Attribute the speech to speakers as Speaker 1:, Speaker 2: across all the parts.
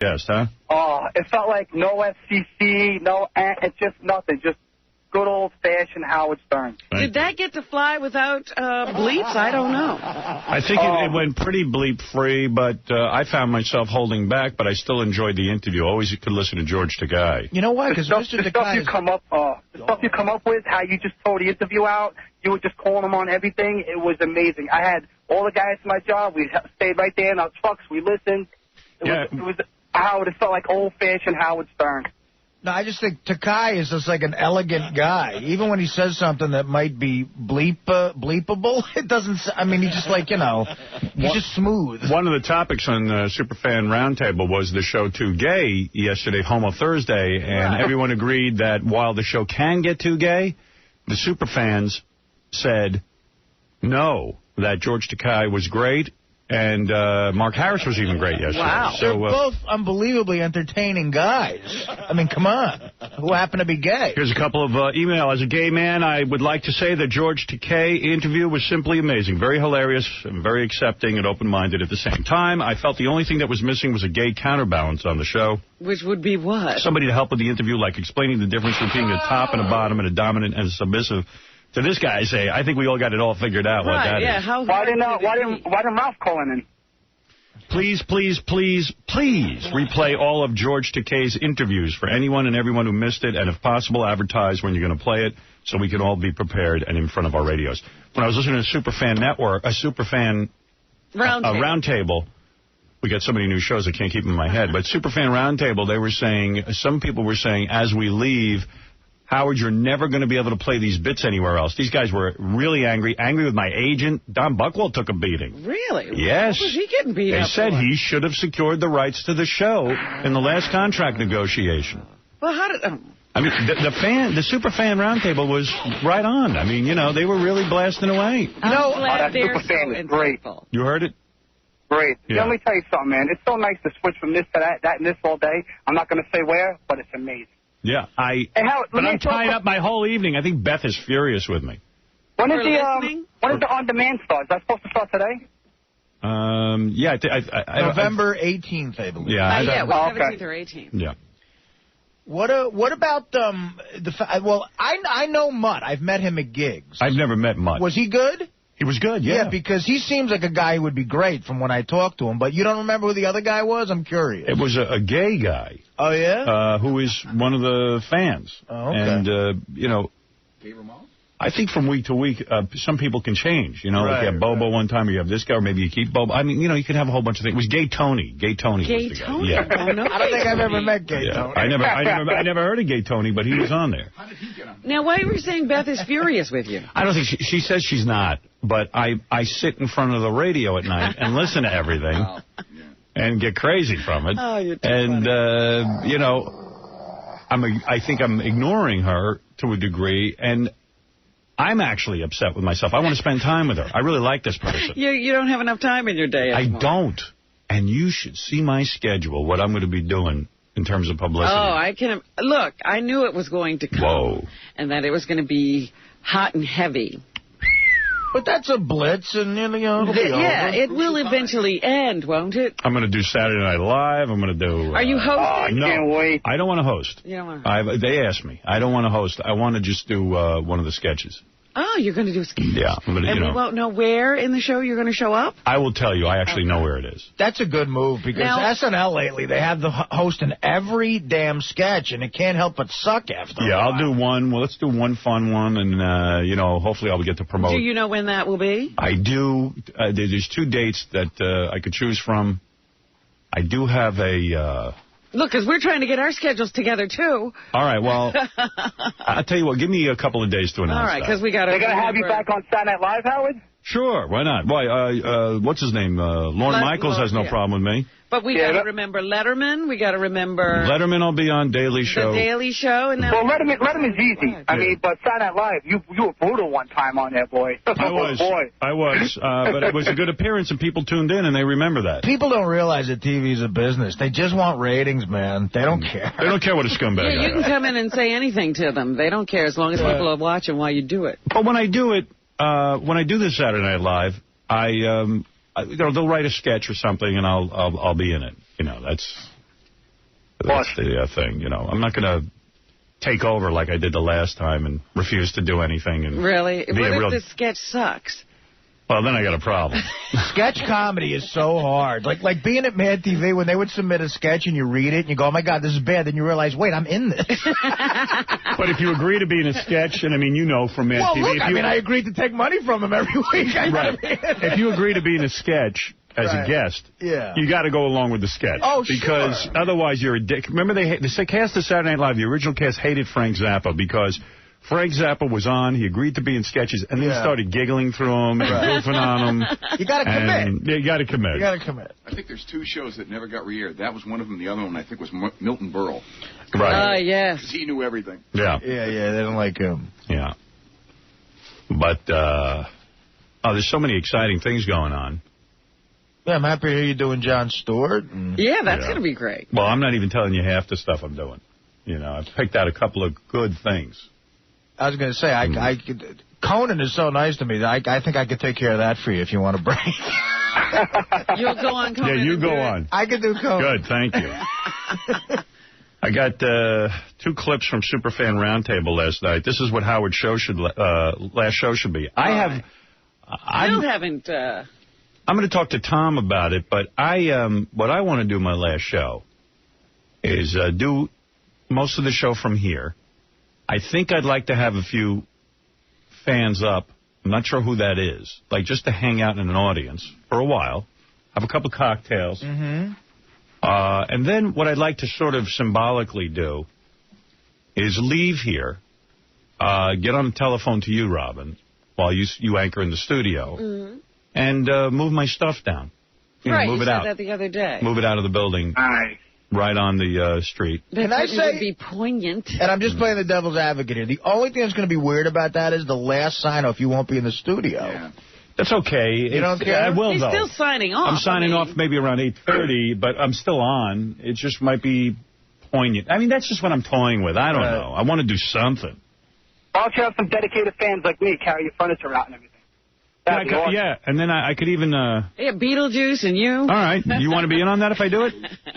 Speaker 1: Yes, huh?
Speaker 2: Oh, it felt like no FCC, it's just nothing, just good old-fashioned Howard Stern.
Speaker 3: Did that get to fly without bleeps? I don't know.
Speaker 1: I think it went pretty bleep-free, but I found myself holding back, but I still enjoyed the interview. Always could listen to George Takei.
Speaker 4: You know why? Because
Speaker 2: the stuff you come up with, how you just throw the interview out, you were just calling them on everything. It was amazing. I had all the guys at my job. We stayed right there in our trucks. We listened. It was Howard. It felt like old-fashioned Howard Stern.
Speaker 4: No, I just think Takei is just like an elegant guy. Even when he says something that might be bleepable, it doesn't. I mean, he's just like, he's just smooth.
Speaker 1: One of the topics on the Superfan Roundtable was the show Too Gay yesterday, Homo Thursday, and everyone agreed that while the show can get too gay, the Superfans said no, that George Takei was great. And Mark Harris was even great yesterday.
Speaker 3: Wow.
Speaker 4: So, they're both unbelievably entertaining guys. I mean, come on. Who happen to be gay?
Speaker 1: Here's a couple of email. As a gay man, I would like to say that George Takei interview was simply amazing. Very hilarious and very accepting and open-minded at the same time. I felt the only thing that was missing was a gay counterbalance on the show.
Speaker 3: Which would be what?
Speaker 1: Somebody to help with the interview, like explaining the difference between a top and a bottom and a dominant and a submissive. To this guy, say, I think we all got it all figured out. What that is.
Speaker 2: Why didn't Ralph call in?
Speaker 1: Please, please, please, please replay all of George Takei's interviews for anyone and everyone who missed it, and if possible, advertise when you're going to play it so we can all be prepared and in front of our radios. When I was listening to Superfan Roundtable, we got so many new shows I can't keep them in my head, but Superfan Roundtable, they were saying, some people were saying, as we leave, Howard, you're never going to be able to play these bits anywhere else. These guys were really angry with my agent. Don Buchwald took a beating.
Speaker 3: Really?
Speaker 1: Yes.
Speaker 3: What was he getting beat up
Speaker 1: They said
Speaker 3: for?
Speaker 1: he should have secured the rights to the show in the last contract negotiation.
Speaker 3: Well, how did...
Speaker 1: I mean, the Superfan Roundtable was right on. I mean, they were really blasting away.
Speaker 3: I'm glad
Speaker 2: that
Speaker 3: they're
Speaker 2: Superfan
Speaker 3: so
Speaker 2: is great.
Speaker 3: insightful.
Speaker 1: You heard it?
Speaker 2: Great.
Speaker 1: Yeah.
Speaker 2: Let me tell you something, man. It's so nice to switch from this to that and this all day. I'm not going to say where, but it's amazing.
Speaker 1: Yeah,
Speaker 2: but
Speaker 1: I'm tying up my whole evening. I think Beth is furious with me.
Speaker 2: When is the on-demand start? Is that supposed to start today?
Speaker 1: Yeah.
Speaker 4: November 18th, I believe.
Speaker 1: Yeah.
Speaker 3: It was 17th or 18th.
Speaker 1: Yeah.
Speaker 4: What about well, I know Mutt. I've met him at gigs.
Speaker 1: I've never met Mutt.
Speaker 4: Was he good?
Speaker 1: He was good, yeah.
Speaker 4: Yeah, because he seems like a guy who would be great from when I talked to him. But you don't remember who the other guy was? I'm curious.
Speaker 1: It was a gay guy.
Speaker 4: Oh, yeah?
Speaker 1: Who is one of the fans.
Speaker 4: Oh, okay.
Speaker 1: And,
Speaker 5: Gay Ramon?
Speaker 1: I think from week to week, some people can change. Like you have Bobo one time, or you have this guy, or maybe you keep Bobo. I mean, you can have a whole bunch of things. It was Gay Tony. Gay Tony was the guy. Yeah.
Speaker 3: Oh, no,
Speaker 4: I don't think I've ever met Gay Tony.
Speaker 1: I never heard of Gay Tony, but he was on there.
Speaker 5: How did he get on?
Speaker 3: Now, why were you saying Beth is furious with you?
Speaker 1: I don't think she says she's not, but I sit in front of the radio at night and listen to everything and get crazy from it.
Speaker 3: Oh, you're too
Speaker 1: and,
Speaker 3: funny.
Speaker 1: I think I'm ignoring her to a degree, and I'm actually upset with myself. I want to spend time with her. I really like this person.
Speaker 3: You don't have enough time in your day anymore.
Speaker 1: I don't. And you should see my schedule, what I'm going to be doing in terms of publicity.
Speaker 3: Oh, I can... Look, I knew it was going to come.
Speaker 1: Whoa.
Speaker 3: And that it was going to be hot and heavy.
Speaker 4: But that's a blitz, and it'll be over.
Speaker 3: It will eventually end, won't it?
Speaker 1: I'm going to do Saturday Night Live. I'm going to do...
Speaker 3: Are you hosting?
Speaker 2: I can't wait.
Speaker 1: I don't want to host.
Speaker 3: You don't want to host?
Speaker 1: They asked me. I don't want to host. I want to just do one of the sketches.
Speaker 3: Oh, you're going to do sketches?
Speaker 1: Yeah. I'm gonna,
Speaker 3: and we won't know where in the show you're going to show up?
Speaker 1: I will tell you. I actually know where it is.
Speaker 4: That's a good move, because SNL lately, they have the host in every damn sketch, and it can't help but suck after a while.
Speaker 1: I'll do one. Well, let's do one fun one, and, hopefully I'll get to promote.
Speaker 3: Do you know when that will be?
Speaker 1: I do. There's 2 dates that I could choose from. I do have a...
Speaker 3: Look, because we're trying to get our schedules together, too.
Speaker 1: All right, well, I'll tell you what. Give me a couple of days to announce that.
Speaker 3: All right, because we got to...
Speaker 2: They're going to have you back on Saturday Night Live, Howard?
Speaker 1: Sure, why not? Why? What's his name? Lorne Michaels has no problem with me.
Speaker 3: But we got to remember Letterman. We got to remember...
Speaker 1: Letterman will be on Daily Show.
Speaker 3: The Daily Show. And
Speaker 2: well, Letterman's easy. I mean, but Saturday Night Live, you were brutal one time on there, boy.
Speaker 1: I was. But it was a good appearance, and people tuned in, and they remember that.
Speaker 4: People don't realize that TV's a business. They just want ratings, man. They don't care.
Speaker 1: They don't care what a scumbag
Speaker 3: you can come in and say anything to them. They don't care as long as people are watching while you do it.
Speaker 1: But when I do it, when I do this Saturday Night Live, they'll write a sketch or something, and I'll be in it. That's That's the thing, you know. I'm not going to take over like I did the last time and refuse to do anything. And
Speaker 3: really? What if the sketch sucks?
Speaker 1: Well, then I got a problem.
Speaker 4: Sketch comedy is so hard. Like being at Mad TV, when they would submit a sketch and you read it and you go, oh, my God, this is bad. Then you realize, wait, I'm in this.
Speaker 1: But if you agree to be in a sketch, and I mean, you know from Mad TV.
Speaker 4: Look, I agreed to take money from him every week.
Speaker 1: Right. If you agree to be in a sketch as a guest, you got to go along with the sketch.
Speaker 4: Oh,
Speaker 1: because otherwise you're a dick. Remember, the cast of Saturday Night Live, the original cast hated Frank Zappa because Frank Zappa was on, he agreed to be in sketches, and then started giggling through them and goofing on them.
Speaker 4: You got to commit.
Speaker 1: Yeah, you got to commit.
Speaker 4: You got to commit.
Speaker 5: I think there's 2 shows that never got re-aired. That was one of them. The other one, I think, was Milton Berle.
Speaker 1: Right.
Speaker 3: Yes.
Speaker 5: Because he knew everything.
Speaker 1: Yeah.
Speaker 4: Yeah, they don't like him.
Speaker 1: Yeah. But, there's so many exciting things going on.
Speaker 4: Yeah, I'm happy to hear you doing Jon Stewart.
Speaker 3: Yeah, that's going to be great.
Speaker 1: Well, I'm not even telling you half the stuff I'm doing. You know, I've picked out a couple of good things.
Speaker 4: I was going to say, I could, Conan is so nice to me that I think I could take care of that for you if you want a break.
Speaker 3: You'll go on, Conan.
Speaker 1: Yeah, you go on.
Speaker 4: I can do Conan.
Speaker 1: Good, thank you. I got 2 clips from Superfan Roundtable last night. This is what Howard's show last show should be. I
Speaker 3: haven't.
Speaker 1: I'm going to talk to Tom about it, but what I want to do my last show is do most of the show from here. I think I'd like to have a few fans up. I'm not sure who that is. Like, just to hang out in an audience for a while. Have a couple cocktails.
Speaker 4: Mm-hmm.
Speaker 1: And then what I'd like to sort of symbolically do is leave here, get on the telephone to you, Robin, while you anchor in the studio, and move my stuff down. You know, move it out.
Speaker 3: You said that the other day.
Speaker 1: Move it out of the building.
Speaker 2: Nice.
Speaker 1: Right on the street.
Speaker 4: Can I say,
Speaker 3: would be poignant.
Speaker 4: And I'm just playing the devil's advocate here. The only thing that's going to be weird about that is the last sign-off. You won't be in the studio.
Speaker 5: Yeah.
Speaker 1: That's okay.
Speaker 4: You don't care?
Speaker 1: I will,
Speaker 3: He's
Speaker 1: though.
Speaker 3: still signing off.
Speaker 1: I'm signing off maybe around 8:30, but I'm still on. It just might be poignant. I mean, that's just what I'm toying with. I don't know. I want to do something.
Speaker 2: Why don't you have some dedicated fans like me carry your furniture out and everything?
Speaker 1: Yeah, and then I could even...
Speaker 3: Yeah, Beetlejuice and you.
Speaker 1: All right. You want to be in on that if I do it?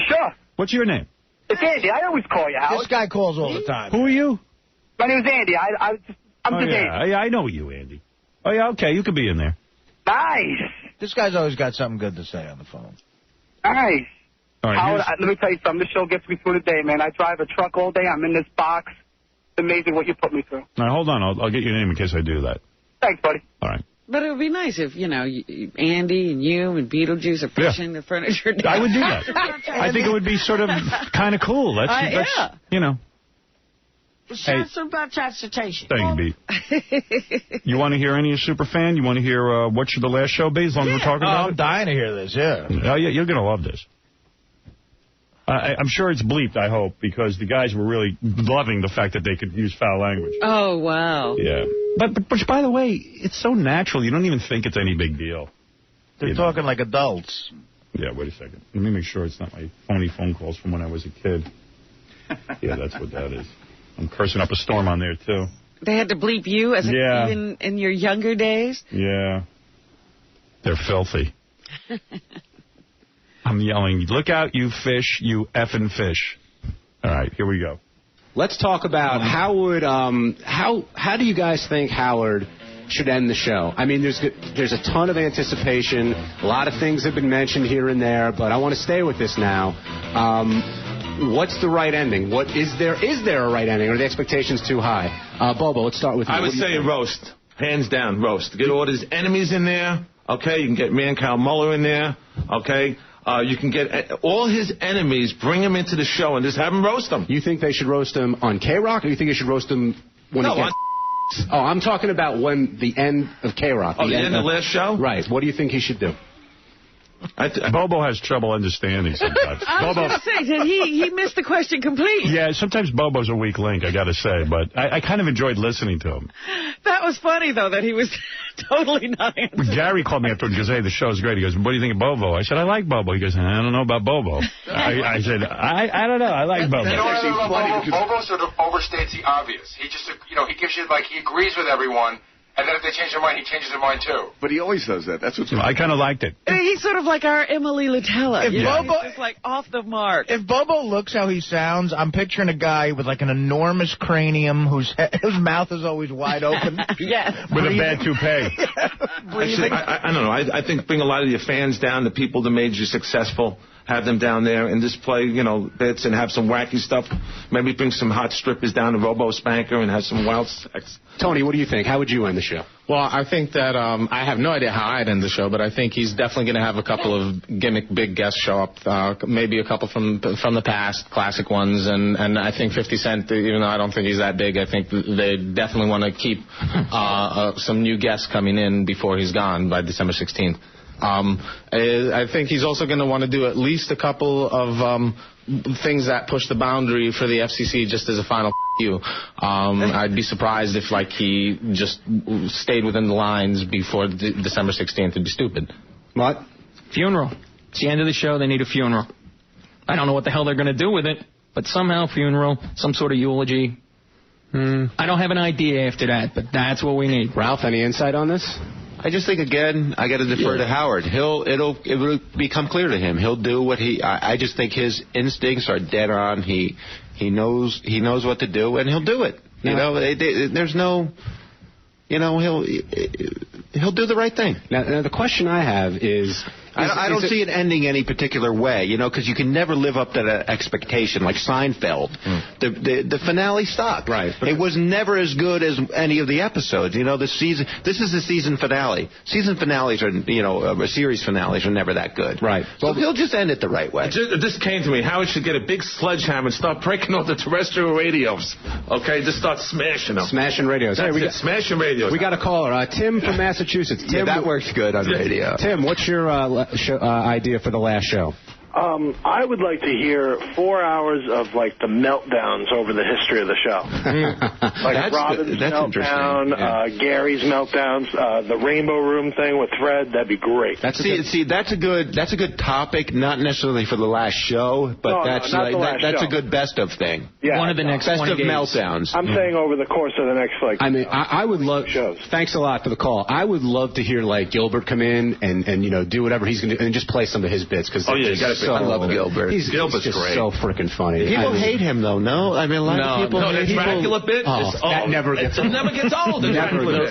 Speaker 2: Sure.
Speaker 1: What's your name?
Speaker 2: It's Andy. I always call you, Howard.
Speaker 4: This guy calls all the time.
Speaker 1: Who are you?
Speaker 2: My name's Andy. I'm just Andy.
Speaker 1: Yeah, I know you, Andy. Oh, yeah, okay. You could be in there.
Speaker 2: Nice.
Speaker 4: This guy's always got something good to say on the phone.
Speaker 2: Nice.
Speaker 1: All right,
Speaker 2: Howard, let me tell you something. This show gets me through the day, man. I drive a truck all day. I'm in this box. It's amazing what you put me through.
Speaker 1: All right, hold on. I'll get your name in case I do that.
Speaker 2: Thanks, buddy.
Speaker 1: All right.
Speaker 3: But it would be nice if, Andy and you and Beetlejuice are pushing the furniture down.
Speaker 1: I would do that. I think it would be sort of kind of cool. That's you know.
Speaker 6: Shots about transportation.
Speaker 1: Thank you, Beat. You want to hear any of Superfan? You want to hear what should the last show be, as long as we're talking about
Speaker 4: I'm dying to hear this, yeah.
Speaker 1: Oh, yeah, you're going to love this. I'm sure it's bleeped, I hope, because the guys were really loving the fact that they could use foul language.
Speaker 3: Oh, wow.
Speaker 1: Yeah. But by the way, it's so natural. You don't even think it's any big deal.
Speaker 4: They're talking like adults.
Speaker 1: Yeah, wait a second. Let me make sure it's not my phony phone calls from when I was a kid. Yeah, that's what that is. I'm cursing up a storm on there, too.
Speaker 3: They had to bleep you even in your younger days?
Speaker 1: Yeah. They're filthy. I'm yelling, look out, you fish, you effing fish. All right, here we go.
Speaker 7: Let's talk about Howard. How do you guys think Howard should end the show? I mean, there's a ton of anticipation. A lot of things have been mentioned here and there, but I want to stay with this now. What's the right ending? Is there a right ending? Or are the expectations too high? Bobo, let's start with you.
Speaker 8: I would say roast. Hands down, roast. Get all his enemies in there. Okay, you can get Mancow Muller in there. Okay. You can get all his enemies, bring them into the show, and just have them roast them.
Speaker 7: You think they should roast him on K-Rock, or you think they should roast him when he gets... Oh, I'm talking about when the end of K-Rock.
Speaker 8: Oh, the end of the last show?
Speaker 7: Right. What do you think he should do?
Speaker 1: Bobo has trouble understanding sometimes.
Speaker 3: I was going to say, did he missed the question completely?
Speaker 1: Yeah, sometimes Bobo's a weak link, I got to say, but I kind of enjoyed listening to him.
Speaker 3: That was funny, though, that he was totally not answering.
Speaker 1: Gary called me after and goes, hey, the show's great. He goes, what do you think of Bobo? I said, I like Bobo. He goes, I don't know about Bobo. I said, I don't know. I like Bobo.
Speaker 9: You know what I love about Bobo? Bobo sort of overstates the obvious. He just, he gives you, he agrees with everyone,
Speaker 5: And then if they change their mind, he changes their mind too.
Speaker 9: But he always does that. That's what's.
Speaker 1: I kind of liked it.
Speaker 3: He's sort of like our Emily Litella.
Speaker 4: If Bobo,
Speaker 3: he's just like off the mark.
Speaker 4: If Bobo looks how he sounds, I'm picturing a guy with like an enormous cranium whose mouth is always wide open.
Speaker 3: Yes.
Speaker 1: With a bad toupee.
Speaker 8: Actually, I don't know. I think bring a lot of your fans down, the people that made you successful. Have them down there and just play, bits and have some wacky stuff. Maybe bring some hot strippers down to Robo Spanker and have some wild sex.
Speaker 7: Tony, what do you think? How would you end the show?
Speaker 10: Well, I think that I have no idea how I'd end the show, but I think he's definitely going to have a couple of gimmick big guests show up, maybe a couple from the past, classic ones, and I think 50 Cent, even though I don't think he's that big, I think they definitely want to keep some new guests coming in before he's gone by December 16th. I think he's also going to want to do at least a couple of things that push the boundary for the FCC just as a final you. I'd be surprised if he just stayed within the lines before December 16th. It'd be stupid.
Speaker 7: What?
Speaker 11: Funeral. It's the end of the show. They need a funeral. I don't know what the hell they're going to do with it, but somehow funeral, some sort of eulogy. I don't have an idea after that, but that's what we need.
Speaker 7: Ralph, any insight on this?
Speaker 12: I just think, again, I got to defer to Howard. It'll become clear to him. He'll do what I just think his instincts are dead on. He knows what to do, and he'll do it. There's no, he'll do the right thing.
Speaker 7: Now the question I have is
Speaker 12: I don't see it ending any particular way, because you can never live up to that expectation. Like Seinfeld, the finale sucked.
Speaker 7: Right.
Speaker 12: It was never as good as any of the episodes. This is the season finale. Season finales are, series finales are never that good.
Speaker 7: Right.
Speaker 12: So he'll just end it the right way.
Speaker 8: This came to me. Howard should get a big sledgehammer and start breaking all the terrestrial radios. Okay, just start smashing them.
Speaker 7: Smashing radios.
Speaker 8: Smashing radios.
Speaker 7: We got a caller. Tim from Massachusetts. Tim,
Speaker 12: that works good on radio.
Speaker 7: Tim, what's your idea for the last show?
Speaker 13: I would like to hear 4 hours of the meltdowns over the history of the show. Robin's meltdown, Gary's meltdowns, the Rainbow Room thing with Fred. That'd be great.
Speaker 12: That's a good topic, not necessarily for the last show, but that's a good best of thing.
Speaker 13: Yeah,
Speaker 11: one of the next
Speaker 12: best of
Speaker 11: days.
Speaker 12: meltdowns.
Speaker 13: I'm saying over the course of the next
Speaker 7: I would love shows. Thanks a lot for the call. I would love to hear Gilbert come in and do whatever he's going to do and just play some of his bits because
Speaker 12: I love Gilbert.
Speaker 7: Gilbert's
Speaker 12: just
Speaker 7: great. So freaking funny.
Speaker 12: People hate him, though, no? I mean, a lot of people hate him.
Speaker 8: No, the Dracula bit
Speaker 7: that never gets old.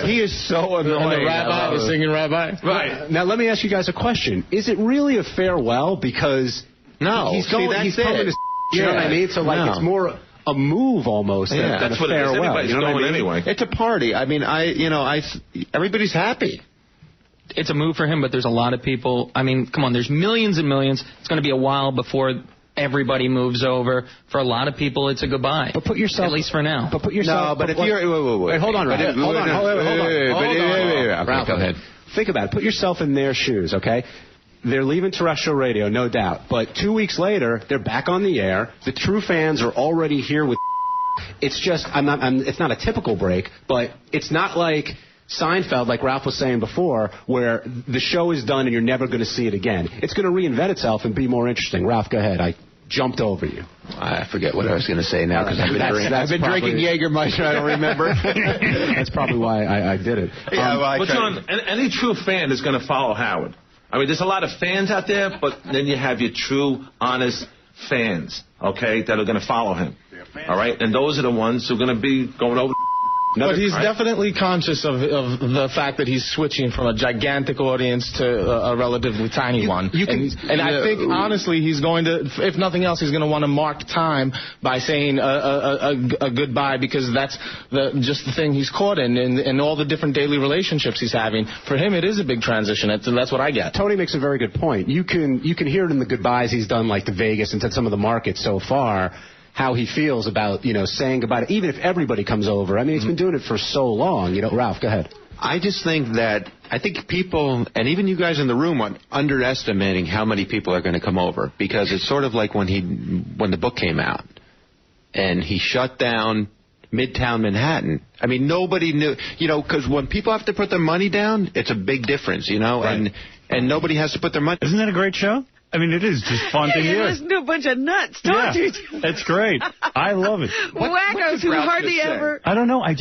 Speaker 12: He is so annoying.
Speaker 10: The rabbi, the singing rabbi.
Speaker 8: Right.
Speaker 7: Now, let me ask you guys a question. Is it really a farewell? Because he's coming to you know what I mean? So, it's more a move almost than a farewell.
Speaker 8: You know what I mean? Anyway.
Speaker 12: It's a party. I mean, everybody's happy.
Speaker 11: It's a move for him, but there's a lot of people. I mean, come on, there's millions and millions. It's going to be a while before everybody moves over. For a lot of people, it's a goodbye.
Speaker 7: But put yourself,
Speaker 11: at least for now.
Speaker 7: But put yourself.
Speaker 12: No, but if you're wait,
Speaker 7: hold on, Ralph. Hold on.
Speaker 12: Ralph, go ahead.
Speaker 7: Think about it. Put yourself in their shoes, okay? They're leaving terrestrial radio, no doubt. But 2 weeks later, they're back on the air. The true fans are already here with. It's just it's not a typical break, but it's not like Seinfeld, like Ralph was saying before, where the show is done and you're never going to see it again. It's going to reinvent itself and be more interesting. Ralph, go ahead. I jumped over you.
Speaker 12: I forget what I was going to say now because I've been drinking Jägermeister. I don't remember.
Speaker 7: That's probably why I did it.
Speaker 8: Any true fan is going to follow Howard. I mean, there's a lot of fans out there, but then you have your true, honest fans, okay, that are going to follow him. All right? And those are the ones who are going to be going over.
Speaker 10: But he's definitely conscious of the fact that he's switching from a gigantic audience to a relatively tiny one. I think, honestly, he's going to, if nothing else, he's going to want to mark time by saying a goodbye because that's just the thing he's caught in and all the different daily relationships he's having. For him, it is a big transition. That's what I get.
Speaker 7: Tony makes a very good point. You can hear it in the goodbyes he's done, like to Vegas and to some of the markets so far, how he feels about, saying goodbye, even if everybody comes over. I mean, he's been doing it for so long. Ralph, go ahead.
Speaker 12: I just think people, and even you guys in the room, are underestimating how many people are going to come over because it's sort of like when the book came out and he shut down Midtown Manhattan. I mean, nobody knew, because when people have to put their money down, it's a big difference,
Speaker 1: right.
Speaker 12: and nobody has to put their money.
Speaker 1: Isn't that a great show? I mean, it is just fun to
Speaker 3: You
Speaker 1: hear.
Speaker 3: listen to a bunch of nuts, don't you?
Speaker 1: It's great. I love it.
Speaker 3: Wackos who hardly ever...
Speaker 1: I don't know. I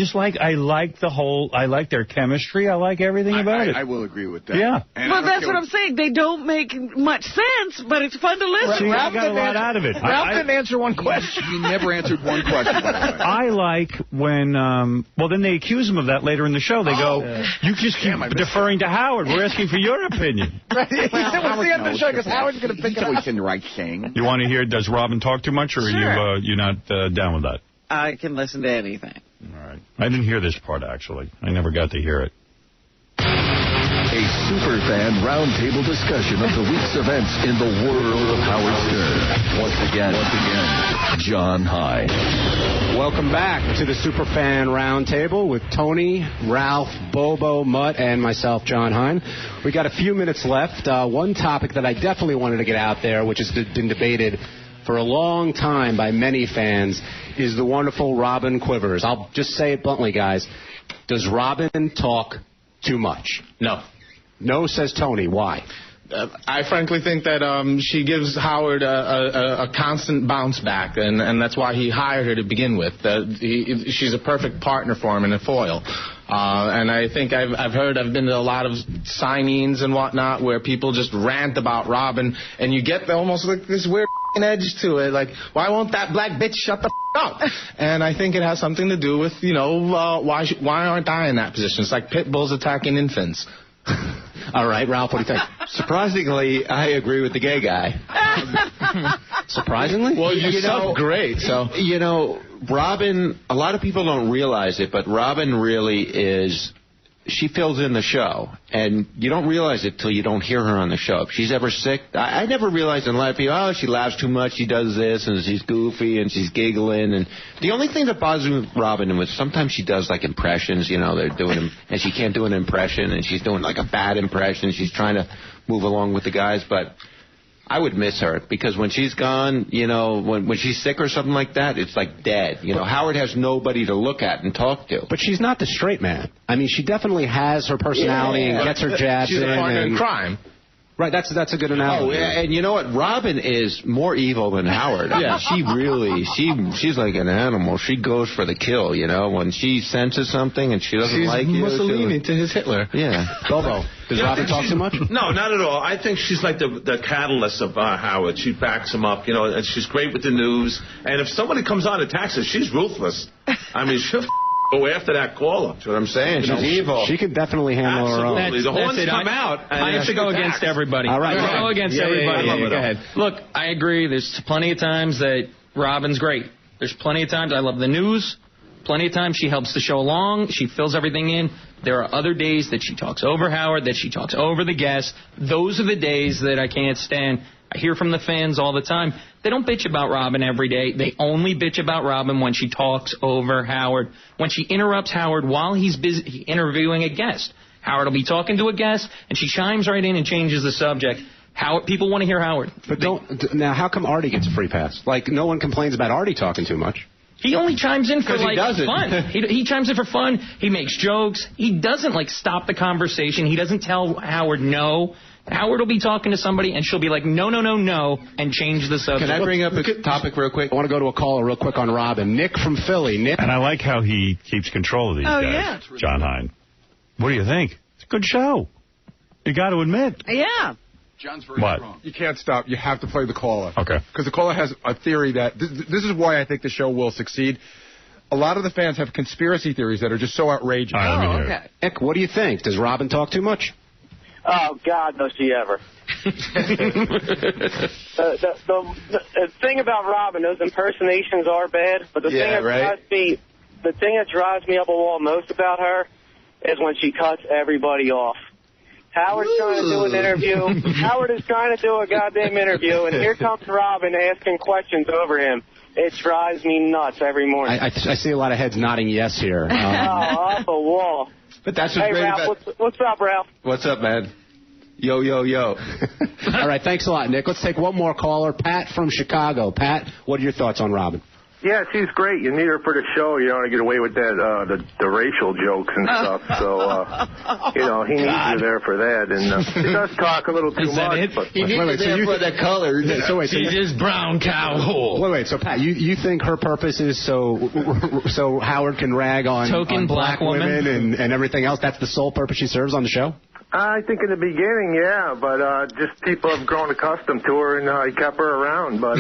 Speaker 1: like their chemistry. I like everything about it.
Speaker 5: I will agree with that.
Speaker 1: Yeah.
Speaker 3: Well, that's what I'm saying. They don't make much sense, but it's fun to listen.
Speaker 1: See, I got a lot out of it.
Speaker 4: Ralph didn't answer one question.
Speaker 5: He never answered one question, by the way.
Speaker 1: I like when, then they accuse him of that later in the show. They go, you just keep deferring to Howard. We're asking for your opinion.
Speaker 4: Right. He said, what's the end of the show? Because Howard's going to pick it up.
Speaker 5: He's in the right thing.
Speaker 1: You want to hear, does Robin talk too much, or are you not down with that?
Speaker 3: I can listen to anything.
Speaker 1: All right. I didn't hear this part, actually. I never got to hear it.
Speaker 9: A superfan roundtable discussion of the week's events in the world of Howard Stern. Once again, John Hein.
Speaker 7: Welcome back to the Superfan Roundtable with Tony, Ralph, Bobo, Mutt, and myself, John Hein. We got a few minutes left. One topic that I definitely wanted to get out there, which has been debated for a long time by many fans, is the wonderful Robin Quivers. I'll just say it bluntly, guys. Does Robin talk too much?
Speaker 10: No.
Speaker 7: No, says Tony. Why?
Speaker 10: I frankly think that she gives Howard a constant bounce back, and that's why he hired her to begin with. She's a perfect partner for him in a foil. And I think I've been to a lot of signings and whatnot where people just rant about Robin, and you get almost like this weird edge to it. Like, why won't that black bitch shut the up? And I think it has something to do with, why aren't I in that position? It's like pit bulls attacking infants.
Speaker 7: All right, Ralph, what do you think?
Speaker 12: Surprisingly, I agree with the gay guy.
Speaker 7: Surprisingly?
Speaker 10: Well, you suck great, so.
Speaker 12: Robin, a lot of people don't realize it, but Robin really is, she fills in the show. And you don't realize it till you don't hear her on the show. If she's ever sick, I never realized in a lot of people, she laughs too much, she does this, and she's goofy, and she's giggling. And the only thing that bothers me with Robin was sometimes she does, like, impressions, they're doing them, and she can't do an impression, and she's doing, like, a bad impression. She's trying to move along with the guys, but I would miss her, because when she's gone, when she's sick or something like that, it's like dead. Howard has nobody to look at and talk to.
Speaker 7: But she's not the straight man. I mean, she definitely has her personality and gets her jabs in.
Speaker 10: She's a partner in crime.
Speaker 7: Right, that's a good analogy.
Speaker 12: Oh, and you know what? Robin is more evil than Howard. Yeah, she's like an animal. She goes for the kill, When she senses something and she doesn't like you.
Speaker 10: She's Mussolini to his Hitler.
Speaker 12: Yeah.
Speaker 7: Bobo, does Robin talk too much?
Speaker 8: No, not at all. I think she's like the catalyst of Howard. She backs him up, and she's great with the news. And if somebody comes on and attacks her, she's ruthless. I mean, she'll go after that caller. That's
Speaker 12: what I'm saying. She's evil.
Speaker 7: She can definitely handle her own.
Speaker 8: The horns come out.
Speaker 11: I have to go against everybody.
Speaker 7: All right.
Speaker 11: Go against everybody. Go ahead. Look, I agree. There's plenty of times that Robin's great. There's plenty of times I love the news. Plenty of times she helps the show along. She fills everything in. There are other days that she talks over Howard, that she talks over the guests. Those are the days that I can't stand. I hear from the fans all the time. They don't bitch about Robin every day. They only bitch about Robin when she talks over Howard. When she interrupts Howard while he's busy interviewing a guest. Howard will be talking to a guest, and she chimes right in and changes the subject. People want to hear Howard.
Speaker 7: But now, how come Artie gets a free pass? Like, no one complains about Artie talking too much.
Speaker 11: He only chimes in for, fun. He chimes in for fun. He makes jokes. He doesn't, stop the conversation. He doesn't tell Howard no. Howard will be talking to somebody, and she'll be like, no, and change the subject.
Speaker 12: Can I bring up a topic real quick?
Speaker 7: I want to go to a caller real quick on Robin. Nick from Philly. Nick.
Speaker 1: And I like how he keeps control of these guys,
Speaker 3: yeah.
Speaker 1: John Hein. What do you think? It's a good show. You got to admit.
Speaker 3: Yeah.
Speaker 5: John's very strong.
Speaker 14: You can't stop. You have to play the caller.
Speaker 1: Okay.
Speaker 14: Because the caller has a theory that this is why I think the show will succeed. A lot of the fans have conspiracy theories that are just so outrageous.
Speaker 3: Okay.
Speaker 7: Nick, what do you think? Does Robin talk too much?
Speaker 13: Oh, God, does she ever. The thing about Robin, those impersonations are bad, but the thing that drives me up a wall most about her is when she cuts everybody off. Howard's trying to do an interview. Howard is trying to do a goddamn interview, and here comes Robin asking questions over him. It drives me nuts every morning.
Speaker 7: I see a lot of heads nodding yes here.
Speaker 13: Off a wall.
Speaker 12: But that's what's great
Speaker 13: Ralph,
Speaker 12: about...
Speaker 13: what's up, Ralph?
Speaker 12: What's up, man? Yo, yo, yo.
Speaker 7: All right, thanks a lot, Nick. Let's take one more caller. Pat from Chicago. Pat, what are your thoughts on Robin?
Speaker 13: Yeah, she's great. You need her for the show. You don't want to get away with that, the racial jokes and stuff. So, he needs her there for that. And she does talk a little too much. But
Speaker 12: he needs her there for the color.
Speaker 11: She's just brown cow hole.
Speaker 7: Wait, so Pat, you think her purpose is so Howard can rag on
Speaker 11: token black women
Speaker 7: and everything else? That's the sole purpose she serves on the show?
Speaker 13: I think in the beginning, yeah, but just people have grown accustomed to her, and he kept her around. But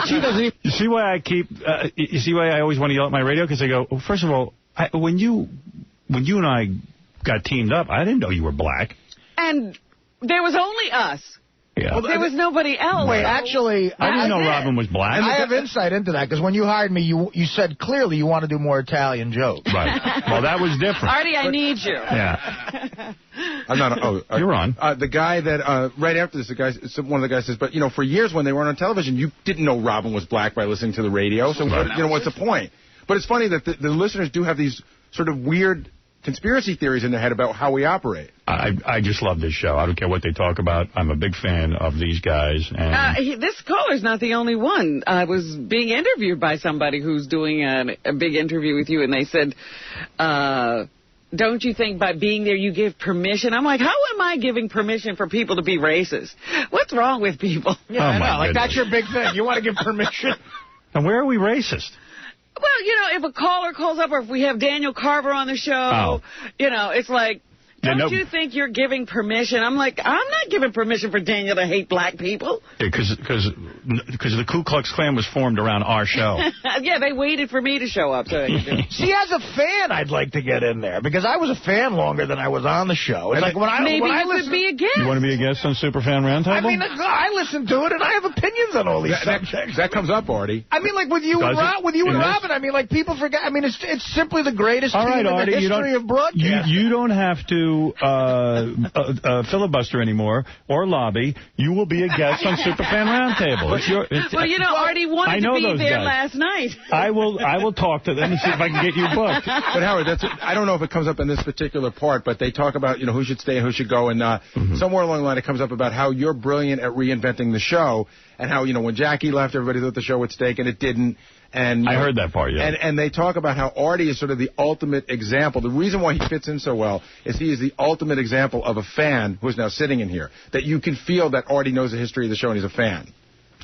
Speaker 1: she doesn't even... You see why I keep? You see why I always want to yell at my radio? Because I go, well, first of all, when you and I got teamed up, I didn't know you were black.
Speaker 3: And there was only us.
Speaker 1: Yeah.
Speaker 3: Well, there was nobody else.
Speaker 4: Wait, actually...
Speaker 1: I didn't know Robin was black.
Speaker 4: I have insight into that, because when you hired me, you said clearly you want to do more Italian jokes.
Speaker 1: Right. Well, that was different.
Speaker 3: Artie, I need you.
Speaker 1: Yeah.
Speaker 14: I'm not...
Speaker 1: You're on.
Speaker 14: The guy that... right after this, one of the guys says, but, for years when they weren't on television, you didn't know Robin was black by listening to the radio, so, what's the point? But it's funny that the listeners do have these sort of weird conspiracy theories in their head about how we operate.
Speaker 1: I just love this show. I don't care what they talk about. I'm a big fan of these guys. And
Speaker 3: this caller's not the only one. I was being interviewed by somebody who's doing a big interview with you, and they said, don't you think by being there you give permission? I'm like, how am I giving permission for people to be racist? What's wrong with people?
Speaker 4: Yeah, I know. Like, that's your big thing. You want to give permission?
Speaker 1: And where are we racist?
Speaker 3: Well, if a caller calls up or if we have Daniel Carver on the show, it's like, don't you think you're giving permission? I'm like, I'm not giving permission for Daniel to hate black people.
Speaker 1: Yeah, because the Ku Klux Klan was formed around our show.
Speaker 3: Yeah, they waited for me to show up. So
Speaker 4: See, as a fan, I'd like to get in there, because I was a fan longer than I was on the show. It's like when I
Speaker 3: listen, be a guest.
Speaker 1: You want to be a guest on Superfan Roundtable?
Speaker 4: I mean, I listen to it, and I have opinions on all these subjects.
Speaker 14: That comes up, Artie.
Speaker 4: I mean, like with you and Robin, I mean, like people forget. I mean, it's simply the greatest team in the history of broadcasting.
Speaker 1: You don't have to filibuster anymore or lobby. You will be a guest on Superfan Roundtable.
Speaker 3: Artie wanted to be there last night.
Speaker 1: I will talk to them and see if I can get you booked.
Speaker 14: But Howard, I don't know if it comes up in this particular part, but they talk about who should stay and who should go, and somewhere along the line it comes up about how you're brilliant at reinventing the show, and how when Jackie left, everybody thought the show would stake, and it didn't. And
Speaker 1: I heard that part, yeah.
Speaker 14: And they talk about how Artie is sort of the ultimate example. The reason why he fits in so well is he is the ultimate example of a fan who's now sitting in here. That you can feel that Artie knows the history of the show and he's a fan.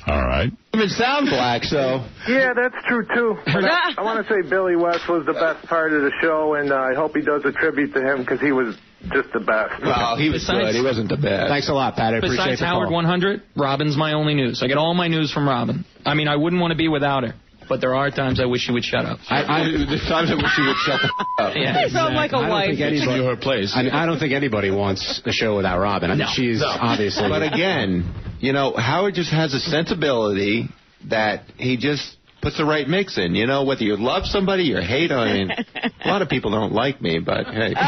Speaker 1: All right.
Speaker 12: Even sound black, so...
Speaker 13: Yeah, that's true, too. I want to say Billy West was the best part of the show, and I hope he does a tribute to him, because he was just the best.
Speaker 12: Well, he was good. He wasn't the best.
Speaker 7: Thanks a lot, Pat. I appreciate
Speaker 11: Besides
Speaker 7: the
Speaker 11: Howard
Speaker 7: call.
Speaker 11: 100, Robin's my only news. I get all my news from Robin. I mean, I wouldn't want to be without her. But there are times I wish she would shut up.
Speaker 12: There's times I wish she would shut up.
Speaker 3: Yeah, I sound like a wife.
Speaker 7: Her place. I don't think anybody wants a show without Robin. I mean, she's obviously...
Speaker 12: But again, Howard just has a sensibility that he just puts the right mix in. Whether you love somebody or hate them. I mean, a lot of people don't like me, but hey. A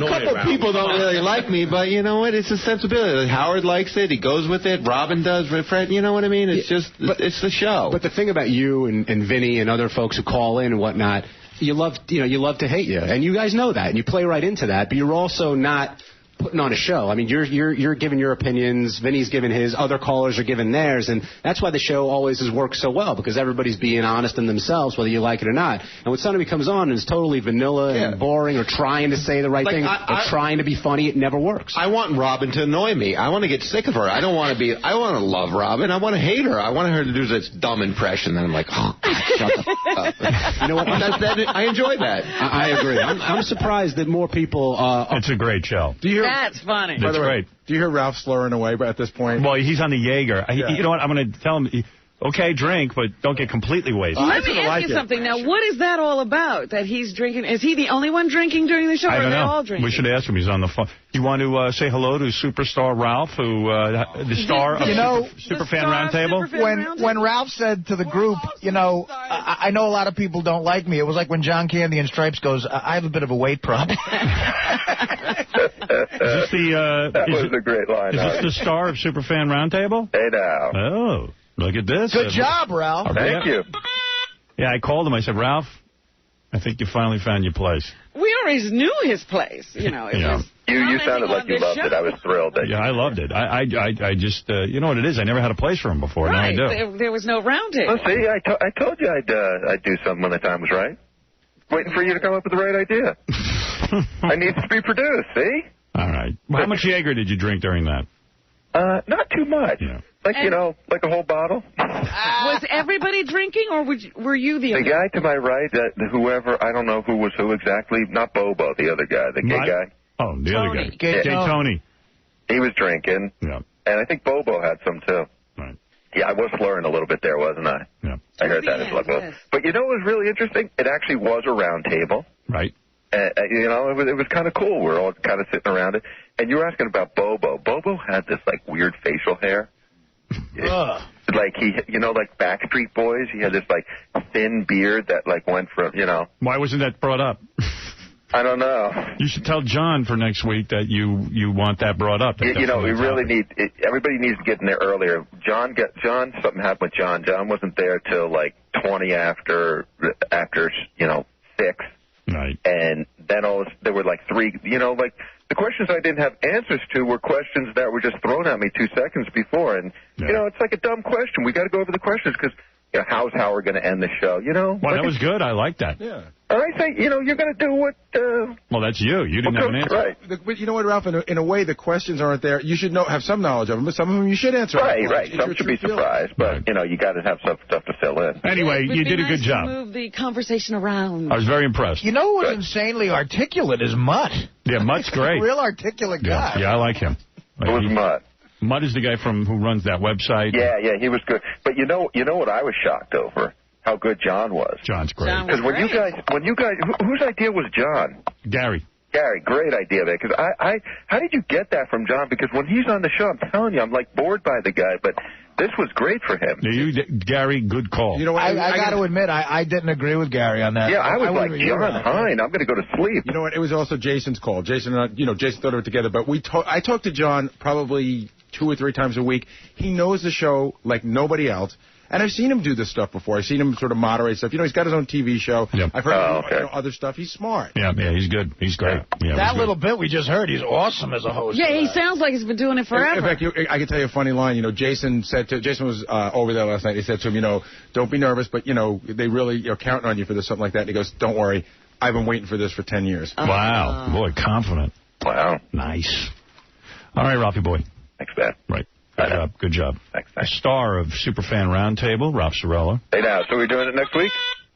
Speaker 12: couple of people don't really like me, but you know what? It's a sensibility. Howard likes it. He goes with it. Robin does. Fred, you know what I mean? It's it's the show.
Speaker 7: But the thing about you and Vinny and other folks who call in and whatnot, you love to hate you, and you guys know that, and you play right into that. But you're also not putting on a show. I mean, you're giving your opinions, Vinny's giving his, other callers are giving theirs, and that's why the show always has worked so well, because everybody's being honest in themselves, whether you like it or not. And when somebody comes on and is totally vanilla and boring, or trying to say the right thing, or trying to be funny, it never works.
Speaker 12: I want Robin to annoy me. I want to get sick of her. I want to love Robin. I want to hate her. I want her to do this dumb impression, and I'm like, oh, shut the f*** up. You know what? I enjoy that.
Speaker 7: I agree. I'm surprised that more people...
Speaker 1: it's a great show.
Speaker 14: Do you hear?
Speaker 3: That's funny.
Speaker 14: By the way,
Speaker 1: great.
Speaker 14: Do you hear Ralph slurring away at this point?
Speaker 1: Well, he's on the Jaeger. You know what? I'm going to tell him, okay, drink, but don't get completely wasted.
Speaker 3: Let me ask you something. Now, what is that all about, that he's drinking? Is he the only one drinking during the show, or are they all drinking?
Speaker 1: We should ask him. He's on the phone. You want to say hello to Superstar Ralph, who the star of Superfan Roundtable?
Speaker 4: When Ralph said to the group, I know a lot of people don't like me. It was like when John Candy and Stripes goes, I have a bit of a weight problem.
Speaker 1: Is this
Speaker 15: that was a great line.
Speaker 1: Is this the star of Superfan Roundtable?
Speaker 15: Hey, now.
Speaker 1: Oh, look at this.
Speaker 4: Good job, Ralph.
Speaker 15: Thank you.
Speaker 1: Yeah, I called him. I said, Ralph, I think you finally found your place.
Speaker 3: We always knew his place. You know, it was...
Speaker 15: You sounded like you loved it. I was thrilled.
Speaker 1: Yeah, I loved it. I just, you know what it is? I never had a place for him before.
Speaker 3: Right.
Speaker 1: Now I do.
Speaker 3: There was no round table.
Speaker 15: Well, see, I told you I'd do something when the time was right. Waiting for you to come up with the right idea. I need to be produced, see?
Speaker 1: All right. Well, how much Jaeger did you drink during that?
Speaker 15: Not too much.
Speaker 1: Yeah.
Speaker 15: Like, you know, like a whole bottle.
Speaker 3: Was everybody drinking, or were you the
Speaker 15: The guy to my right, whoever, I don't know who was who exactly, not Bobo, the other guy, the gay guy.
Speaker 1: Oh, the other guy. Gay Tony.
Speaker 15: He was drinking.
Speaker 1: Yeah.
Speaker 15: And I think Bobo had some, too.
Speaker 1: Right.
Speaker 15: Yeah, I was slurring a little bit there, wasn't I?
Speaker 1: Yeah.
Speaker 15: I heard that as well. Yes. But you know what was really interesting? It actually was a round table.
Speaker 1: Right.
Speaker 15: You know, it was kind of cool. We're all kind of sitting around it. And you were asking about Bobo. Bobo had this, like, weird facial hair. Like, like Backstreet Boys, he had this, like, thin beard that, like, went from, you know.
Speaker 1: Why wasn't that brought up?
Speaker 15: I don't know.
Speaker 1: You should tell John for next week that you want that brought up.
Speaker 15: You know, we really need, everybody needs to get in there earlier. John, something happened with John. John wasn't there till, like, 20 after 6.
Speaker 1: Right.
Speaker 15: And then there were, like, 3, like, the questions I didn't have answers to were questions that were just thrown at me 2 seconds before. And, it's like a dumb question. We got to go over the questions because, how's Howard going to end the show, Well,
Speaker 1: that was good. I like that.
Speaker 14: Yeah.
Speaker 15: And I say, you're going to do what...
Speaker 1: well, that's you. You didn't have an answer.
Speaker 15: Right.
Speaker 14: But you know what, Ralph? In a way, the questions aren't there. You should have some knowledge of them, but some of them you should answer.
Speaker 15: Right. Some should be surprised, but, you got to have some stuff to fill in.
Speaker 1: Anyway, you did a good job.
Speaker 3: Move the conversation around.
Speaker 1: I was very impressed.
Speaker 4: You know what's insanely articulate is Mutt.
Speaker 1: Yeah, Mutt's great.
Speaker 4: He's a real articulate guy.
Speaker 1: Yeah, I like him.
Speaker 15: Who was Mutt?
Speaker 1: Mutt is the guy who runs that website.
Speaker 15: Yeah, he was good. But you know what I was shocked over? How good John was.
Speaker 1: John's great.
Speaker 15: Because when you guys, whose idea was John?
Speaker 1: Gary,
Speaker 15: great idea there. Because how did you get that from John? Because when he's on the show, I'm telling you, I'm like bored by the guy. But this was great for him.
Speaker 1: Gary, good call.
Speaker 4: You know what? I got to admit, I didn't agree with Gary on that.
Speaker 15: Yeah, I was like, John Hine, I'm going to go to sleep.
Speaker 14: You know what? It was also Jason's call. Jason thought of it together. But I talked to John probably 2 or 3 times a week. He knows the show like nobody else. And I've seen him do this stuff before. I've seen him sort of moderate stuff. He's got his own TV show. Yep. I've heard other stuff. He's smart.
Speaker 1: Yeah, he's good. He's great. Yeah,
Speaker 4: that little bit we just heard, he's awesome as a host.
Speaker 3: Yeah, he sounds like he's been doing it forever.
Speaker 14: In fact, I can tell you a funny line. Jason was over there last night. He said to him, don't be nervous, but, they really are counting on you for this, something like that. And he goes, don't worry. I've been waiting for this for 10 years.
Speaker 1: Wow. Boy, confident.
Speaker 15: Wow.
Speaker 1: Nice. All right, Ralphie boy.
Speaker 15: Thanks, man.
Speaker 1: Right. Good job.
Speaker 15: Thanks.
Speaker 1: Star of Superfan Roundtable, Ralph Cirella.
Speaker 15: Hey, now, so we're doing it next week?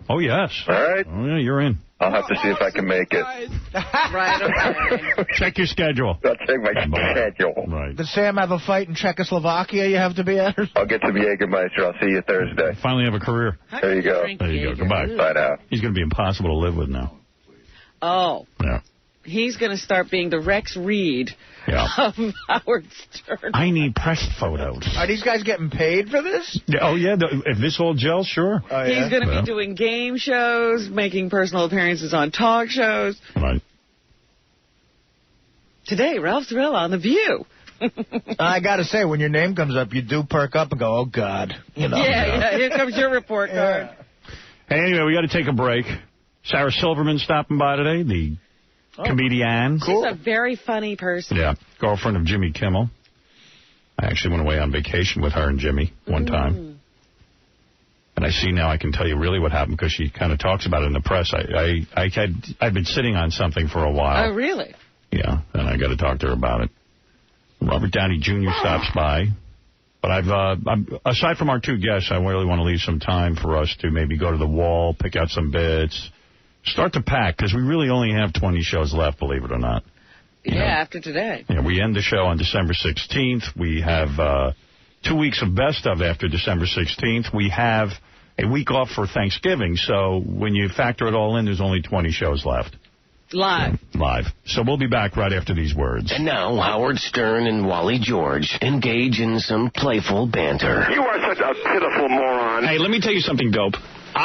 Speaker 1: Oh, yes.
Speaker 15: All right.
Speaker 1: Oh, yeah, you're in.
Speaker 15: I'll have to see if I can make it.
Speaker 3: Right, okay.
Speaker 1: Check your schedule.
Speaker 15: I'll check my schedule.
Speaker 1: Right.
Speaker 4: Does Sam have a fight in Czechoslovakia you have to be at?
Speaker 15: I'll get some Jägermeister. I'll see you Thursday.
Speaker 1: Finally have a career.
Speaker 15: There you go.
Speaker 1: There you go. Goodbye.
Speaker 15: Bye now.
Speaker 1: He's going to be impossible to live with now.
Speaker 3: Oh.
Speaker 1: Yeah.
Speaker 3: He's going to start being the Rex Reed of Howard Stern.
Speaker 1: I need press photos.
Speaker 4: Are these guys getting paid for this?
Speaker 1: Yeah, oh, yeah. If this all gels, sure.
Speaker 4: Oh, yeah?
Speaker 3: He's going to be doing game shows, making personal appearances on talk shows.
Speaker 1: Right.
Speaker 3: Today, Ralph Cirella on The View.
Speaker 4: I got to say, when your name comes up, you do perk up and go, oh, God.
Speaker 3: Yeah, here comes your report card.
Speaker 1: Hey, anyway, we got to take a break. Sarah Silverman stopping by today, the comedian.
Speaker 3: She's a very funny person.
Speaker 1: Yeah, girlfriend of Jimmy Kimmel. I actually went away on vacation with her and Jimmy one time. And I see now I can tell you really what happened because she kind of talks about it in the press. I've been sitting on something for a while.
Speaker 3: Oh, really?
Speaker 1: Yeah, and I got to talk to her about it. Robert Downey Jr. stops by. But aside from our 2 guests, I really want to leave some time for us to maybe go to the wall, pick out some bits. Start to pack, because we really only have 20 shows left, believe it or not.
Speaker 3: Yeah, after today.
Speaker 1: Yeah, we end the show on December 16th. We have 2 weeks of best of after December 16th. We have a week off for Thanksgiving, so when you factor it all in, there's only 20 shows left.
Speaker 3: Live.
Speaker 1: Live. So we'll be back right after these words.
Speaker 16: And now, Howard Stern and Wally George engage in some playful banter.
Speaker 13: You are such a pitiful moron.
Speaker 11: Hey, let me tell you something, dope.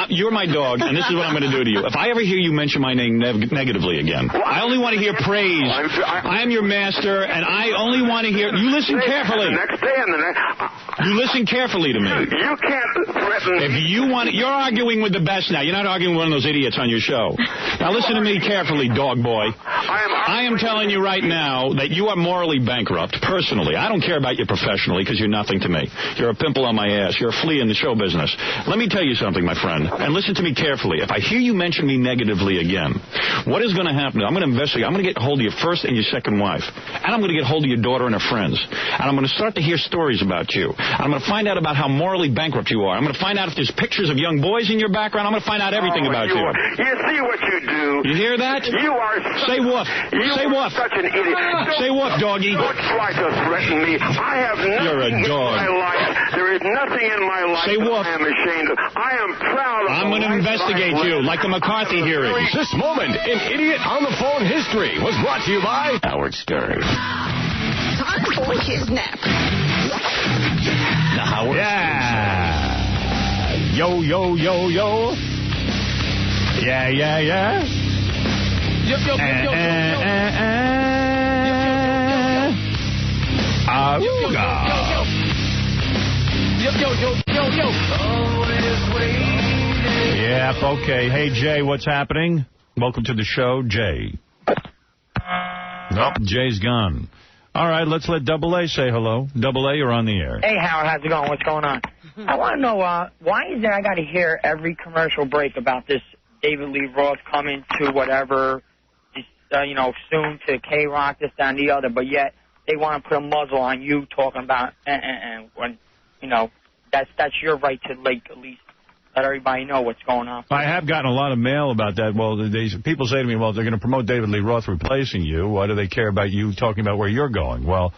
Speaker 1: You're my dog, and this is what I'm going to do to you. If I ever hear you mention my name negatively again, I only want to hear praise. I am your master, and I only want to hear... You listen carefully. You listen carefully to me.
Speaker 17: You can't threaten me.
Speaker 1: If you want... You're arguing with the best now. You're not arguing with one of those idiots on your show. Now listen to me carefully, dog boy. I am telling you right now that you are morally bankrupt, personally. I don't care about you professionally, because you're nothing to me. You're a pimple on my ass. You're a flea in the show business. Let me tell you something, my friend, and listen to me carefully. If I hear you mention me negatively again, what is going to happen? I'm going to investigate. I'm going to get hold of your first and your second wife, and I'm going to get hold of your daughter and her friends, and I'm going to start to hear stories about you. I'm going to find out about how morally bankrupt you are. I'm going to find out if there's pictures of young boys in your background. I'm going to find out everything about you.
Speaker 17: You see what you do.
Speaker 1: You hear that?
Speaker 17: You are...
Speaker 1: Say woof. Say woof.
Speaker 17: Such an idiot.
Speaker 1: Say woof, doggy.
Speaker 17: Don't try to threaten me. I have nothing
Speaker 1: You're a dog.
Speaker 17: in my life. There is nothing in my life
Speaker 1: Say woof.
Speaker 17: I am ashamed of. I am proud of
Speaker 1: I'm going to investigate you, like the McCarthy hearings.
Speaker 18: This moment in Idiot on the Phone history was brought to you by
Speaker 16: Howard Stern.
Speaker 6: Time for his nap.
Speaker 16: The Howard
Speaker 1: Yeah. Yo, yo, yo, yo. Yeah, yeah, yeah.
Speaker 18: Yo, yo, yo, yo, yo,
Speaker 1: Yep, okay. Hey, Jay, what's happening? Welcome to the show, Jay. Nope, Jay's gone. All right, let's let Double A say hello. Double A, you're on the air.
Speaker 19: Hey, Howard, how's it going? What's going on? I want to know, why is it I got to hear every commercial break about this David Lee Roth coming to whatever, soon to K-Rock, this, that, and the other, but yet they want to put a muzzle on you talking about, and when, that's your right to, at least let everybody know what's going on.
Speaker 1: I have gotten a lot of mail about that. Well, people say to me, well, they're going to promote David Lee Roth replacing you. Why do they care about you talking about where you're going? Well,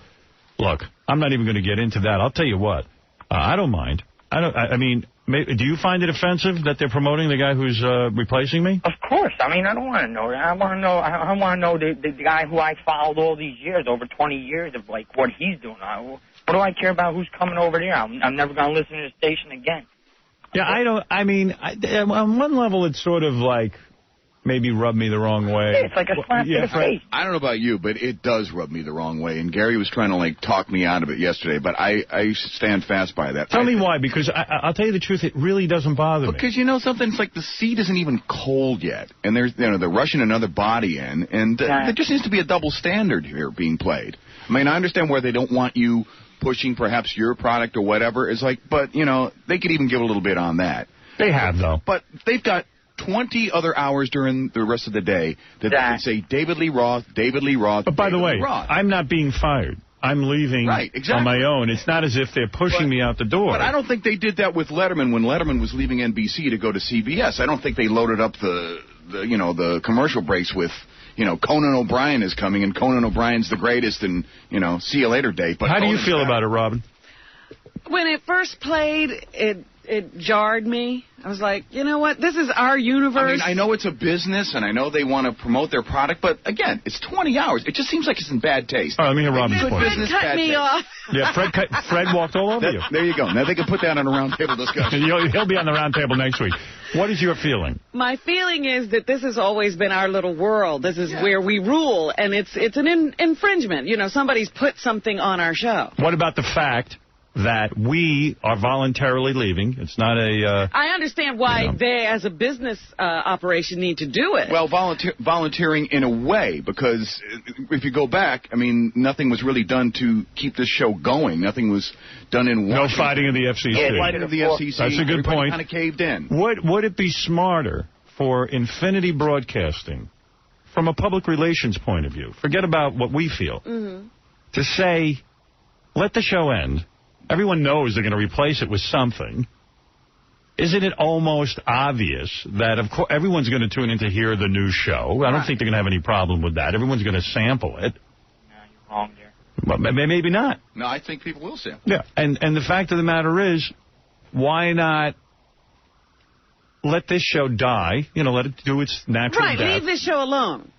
Speaker 1: look, I'm not even going to get into that. I'll tell you what. I don't mind. I mean, do you find it offensive that they're promoting the guy who's replacing me?
Speaker 19: Of course. I mean, I don't want to know that. I want to know the guy who I followed all these years, over 20 years of, what he's doing. What do I care about who's coming over there? I'm never going to listen to the station again.
Speaker 1: Yeah, on one level, it's sort of like maybe rubbed me the wrong way.
Speaker 19: Yeah, it's like a slap to the face.
Speaker 5: I don't know about you, but it does rub me the wrong way. And Gary was trying to, talk me out of it yesterday, but I stand fast by that.
Speaker 1: Tell me why, because I'll tell you the truth, it really doesn't bother me.
Speaker 5: Because, something, it's like the seat isn't even cold yet, and they're rushing another body in, and there just needs to be a double standard here being played. I mean, I understand where they don't want you pushing perhaps your product or whatever. It's but, they could even give a little bit on that.
Speaker 1: They have, though.
Speaker 5: But they've got 20 other hours during the rest of the day that they can say David Lee Roth, David Lee Roth.
Speaker 1: But by the way, I'm not being fired. I'm leaving on my own. It's not as if they're pushing me out the door.
Speaker 5: But I don't think they did that with Letterman when Letterman was leaving NBC to go to CBS. I don't think they loaded up the commercial breaks with, Conan O'Brien is coming and Conan O'Brien's the greatest and, see you later date. But
Speaker 1: how do you feel about it, Robin?
Speaker 3: When it first played, it jarred me. I was like, you know what? This is our universe.
Speaker 5: I mean, I know it's a business, and I know they want to promote their product, but, again, it's 20 hours. It just seems like it's in bad taste.
Speaker 1: All right, let me hear Robin's point.
Speaker 5: Business,
Speaker 3: cut me off.
Speaker 1: Yeah, Fred walked all over you.
Speaker 5: There you go. Now they can put that on a roundtable discussion.
Speaker 1: He'll be on the roundtable next week. What is your feeling?
Speaker 3: My feeling is that this has always been our little world. This is where we rule, and it's an infringement. Somebody's put something on our show.
Speaker 1: What about the fact that we are voluntarily leaving? It's not a...
Speaker 3: I understand why they, as a business operation, need to do it.
Speaker 5: Well, volunteering in a way, because if you go back, I mean, nothing was really done to keep this show going. Nothing was done in Washington.
Speaker 1: No fighting of the FCC.
Speaker 5: No fighting of the FCC.
Speaker 1: That's a good point.
Speaker 5: Kind of caved in.
Speaker 1: Would it be smarter for Infinity Broadcasting, from a public relations point of view, forget about what we feel, to say, let the show end. Everyone knows they're going to replace it with something. Isn't it almost obvious that, of course, everyone's going to tune in to hear the new show? I don't think they're going to have any problem with that. Everyone's going to sample it.
Speaker 19: No, you're wrong there.
Speaker 1: But maybe not.
Speaker 5: No, I think people will sample.
Speaker 1: Yeah, and the fact of the matter is, why not let this show die? Let it do its natural death.
Speaker 3: Right, leave this show alone.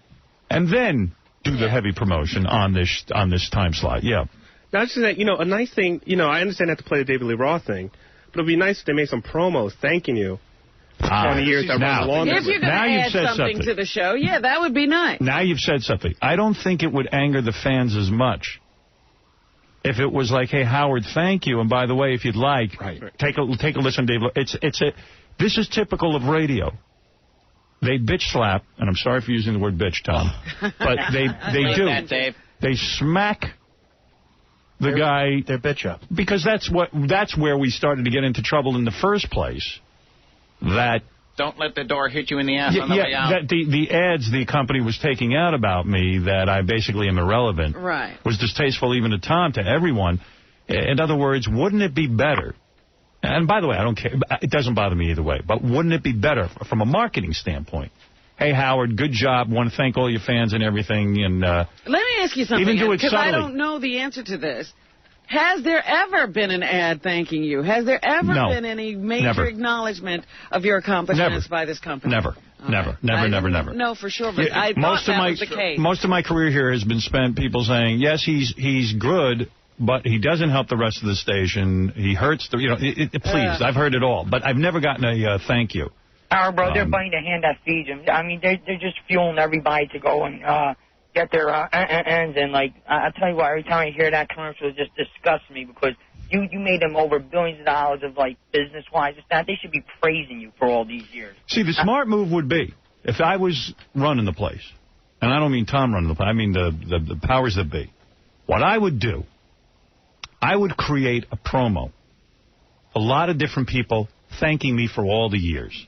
Speaker 1: And then do the heavy promotion on this time slot. Yeah.
Speaker 20: Not just that, a nice thing, I understand they have to play the David Lee Roth thing, but it would be nice if they made some promos thanking you 20 years I run the laundry.
Speaker 3: If you're going to add something to the show, yeah, that would be nice.
Speaker 1: Now you've said something. I don't think it would anger the fans as much if it was like, hey, Howard, thank you, and by the way, if you'd like, take a listen, Dave. This is typical of radio. They bitch slap, and I'm sorry for using the word bitch, Tom, but they do.
Speaker 21: That, Dave.
Speaker 1: They smack the guy.
Speaker 4: Their bitch up.
Speaker 1: Because that's where we started to get into trouble in the first place.
Speaker 21: Don't let the door hit you in the ass on the way out.
Speaker 1: That the ads the company was taking out about me, that I basically am irrelevant, was distasteful even to Tom, to everyone. In other words, wouldn't it be better? And by the way, I don't care. It doesn't bother me either way. But wouldn't it be better from a marketing standpoint? Hey, Howard, good job. Want to thank all your fans and everything. And
Speaker 3: let me ask you something,
Speaker 1: even do it
Speaker 3: because
Speaker 1: subtly.
Speaker 3: I don't know the answer to this. Has there ever been an ad thanking you? Has there ever been any major acknowledgement of your accomplishments by this company?
Speaker 1: Never. Never.
Speaker 3: No, for sure, but I thought that was the case.
Speaker 1: Most of my career here has been spent people saying, yes, he's good, but he doesn't help the rest of the station. He hurts the, please, I've heard it all. But I've never gotten a thank you.
Speaker 19: Bro, they're biting the hand that feeds them. I mean, they're just fueling everybody to go and get their ends. And, like, I'll tell you what, every time I hear that commercial, it just disgusts me because you made them over billions of dollars of, like, business-wise. They should be praising you for all these years.
Speaker 1: See, the smart move would be, if I was running the place, and I don't mean Tom running the place, I mean the powers that be, what I would do, I would create a promo, a lot of different people thanking me for all the years.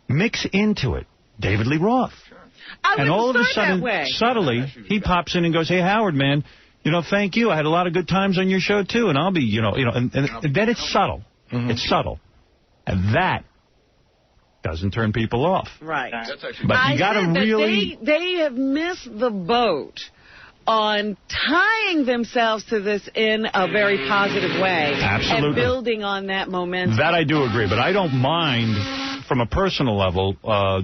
Speaker 1: Mix into it David Lee Roth. Sure. And all of a sudden, subtly, he pops in and goes, hey, Howard, man, thank you. I had a lot of good times on your show, too, and I'll be, and then it's subtle. Mm-hmm. It's subtle. And that doesn't turn people off.
Speaker 3: Right.
Speaker 1: But you got to really...
Speaker 3: They have missed the boat on tying themselves to this in a very positive way.
Speaker 1: Absolutely.
Speaker 3: And building on that momentum.
Speaker 1: That I do agree, but I don't mind, from a personal level,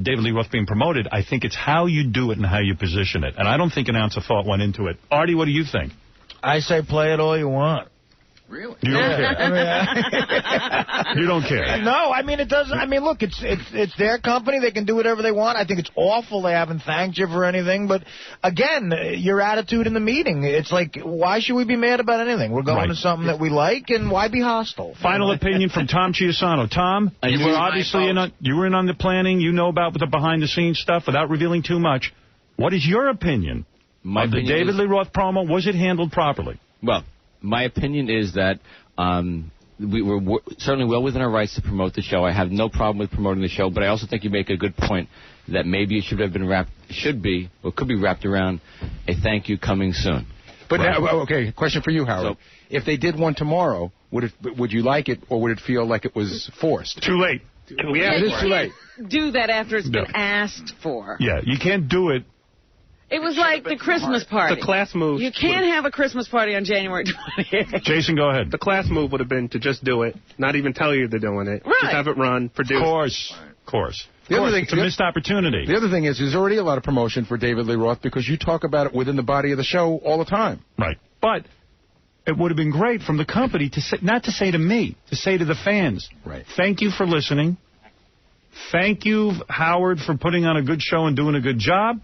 Speaker 1: David Lee Roth being promoted. I think it's how you do it and how you position it. And I don't think an ounce of thought went into it. Artie, what do you think?
Speaker 4: I say play it all you want.
Speaker 21: Really?
Speaker 1: You don't care. You don't care.
Speaker 4: No, I mean, it doesn't. I mean, look, it's their company. They can do whatever they want. I think it's awful they haven't thanked you for anything. But, again, your attitude in the meeting, it's like, why should we be mad about anything? We're going to something that we like, and why be hostile?
Speaker 1: Final opinion from Tom Chiusano. Tom, you were obviously in on the planning. You know about the behind-the-scenes stuff without revealing too much. What is your opinion of the David Lee Roth promo? Was it handled properly?
Speaker 22: Well, my opinion is that we were certainly well within our rights to promote the show. I have no problem with promoting the show, but I also think you make a good point that maybe it should have been could be wrapped around a thank you coming soon.
Speaker 14: But now, okay, question for you, Howard. So, if they did one tomorrow, would you like it, or would it feel like it was forced?
Speaker 1: Too late.
Speaker 14: It is too late.
Speaker 3: Do that after it's been asked for.
Speaker 1: Yeah, you can't do it.
Speaker 3: It was like the Christmas party.
Speaker 20: The class move.
Speaker 3: You can't have a Christmas party on January 20th.
Speaker 1: Jason, go ahead.
Speaker 20: The class move would have been to just do it, not even tell you they're doing it.
Speaker 3: Right.
Speaker 20: Just have it run, produce.
Speaker 1: Of course. It's a missed opportunity.
Speaker 14: The other thing is, there's already a lot of promotion for David Lee Roth because you talk about it within the body of the show all the time.
Speaker 1: Right. But it would have been great from the company to say, not to say to me, to say to the fans,
Speaker 14: right.
Speaker 1: Thank you for listening. Thank you, Howard, for putting on a good show and doing a good job.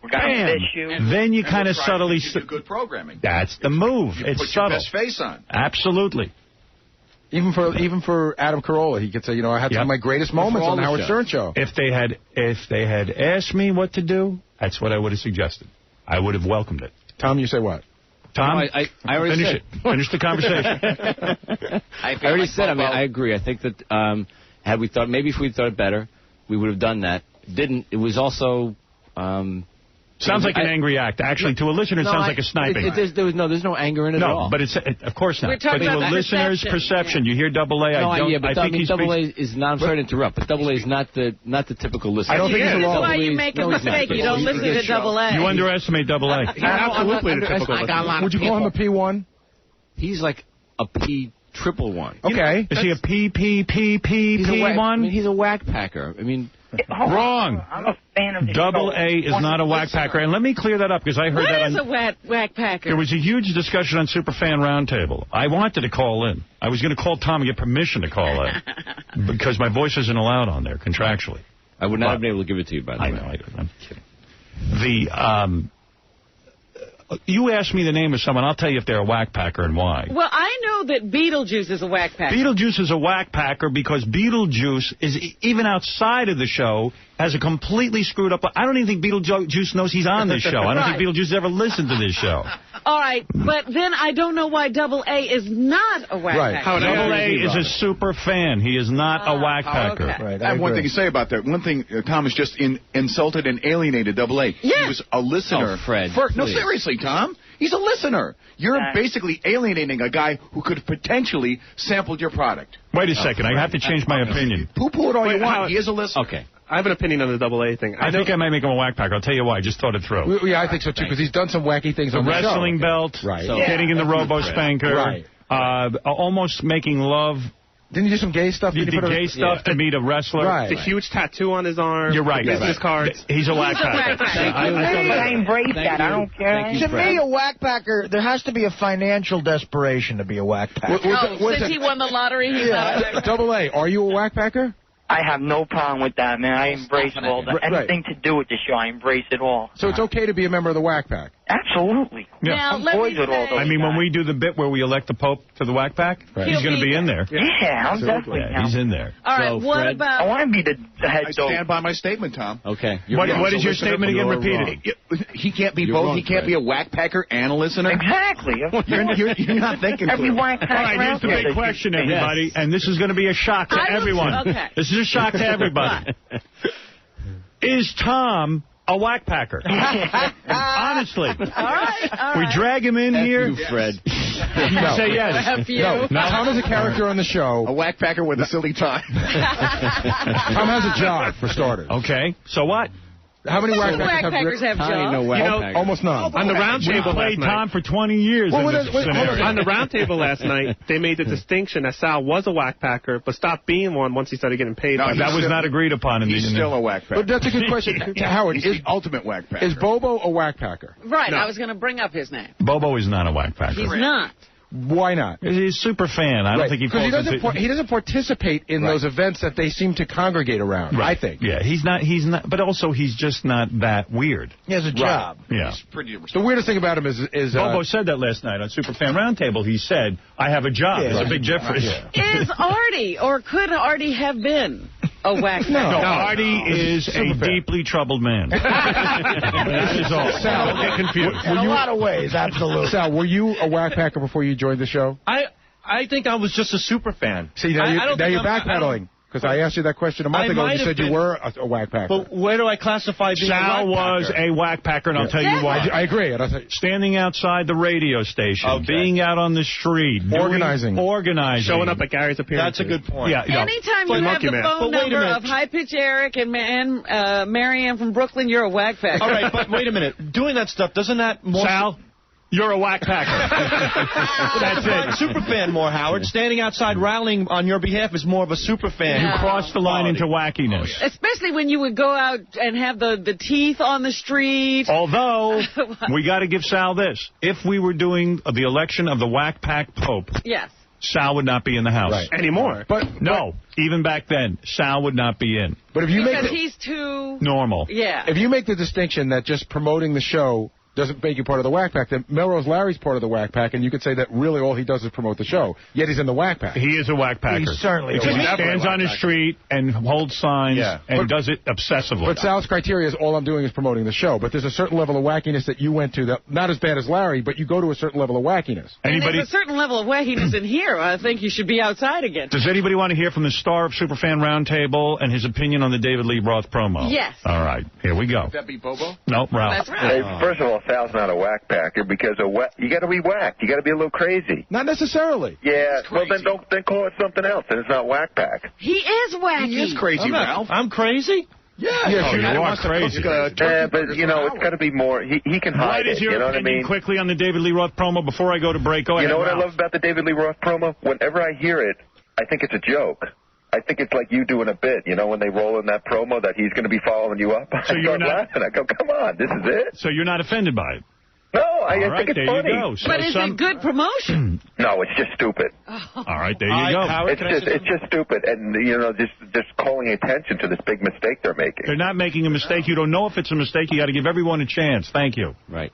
Speaker 1: Bam. Then you kind of subtly...
Speaker 5: good programming.
Speaker 1: That's the move. It's
Speaker 5: put
Speaker 1: subtle.
Speaker 5: Your best face on.
Speaker 1: Absolutely.
Speaker 14: Even for Adam Carolla, he could say, I had some of my greatest moments on the Howard Stern show.
Speaker 1: If they had asked me what to do, that's what I would have suggested. I would have welcomed it.
Speaker 14: Tom, you say what?
Speaker 22: Tom, I already
Speaker 1: finish
Speaker 22: said.
Speaker 1: Finish the conversation.
Speaker 22: I already said. I mean, I agree. I think that had we thought, maybe if we thought it better, we would have done that. Didn't. It was also.
Speaker 1: Sounds like an angry act. Actually, to a listener, it sounds like a sniping.
Speaker 22: There's no anger in it at all.
Speaker 1: No, but of course not.
Speaker 3: We're talking
Speaker 1: but to
Speaker 3: about
Speaker 1: a listener's perception, you hear Double A.
Speaker 22: I think Double A is not. I'm sorry to interrupt, but Double A is not the typical listener.
Speaker 14: I don't think
Speaker 3: this is why you make a mistake. You don't listen to Double A.
Speaker 1: You underestimate Double A.
Speaker 20: Absolutely the typical listener.
Speaker 14: Would you call him a P1?
Speaker 22: He's like a P1.
Speaker 14: Okay.
Speaker 1: Is he a P1?
Speaker 22: I mean, he's a whack packer. I mean,
Speaker 1: Wrong.
Speaker 19: I'm a fan of the
Speaker 1: Double
Speaker 19: show.
Speaker 1: A is not a whack packer. And let me clear that up, because I heard that on...
Speaker 3: What is a whack packer?
Speaker 1: There was a huge discussion on Superfan Roundtable. I wanted to call in. I was going to call Tom and get permission to call in, because my voice isn't allowed on there contractually.
Speaker 22: I would not have been able to give it to you, by the way.
Speaker 1: I know. I'm kidding. You asked me the name of someone. I'll tell you if they're a whack packer and why.
Speaker 3: Well, I know that Beetlejuice is a whack packer.
Speaker 1: Beetlejuice is a whack packer because Beetlejuice is, even outside of the show, has a completely screwed up... I don't even think Beetlejuice knows he's on this show. I don't think Beetlejuice ever listened to this show.
Speaker 3: All right, but then I don't know why Double A is not a whack packer.
Speaker 1: Double A is a super fan. He is not a whack packer.
Speaker 3: Okay.
Speaker 5: Right, I have one thing to say about that. One thing, Tom has just insulted and alienated Double A.
Speaker 3: Yeah.
Speaker 5: He was a listener.
Speaker 22: Oh, Fred,
Speaker 5: No, seriously, Tom. He's a listener. You're basically alienating a guy who could have potentially sampled your product.
Speaker 1: Wait a second. I have to change my opinion.
Speaker 5: Poo-poo it all you want. He is a listener.
Speaker 22: Okay.
Speaker 20: I have an opinion on the Double A thing.
Speaker 1: I think I might make him a whack packer. I'll tell you why. I just thought it through.
Speaker 14: Yeah, I think so, too, because he's done some wacky things on the show.
Speaker 1: Wrestling belt.
Speaker 14: Right.
Speaker 1: Getting in the robo-spanker.
Speaker 14: Right.
Speaker 1: Almost making love.
Speaker 14: Didn't you do some gay stuff?
Speaker 1: He did gay stuff to meet a wrestler.
Speaker 14: Right.
Speaker 20: The huge tattoo on his arm.
Speaker 1: You're right.
Speaker 20: Business cards.
Speaker 1: He's a whack packer.
Speaker 19: I embrace that. I don't care.
Speaker 4: To me, a whack packer, there has to be a financial desperation to be a whack packer.
Speaker 3: Since he won the lottery, he's not a whack packer.
Speaker 14: Double A, are you a whack packer?
Speaker 19: I have no problem with that, man. I embrace it all. Anything to do with the show, I embrace it all.
Speaker 14: So it's okay to be a member of the whack pack?
Speaker 19: Absolutely.
Speaker 1: Yeah.
Speaker 3: Now,
Speaker 19: I'm
Speaker 3: let
Speaker 19: boys
Speaker 3: me
Speaker 19: with all
Speaker 3: say,
Speaker 19: those
Speaker 1: I mean, when
Speaker 19: guys.
Speaker 1: we do the bit where we elect the Pope to the whack pack, he's going to be in there.
Speaker 19: Yeah, I'm definitely
Speaker 1: Yeah, he's in there.
Speaker 3: all right,
Speaker 22: So,
Speaker 3: what
Speaker 22: Fred,
Speaker 3: about...
Speaker 19: I want to be the head
Speaker 5: I
Speaker 19: dog.
Speaker 5: stand by my statement, Tom.
Speaker 22: Okay.
Speaker 1: What is your statement again? Repeat it.
Speaker 5: He can't be
Speaker 22: You're
Speaker 5: both.
Speaker 22: wrong,
Speaker 5: He can't
Speaker 22: Fred.
Speaker 5: be a whack packer and a listener.
Speaker 19: Exactly.
Speaker 5: You're not thinking
Speaker 19: Every
Speaker 5: clearly.
Speaker 19: whack packer
Speaker 1: All right, here's the big question, everybody, and this is going to be a shock to everyone.
Speaker 3: Okay.
Speaker 1: This is a shock to everybody. Is Tom a whack packer? Honestly.
Speaker 3: All right.
Speaker 1: We drag him in here.
Speaker 22: You, Fred.
Speaker 1: You say yes.
Speaker 3: F you.
Speaker 14: No, Tom is a character on the show.
Speaker 5: A whack packer with a silly time.
Speaker 14: Tom has a job, for starters.
Speaker 1: Okay, so what?
Speaker 14: How many whack
Speaker 3: Whack packers have jobs.
Speaker 14: Almost none.
Speaker 20: On the round
Speaker 1: We
Speaker 20: table
Speaker 1: played
Speaker 20: last night.
Speaker 1: Tom for 20 years in this scenario.
Speaker 20: On the round table last night, they made the distinction that Sal was a whack packer, but stopped being one once he started getting paid.
Speaker 5: No,
Speaker 1: That was not agreed upon in the...
Speaker 5: He's still a whack packer.
Speaker 14: But that's a good question. Howard,
Speaker 5: He's the ultimate whack packer.
Speaker 14: is Bobo a whack packer?
Speaker 3: Right,
Speaker 20: No.
Speaker 3: I was going to bring up his name.
Speaker 1: Bobo is not a whack packer.
Speaker 3: He's not.
Speaker 14: Why not?
Speaker 1: He's a super fan. I don't think he falls
Speaker 14: Because
Speaker 1: into...
Speaker 14: he doesn't participate in those events that they seem to congregate around, I think.
Speaker 1: Yeah, he's not, but also he's just not that weird.
Speaker 4: He has a job.
Speaker 1: Yeah.
Speaker 14: The weirdest thing about him is
Speaker 1: Bobo said that last night on Superfan Roundtable. He said, I have a job.
Speaker 4: Yeah,
Speaker 1: There's a big difference.
Speaker 3: Is Artie, or could Artie have been a whack packer?
Speaker 1: No, Artie is a deeply troubled man. This is all.
Speaker 14: Sal,
Speaker 1: Don't get confused.
Speaker 4: In a lot of ways, absolutely.
Speaker 14: Sal, were you a whack packer before you joined the show?
Speaker 2: I think I was just a super fan.
Speaker 14: See, now you're backpedaling. Because I asked you that question a month ago, and you said you were a whack packer.
Speaker 2: But where do I classify being
Speaker 1: Sal
Speaker 2: a whack
Speaker 1: was
Speaker 2: packer?
Speaker 1: a whack packer, and I'll tell you why.
Speaker 14: I agree. And
Speaker 1: Standing outside the radio station, being out on the street,
Speaker 14: organizing,
Speaker 20: showing up at Gary's appearances.
Speaker 2: That's a good point.
Speaker 1: Yeah,
Speaker 3: Anytime you have the phone number of High Pitch Eric and Marianne from Brooklyn, you're a whack packer.
Speaker 2: All right, but wait a minute. Doing that stuff, doesn't that more...
Speaker 1: Sal, you're a whack packer.
Speaker 2: That's it. Super fan more, Howard. Standing outside rallying on your behalf is more of a super fan.
Speaker 1: You crossed the line into wackiness.
Speaker 3: Especially when you would go out and have the teeth on the street.
Speaker 1: Although, we got to give Sal this. If we were doing the election of the whack pack Pope,
Speaker 3: yes,
Speaker 1: Sal would not be in the house.
Speaker 20: Anymore.
Speaker 1: No, even back then, Sal would not be in.
Speaker 14: But if you
Speaker 3: because he's too...
Speaker 1: normal.
Speaker 3: Yeah.
Speaker 14: If you make the distinction that just promoting the show doesn't make you part of the whack pack, then Melrose Larry's part of the whack pack, and you could say that really all he does is promote the show, yet he's in the whack pack.
Speaker 1: He is a whack packer.
Speaker 4: He's certainly
Speaker 1: because
Speaker 4: a
Speaker 1: he
Speaker 4: whack
Speaker 1: stands on his street and holds signs and does it obsessively.
Speaker 14: But Sal's criteria is all I'm doing is promoting the show. But there's a certain level of wackiness that you went to, that not as bad as Larry, but you go to a certain level of wackiness.
Speaker 3: And there's a certain level of wackiness in here. I think you should be outside again.
Speaker 1: Does anybody want to hear from the star of Superfan Roundtable and his opinion on the David Lee Roth promo?
Speaker 3: Yes.
Speaker 1: All right, here we go.
Speaker 5: Would that be Bobo?
Speaker 1: No, Ralph.
Speaker 3: That's right.
Speaker 15: Hey, first of all, Sal's not a whack packer because you got to be whacked. You got to be a little crazy.
Speaker 14: Not necessarily.
Speaker 15: Yeah, well then call it something else, and it's not whack pack.
Speaker 3: He is wacky.
Speaker 5: He is crazy, Ralph.
Speaker 2: I'm crazy?
Speaker 5: Yeah,
Speaker 1: you are crazy.
Speaker 15: But you know, it's got to be more. He can hide
Speaker 1: What is
Speaker 15: it.
Speaker 1: your
Speaker 15: You know what I
Speaker 1: opinion
Speaker 15: mean?
Speaker 1: quickly on the David Lee Roth promo before I go to break? Go ahead,
Speaker 15: You know what
Speaker 1: Ralph.
Speaker 15: I love about the David Lee Roth promo? Whenever I hear it, I think it's a joke. I think it's like you doing a bit. You know, when they roll in that promo that he's going to be following you up,
Speaker 1: So
Speaker 15: I start laughing. I go, come on, this is it?
Speaker 1: So you're not offended by it?
Speaker 15: No, I think it's
Speaker 1: there
Speaker 15: funny.
Speaker 1: You go. So
Speaker 3: but is it good promotion?
Speaker 15: No, it's just stupid.
Speaker 1: All right, there you go.
Speaker 15: Howard, it's just stupid, and just calling attention to this big mistake they're making.
Speaker 1: They're not making a mistake. You don't know if it's a mistake. You got to give everyone a chance. Thank you.
Speaker 22: Right.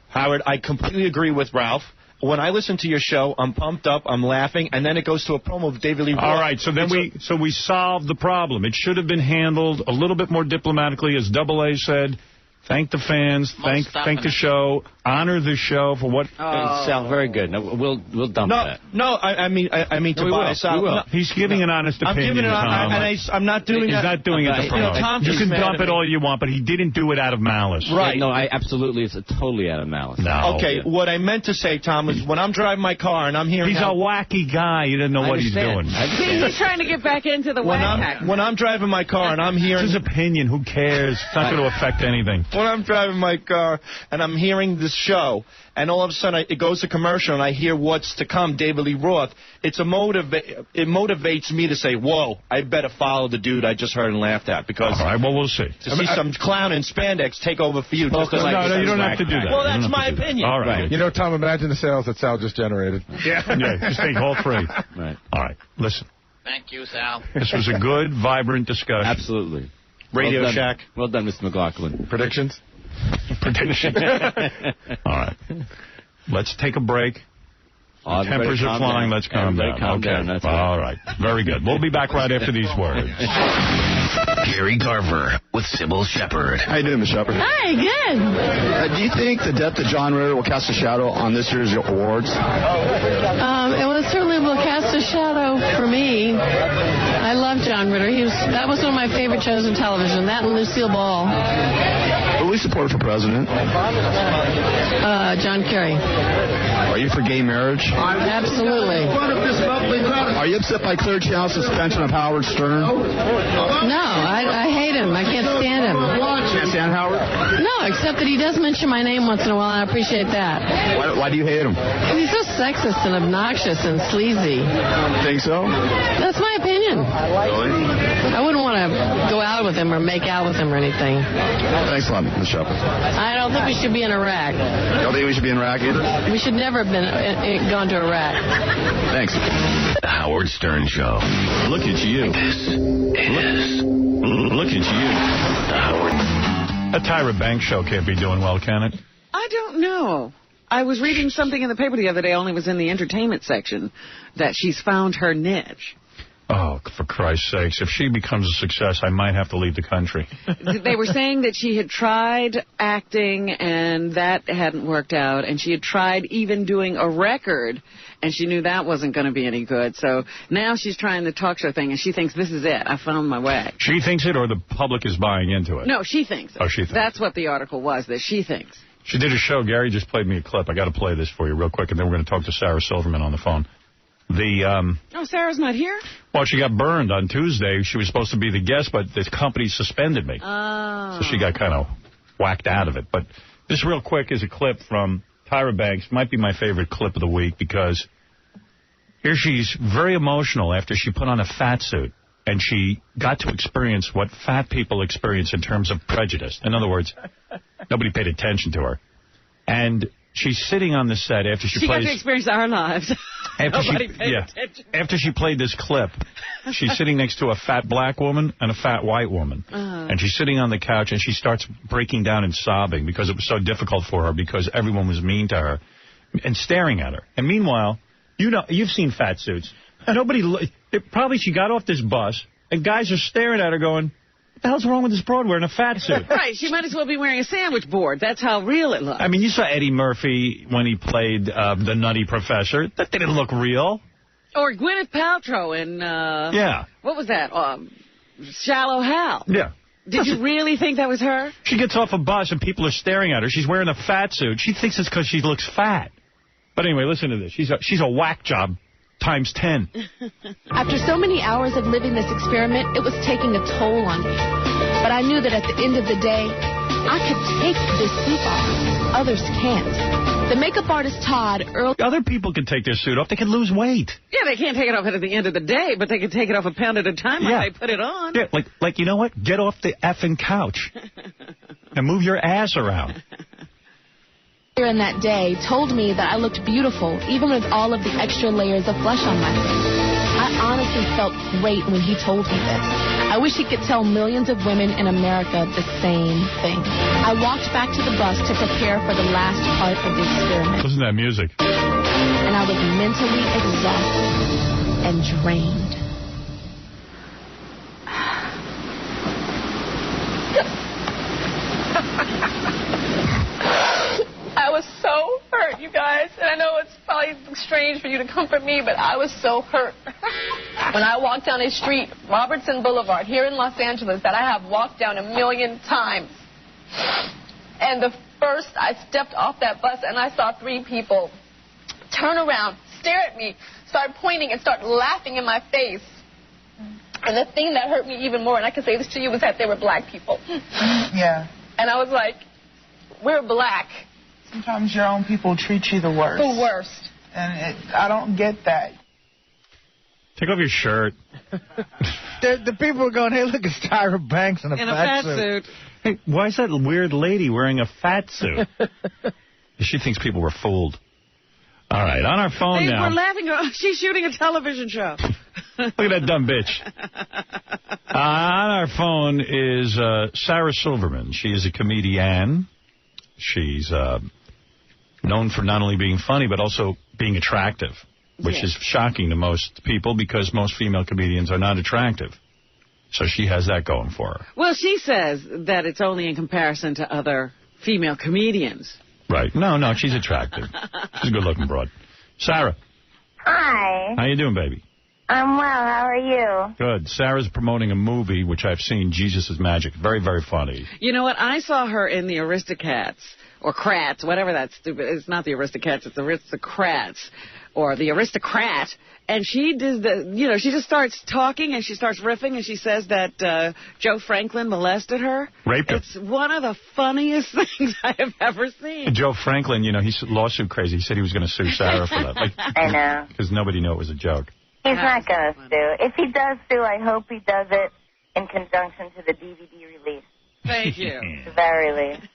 Speaker 2: Howard, I completely agree with Ralph. When I listen to your show, I'm pumped up, I'm laughing, and then it goes to a promo of David Lee Roth.
Speaker 1: All right, so then we solved the problem. It should have been handled a little bit more diplomatically, as Double A said. Thank the fans. Thank the show. Honor the show for what.
Speaker 22: Sal, very good. No, we'll dump that.
Speaker 2: No, I mean Tobias.
Speaker 1: He's giving an honest opinion.
Speaker 2: I'm giving it I'm not doing
Speaker 1: He's
Speaker 2: that.
Speaker 1: not doing it to promote. You can dump it all you want, but he didn't do it out of malice.
Speaker 2: Right.
Speaker 22: No, absolutely, it's totally out of malice.
Speaker 1: No.
Speaker 2: Okay, what I meant to say, Tom, is when I'm driving my car and I'm hearing...
Speaker 1: He's a wacky guy. You didn't know what he's doing.
Speaker 3: He's trying to get back into the whack.
Speaker 2: When I'm driving my car and I'm hearing...
Speaker 1: It's his opinion. Who cares? It's not going to affect anything.
Speaker 2: When I'm driving my car and I'm hearing this show, and all of a sudden it goes to commercial and I hear what's to come, David Lee Roth, it motivates me to say, whoa, I better follow the dude I just heard and laughed at. Because
Speaker 1: all right, well, we'll see.
Speaker 2: To see some clown in spandex take over for you.
Speaker 1: No, you don't have to do that.
Speaker 2: Well, that's my opinion.
Speaker 1: All right.
Speaker 14: You know, Tom, imagine the sales that Sal just generated.
Speaker 1: Yeah, just take all three.
Speaker 22: Right.
Speaker 1: All right, listen.
Speaker 21: Thank you, Sal.
Speaker 1: This was a good, vibrant discussion.
Speaker 22: Absolutely.
Speaker 2: Radio Shack.
Speaker 22: Well done, Mr. McLaughlin.
Speaker 14: Predictions?
Speaker 1: Prediction. All right. Let's take a break. Tempers are flying. Let's calm down.
Speaker 22: That's
Speaker 1: all right. Very good. We'll be back right after these words.
Speaker 16: Gary Garver with Sybil Shepherd.
Speaker 9: How you doing, Ms. Shepherd?
Speaker 10: Hi, good.
Speaker 9: Do you think the death of John Ritter will cast a shadow on this year's awards?
Speaker 10: It certainly will cast a shadow for me. I love John Ritter. That was one of my favorite shows on television, that and Lucille Ball.
Speaker 9: Who we support for president?
Speaker 10: John Kerry.
Speaker 9: Are you for gay marriage?
Speaker 10: Absolutely.
Speaker 9: Are you upset by Clear Channel's suspension of Howard Stern?
Speaker 10: No, I hate him. I can't stand him.
Speaker 9: Can't stand Howard?
Speaker 10: No, except that he does mention my name once in a while, and I appreciate that.
Speaker 9: Why do you hate him?
Speaker 10: He's so sexist and obnoxious and sleazy.
Speaker 9: Think so?
Speaker 10: That's my opinion.
Speaker 9: Really?
Speaker 10: I wouldn't want to go out with him or make out with him or anything.
Speaker 9: Thanks a lot, Ms. Shepherd.
Speaker 10: I don't think we should be in Iraq.
Speaker 9: You don't think we should be in Iraq either?
Speaker 10: We should never have gone to Iraq.
Speaker 9: Thanks.
Speaker 16: The Howard Stern Show.
Speaker 1: Look at you. Look at you.
Speaker 16: The Howard.
Speaker 1: A Tyra Banks show can't be doing well, can it?
Speaker 3: I don't know. I was reading something in the paper the other day, only was in the entertainment section, that she's found her niche.
Speaker 1: Oh, for Christ's sakes. If she becomes a success, I might have to leave the country.
Speaker 3: They were saying that she had tried acting, and that hadn't worked out. And she had tried even doing a record, and she knew that wasn't going to be any good. So now she's trying the talk show thing, and she thinks, this is it. I found my way.
Speaker 1: She thinks it, or the public is buying into it?
Speaker 3: No, she thinks it.
Speaker 1: Oh, she thinks
Speaker 3: That's what the article was, that she thinks.
Speaker 1: She did a show. Gary just played me a clip. I got to play this for you real quick, and then we're going to talk to Sarah Silverman on the phone.
Speaker 3: Oh, Sarah's not here?
Speaker 1: Well, she got burned on Tuesday. She was supposed to be the guest, but the company suspended me.
Speaker 3: Oh.
Speaker 1: So she got kind of whacked out of it. But this real quick is a clip from Tyra Banks. Might be my favorite clip of the week, because here she's very emotional after she put on a fat suit, and she got to experience what fat people experience in terms of prejudice. In other words, nobody paid attention to her. And she's sitting on the set after she plays...
Speaker 3: She got to experience our lives.
Speaker 1: After she played this clip, she's sitting next to a fat black woman and a fat white woman. And she's sitting on the couch, and she starts breaking down and sobbing because it was so difficult for her, because everyone was mean to her and staring at her. And meanwhile, you've seen fat suits. Probably she got off this bus, and guys are staring at her going, what the hell's wrong with this broad wearing a fat suit?
Speaker 3: Right, she might as well be wearing a sandwich board. That's how real it looks.
Speaker 1: I mean, you saw Eddie Murphy when he played the Nutty Professor. That didn't look real.
Speaker 3: Or Gwyneth Paltrow in...
Speaker 1: yeah.
Speaker 3: What was that? Shallow Hal.
Speaker 1: Yeah.
Speaker 3: Did you really think that was her?
Speaker 1: She gets off a bus and people are staring at her. She's wearing a fat suit. She thinks it's because she looks fat. But anyway, listen to this. She's a whack job. times 10.
Speaker 8: After so many hours of living this experiment, it was taking a toll on me. But I knew that at the end of the day, I could take this suit off. Others can't. The makeup artist Todd earlier...
Speaker 1: Other people can take their suit off. They can lose weight.
Speaker 3: Yeah, they can't take it off at the end of the day, but they can take it off a pound at a time when they put it on.
Speaker 1: Yeah, like you know what? Get off the effing couch and move your ass around.
Speaker 8: In that day told me that I looked beautiful, even with all of the extra layers of flesh on my face. I honestly felt great when he told me this. I wish he could tell millions of women in America the same thing. I walked back to the bus to prepare for the last part of the experiment.
Speaker 1: Listen to that music.
Speaker 8: And I was mentally exhausted and drained.
Speaker 10: I was so hurt, you guys. And I know it's probably strange for you to comfort me, but I was so hurt. When I walked down a street, Robertson Boulevard, here in Los Angeles, that I have walked down 1,000,000 times. And the first I stepped off that bus and I saw 3 people turn around, stare at me, start pointing, and start laughing in my face. And the thing that hurt me even more, and I can say this to you, was that they were black people.
Speaker 12: Yeah.
Speaker 10: And I was like, we're black.
Speaker 12: Sometimes your own people treat you the worst.
Speaker 10: The worst.
Speaker 12: And I don't get that.
Speaker 1: Take off your shirt.
Speaker 4: The people are going, hey, look, it's Tyra Banks in a fat suit.
Speaker 1: Hey, why is that weird lady wearing a fat suit? She thinks people were fooled. All right, on our phone now.
Speaker 3: We're laughing. She's shooting a television show.
Speaker 1: Look at that dumb bitch. On our phone is Sarah Silverman. She is a comedian. She's known for not only being funny, but also being attractive, which is shocking to most people because most female comedians are not attractive. So she has that going for her.
Speaker 3: Well, she says that it's only in comparison to other female comedians.
Speaker 1: Right. No, she's attractive. She's a good-looking broad. Sarah.
Speaker 23: Hi.
Speaker 1: How you doing, baby?
Speaker 23: I'm well. How are you?
Speaker 1: Good. Sarah's promoting a movie, which I've seen, Jesus is Magic. Very, very funny.
Speaker 3: You know what? I saw her in the Aristocats, or Krats, whatever that's stupid. It's not the Aristocats, it's the Aristocrats, or the Aristocrat. And she did she just starts talking and she starts riffing and she says that Joe Franklin molested her.
Speaker 1: Raped her.
Speaker 3: It's one of the funniest things I have ever seen.
Speaker 1: And Joe Franklin, he's lawsuit crazy. He said he was going to sue Sarah for that.
Speaker 23: I know.
Speaker 1: Because nobody knew it was a joke.
Speaker 23: He's not going to sue. If he does sue, I hope he does it in conjunction to the DVD release.
Speaker 3: Thank you.
Speaker 23: At the very least.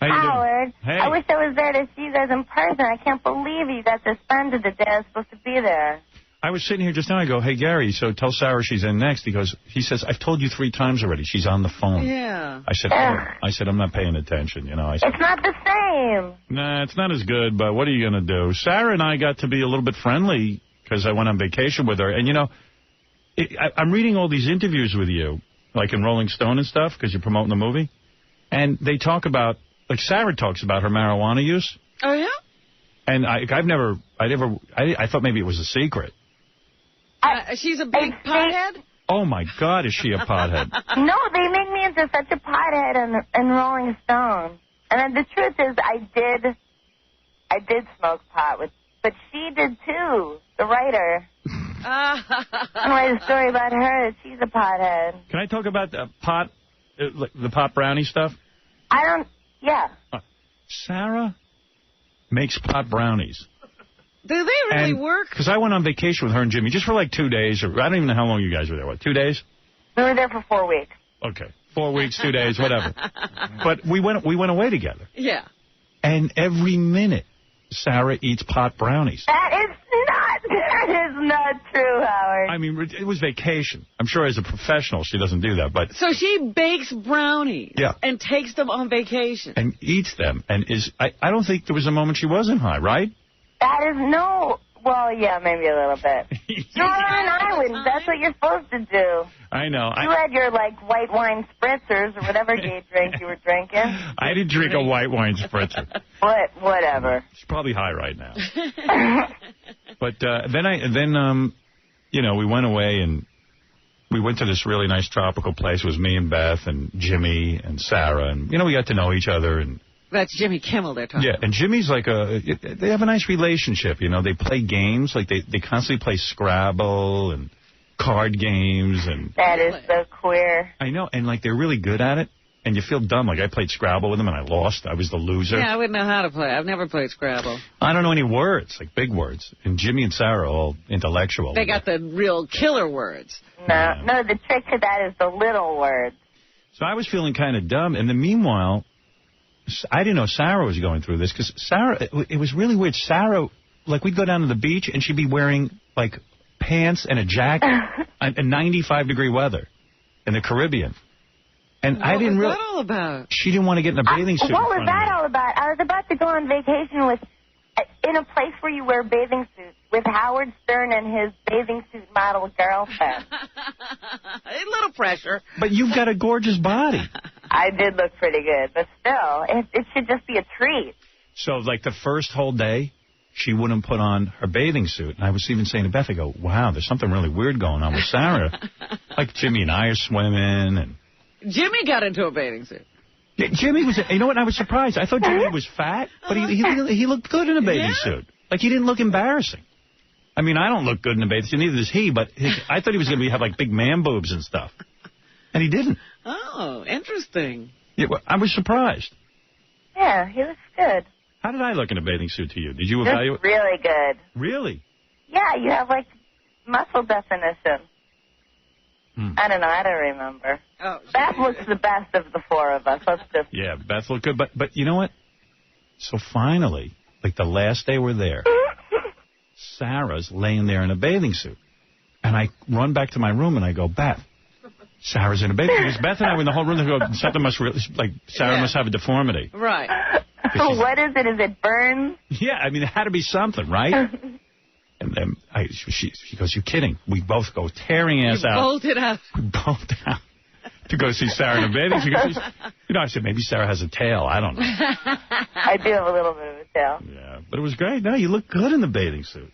Speaker 23: Howard,
Speaker 1: hey.
Speaker 23: I wish I was there to see you guys in person. I can't believe you got suspended the day I was supposed to be there.
Speaker 1: I was sitting here just now. I go, hey, Gary, so tell Sarah she's in next. He says, I've told you 3 times already. She's on the phone.
Speaker 3: Yeah.
Speaker 1: I said, I'm not paying attention. I said,
Speaker 23: it's not the same.
Speaker 1: Nah, it's not as good, but what are you going to do? Sarah and I got to be a little bit friendly because I went on vacation with her. And, I'm reading all these interviews with you, like in Rolling Stone and stuff, because you're promoting the movie. And they talk about, like Sarah talks about her marijuana use.
Speaker 3: Oh, yeah?
Speaker 1: And I thought maybe it was a secret.
Speaker 3: She's a big pothead?
Speaker 1: Oh, my God, is she a pothead?
Speaker 23: No, they make me into such a pothead in Rolling Stone. And the truth is, I did smoke pot, but she did too, the writer. I write a story about her. She's a pothead.
Speaker 1: Can I talk about the pot brownie stuff?
Speaker 23: Yeah.
Speaker 1: Sarah makes pot brownies.
Speaker 3: Do they really work?
Speaker 1: Because I went on vacation with her and Jimmy just for like 2 days. Or I don't even know how long you guys were there. What, 2 days?
Speaker 23: We were there for 4 weeks.
Speaker 1: Okay. 4 weeks, 2 days, whatever. But we went away together.
Speaker 3: Yeah.
Speaker 1: And every minute, Sarah eats pot brownies.
Speaker 23: That is not true, Howard.
Speaker 1: I mean, it was vacation. I'm sure as a professional she doesn't do that, but...
Speaker 3: So she bakes brownies and takes them on vacation.
Speaker 1: And eats them. And I don't think there was a moment she wasn't high, right?
Speaker 23: That is no... Well, yeah, maybe a little bit. You're on an island. That's what you're supposed to do.
Speaker 1: I know.
Speaker 23: You had your, white wine spritzers or whatever gay drink you were drinking. I
Speaker 1: didn't drink a white wine spritzer.
Speaker 23: Whatever.
Speaker 1: She's probably high right now. But then we went away and we went to this really nice tropical place. It was me and Beth and Jimmy and Sarah. And, we got to know each other. And
Speaker 3: That's Jimmy Kimmel they're talking
Speaker 1: Yeah, and Jimmy's like they have a nice relationship, you know. They play games, like they constantly play Scrabble and card games. And
Speaker 23: That is so queer.
Speaker 1: I know, and like they're really good at it. And you feel dumb. Like I played Scrabble with them and I lost. I was the loser.
Speaker 3: Yeah, I wouldn't know how to play. I've never played Scrabble.
Speaker 1: I don't know any words, like big words. And Jimmy and Sarah are all intellectual.
Speaker 3: They got the real killer words.
Speaker 23: No, the trick to that is the little words.
Speaker 1: So I was feeling kind of dumb. And then meanwhile, I didn't know Sarah was going through this because Sarah, it was really weird. Sarah, like we'd go down to the beach and she'd be wearing like pants and a jacket in 95-degree weather in the Caribbean. And I didn't
Speaker 3: What was that all about?
Speaker 1: She didn't want to get in a bathing suit.
Speaker 23: What was that all about? I was about to go on vacation in a place where you wear bathing suits with Howard Stern and his bathing suit model girlfriend.
Speaker 3: A little pressure.
Speaker 1: But you've got a gorgeous body.
Speaker 23: I did look pretty good, but still, it should just be a treat.
Speaker 1: So, like, the first whole day, she wouldn't put on her bathing suit. And I was even saying to Beth, I go, wow, there's something really weird going on with Sarah. Like, Jimmy and I are swimming and...
Speaker 3: Jimmy got into a bathing suit.
Speaker 1: Yeah, Jimmy was, you know what, I was surprised. I thought Jimmy was fat, but he looked good in a bathing suit. Like, he didn't look embarrassing. I mean, I don't look good in a bathing suit, neither does he, but I thought he was going to have, like, big man boobs and stuff. And he didn't.
Speaker 3: Oh, interesting.
Speaker 1: Yeah, well, I was surprised.
Speaker 23: Yeah, he looks good.
Speaker 1: How did I look in a bathing suit to you? Did you evaluate?
Speaker 23: Really good.
Speaker 1: Really?
Speaker 23: Yeah, you have, like, muscle definition. I don't know. I don't remember.
Speaker 3: Oh,
Speaker 23: Beth looks the best of the four of us. Let's just...
Speaker 1: Yeah, Beth looked good. But you know what? So finally, like the last day we're there, Sarah's laying there in a bathing suit. And I run back to my room and I go, Beth, Sarah's in a bathing suit. Because Beth and I were in the whole room. They go, something must really, like, Sarah must have a deformity.
Speaker 3: Right.
Speaker 23: What is it? Is it burns?
Speaker 1: Yeah, I mean, it had to be something, right? And then she goes, you're kidding. We both go tearing ass out.
Speaker 3: Bolted out.
Speaker 1: We bolted out to go see Sarah in a bathing suit. You know, I said, maybe Sarah has a tail. I don't know.
Speaker 23: I do have a little bit of a tail.
Speaker 1: Yeah, but it was great. No, you look good in the bathing suit.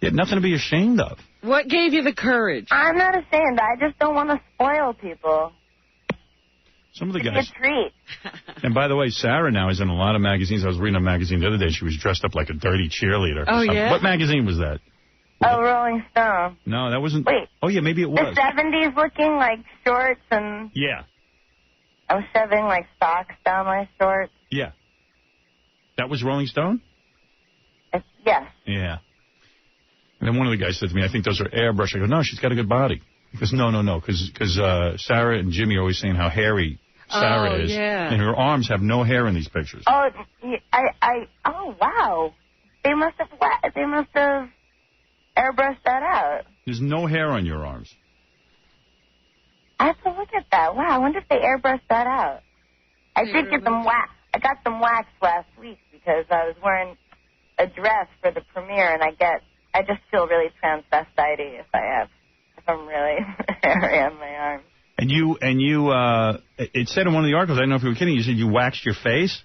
Speaker 1: You had nothing to be ashamed of.
Speaker 3: What gave you the courage?
Speaker 23: I'm not ashamed. I just don't want to spoil people.
Speaker 1: Some of the
Speaker 23: It's
Speaker 1: guys.
Speaker 23: a treat.
Speaker 1: And by the way, Sarah now is in a lot of magazines. I was reading a magazine the other day. She was dressed up like a dirty cheerleader.
Speaker 23: Oh, yeah?
Speaker 1: What magazine was that?
Speaker 23: Oh, Rolling Stone.
Speaker 1: No, that wasn't.
Speaker 23: Wait.
Speaker 1: Oh, yeah, maybe it was.
Speaker 23: The 70s looking, like, shorts and...
Speaker 1: Yeah.
Speaker 23: I was shoving, like, socks down my shorts.
Speaker 1: Yeah. That was Rolling Stone?
Speaker 23: Yes.
Speaker 1: Yeah. And then one of the guys said to me, I think those are airbrush. I go, no, she's got a good body. He goes, no, because Sarah and Jimmy are always saying how hairy Sarah is.
Speaker 23: Yeah.
Speaker 1: And her arms have no hair in these pictures.
Speaker 23: Oh, oh, wow. They must have airbrushed that out.
Speaker 1: There's no hair on your arms.
Speaker 23: I have to look at that. Wow, I wonder if they airbrushed that out. I did get them waxed. I got them waxed last week because I was wearing a dress for the premiere, and I just feel really transvestite if I'm really hairy on my arms.
Speaker 1: And you, it said in one of the articles, I don't know if you were kidding, you said you waxed your face?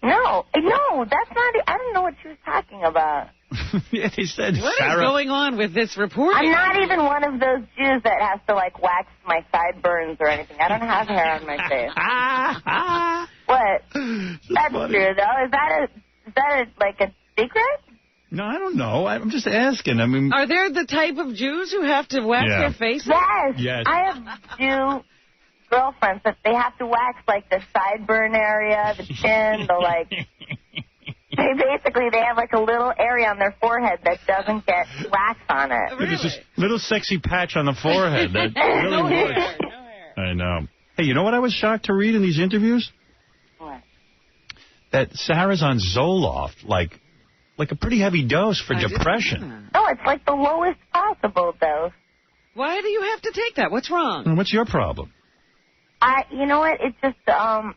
Speaker 23: No, that's not, I don't know what she was talking about.
Speaker 1: Yeah, they said
Speaker 3: What
Speaker 1: Sarah...
Speaker 3: is going on with this reporting?
Speaker 23: I'm not even one of those Jews that has to, like, wax my sideburns or anything. I don't have hair on my face. What? That's
Speaker 1: funny.
Speaker 23: true, though. Is that like, a secret?
Speaker 1: No, I don't know. I'm just asking. I mean...
Speaker 3: Are there the type of Jews who have to wax
Speaker 1: Yeah.
Speaker 3: their faces?
Speaker 23: Yes. I have Jew girlfriends that they have to wax, like, the sideburn area, the chin, the, like... They have, like, a little area on their forehead that doesn't get wax on it.
Speaker 1: There's this little sexy patch on the forehead that really works. I know. Hey, you know what I was shocked to read in these interviews?
Speaker 23: What?
Speaker 1: That Sarah's on Zoloft, like a pretty heavy dose for depression.
Speaker 23: No, it's like the lowest possible dose.
Speaker 3: Why do you have to take that? What's wrong?
Speaker 1: What's your problem?
Speaker 23: You know what? It's just, I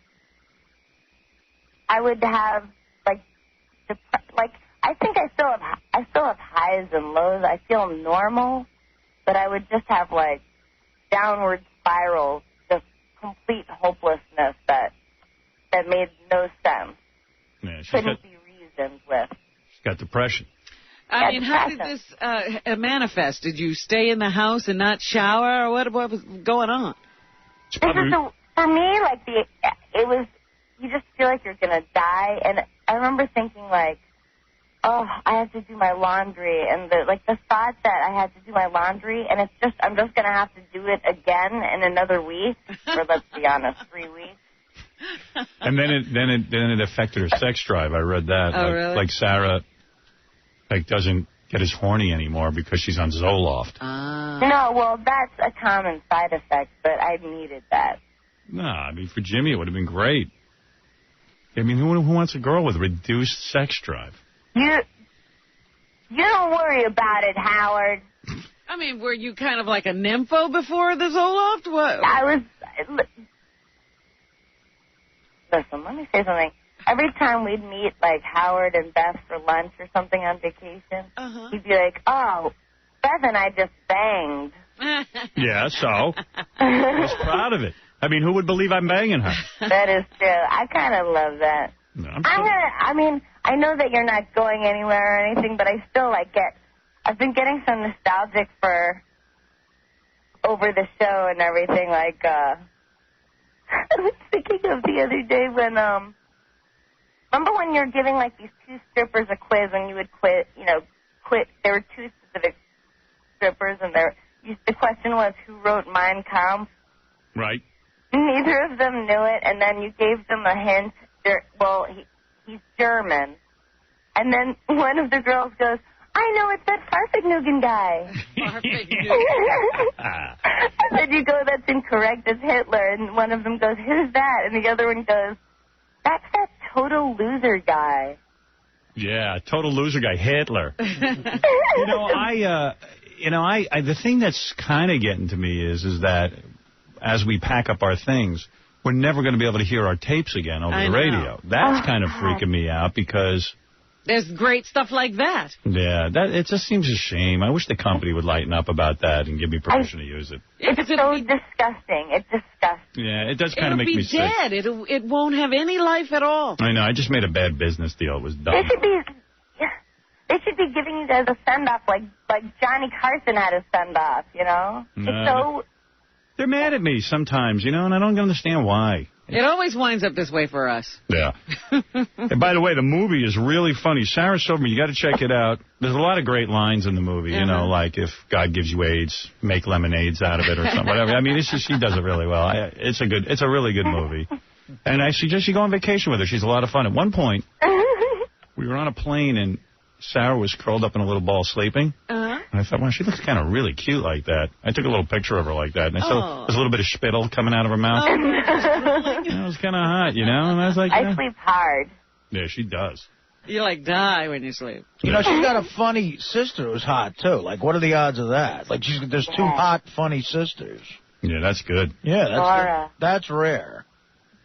Speaker 23: would have, I think I still have highs and lows. I feel normal, but I would just have, like, downward spirals, just complete hopelessness that made no sense.
Speaker 1: Yeah,
Speaker 23: Couldn't be reasoned with.
Speaker 1: She's got depression.
Speaker 3: I mean, how did this manifest? Did you stay in the house and not shower, or what was going on?
Speaker 23: For me, like, it was you just feel like you're going to die. And I remember thinking, like, oh, I have to do my laundry. And the thought that I had to do my laundry, and I'm just going to have to do it again in another week, or let's be honest, 3 weeks.
Speaker 1: And then it affected her sex drive. I read that.
Speaker 23: Oh, really?
Speaker 1: Like Sarah, doesn't get as horny anymore because she's on Zoloft.
Speaker 23: No, well, that's a common side effect, but I needed that.
Speaker 1: No, I mean, for Jimmy, it would have been great. I mean, who wants a girl with reduced sex drive?
Speaker 23: You don't worry about it, Howard.
Speaker 3: I mean, were you kind of like a nympho before the Zoloft? What?
Speaker 23: Listen, let me say something. Every time we'd meet, like, Howard and Beth for lunch or something on vacation, he'd be like, oh, Beth and I just banged.
Speaker 1: Yeah, so? I was proud of it. I mean, who would believe I'm banging her?
Speaker 23: That is true. I kind of love that.
Speaker 1: No,
Speaker 23: I know that you're not going anywhere or anything, but I still, I've been getting so nostalgic for over the show and everything, like, I was thinking of the other day when, remember when you were giving, like, these two strippers a quiz and you would quit, there were two specific strippers and the question was who wrote Mein Kampf?
Speaker 1: Right.
Speaker 23: Neither of them knew it, and then you gave them a hint. Well, he's German. And then one of the girls goes, I know, it's that Farfignugan guy. And then you go, that's incorrect, it's Hitler. And one of them goes, who's that? And the other one goes, that's that total loser guy.
Speaker 1: Yeah, total loser guy, Hitler. The thing that's kind of getting to me is that as we pack up our things, we're never going to be able to hear our tapes again over the radio. That's kind of freaking me out because
Speaker 3: there's great stuff like that.
Speaker 1: Yeah, it just seems a shame. I wish the company would lighten up about that and give me permission to use it.
Speaker 23: It's so disgusting. It's disgusting.
Speaker 1: Yeah, it does kind of make me sick.
Speaker 3: It'll be dead. It won't have any life at all.
Speaker 1: I know. I just made a bad business deal. It was dumb.
Speaker 23: They should be giving you guys a send-off like Johnny Carson had a send-off,
Speaker 1: No, they're mad at me sometimes, and I don't understand why.
Speaker 3: It always winds up this way for us.
Speaker 1: Yeah. And by the way, the movie is really funny. Sarah showed me. You got to check it out. There's a lot of great lines in the movie. Like if God gives you AIDS, make lemonades out of it or something. Whatever. I mean, she does it really well. It's a really good movie. And I suggest you go on vacation with her. She's a lot of fun. At one point, we were on a plane and Sarah was curled up in a little ball sleeping. And I thought, well, she looks kind of really cute like that. I took a little picture of her like that. And I saw there's a little bit of spittle coming out of her mouth. It was kind of hot, And I was like,
Speaker 23: I sleep hard.
Speaker 1: Yeah, she does.
Speaker 3: You, die when you sleep.
Speaker 4: She's got a funny sister who's hot, too. Like, what are the odds of that? Like, there's two hot, funny sisters.
Speaker 1: Yeah, that's good.
Speaker 4: Yeah, that's rare.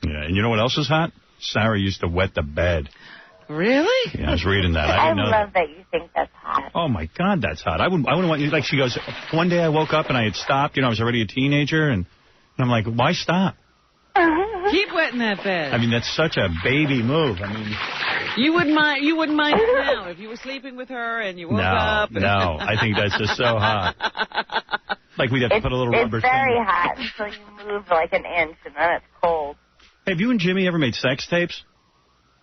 Speaker 1: Yeah, and you know what else is hot? Sarah used to wet the bed.
Speaker 3: Really?
Speaker 1: Yeah, I was reading that.
Speaker 23: I
Speaker 1: didn't know
Speaker 23: love that you think that's hot.
Speaker 1: Oh, my God, that's hot. I wouldn't want you, she goes, one day I woke up and I had stopped, I was already a teenager, and I'm like, why stop?
Speaker 3: Keep wetting that bed.
Speaker 1: I mean, that's such a baby move. I mean,
Speaker 3: you wouldn't mind it now if you were sleeping with her and you woke up.
Speaker 1: No, I think that's just so hot. Like we'd have to put a little rubber thing.
Speaker 23: It's very hot until you move like an inch, and then it's cold.
Speaker 1: Hey, have you and Jimmy ever made sex tapes?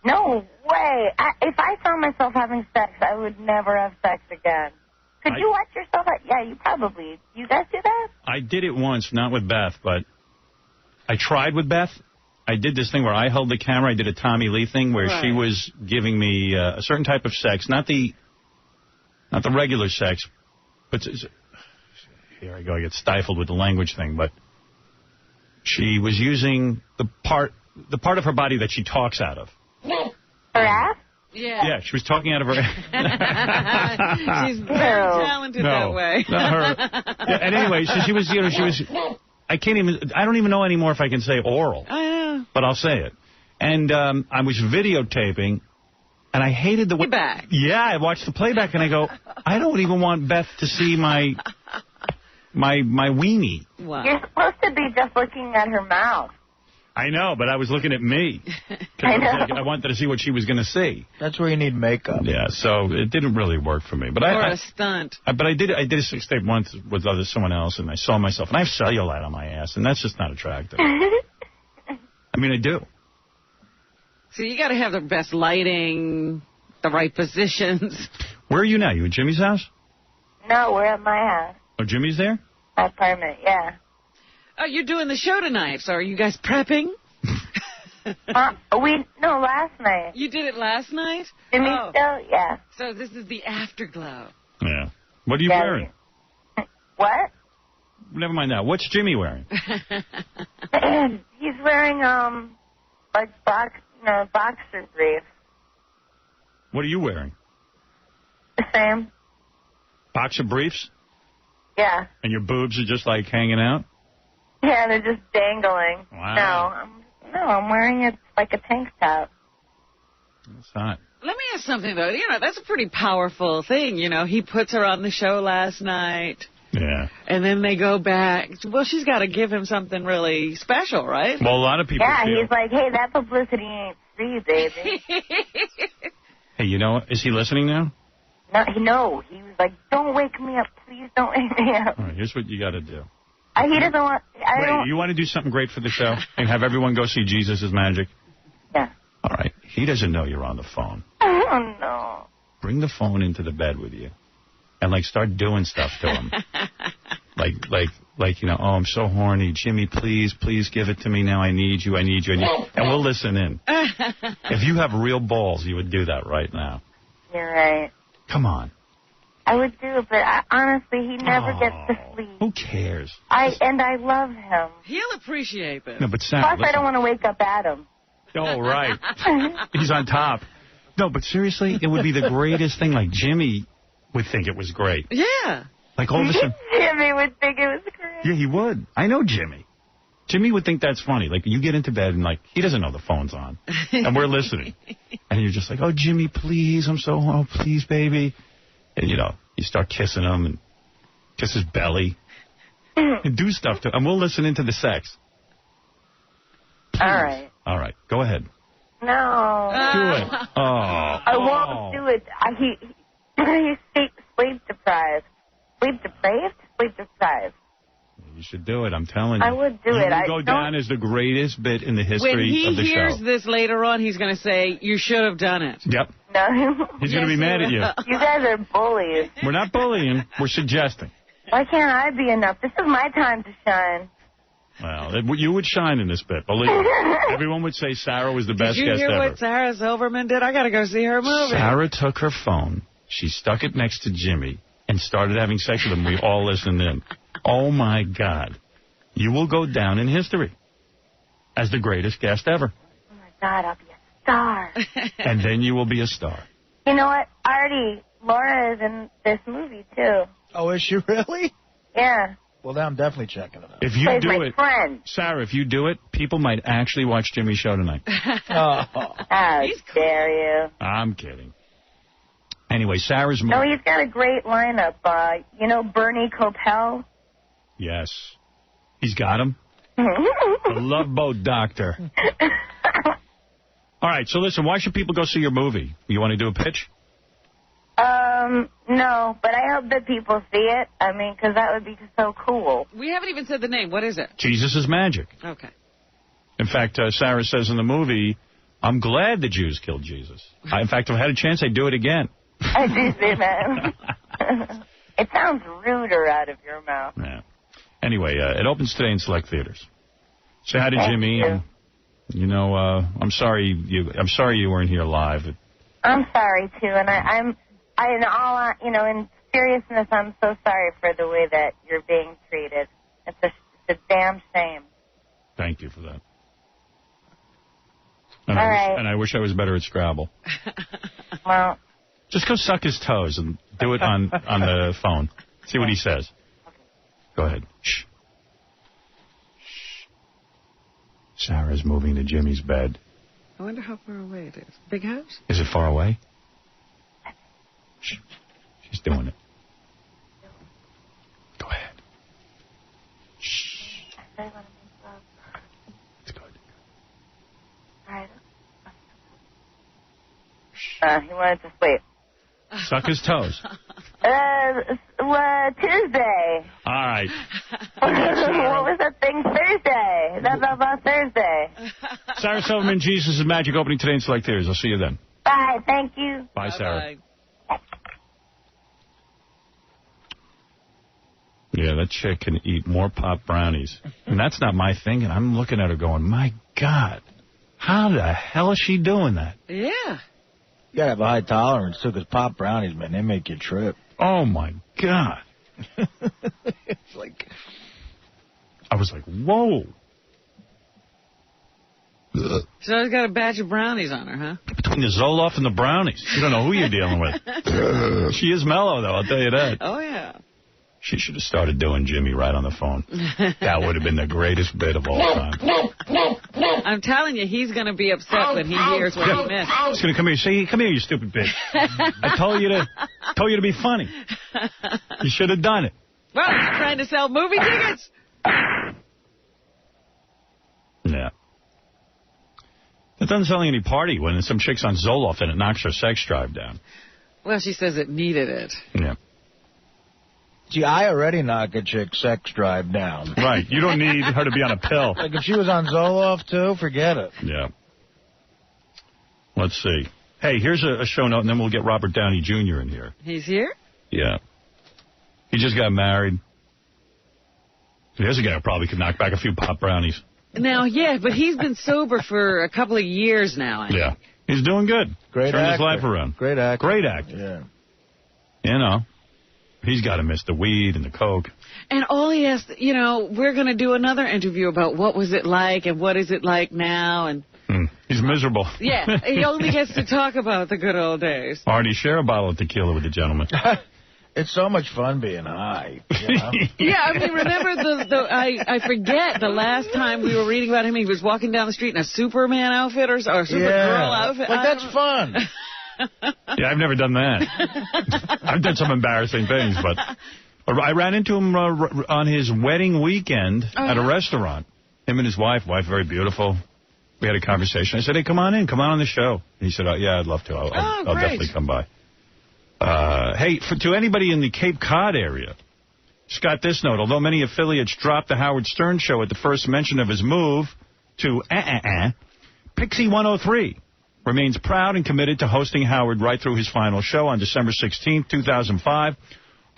Speaker 23: No way. If I found myself having sex, I would never have sex again. Could you watch yourself? Yeah, you probably. You guys do that?
Speaker 1: I did it once, not with Beth, but I tried with Beth. I did this thing where I held the camera. I did a Tommy Lee thing where she was giving me a certain type of sex, not the regular sex, but here I go. I get stifled with the language thing, but she was using the part of her body that she talks out of.
Speaker 23: Her ass?
Speaker 3: Yeah.
Speaker 1: Yeah, she was talking out of her ass.
Speaker 3: She's very talented that way.
Speaker 1: Not her. Yeah, and anyway, so she was, I don't even know anymore if I can say oral. But I'll say it. And I was videotaping, and I hated the
Speaker 3: playback.
Speaker 1: Yeah, I watched the playback, and I go, I don't even want Beth to see my weenie.
Speaker 23: Wow. You're supposed to be just looking at her mouth.
Speaker 1: I know, but I was looking at me. I wanted to see what she was going to see.
Speaker 4: That's where you need makeup.
Speaker 1: Yeah, so it didn't really work for me. But
Speaker 3: a stunt.
Speaker 1: But I did a sex tape once with someone else, and I saw myself. And I have cellulite on my ass, and that's just not attractive. I mean, I do.
Speaker 3: So you got to have the best lighting, the right positions.
Speaker 1: Where are you now? You at Jimmy's house?
Speaker 23: No, we're at my house.
Speaker 1: Oh, Jimmy's there?
Speaker 23: My apartment, yeah.
Speaker 3: Oh, you're doing the show tonight, so are you guys prepping?
Speaker 23: No, last night.
Speaker 3: You did it last night?
Speaker 23: Jimmy still, yeah.
Speaker 3: So this is the afterglow.
Speaker 1: Yeah. What are you wearing?
Speaker 23: What?
Speaker 1: Never mind that. What's Jimmy wearing?
Speaker 23: He's wearing, like, boxer briefs.
Speaker 1: What are you wearing?
Speaker 23: The same.
Speaker 1: Boxer briefs?
Speaker 23: Yeah.
Speaker 1: And your boobs are just, like, hanging out?
Speaker 23: Yeah, they're just dangling.
Speaker 1: Wow.
Speaker 23: No, I'm wearing it like a tank top.
Speaker 1: That's hot.
Speaker 3: Let me ask something, though. You know, that's a pretty powerful thing. You know, he puts her on the show last night.
Speaker 1: Yeah.
Speaker 3: And then they go back. Well, she's got to give him something really special, right?
Speaker 1: Well, a lot of people feel...
Speaker 23: He's like, hey, that publicity ain't free, baby.
Speaker 1: Hey, you know, is he listening now?
Speaker 23: No, he was like, don't wake me up. Please don't wake me up.
Speaker 1: All right, here's what you got to do.
Speaker 23: He doesn't want...
Speaker 1: Wait, you want to do something great for the show and have everyone go see Jesus is Magic?
Speaker 23: Yeah.
Speaker 1: All right. He doesn't know you're on the phone.
Speaker 23: Oh, no.
Speaker 1: Bring the phone into the bed with you and, like, start doing stuff to him. like, you know, oh, I'm so horny. Jimmy, please give it to me now. I need you. And we'll listen in. If you have real balls, you would do that right now.
Speaker 23: You're right.
Speaker 1: Come on.
Speaker 23: I would do, but honestly, he never gets to sleep.
Speaker 1: Who cares?
Speaker 23: I love him.
Speaker 3: He'll appreciate this.
Speaker 1: No, but Sam,
Speaker 23: Plus,
Speaker 1: listen.
Speaker 23: I don't want to wake up Adam.
Speaker 1: Oh, right. He's on top. No, but seriously, it would be the greatest thing. Like, Jimmy would think it was great.
Speaker 3: Yeah.
Speaker 1: Like, all of a sudden...
Speaker 23: Jimmy would think it was great.
Speaker 1: Yeah, he would. I know Jimmy. Jimmy would think that's funny. Like, you get into bed and, like, he doesn't know the phone's on. And we're listening. And you're just like, oh, Jimmy, please, oh, please, baby. And, you know, you start kissing him and kiss his belly. And do stuff to him. And we'll listen into the sex.
Speaker 23: All right.
Speaker 1: All right. Go ahead.
Speaker 23: No.
Speaker 1: Do it. Oh.
Speaker 23: I won't do it. He's sleep deprived. Sleep deprived? Sleep deprived.
Speaker 1: You should do it. I'm telling you.
Speaker 23: I would do it.
Speaker 1: You will go down as the greatest bit in the history of the show.
Speaker 3: When he hears this later on, he's going to say, you should have done it.
Speaker 1: Yep.
Speaker 23: No.
Speaker 1: He's going to be mad at you.
Speaker 23: You guys are bullies.
Speaker 1: We're not bullying. We're suggesting.
Speaker 23: Why can't I be enough? This is my time to shine.
Speaker 1: Well, you would shine in this bit. Believe me. Everyone would say Sarah was the best guest ever.
Speaker 3: Did you hear what Sarah Silverman did? I got to go see her movie.
Speaker 1: Sarah took her phone, she stuck it next to Jimmy, and started having sex with him. We all listened in. Oh, my God. You will go down in history as the greatest guest ever.
Speaker 23: Oh, my God, I'll be a star.
Speaker 1: And then you will be a star.
Speaker 23: You know what? Artie, Laura is in this movie, too.
Speaker 4: Oh, is she really?
Speaker 23: Yeah.
Speaker 4: Well, then I'm definitely checking it out.
Speaker 1: If you
Speaker 23: Plays
Speaker 1: do
Speaker 23: my
Speaker 1: it,
Speaker 23: friend.
Speaker 1: Sarah, if you do it, people might actually watch Jimmy's show tonight.
Speaker 23: How dare you?
Speaker 1: I'm kidding. Anyway, Sarah's movie.
Speaker 23: No, he's got a great lineup. You know Bernie Kopel?
Speaker 1: Yes. He's got him. The Love Boat Doctor. All right, so listen, why should people go see your movie? You want to do a pitch?
Speaker 23: No, but I hope that people see it. I mean, because that would be so cool.
Speaker 3: We haven't even said the name. What is it?
Speaker 1: Jesus is Magic.
Speaker 3: Okay.
Speaker 1: In fact, Sarah says in the movie, I'm glad the Jews killed Jesus. In fact, if I had a chance, I'd do it again.
Speaker 23: I do say that. It sounds ruder out of your mouth.
Speaker 1: Yeah. Anyway, it opens today in select theaters. Say hi to Jimmy. And, you know, I'm sorry you weren't here live.
Speaker 23: I'm sorry too, and in seriousness, I'm so sorry for the way that you're being treated. It's a damn shame.
Speaker 1: Thank you for that.
Speaker 23: All right.
Speaker 1: And I wish I was better at Scrabble.
Speaker 23: Well,
Speaker 1: just go suck his toes and do it on the phone. See what he says. Go ahead. Shh. Shh. Sarah's moving to Jimmy's bed.
Speaker 3: I wonder how far away it is. Big house?
Speaker 1: Is it far away? Shh. She's doing it. Go ahead. Shh. It's good.
Speaker 23: All right. He wanted to sleep.
Speaker 1: Suck his toes.
Speaker 23: Tuesday.
Speaker 1: All right.
Speaker 23: What was that thing? Thursday. That's about Thursday.
Speaker 1: Sarah Silverman, Jesus is Magic, opening today in select theaters. I'll see you then.
Speaker 23: Bye. Thank you.
Speaker 1: Bye, Sarah. Yeah, that chick can eat more pop brownies. And that's not my thing, and I'm looking at her going, my God, how the hell is she doing that?
Speaker 3: Yeah.
Speaker 4: You gotta have a high tolerance, too, because pop brownies, man, they make you trip.
Speaker 1: Oh, my God.
Speaker 4: It's like...
Speaker 1: I was like, whoa.
Speaker 3: She's always got a batch of brownies on her, huh?
Speaker 1: Between the Zoloft and the brownies. You don't know who you're dealing with. She is mellow, though, I'll tell you that.
Speaker 3: Oh, yeah.
Speaker 1: She should have started doing Jimmy right on the phone. That would have been the greatest bit of all time.
Speaker 3: I'm telling you, he's going to be upset when he hears what he missed.
Speaker 1: He's going to come here. Say, come here, you stupid bitch. I told you to be funny. You should have done it.
Speaker 3: Well, he's trying to sell movie tickets.
Speaker 1: Yeah. It doesn't sound like any party when some chick's on Zoloft and it knocks her sex drive down.
Speaker 3: Well, she says it needed it.
Speaker 1: Yeah.
Speaker 4: Gee, I already knock a chick's sex drive down.
Speaker 1: Right. You don't need her to be on a pill.
Speaker 4: Like, if she was on Zoloft, too, forget it.
Speaker 1: Yeah. Let's see. Hey, here's a show note, and then we'll get Robert Downey Jr. in here.
Speaker 3: He's here?
Speaker 1: Yeah. He just got married. There's a guy who probably could knock back a few pop brownies.
Speaker 3: Now, yeah, but he's been sober for a couple of years now.
Speaker 1: Yeah. He's doing good.
Speaker 4: Great
Speaker 1: Turned
Speaker 4: actor.
Speaker 1: his life around.
Speaker 4: Great actor.
Speaker 1: Great actor.
Speaker 4: Yeah.
Speaker 1: You know. He's got to miss the weed and the coke.
Speaker 3: And all he has to, we're going to do another interview about what was it like and what is it like now. And
Speaker 1: he's miserable.
Speaker 3: Yeah, he only gets to talk about the good old days.
Speaker 1: Artie, share a bottle of tequila with the gentleman.
Speaker 4: It's so much fun being high. You know?
Speaker 3: Yeah, I mean, remember I forget the last time we were reading about him, he was walking down the street in a Superman outfit or Supergirl outfit.
Speaker 4: Like, that's fun.
Speaker 1: Yeah, I've never done that. I've done some embarrassing things, but I ran into him on his wedding weekend at a restaurant. Him and his wife very beautiful. We had a conversation. I said, hey, come on the show. He said, yeah, I'd love to. I'll definitely come by. Hey, to anybody in the Cape Cod area, just got this note. Although many affiliates dropped the Howard Stern show at the first mention of his move to Pixie 103 remains proud and committed to hosting Howard right through his final show on December 16th, 2005.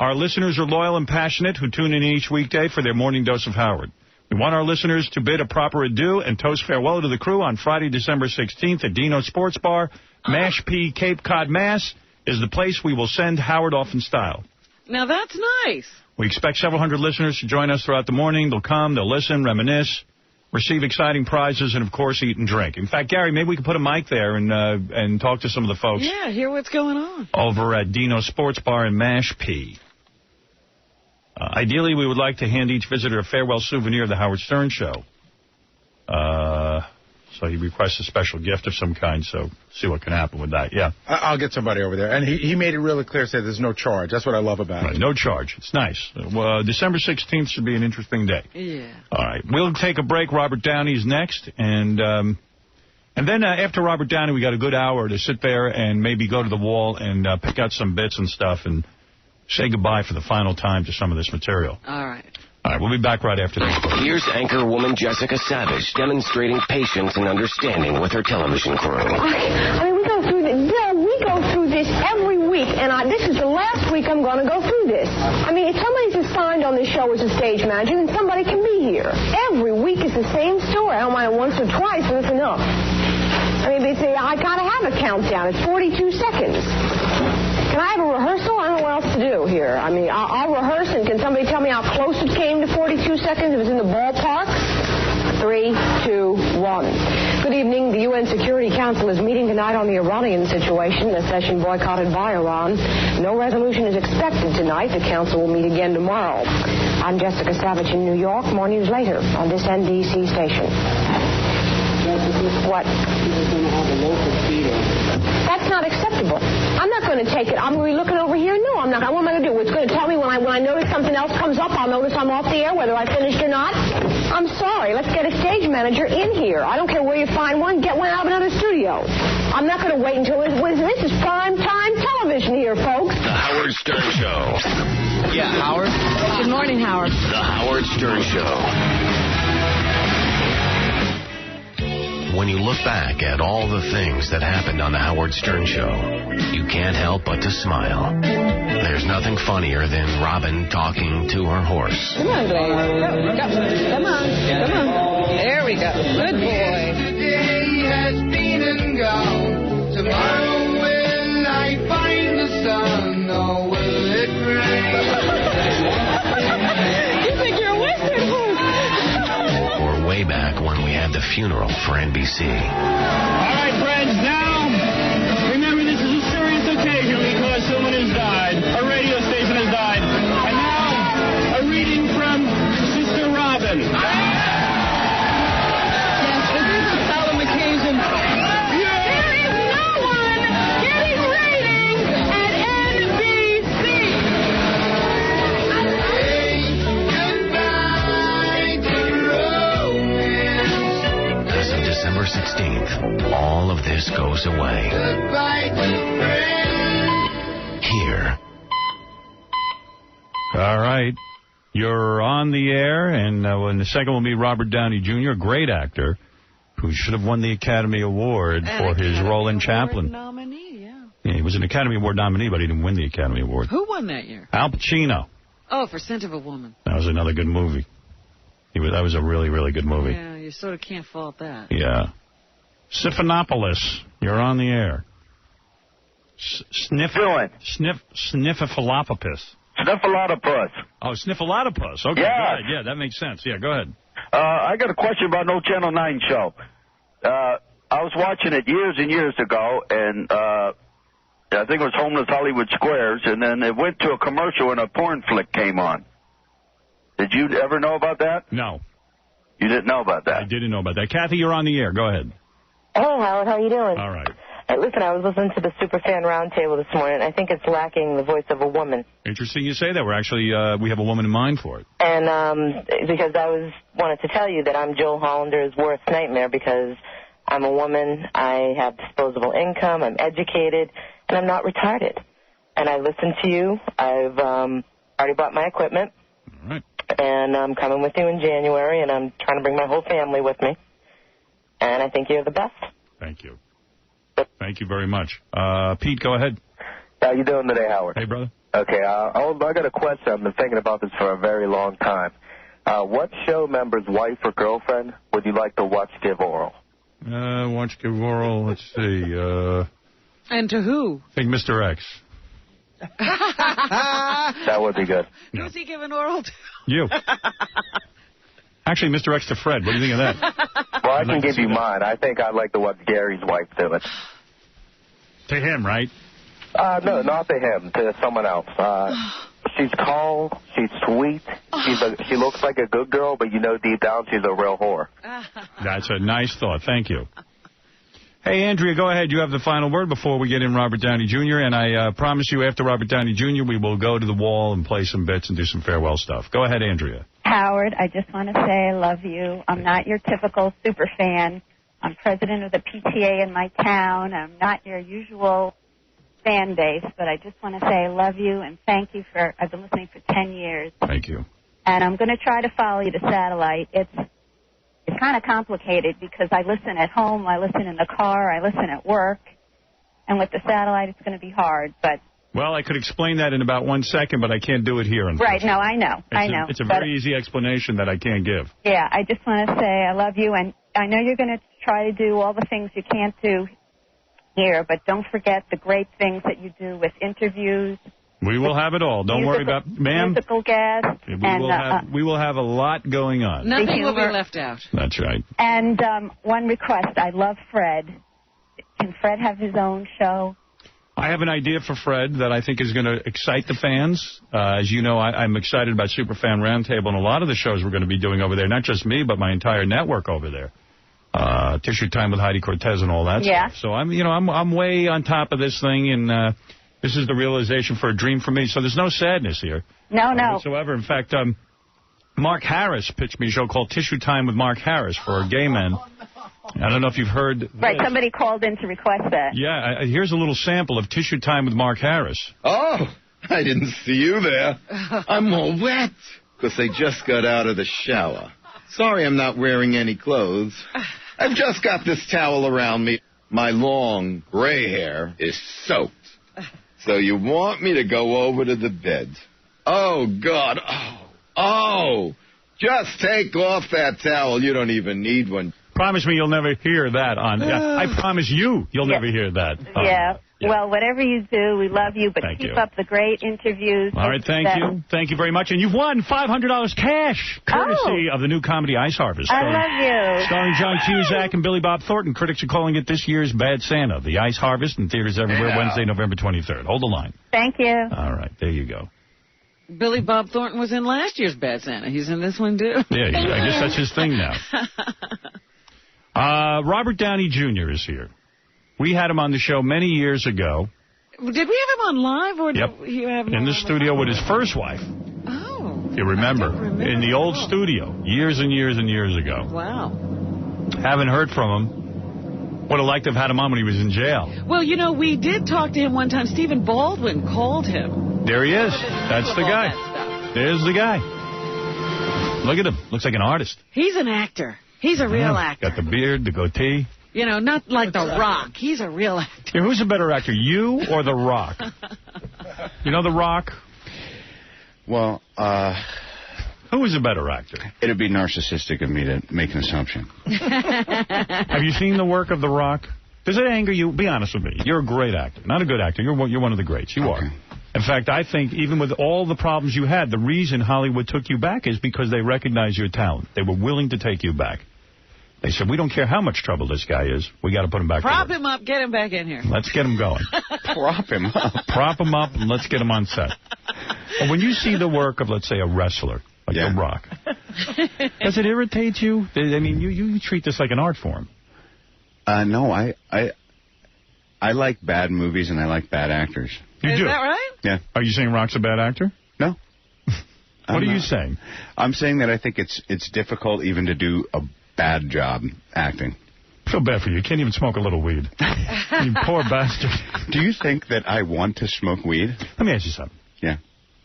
Speaker 1: Our listeners are loyal and passionate who tune in each weekday for their morning dose of Howard. We want our listeners to bid a proper adieu and toast farewell to the crew on Friday, December 16th at Dino's Sports Bar. Mashpee, Cape Cod, Mass. is the place we will send Howard off in style.
Speaker 3: Now, that's nice.
Speaker 1: We expect several hundred listeners to join us throughout the morning. They'll come, they'll listen, reminisce, receive exciting prizes, and, of course, eat and drink. In fact, Gary, maybe we could put a mic there and talk to some of the folks.
Speaker 3: Yeah, hear what's going on.
Speaker 1: Over at Dino's Sports Bar in Mashpee. Ideally, we would like to hand each visitor a farewell souvenir of the Howard Stern Show. So he requests a special gift of some kind, so see what can happen with that, yeah.
Speaker 14: I'll get somebody over there. And he made it really clear, said there's no charge. That's what I love about it.
Speaker 1: No charge. It's nice. December 16th should be an interesting day.
Speaker 3: Yeah.
Speaker 1: All right. We'll take a break. Robert Downey's next. And then after Robert Downey, we got a good hour to sit there and maybe go to the wall and pick out some bits and stuff and say goodbye for the final time to some of this material.
Speaker 3: All right.
Speaker 1: All right, we'll be back right after this.
Speaker 16: Here's anchor woman Jessica Savage demonstrating patience and understanding with her television crew.
Speaker 6: I mean, we go through this every week, and this is the last week I'm going to go through this. I mean, if somebody's assigned on this show as a stage manager, then somebody can be here. Every week is the same story. I don't mind once or twice, and it's enough. I mean, they say, I got to have a countdown. It's 42 seconds. Can I have a rehearsal? I don't know what else to do here. I mean, I'll rehearse, and can somebody tell me how close it came to 42 seconds? It was in the ballpark. 3, 2, 1. Good evening. The UN Security Council is meeting tonight on the Iranian situation, a session boycotted by Iran. No resolution is expected tonight. The council will meet again tomorrow. I'm Jessica Savage in New York. More news later on this NBC station. What? That's not acceptable. I'm not going to take it. I'm going to be looking over here. No, I'm not. What am I going to do? It's going to tell me when I notice something else comes up, I'll notice I'm off the air, whether I finished or not. I'm sorry. Let's get a stage manager in here. I don't care where you find one. Get one out of another studio. I'm not going to wait until this is prime time television here, folks.
Speaker 16: The Howard Stern Show.
Speaker 8: Yeah, Howard. Good morning, Howard.
Speaker 16: The Howard Stern Show. when you look back at all the things that happened on the Howard Stern Show, you can't help but to smile. There's nothing funnier than Robin talking to her horse.
Speaker 3: Come on, Blaze. Come on. There we go. Good boy.
Speaker 7: Today has been and gone. Tomorrow will I find the sun, or will it rain?
Speaker 3: You think you're a Western horse?
Speaker 16: Or way back when we had the funeral for NBC.
Speaker 7: All right, friends, now, remember this is a serious occasion because someone has died. A radio station has died. And now, a reading from Sister Robin.
Speaker 3: Yes, this is a solemn occasion. There is no one getting ratings at NBC.
Speaker 16: As of December 16th, all of this goes away. Here.
Speaker 1: All right. You're on the air, and the second will be Robert Downey Jr., a great actor, who should have won the Academy Award for his role in Chaplin.
Speaker 3: Nominee, yeah.
Speaker 1: Yeah, he was an Academy Award nominee, but he didn't win the Academy Award.
Speaker 3: Who won that year?
Speaker 1: Al Pacino.
Speaker 3: Oh, for Scent of a Woman.
Speaker 1: That was another good movie. That was a really, really good movie.
Speaker 3: Yeah, you sort of can't fault that.
Speaker 1: Yeah. Siphonopolis, you're on the air. Snifflephalopopus.
Speaker 11: Sniffleotopus.
Speaker 1: Oh, Sniffleotopus. Okay,
Speaker 11: Yeah.
Speaker 1: good. Yeah, that makes sense. Yeah, go ahead.
Speaker 11: I got a question about No Channel 9 show. I was watching it years and years ago, and I think it was Homeless Hollywood Squares, and then it went to a commercial and a porn flick came on. Did you ever know about that?
Speaker 1: No.
Speaker 11: You didn't know about that?
Speaker 1: I didn't know about that. Kathy, you're on the air. Go ahead.
Speaker 13: Hello, Howard. How are you doing?
Speaker 1: All right.
Speaker 13: Hey, listen, I was listening to the Superfan Roundtable this morning. I think it's lacking the voice of a woman.
Speaker 1: Interesting you say that. We're actually, we have a woman in mind for it.
Speaker 13: And because wanted to tell you that I'm Joel Hollander's worst nightmare because I'm a woman, I have disposable income, I'm educated, and I'm not retarded. And I listen to you. I've already bought my equipment.
Speaker 1: All right.
Speaker 13: And I'm coming with you in January, and I'm trying to bring my whole family with me. And I think you're the best.
Speaker 1: Thank you. Thank you very much. Pete, go ahead.
Speaker 24: How you doing today, Howard?
Speaker 1: Hey, brother.
Speaker 24: Okay, I got a question. I've been thinking about this for a very long time. What show member's wife or girlfriend would you like to watch give oral?
Speaker 1: Watch give oral, let's see.
Speaker 3: And to who?
Speaker 1: I think Mr. X.
Speaker 24: That would be good.
Speaker 3: Who's he giving oral to?
Speaker 1: You. Actually, Mr. X to Fred. What do you think of that?
Speaker 24: Well, I can give you mine. I think I'd like to watch Gary's wife do it.
Speaker 1: To him, right?
Speaker 24: No, not to him. To someone else. She's calm. She's sweet. She looks like a good girl, but you know deep down she's a real whore.
Speaker 1: That's a nice thought. Thank you. Hey, Andrea, go ahead. You have the final word before we get in Robert Downey Jr., and I promise you after Robert Downey Jr., we will go to the wall and play some bits and do some farewell stuff. Go ahead, Andrea.
Speaker 25: Howard, I just want to say I love you. I'm not your typical super fan. I'm president of the PTA in my town. I'm not your usual fan base, but I just want to say I love you and thank you for, I've been listening for 10 years.
Speaker 1: Thank you.
Speaker 25: And I'm going to try to follow you to satellite. It's kind of complicated because I listen at home, I listen in the car, I listen at work. And with the satellite, it's going to be hard, but...
Speaker 1: Well, I could explain that in about 1 second, but I can't do it here.
Speaker 25: Right, no, I know.
Speaker 1: It's a very easy explanation that I can't give.
Speaker 25: Yeah, I just want to say I love you, and I know you're going to try to do all the things you can't do here, but don't forget the great things that you do with interviews.
Speaker 1: We will have it all. Don't worry about, ma'am.
Speaker 25: Musical guests.
Speaker 1: We will have a lot going on.
Speaker 3: Nothing will be left out.
Speaker 1: That's right.
Speaker 25: And one request. I love Fred. Can Fred have his own show?
Speaker 1: I have an idea for Fred that I think is going to excite the fans. As you know, I'm excited about Superfan Roundtable and a lot of the shows we're going to be doing over there. Not just me, but my entire network over there. Tissue Time with Heidi Cortez and all that stuff. So I'm way on top of this thing, and this is the realization for a dream for me. So there's no sadness here.
Speaker 25: No.
Speaker 1: Whatsoever. In fact, Mark Harris pitched me a show called Tissue Time with Mark Harris for gay men. I don't know if you've heard.
Speaker 25: Right, somebody called in to request that.
Speaker 1: Yeah, here's a little sample of Tissue Time with Mark Harris.
Speaker 26: Oh, I didn't see you there. I'm all wet because I just got out of the shower. Sorry I'm not wearing any clothes. I've just got this towel around me. My long gray hair is soaked. So you want me to go over to the bed. Oh, God. Oh. Just take off that towel. You don't even need one.
Speaker 1: Promise me you'll never hear that on... I promise you'll never hear that.
Speaker 25: Yeah. Well, whatever you do, we love you, but keep up the great interviews.
Speaker 1: All right, thank you. Thank you very much. And you've won $500 cash, courtesy of the new comedy Ice Harvest.
Speaker 25: I love you.
Speaker 1: Starring John Cusack and Billy Bob Thornton. Critics are calling it this year's Bad Santa. The Ice Harvest in theaters everywhere Wednesday, November 23rd. Hold the line.
Speaker 25: Thank you.
Speaker 1: All right, there you go.
Speaker 3: Billy Bob Thornton was in last year's Bad Santa. He's in this one, too.
Speaker 1: Yeah, I guess that's his thing now. Robert Downey Jr. is here. We had him on the show many years ago.
Speaker 3: Did we have him on live, or did you have him
Speaker 1: in the studio with his first wife?
Speaker 3: Oh.
Speaker 1: If you remember. In the old studio, years and years and years ago.
Speaker 3: Wow.
Speaker 1: Haven't heard from him. Would have liked to have had him on when he was in jail.
Speaker 3: Well, you know, we did talk to him one time. Stephen Baldwin called him.
Speaker 1: There he is. That's the guy. There's the guy. Look at him. Looks like an artist.
Speaker 3: He's an actor. He's a real actor.
Speaker 1: Got the beard, the goatee.
Speaker 3: You know, not like The Rock. He's a real actor.
Speaker 1: Yeah, who's a better actor, you or The Rock? You know The Rock?
Speaker 5: Well,
Speaker 1: who is a better actor?
Speaker 5: It'd be narcissistic of me to make an assumption.
Speaker 1: Have you seen the work of The Rock? Does it anger you? Be honest with me. You're a great actor. Not a good actor. You're one of the greats. You are. In fact, I think even with all the problems you had, the reason Hollywood took you back is because they recognized your talent. They were willing to take you back. They said, we don't care how much trouble this guy is. We got to put him back
Speaker 3: Prop him up. Get him back in here.
Speaker 1: Let's get him going.
Speaker 5: Prop him up.
Speaker 1: Prop him up, and let's get him on set. Well, when you see the work of, let's say, a wrestler, like The Rock, does it irritate you? I mean, you treat this like an art form.
Speaker 5: No, I like bad movies, and I like bad actors.
Speaker 1: You do?
Speaker 3: Is that right?
Speaker 5: Yeah.
Speaker 1: Are you saying Rock's a bad actor?
Speaker 5: No.
Speaker 1: What are you saying?
Speaker 5: I'm saying that I think it's difficult even to do a bad job acting.
Speaker 1: I feel bad for you. You can't even smoke a little weed. You poor bastard.
Speaker 5: Do you think that I want to smoke weed?
Speaker 1: Let me ask you something.
Speaker 5: Yeah.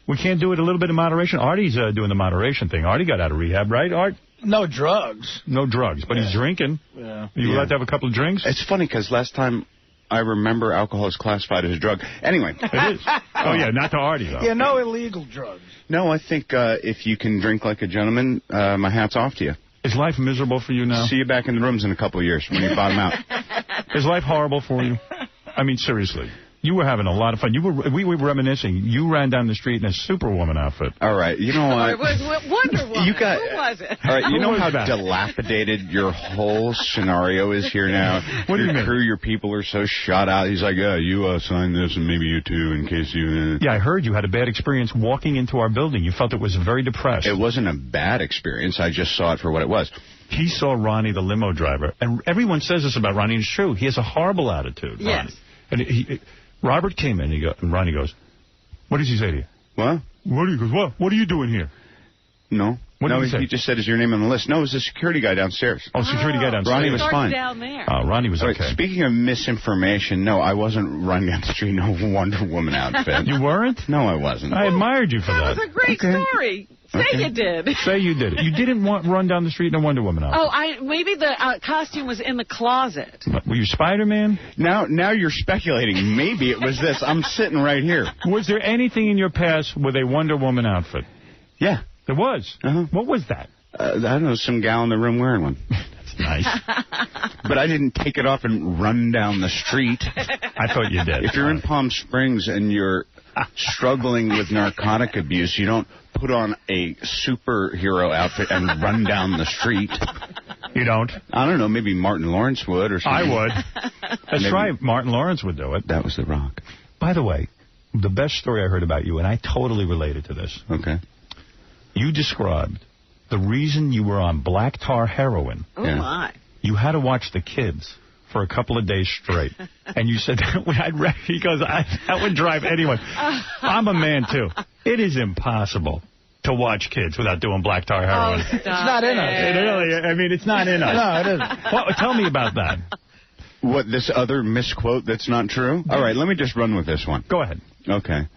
Speaker 1: We can't do it a little bit of moderation? Artie's doing the moderation thing. Artie got out of rehab, right, Art?
Speaker 4: No drugs.
Speaker 1: No drugs, but he's drinking.
Speaker 4: Yeah.
Speaker 1: You allowed to have a couple of drinks?
Speaker 5: It's funny because last time I remember alcohol is classified as a drug. Anyway.
Speaker 1: It is. Oh, yeah, not to Artie, though.
Speaker 4: Yeah, no illegal drugs.
Speaker 5: No, I think if you can drink like a gentleman, my hat's off to you.
Speaker 1: Is life miserable for you now?
Speaker 5: See you back in the rooms in a couple of years when you bottom out.
Speaker 1: Is life horrible for you? I mean, seriously. You were having a lot of fun. We were reminiscing. You ran down the street in a Superwoman outfit.
Speaker 5: All right. You know what?
Speaker 3: It was Wonder Woman.
Speaker 5: Who
Speaker 3: was it?
Speaker 5: All right. You know how dilapidated your whole scenario is here now?
Speaker 1: What do you
Speaker 5: mean? Your crew, your people are so shot out. He's like, yeah, you sign this and maybe you too in case you...
Speaker 1: Yeah, I heard you had a bad experience walking into our building. You felt it was very depressed.
Speaker 5: It wasn't a bad experience. I just saw it for what it was.
Speaker 1: He saw Ronnie, the limo driver. And everyone says this about Ronnie, and it's true. He has a horrible attitude, Ronnie.
Speaker 3: Yes.
Speaker 1: And Robert came in, and Ronnie goes, what does he say to you?
Speaker 5: What?
Speaker 1: He goes, what are you doing here?
Speaker 5: No.
Speaker 1: What did he say?
Speaker 5: He just said, is your name on the list? No, it was the security guy downstairs.
Speaker 1: Oh, security guy downstairs.
Speaker 5: Ronnie was fine.
Speaker 3: Down there.
Speaker 1: Ronnie was okay.
Speaker 5: Right, speaking of misinformation, no, I wasn't running down the street in a Wonder Woman outfit.
Speaker 1: You weren't?
Speaker 5: No, I wasn't.
Speaker 1: I admired you for that.
Speaker 3: That was a great story. Say you did.
Speaker 1: Say you did it. You didn't run down the street in a Wonder Woman outfit.
Speaker 3: Oh, maybe the costume was in the closet.
Speaker 1: Were you Spider-Man?
Speaker 5: Now you're speculating. Maybe it was this. I'm sitting right here.
Speaker 1: Was there anything in your past with a Wonder Woman outfit?
Speaker 5: Yeah.
Speaker 1: There was? What was that?
Speaker 5: I don't know, some gal in the room wearing one.
Speaker 1: That's nice.
Speaker 5: But I didn't take it off and run down the street.
Speaker 1: I thought you did.
Speaker 5: If you're in Palm Springs and you're struggling with narcotic abuse, you don't put on a superhero outfit and run down the street.
Speaker 1: You don't?
Speaker 5: I don't know. Maybe Martin Lawrence would or something.
Speaker 1: I would. That's right. Martin Lawrence would do it.
Speaker 5: That was The Rock.
Speaker 1: By the way, the best story I heard about you, and I totally related to this.
Speaker 5: Okay.
Speaker 1: You described the reason you were on black tar heroin.
Speaker 3: Oh, my.
Speaker 1: You had to watch the kids for a couple of days straight. And you said, he goes, that would drive anyone. I'm a man, too. It is impossible to watch kids without doing black tar heroin.
Speaker 3: It's not
Speaker 4: in us.
Speaker 1: It really, I mean, it's not in us.
Speaker 4: No, it isn't.
Speaker 1: Well, tell me about that.
Speaker 5: What, this other misquote that's not true? All right, let me just run with this one.
Speaker 1: Go ahead.
Speaker 5: Okay.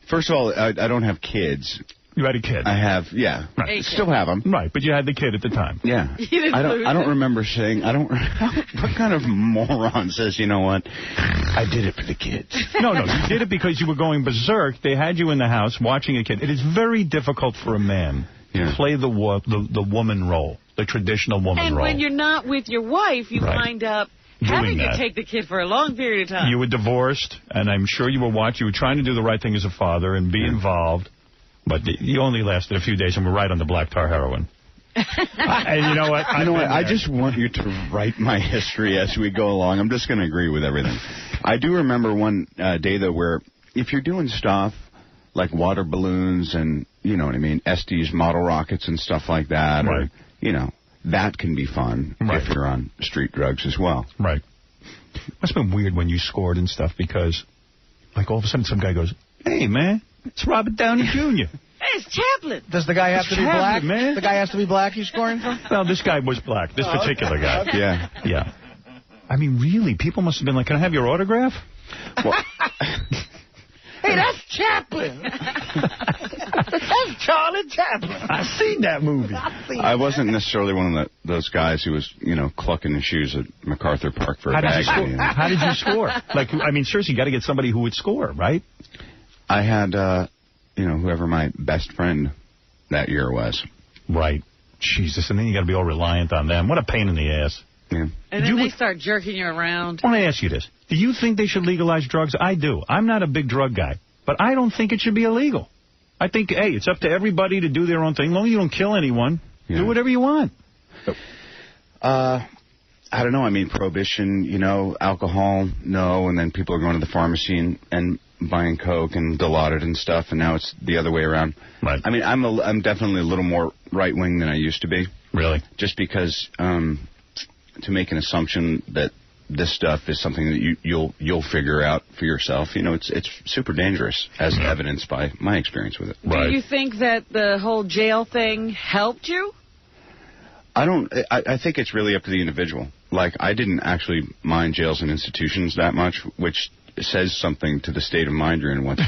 Speaker 5: First of all, I don't have kids.
Speaker 1: You had a kid.
Speaker 5: I have, yeah.
Speaker 1: Right.
Speaker 5: Still have them.
Speaker 1: Right, but you had the kid at the time.
Speaker 5: Yeah. I don't remember saying, what kind of moron says, you know what, I did it for the kids.
Speaker 1: No, you did it because you were going berserk. They had you in the house watching a kid. It is very difficult for a man to play the woman role, the traditional woman role.
Speaker 3: And when you're not with your wife, you wind up having to take the kid for a long period of time.
Speaker 1: You were divorced, and I'm sure you were trying to do the right thing as a father and be involved. But you only lasted a few days and were right on the black tar heroin. And you know what?
Speaker 5: I just want you to write my history as we go along. I'm just going to agree with everything. I do remember one day, though, where if you're doing stuff like water balloons and, you know what I mean, Estes model rockets and stuff like that, or, you know, that can be fun if you're on street drugs as well.
Speaker 1: Right. Must have been weird when you scored and stuff because, like, all of a sudden some guy goes, hey, man. It's Robert Downey Jr.
Speaker 3: Hey, it's Chaplin.
Speaker 4: Does the guy have to be black?
Speaker 1: Man.
Speaker 4: The guy has to be black he's scoring from?
Speaker 1: Well, this guy was black. This particular guy.
Speaker 4: Okay.
Speaker 1: Yeah. I mean, really, people must have been like, can I have your autograph?
Speaker 4: Well, hey, that's Chaplin. That's Charlie Chaplin.
Speaker 1: I've seen that movie.
Speaker 5: I wasn't necessarily one of those guys who was, you know, clucking his shoes at MacArthur Park for a bag.
Speaker 1: How did you score? Like, I mean, seriously, you got to get somebody who would score, right?
Speaker 5: I had, you know, whoever my best friend that year was.
Speaker 1: Right. Jesus, and then you got to be all reliant on them. What a pain in the ass.
Speaker 5: Yeah.
Speaker 3: And then they start jerking you around.
Speaker 1: I want to ask you this. Do you think they should legalize drugs? I do. I'm not a big drug guy, but I don't think it should be illegal. I think, hey, it's up to everybody to do their own thing. As long as you don't kill anyone, do whatever you want.
Speaker 5: I don't know. I mean, prohibition, you know, alcohol, no, and then people are going to the pharmacy and buying Coke and Dilaudid and stuff, and now it's the other way around.
Speaker 1: Right.
Speaker 5: I mean, I'm definitely a little more right-wing than I used to be.
Speaker 1: Really?
Speaker 5: Just because to make an assumption that this stuff is something that you'll figure out for yourself, you know, it's super dangerous, as evidenced by my experience with it.
Speaker 3: Right. Do you think that the whole jail thing helped you?
Speaker 5: I think it's really up to the individual. Like, I didn't actually mind jails and institutions that much, which says something to the state of mind you're in once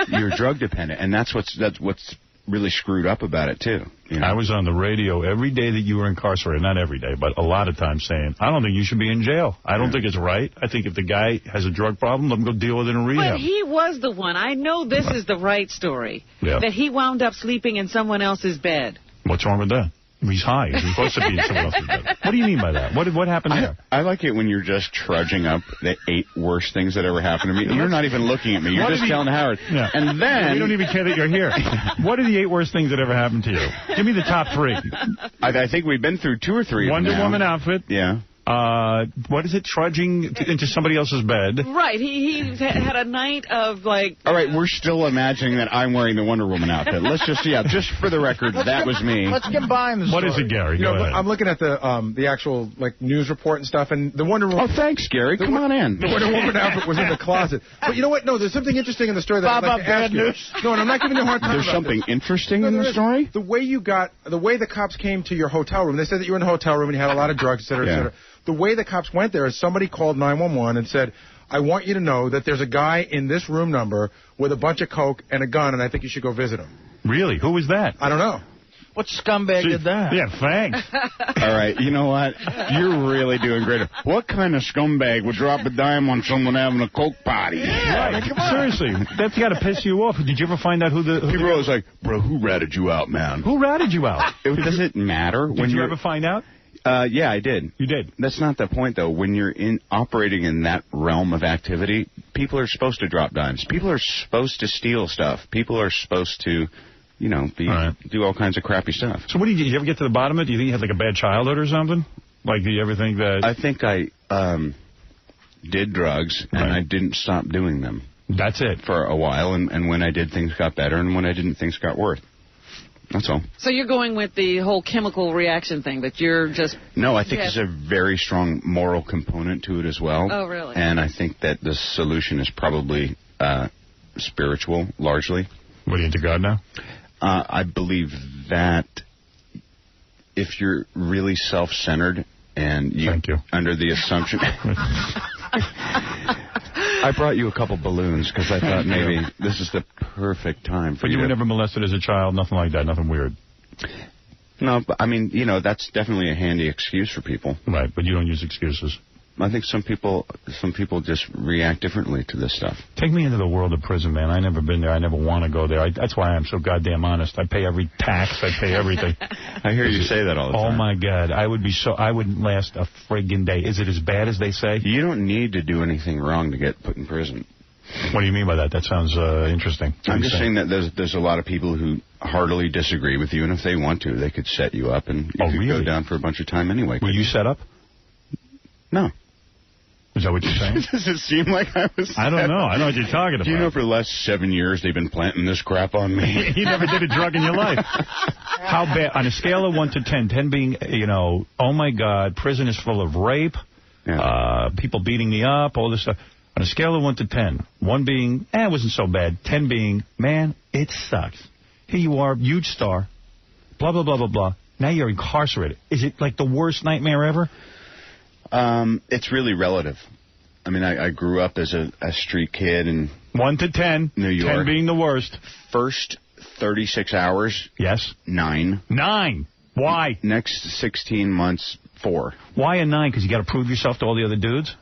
Speaker 5: you're drug dependent, and that's what's really screwed up about it too. You know?
Speaker 1: I was on the radio every day that you were incarcerated, not every day, but a lot of times saying, I don't think you should be in jail. I don't think it's right. I think if the guy has a drug problem, let him go deal with it in rehab.
Speaker 3: But he was the one. I know this is the right story.
Speaker 1: Yeah.
Speaker 3: That he wound up sleeping in someone else's bed.
Speaker 1: What's wrong with that? He's high. He's supposed to be in someone else's bed. What do you mean by that? What happened there?
Speaker 5: I like it when you're just trudging up the 8 worst things that ever happened to me. You're not even looking at me. You're just telling Howard.
Speaker 1: Yeah.
Speaker 5: And then...
Speaker 1: We don't even care that you're here. What are the 8 worst things that ever happened to you? Give me the top 3.
Speaker 5: I think we've been through 2 or 3
Speaker 1: Wonder
Speaker 5: of them now.
Speaker 1: Woman outfit.
Speaker 5: Yeah.
Speaker 1: What is it? Trudging into somebody else's bed.
Speaker 3: Right. He had a night of, like...
Speaker 5: All right, we're still imagining that I'm wearing the Wonder Woman outfit. Let's just, just for the record, that was me.
Speaker 4: Let's combine the story.
Speaker 1: What is it, Gary? Go ahead.
Speaker 14: I'm looking at the actual, like, news report and stuff, and the Wonder Woman...
Speaker 5: Oh, thanks, Gary. Come on in.
Speaker 14: The Wonder Woman outfit was in the closet. But you know what? No, there's something interesting in the story that I'd like to ask you. No, and I'm not giving you a hard time.
Speaker 5: There's something interesting in the story?
Speaker 14: The way the cops came to your hotel room, they said that you were in a hotel room and you had a lot of drugs, et cetera, et cetera. The way the cops went there is somebody called 911 and said, I want you to know that there's a guy in this room number with a bunch of coke and a gun, and I think you should go visit him.
Speaker 1: Really? Who was that?
Speaker 14: I don't know.
Speaker 4: What scumbag did that?
Speaker 1: Yeah, thanks.
Speaker 5: All right, you know what? You're really doing great. What kind of scumbag would drop a dime on someone having a coke party?
Speaker 1: Yeah, right. Come on. Seriously, that's got to piss you off. Did you ever find out who
Speaker 5: People are always like, bro, who ratted you out, man?
Speaker 1: Who ratted you out?
Speaker 5: Does it matter?
Speaker 1: Did you ever find out?
Speaker 5: Yeah, I did.
Speaker 1: You did?
Speaker 5: That's not the point, though. When you're operating in that realm of activity, people are supposed to drop dimes. People are supposed to steal stuff. People are supposed to, you know, do all kinds of crappy stuff.
Speaker 1: So did you ever get to the bottom of it? Do you think you had like a bad childhood or something? Like, do you ever think that...
Speaker 5: I think I did drugs, and I didn't stop doing them.
Speaker 1: That's it.
Speaker 5: For a while, and when I did, things got better, and when I didn't, things got worse. That's all.
Speaker 3: So you're going with the whole chemical reaction thing, that you're just...
Speaker 5: No, I think there's a very strong moral component to it as well.
Speaker 3: Oh, really?
Speaker 5: And I think that the solution is probably spiritual, largely.
Speaker 1: What, are you into God now?
Speaker 5: I believe that if you're really self-centered and
Speaker 1: Thank you.
Speaker 5: Under the assumption... I brought you a couple balloons because I thought maybe this is the perfect time for
Speaker 1: But you were never molested as a child, nothing like that, nothing weird.
Speaker 5: No, but I mean, that's definitely a handy excuse for people.
Speaker 1: Right, but you don't use excuses.
Speaker 5: I think some people just react differently to this stuff.
Speaker 1: Take me into the world of prison, man. I've never been there. I never want to go there. That's why I'm so goddamn honest. I pay every tax. I pay everything.
Speaker 5: I hear you say that all the time.
Speaker 1: Oh, my God. I wouldn't last a friggin' day. Is it as bad as they say?
Speaker 5: You don't need to do anything wrong to get put in prison.
Speaker 1: What do you mean by that? That sounds interesting.
Speaker 5: I'm just saying that there's a lot of people who heartily disagree with you, and if they want to, they could set you up, and you could go down for a bunch of time anyway.
Speaker 1: Were you set up?
Speaker 5: No.
Speaker 1: Is that what you're saying?
Speaker 5: Does it seem like I was
Speaker 1: I don't know. I know what you're talking about.
Speaker 5: Do you know for the last 7 years they've been planting this crap on me?
Speaker 1: You never did a drug in your life. How bad? On a scale of 1 to 10, 10 being, oh, my God, prison is full of rape, people beating me up, all this stuff. On a scale of 1 to 10, 1 being, it wasn't so bad, 10 being, man, it sucks. Here you are, huge star, blah, blah, blah, blah, blah. Now you're incarcerated. Is it like the worst nightmare ever?
Speaker 5: It's really relative. I mean, I grew up as a street kid in
Speaker 1: 1 to 10,
Speaker 5: New York.
Speaker 1: 10 being the worst.
Speaker 5: First 36 hours.
Speaker 1: Yes.
Speaker 5: 9.
Speaker 1: 9. Why?
Speaker 5: Next 16 months, 4.
Speaker 1: Why a 9? Because you got to prove yourself to all the other dudes?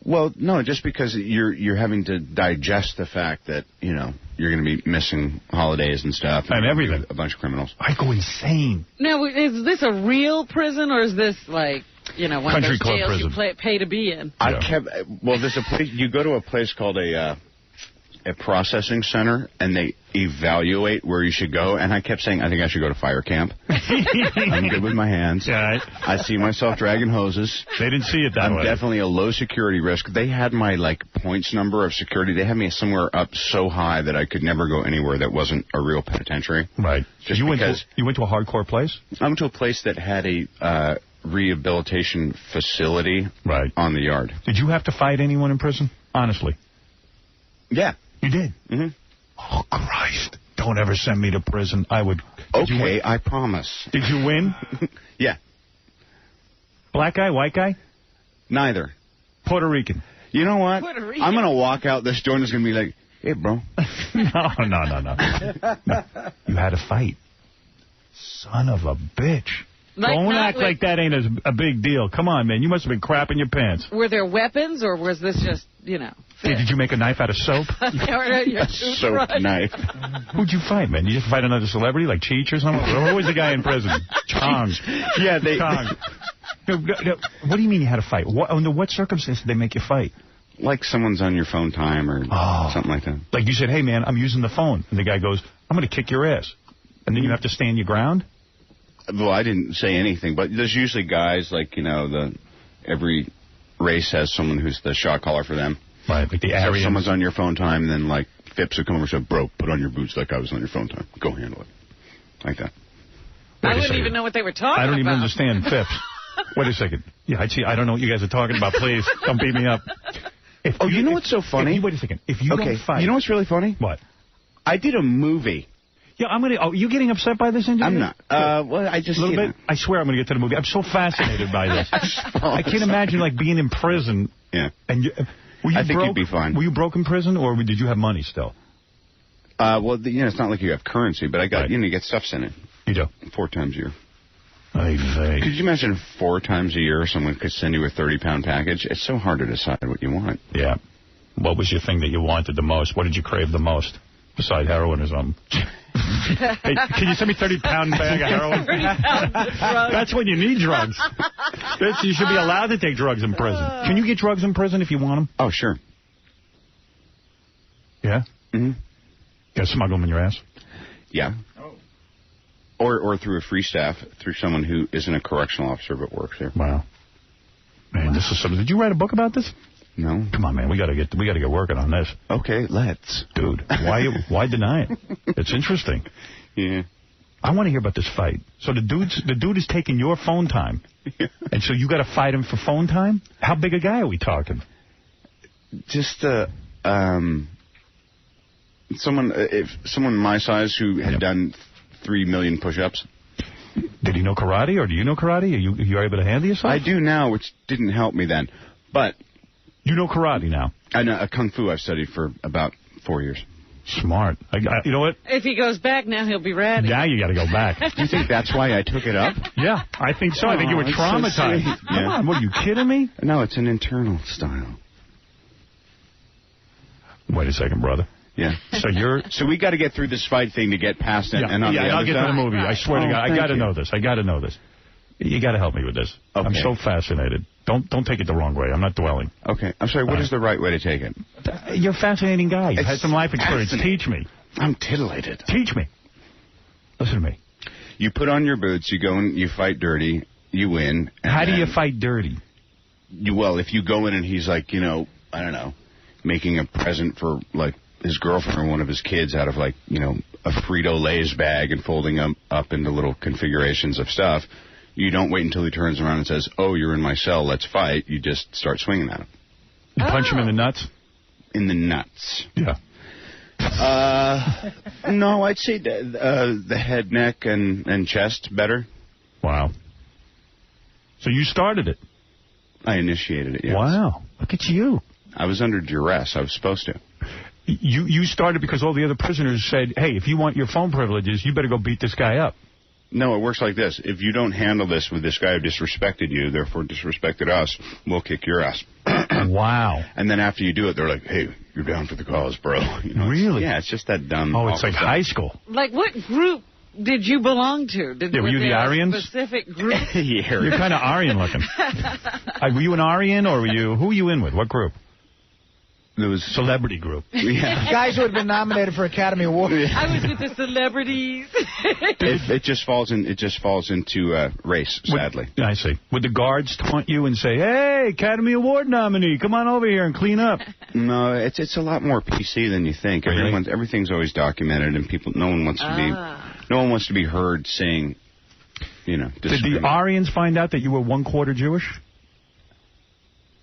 Speaker 5: Well, no, just because you're having to digest the fact that, you're going to be missing holidays and stuff.
Speaker 1: And everything.
Speaker 5: A bunch of criminals.
Speaker 1: I go insane.
Speaker 3: Now, is this a real prison, or is this like, one
Speaker 1: Country
Speaker 3: of those
Speaker 1: club
Speaker 3: jails
Speaker 1: prison.
Speaker 3: you pay to be in?
Speaker 5: There's a place, you go to a place called a processing center, and they evaluate where you should go, and I kept saying, I think I should go to fire camp. I'm good with my hands.
Speaker 1: Yeah,
Speaker 5: I see myself dragging hoses.
Speaker 1: They didn't see it that way.
Speaker 5: I'm definitely a low security risk. They had my, points number of security. They had me somewhere up so high that I could never go anywhere that wasn't a real penitentiary.
Speaker 1: Right.
Speaker 5: Just
Speaker 1: you
Speaker 5: because
Speaker 1: went to a hardcore place?
Speaker 5: I went to a place that had a rehabilitation facility on the yard.
Speaker 1: Did you have to fight anyone in prison? Honestly.
Speaker 5: Yeah.
Speaker 1: You did?
Speaker 5: Mm-hmm.
Speaker 1: Oh, Christ. Don't ever send me to prison. I would.
Speaker 5: Okay, I promise.
Speaker 1: Did you win?
Speaker 5: Yeah.
Speaker 1: Black guy, white guy?
Speaker 5: Neither.
Speaker 1: Puerto Rican.
Speaker 5: You know what?
Speaker 3: Puerto Rican.
Speaker 5: I'm going to walk out this door and it's going to be like, hey, bro.
Speaker 1: No. You had to fight. Son of a bitch. Don't act like that ain't a big deal. Come on, man. You must have been crapping your pants.
Speaker 3: Were there weapons, or was this just,
Speaker 1: Did you make a knife out of soap?
Speaker 5: A soap knife.
Speaker 1: Who'd you fight, man? You just fight another celebrity, like Cheech or something? Who was the guy in prison? Chong.
Speaker 5: Yeah,
Speaker 1: Chong. No, what do you mean you had to fight? Under what circumstances did they make you fight?
Speaker 5: Like someone's on your phone time or something like that.
Speaker 1: Like you said, hey, man, I'm using the phone. And the guy goes, I'm going to kick your ass. And then you have to stand your ground?
Speaker 5: Well, I didn't say anything, but there's usually guys every race has someone who's the shot caller for them.
Speaker 1: Right, like the
Speaker 5: so
Speaker 1: Aryans.
Speaker 5: if someone's on your phone time, then Phipps would come over and say, bro, put on your boots like I was on your phone time. Go handle it. Like that.
Speaker 3: I wouldn't even know what they were talking about.
Speaker 1: I don't even understand Phipps. Wait a second. Yeah, I don't know what you guys are talking about. Please, don't beat me up.
Speaker 5: You know what's so funny?
Speaker 1: Wait a second. If you don't fight...
Speaker 5: You know what's really funny?
Speaker 1: What?
Speaker 5: I did a movie.
Speaker 1: Yeah, are you getting upset by this interview?
Speaker 5: I'm not. Well, I just...
Speaker 1: A little bit? I swear I'm going to get to the movie. I'm so fascinated by this. I can't imagine, being in prison.
Speaker 5: Yeah.
Speaker 1: And
Speaker 5: I think you'd be fine.
Speaker 1: Were you broke in prison, or did you have money still?
Speaker 5: Well, it's not like you have currency, but I got, you get stuff sent in.
Speaker 1: You do?
Speaker 5: 4 times a year.
Speaker 1: Could
Speaker 5: you imagine 4 times a year someone could send you a 30-pound package? It's so hard to decide what you want.
Speaker 1: Yeah. What was your thing that you wanted the most? What did you crave the most? Besides heroin or something. Hey, can you send me 30-pound bag of heroin? That's when you need drugs. You should be allowed to take drugs in prison. Can you get drugs in prison if you want them?
Speaker 5: Oh, sure.
Speaker 1: Yeah?
Speaker 5: Mm-hmm.
Speaker 1: You got to smuggle them in your ass?
Speaker 5: Yeah. Oh. Or through a free staff, through someone who isn't a correctional officer but works there.
Speaker 1: Wow. Man, this is something. Did you write a book about this?
Speaker 5: No.
Speaker 1: Come on, man. We got to get working on this.
Speaker 5: Okay, let's.
Speaker 1: Dude, why deny it? It's interesting.
Speaker 5: Yeah.
Speaker 1: I want to hear about this fight. So the dude is taking your phone time.
Speaker 5: Yeah.
Speaker 1: And so you got to fight him for phone time? How big a guy are we talking?
Speaker 5: Just someone my size who had done 3 million push-ups.
Speaker 1: Did he know karate, or do you know karate? Are you able to handle yourself?
Speaker 5: I do now, which didn't help me then. But
Speaker 1: you know karate now?
Speaker 5: I know Kung Fu I've studied for about 4 years.
Speaker 1: Smart. You know what?
Speaker 3: If he goes back now, he'll be ready.
Speaker 1: Now you got to go back.
Speaker 5: Do you think that's why I took it up?
Speaker 1: Yeah, I think so. I think you were traumatized.
Speaker 5: So
Speaker 1: Come on, what, are you kidding me?
Speaker 5: No, it's an internal style.
Speaker 1: Wait a second, brother.
Speaker 5: Yeah.
Speaker 1: So
Speaker 5: we got to get through this fight thing to get past it.
Speaker 1: Yeah,
Speaker 5: and on the
Speaker 1: I'll
Speaker 5: other
Speaker 1: get
Speaker 5: side?
Speaker 1: to the movie. I swear to God, I got to know this. I got to know this. You got to help me with this.
Speaker 5: Okay.
Speaker 1: I'm so fascinated. Don't take it the wrong way. I'm not dwelling.
Speaker 5: Okay. I'm sorry. What is the right way to take it?
Speaker 1: You're a fascinating guy. You had some life experience. Teach me.
Speaker 5: I'm titillated.
Speaker 1: Teach me. Listen to me.
Speaker 5: You put on your boots. You go and you fight dirty. You win.
Speaker 1: How do you fight dirty?
Speaker 5: Well, if you go in and he's like, I don't know, making a present for like his girlfriend or one of his kids out of like, a Frito-Lay's bag and folding them up into little configurations of stuff. You don't wait until he turns around and says, "Oh, you're in my cell, let's fight." You just start swinging at him.
Speaker 1: You punch him in the nuts?
Speaker 5: In the nuts.
Speaker 1: Yeah.
Speaker 5: No, I'd say the head, neck, and chest better.
Speaker 1: Wow. So you started it?
Speaker 5: I initiated it, yes.
Speaker 1: Wow. Look at you.
Speaker 5: I was under duress. I was supposed to.
Speaker 1: You started because all the other prisoners said, "Hey, if you want your phone privileges, you better go beat this guy up."
Speaker 5: No, it works like this. If you don't handle this with this guy who disrespected you, therefore disrespected us, we'll kick your ass.
Speaker 1: Wow.
Speaker 5: And then after you do it, they're like, "Hey, you're down for the cause, bro."
Speaker 1: Really?
Speaker 5: It's just that dumb.
Speaker 1: Oh, it's like
Speaker 5: stuff.
Speaker 1: high school.
Speaker 3: Like, what group did you belong to?
Speaker 1: Were you the Aryans?
Speaker 3: Specific group?
Speaker 5: Yeah.
Speaker 1: You're kind of Aryan looking. Were you an Aryan or who were you in with? What group?
Speaker 5: There was
Speaker 1: celebrity group.
Speaker 5: Yeah.
Speaker 4: Guys who had been nominated for Academy Awards.
Speaker 3: I was with the celebrities.
Speaker 5: It just falls into race, sadly.
Speaker 1: I see. Would the guards taunt you and say, "Hey, Academy Award nominee, come on over here and clean up"?
Speaker 5: No, it's a lot more PC than you think.
Speaker 1: Really?
Speaker 5: Everything's always documented, and no one wants to be heard saying,
Speaker 1: Did the Aryans find out that you were 1/4 Jewish?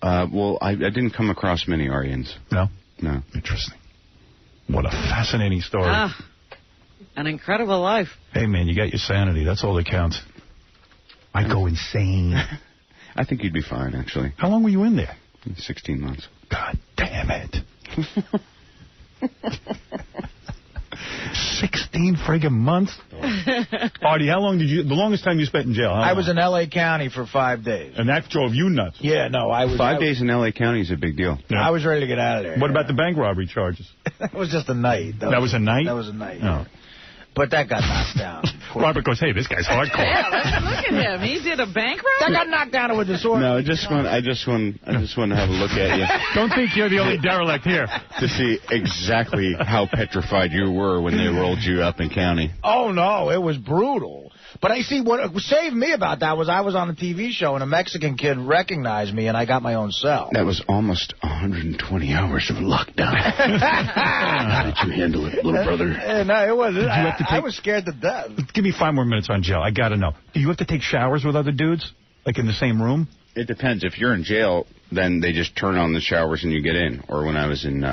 Speaker 5: Well, I didn't come across many Aryans.
Speaker 1: No?
Speaker 5: No.
Speaker 1: Interesting. What a fascinating story.
Speaker 3: An incredible life.
Speaker 1: Hey, man, you got your sanity. That's all that counts. I go insane.
Speaker 5: I think you'd be fine, actually.
Speaker 1: How long were you in there?
Speaker 5: 16 months.
Speaker 1: God damn it. 16 friggin' months? Artie, the longest time you spent in jail?
Speaker 4: I was in L.A. County for 5 days.
Speaker 1: And that drove you nuts?
Speaker 4: Yeah, no, I was...
Speaker 5: 5 days in L.A. County is a big deal.
Speaker 4: Yeah. I was ready to get out of there.
Speaker 1: What about the bank robbery charges?
Speaker 4: That was just a night.
Speaker 1: That was a night?
Speaker 4: That was a night.
Speaker 1: Oh.
Speaker 4: But that got knocked down.
Speaker 1: Robert goes, "Hey, this guy's hardcore."
Speaker 3: Yeah, look at him. He did a bank robbery?
Speaker 4: That got knocked down with a sword.
Speaker 5: No, I just want to have a look at you.
Speaker 1: Don't think you're the only derelict here.
Speaker 5: To see exactly how petrified you were when they rolled you up in county.
Speaker 4: Oh, no, it was brutal. But I see what saved me about that was I was on a TV show and a Mexican kid recognized me and I got my own cell.
Speaker 5: That was almost 120 hours of lockdown. How did you handle it, little brother?
Speaker 4: No, it wasn't. I was scared to death.
Speaker 1: Give me 5 more minutes on jail. I got to know. Do you have to take showers with other dudes? Like in the same room?
Speaker 5: It depends. If you're in jail, then they just turn on the showers and you get in. Or when I was in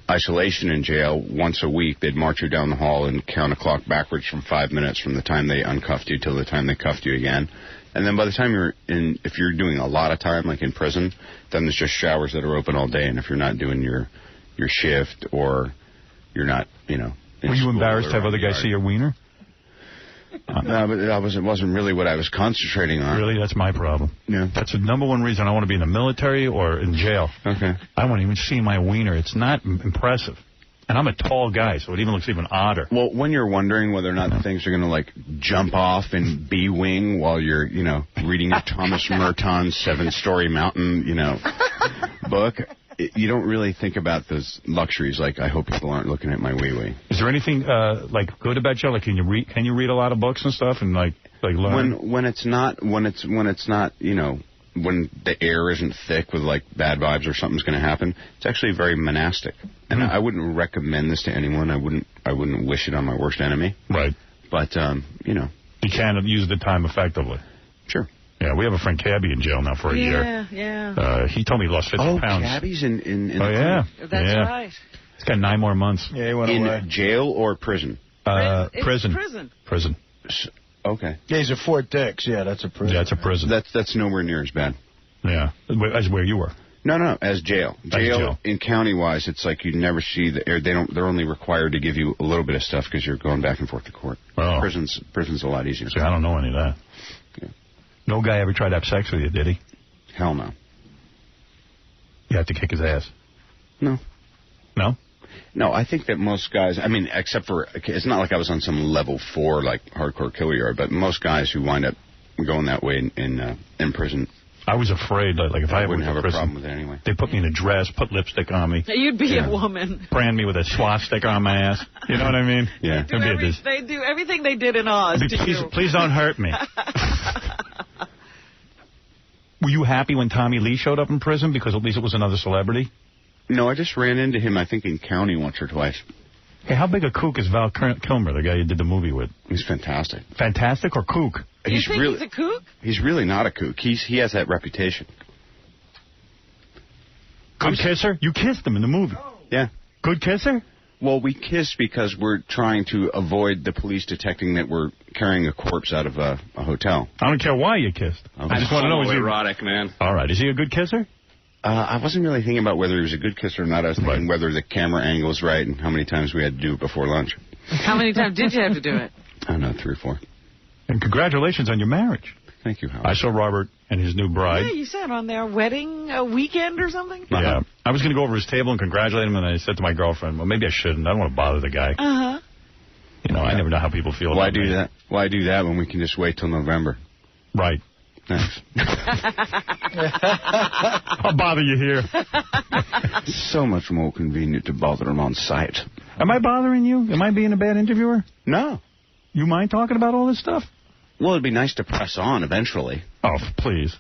Speaker 5: isolation in jail, once a week, they'd march you down the hall and count a clock backwards from 5 minutes from the time they uncuffed you till the time they cuffed you again. And then by the time you're in, if you're doing a lot of time, like in prison, then there's just showers that are open all day. And if you're not doing your shift or you're not,
Speaker 1: Were you embarrassed to have other guys see your wiener?
Speaker 5: No, but that wasn't really what I was concentrating on.
Speaker 1: Really? That's my problem.
Speaker 5: Yeah.
Speaker 1: That's the number one reason I want to be in the military or in jail.
Speaker 5: Okay.
Speaker 1: I won't even see my wiener. It's not impressive. And I'm a tall guy, so it even looks even odder.
Speaker 5: Well, when you're wondering whether or not the things are going to, jump off and B-wing while you're, reading your Thomas Merton's 7-Story Mountain, book, you don't really think about those luxuries. Like, I hope people aren't looking at my wee-wee.
Speaker 1: Is there anything, good about jail? Like, can you read a lot of books and stuff and, learn?
Speaker 5: When it's not, when the air isn't thick with bad vibes or something's going to happen, it's actually very monastic. And I wouldn't recommend this to anyone. I wouldn't wish it on my worst enemy.
Speaker 1: Right.
Speaker 5: But
Speaker 1: you can use the time effectively.
Speaker 5: Sure.
Speaker 1: Yeah, we have a friend Cabby in jail now for a year.
Speaker 3: Yeah.
Speaker 1: He told me he lost 50 pounds.
Speaker 5: Oh, Cabby's in
Speaker 1: Oh, yeah.
Speaker 3: That's right.
Speaker 1: He's got 9 more months.
Speaker 4: Yeah, he went away.
Speaker 5: In jail or prison?
Speaker 1: Prison. Prison.
Speaker 5: Okay.
Speaker 4: Yeah, he's at Fort Dix. Yeah, that's a prison.
Speaker 1: Yeah, it's a prison.
Speaker 5: That's nowhere near as bad.
Speaker 1: Yeah, as where you were.
Speaker 5: No, as jail. Jail in county-wise, it's like you never see the air. They're only required to give you a little bit of stuff because you're going back and forth to court.
Speaker 1: Oh.
Speaker 5: Prison's a lot easier.
Speaker 1: See, I don't know any of that.
Speaker 5: Yeah.
Speaker 1: No guy ever tried to have sex with you, did he?
Speaker 5: Hell no.
Speaker 1: You have to kick his ass.
Speaker 5: No.
Speaker 1: No?
Speaker 5: No, I think that most guys, I mean, except for, it's not like I was on some level 4, like, hardcore killer yard, but most guys who wind up going that way in prison.
Speaker 1: I was afraid, like if I
Speaker 5: wouldn't have a
Speaker 1: prison,
Speaker 5: problem with it anyway.
Speaker 1: They put me in a dress, put lipstick on me.
Speaker 3: You'd be a woman.
Speaker 1: Brand me with a swastika on my ass. You know what I mean?
Speaker 5: Yeah.
Speaker 3: They do everything they did in Oz.
Speaker 1: Please don't hurt me. Were you happy when Tommy Lee showed up in prison because at least it was another celebrity?
Speaker 5: No, I just ran into him, I think, in county once or twice.
Speaker 1: Hey, how big a kook is Val Kilmer, the guy you did the movie with?
Speaker 5: He's fantastic.
Speaker 1: Fantastic or kook?
Speaker 3: You think he's a kook?
Speaker 5: He's really not a kook. He has that reputation.
Speaker 1: Good kisser? You kissed him in the movie.
Speaker 5: Yeah.
Speaker 1: Good kisser?
Speaker 5: Well, we kissed because we're trying to avoid the police detecting that we're carrying a corpse out of a hotel.
Speaker 1: I don't care why you kissed.
Speaker 5: Okay.
Speaker 1: I just want to know. Is he
Speaker 22: erotic, man?
Speaker 1: All right. Is he a good kisser?
Speaker 5: I wasn't really thinking about whether he was a good kisser or not. I was thinking whether the camera angle's right and how many times we had to do it before lunch.
Speaker 3: How many times did you have to do it?
Speaker 5: I don't know, 3 or 4.
Speaker 1: And congratulations on your marriage.
Speaker 5: Thank you, Howard.
Speaker 1: I saw Robert and his new bride.
Speaker 3: Yeah, you said on their wedding weekend or something?
Speaker 1: Yeah. I was going to go over his table and congratulate him, and I said to my girlfriend, well, maybe I shouldn't. I don't want to bother the guy.
Speaker 3: Uh-huh.
Speaker 1: You know, I never know how people feel
Speaker 5: Why
Speaker 1: about
Speaker 5: do
Speaker 1: me.
Speaker 5: that? Why do that when we can just wait till November?
Speaker 1: Right.
Speaker 5: Thanks.
Speaker 1: I'll bother you here.
Speaker 5: It's so much more convenient to bother him on site.
Speaker 1: Am I bothering you? Am I being a bad interviewer?
Speaker 5: No.
Speaker 1: You mind talking about all this stuff?
Speaker 5: Well, it'd be nice to press on eventually.
Speaker 1: Oh, please.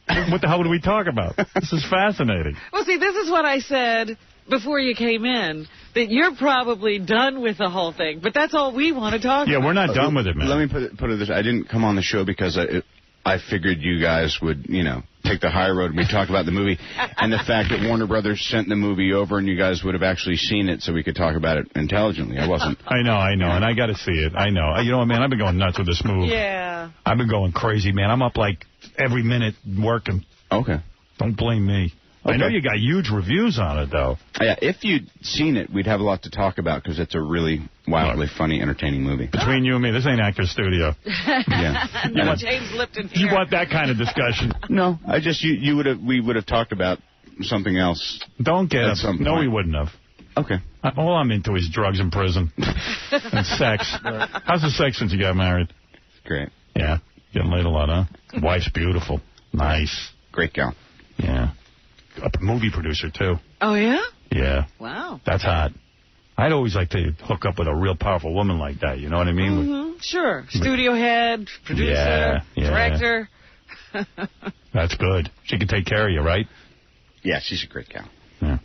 Speaker 1: What the hell do we talk about? This is fascinating.
Speaker 3: Well, see, this is what I said before you came in, that you're probably done with the whole thing, but that's all we want to talk about.
Speaker 1: Yeah, we're not done with it, man.
Speaker 5: Let me put it this way. I didn't come on the show because I figured you guys would, take the high road. We talk about the movie and the fact that Warner Brothers sent the movie over and you guys would have actually seen it so we could talk about it intelligently. I wasn't.
Speaker 1: I know, and I got to see it. I know. You know what, man? I've been going nuts with this move.
Speaker 3: Yeah.
Speaker 1: I've been going crazy, man. I'm up like every minute working.
Speaker 5: Okay.
Speaker 1: Don't blame me. Okay. I know you got huge reviews on it, though.
Speaker 5: Yeah, if you'd seen it, we'd have a lot to talk about because it's a really wildly funny, entertaining movie.
Speaker 1: Between you and me, this ain't Actors Studio.
Speaker 5: Yeah.
Speaker 3: No James Lipton here.
Speaker 1: You want that kind of discussion?
Speaker 5: No, I just we would have talked about something else.
Speaker 1: Don't get it. No, we wouldn't have.
Speaker 5: Okay.
Speaker 1: All I'm into is drugs and prison and sex. How's the sex since you got married?
Speaker 5: Great.
Speaker 1: Yeah, getting laid a lot, huh? Wife's beautiful. Nice.
Speaker 5: Great gal.
Speaker 1: Yeah. A movie producer, too.
Speaker 3: Oh, yeah?
Speaker 1: Yeah.
Speaker 3: Wow.
Speaker 1: That's hot. I'd always like to hook up with a real powerful woman like that, you know what I mean?
Speaker 3: Mm-hmm. Sure. Studio head, producer, director.
Speaker 1: That's good. She can take care of you, right?
Speaker 5: Yeah, she's a great gal.
Speaker 1: Yeah.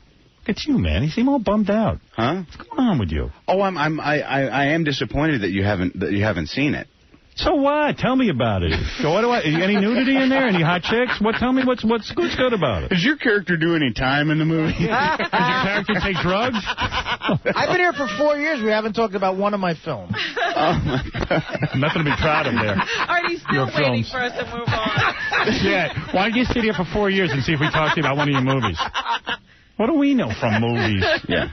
Speaker 1: Look at you, man. You seem all bummed out.
Speaker 5: Huh?
Speaker 1: What's going on with you?
Speaker 5: Oh, I am disappointed that you haven't seen it.
Speaker 1: So what? Tell me about it. So what any nudity in there? Any hot chicks? Tell me what's good about it.
Speaker 5: Does your character do any time in the movie?
Speaker 1: Does your character take drugs?
Speaker 4: I've been here for 4 years. We haven't talked about one of my films.
Speaker 5: Oh, my God.
Speaker 1: Nothing to be proud of there.
Speaker 3: Artie's still waiting for us to move on.
Speaker 1: Yeah. Why don't you sit here for 4 years and see if we talk to you about one of your movies? What do we know from movies?
Speaker 5: Yeah.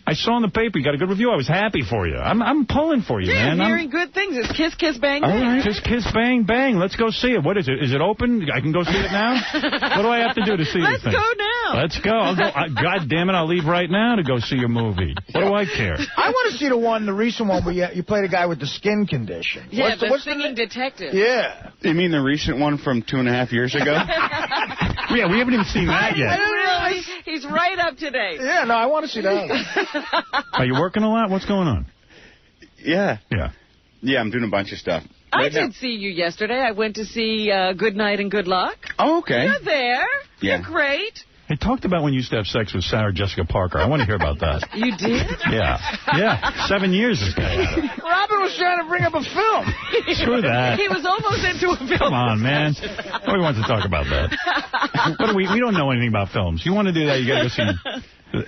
Speaker 1: I saw in the paper you got a good review. I was happy for you. I'm pulling for you, man.
Speaker 3: I'm hearing good things. It's Kiss, Kiss, Bang, Bang.
Speaker 1: All right. Just Kiss, Bang, Bang. Let's go see it. What is it? Is it open? I can go see it now? What do I have to do to see this thing?
Speaker 3: Let's go now.
Speaker 1: Let's go. I'll go. God damn it, I'll leave right now to go see your movie. What do I care?
Speaker 4: I want to see the recent one where you played a guy with the skin condition.
Speaker 3: Yeah, the singing detective.
Speaker 4: Yeah.
Speaker 5: You mean the recent one from 2.5 years ago?
Speaker 1: Yeah, we haven't even seen that yet.
Speaker 3: Really? He's right up to date.
Speaker 4: Yeah, no, I want to see that.
Speaker 1: Are you working a lot? What's going on?
Speaker 5: Yeah.
Speaker 1: Yeah.
Speaker 5: Yeah, I'm doing a bunch of stuff.
Speaker 3: I did see you yesterday. I went to see Good Night and Good Luck.
Speaker 5: Oh, okay.
Speaker 3: You're there.
Speaker 5: Yeah.
Speaker 3: You're great.
Speaker 1: They talked about when you used to have sex with Sarah Jessica Parker. I want to hear about that.
Speaker 3: You did?
Speaker 1: Yeah. Yeah. 7 years this guy had it.
Speaker 4: Robin was trying to bring up a film.
Speaker 1: Screw that.
Speaker 3: He was almost into a film.
Speaker 1: Come on, man. Nobody wants to talk about that. What we don't know anything about films. You want to do that, you got to go see...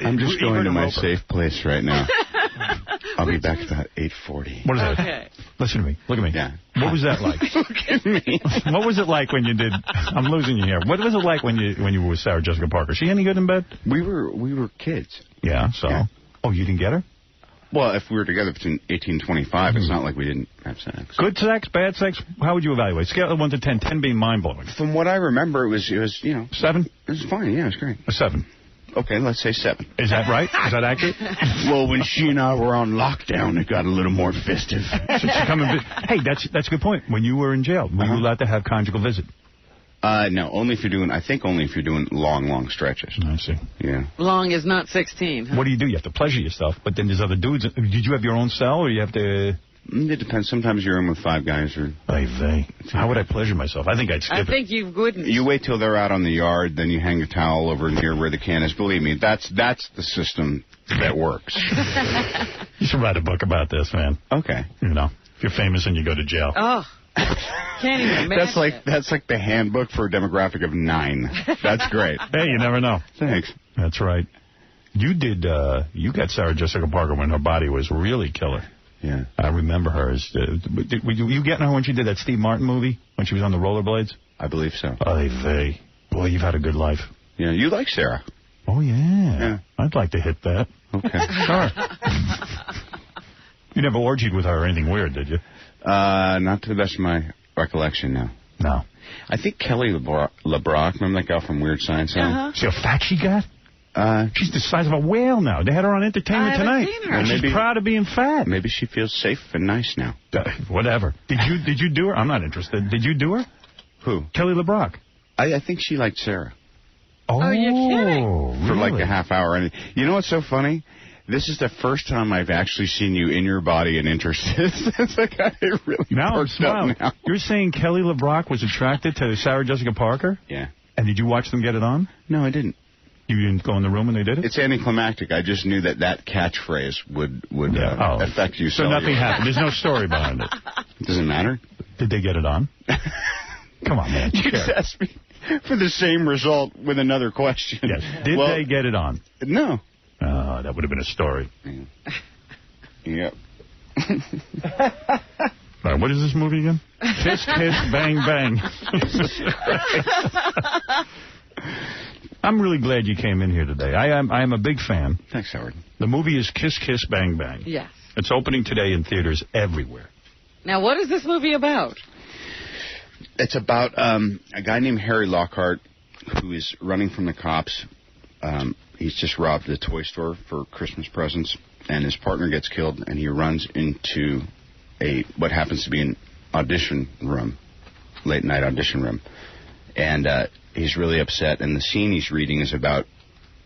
Speaker 5: I'm just going to my safe place right now. I'll be back about 8:40.
Speaker 1: What is that?
Speaker 3: Okay.
Speaker 1: Listen to me. Look at me.
Speaker 5: Yeah.
Speaker 1: What was that like?
Speaker 5: Look at me.
Speaker 1: What was it like when you did... I'm losing you here. What was it like when you were with Sarah Jessica Parker? She any good in bed?
Speaker 5: We were kids.
Speaker 1: Yeah, so...
Speaker 5: Yeah.
Speaker 1: Oh, you didn't get her?
Speaker 5: Well, if we were together between 18 and 25, it's not like we didn't have sex.
Speaker 1: Good sex, bad sex? How would you evaluate? Scale of 1 to 10, 10 being mind-blowing.
Speaker 5: From what I remember, it was
Speaker 1: 7?
Speaker 5: It was fine, yeah, it was great.
Speaker 1: A 7.
Speaker 5: Okay, let's say 7.
Speaker 1: Is that right? Is that accurate?
Speaker 5: Well, when she and I were on lockdown, it got a little more festive.
Speaker 1: So she come and hey, that's a good point. When you were in jail, were you allowed to have conjugal visit?
Speaker 5: No, only if you're doing long stretches.
Speaker 1: I see.
Speaker 5: Yeah.
Speaker 3: Long is not 16. Huh?
Speaker 1: What do? You have to pleasure yourself, but then there's other dudes. Did you have your own cell, or you have to...
Speaker 5: It depends. Sometimes you're in with 5 guys. Or.
Speaker 1: How would I pleasure myself? I think I'd skip it.
Speaker 3: I think you wouldn't.
Speaker 5: You wait till they're out on the yard, then you hang a towel over near where the can is. Believe me, that's the system that works.
Speaker 1: You should write a book about this, man.
Speaker 5: Okay.
Speaker 1: You know, if you're famous and you go to jail.
Speaker 3: Oh. Can't even imagine.
Speaker 5: That's like the handbook for a demographic of 9. That's great.
Speaker 1: Hey, you never know.
Speaker 5: Thanks.
Speaker 1: That's right. You got Sarah Jessica Parker when her body was really killer.
Speaker 5: Yeah.
Speaker 1: I remember her as... were you getting her when she did that Steve Martin movie? When she was on the rollerblades?
Speaker 5: I believe so.
Speaker 1: Boy, you've had a good life.
Speaker 5: Yeah, you like Sarah.
Speaker 1: Oh, yeah. I'd like to hit that.
Speaker 5: Okay.
Speaker 1: Sure. You never orgied with her or anything weird, did you?
Speaker 5: Not to the best of my recollection, no.
Speaker 1: No.
Speaker 5: I think Kelly LeBrock, remember that girl from Weird Science?
Speaker 1: See how fat she got? She's the size of a whale now. They had her on Entertainment Tonight.
Speaker 3: Seen her.
Speaker 1: Well, she's proud of being fat.
Speaker 5: Maybe she feels safe and nice now.
Speaker 1: Whatever. Did you do her? I'm not interested. Did you do her?
Speaker 5: Who?
Speaker 1: Kelly LeBrock.
Speaker 5: I think she liked Sarah.
Speaker 3: Oh, you're kidding.
Speaker 5: For
Speaker 1: really?
Speaker 5: like a half hour. And you know what's so funny? This is the first time I've actually seen you in your body and interested. It's like I really
Speaker 1: now I'm smiling. Now. You're saying Kelly LeBrock was attracted to Sarah Jessica Parker?
Speaker 5: Yeah.
Speaker 1: And did you watch them get it on?
Speaker 5: No, I didn't.
Speaker 1: You didn't go in the room when they did it?
Speaker 5: It's anticlimactic. I just knew that catchphrase would affect you.
Speaker 1: So nothing happened. There's no story behind it.
Speaker 5: Does it matter?
Speaker 1: Did they get it on? Come on, man.
Speaker 5: You just asked me for the same result with another question.
Speaker 1: Yes. Did they get it on?
Speaker 5: No.
Speaker 1: That would have been a story.
Speaker 5: Yep.
Speaker 1: All right, what is this movie again? Kiss, Kiss, Bang, Bang. I'm really glad you came in here today. I am a big fan.
Speaker 5: Thanks, Howard.
Speaker 1: The movie is Kiss, Kiss, Bang, Bang.
Speaker 3: Yes.
Speaker 1: It's opening today in theaters everywhere.
Speaker 3: Now, what is this movie about?
Speaker 5: It's about a guy named Harry Lockhart who is running from the cops. He's just robbed a toy store for Christmas presents, and his partner gets killed, and he runs into what happens to be an audition room, late-night audition room. And he's really upset, and the scene he's reading is about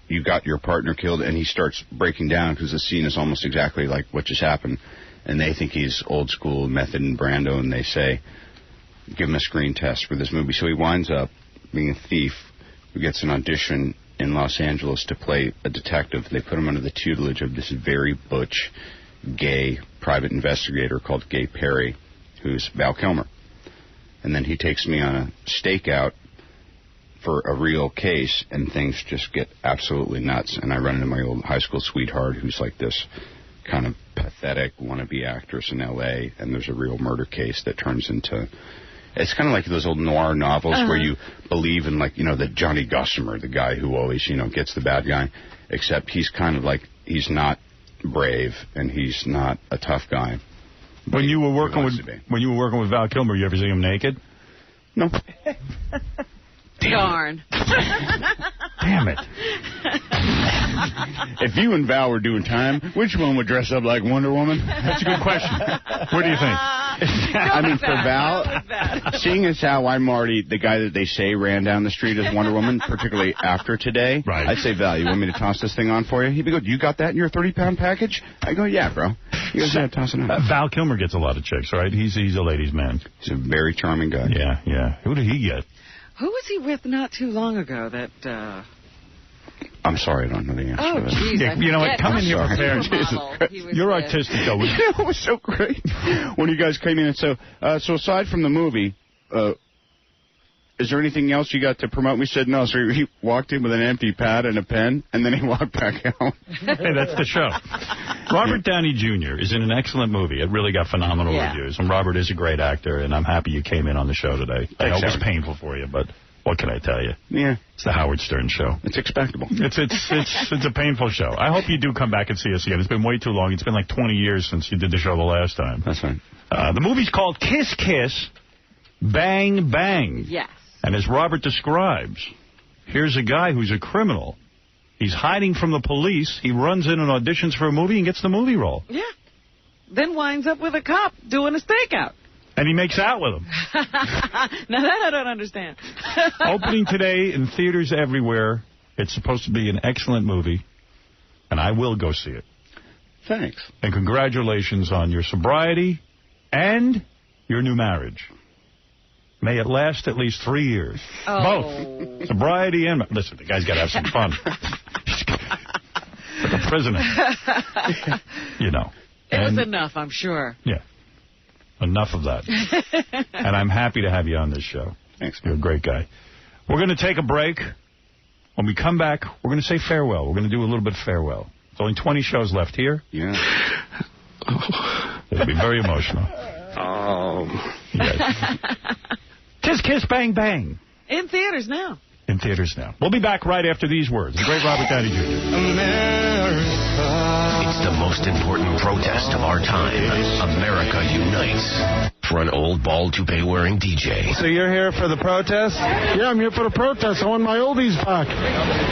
Speaker 5: you got your partner killed, and he starts breaking down because the scene is almost exactly like what just happened. And they think he's old school Method and Brando, and they say, give him a screen test for this movie. So he winds up being a thief who gets an audition in Los Angeles to play a detective. They put him under the tutelage of this very butch, gay private investigator called Gay Perry, who's Val Kilmer. And then he takes me on a stakeout for a real case, and things just get absolutely nuts. And I run into my old high school sweetheart, who's like this kind of pathetic wannabe actress in L.A., and there's a real murder case that turns into... It's kind of like those old noir novels where you believe in, like, the Johnny Gossamer, the guy who always, gets the bad guy, except he's kind of like, he's not brave, and he's not a tough guy.
Speaker 1: When you were working with Val Kilmer, you ever see him naked?
Speaker 5: No.
Speaker 3: Darn.
Speaker 1: Damn it.
Speaker 5: If you and Val were doing time, which one would dress up like Wonder Woman?
Speaker 1: That's a good question. What do you think?
Speaker 5: I mean, for Val, seeing as how I'm already the guy that they say ran down the street as Wonder Woman, particularly after today,
Speaker 1: right.
Speaker 5: I'd say, Val, you want me to toss this thing on for you? He'd be good. You got that in your 30-pound package? I go, yeah, bro. He goes, yeah, toss it on.
Speaker 1: Val Kilmer gets a lot of chicks, right? He's a ladies' man.
Speaker 5: He's a very charming guy.
Speaker 1: Yeah. Who did he get?
Speaker 3: Who was he with not too long ago that...
Speaker 5: I'm sorry, I don't know the answer to that.
Speaker 3: Geez,
Speaker 1: yeah, you know what? Come in here prepared. You're artistic, though.
Speaker 5: You know, it was so great when you guys came in. And so aside from the movie, is there anything else you got to promote? We said no. So he walked in with an empty pad and a pen, and then he walked back out.
Speaker 1: Hey, that's the show. Robert Downey Jr. is in an excellent movie. It really got phenomenal reviews. And Robert is a great actor, and I'm happy you came in on the show today. I know it was painful for you, but what can I tell you?
Speaker 5: Yeah.
Speaker 1: It's the Howard Stern Show.
Speaker 5: It's expectable.
Speaker 1: It's a painful show. I hope you do come back and see us again. It's been way too long. It's been like 20 years since you did the show the last time.
Speaker 5: That's right.
Speaker 1: The movie's called Kiss Kiss, Bang Bang.
Speaker 3: Yes.
Speaker 1: And as Robert describes, here's a guy who's a criminal. He's hiding from the police. He runs in and auditions for a movie and gets the movie role.
Speaker 3: Yeah. Then winds up with a cop doing a stakeout.
Speaker 1: And he makes out with him.
Speaker 3: Now that I don't understand.
Speaker 1: Opening today in theaters everywhere. It's supposed to be an excellent movie. And I will go see it.
Speaker 5: Thanks.
Speaker 1: And congratulations on your sobriety and your new marriage. May it last at least 3 years.
Speaker 3: Oh.
Speaker 1: Both. Sobriety and... Listen, the guy's got to have some fun. Like a prisoner. You know.
Speaker 3: It was enough, I'm sure.
Speaker 1: Yeah. Enough of that. And I'm happy to have you on this show.
Speaker 5: Thanks.
Speaker 1: You're a great guy. We're going to take a break. When we come back, we're going to say farewell. We're going to do a little bit of farewell. There's only 20 shows left here.
Speaker 5: Yeah.
Speaker 1: It'll be very emotional. Yes. Kiss, kiss, bang, bang.
Speaker 3: In theaters now.
Speaker 1: In theaters now. We'll be back right after these words. The great Robert Downey Jr.
Speaker 16: It's the most important protest of our time. America unites. For an old bald toupee-wearing DJ.
Speaker 15: So you're here for the protest?
Speaker 17: Yeah, I'm here for the protest. I want my oldies back.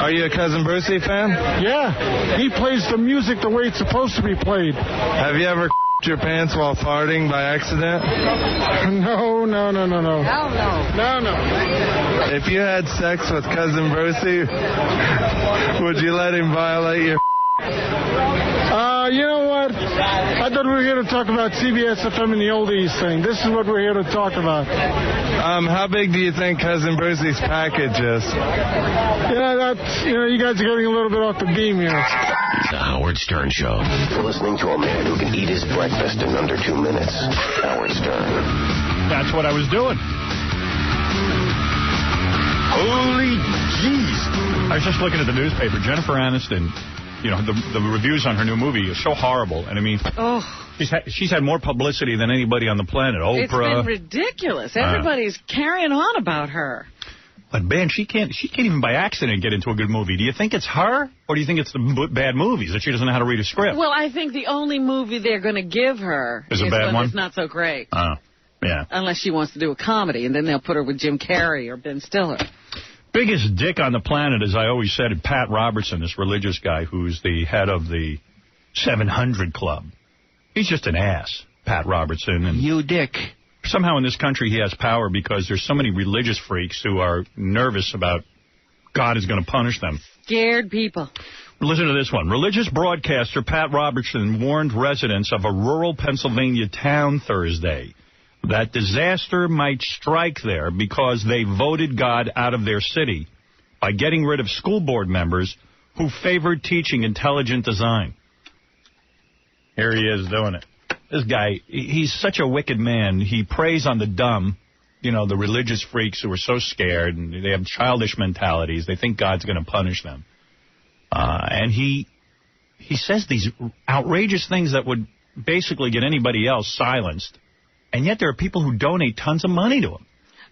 Speaker 15: Are you a Cousin Brucey fan?
Speaker 17: Yeah. He plays the music the way it's supposed to be played.
Speaker 15: Have you ever your pants while farting by accident?
Speaker 17: No.
Speaker 3: Hell no.
Speaker 17: No.
Speaker 15: If you had sex with Cousin Brucey, would you let him violate your...
Speaker 17: You know what? I thought we were here to talk about CBS FM and the oldies thing. This is what we're here to talk about.
Speaker 15: How big do you think Cousin Brucey's package is?
Speaker 17: Yeah, you guys are getting a little bit off the beam here.
Speaker 16: The Howard Stern Show.
Speaker 18: You're listening to a man who can eat his breakfast in under 2 minutes. Howard Stern.
Speaker 1: That's what I was doing. Holy jeez. I was just looking at the newspaper. Jennifer Aniston, you know, the reviews on her new movie are so horrible. And I mean, she's had more publicity than anybody on the planet. Oprah.
Speaker 3: It's been ridiculous. Everybody's carrying on about her.
Speaker 1: But, man, she can't even by accident get into a good movie. Do you think it's her, or do you think it's the bad movies, that she doesn't know how to read a script?
Speaker 3: Well, I think the only movie they're going to give her
Speaker 1: is a bad one?
Speaker 3: It's not so great.
Speaker 1: Oh, yeah.
Speaker 3: Unless she wants to do a comedy, and then they'll put her with Jim Carrey or Ben Stiller.
Speaker 1: Biggest dick on the planet, as I always said, Pat Robertson, this religious guy who's the head of the 700 Club. He's just an ass, Pat Robertson. And
Speaker 4: you dick.
Speaker 1: Somehow in this country he has power because there's so many religious freaks who are nervous about God is going to punish them.
Speaker 3: Scared people.
Speaker 1: Listen to this one. Religious broadcaster Pat Robertson warned residents of a rural Pennsylvania town Thursday that disaster might strike there because they voted God out of their city by getting rid of school board members who favored teaching intelligent design. Here he is doing it. This guy, he's such a wicked man. He preys on the dumb, you know, the religious freaks who are so scared, and they have childish mentalities. They think God's going to punish them. And he says these outrageous things that would basically get anybody else silenced. And yet there are people who donate tons of money to him.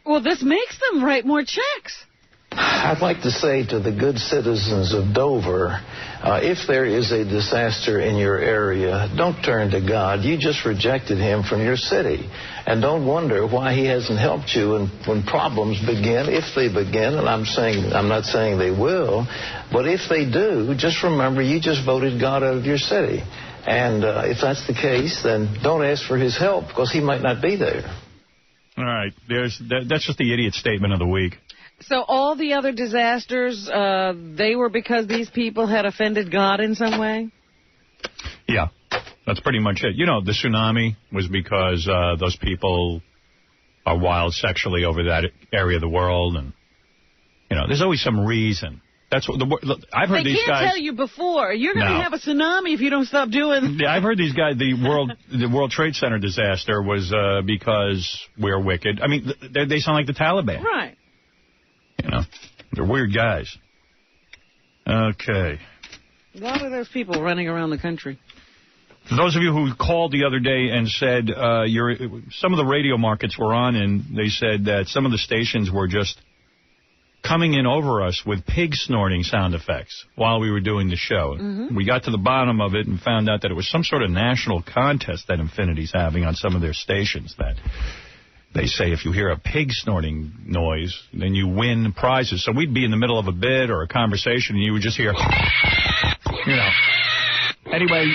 Speaker 3: Well, this makes them write more checks.
Speaker 19: I'd like to say to the good citizens of Dover, if there is a disaster in your area, don't turn to God. You just rejected him from your city. And don't wonder why he hasn't helped you when problems begin, if they begin. And I'm not saying they will, but if they do, just remember you just voted God out of your city. And if that's the case, then don't ask for his help because he might not be there.
Speaker 1: All right. That's just the idiot statement of the week.
Speaker 3: So all the other disasters, they were because these people had offended God in some way?
Speaker 1: Yeah, that's pretty much it. You know, the tsunami was because those people are wild sexually over that area of the world. And, you know, there's always some reason. That's what I've heard these guys.
Speaker 3: They can't tell you before. You're going to have a tsunami if you don't stop doing.
Speaker 1: Yeah, I've heard these guys. The World Trade Center disaster was because we're wicked. I mean, they sound like the Taliban.
Speaker 3: Right.
Speaker 1: You know, they're weird guys. Okay.
Speaker 3: A lot of those people running around the country.
Speaker 1: For those of you who called the other day and said some of the radio markets were on, and they said that some of the stations were just coming in over us with pig snorting sound effects while we were doing the show. Mm-hmm. We got to the bottom of it and found out that it was some sort of national contest that Infinity's having on some of their stations, that they say if you hear a pig snorting noise, then you win prizes. So we'd be in the middle of a bid or a conversation, and you would just hear, you know. Anyway,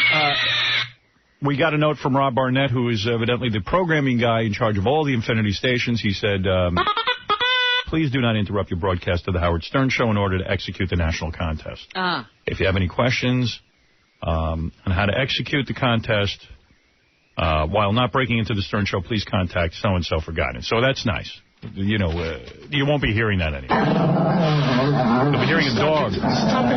Speaker 1: we got a note from Rob Barnett, who is evidently the programming guy in charge of all the Infinity stations. He said, please do not interrupt your broadcast of the Howard Stern Show in order to execute the national contest. If you have any questions on how to execute the contest while not breaking into the Stern Show, please contact so-and-so for guidance. So that's nice. You know, you won't be hearing that anymore. You'll be hearing a dog.
Speaker 17: Stop it.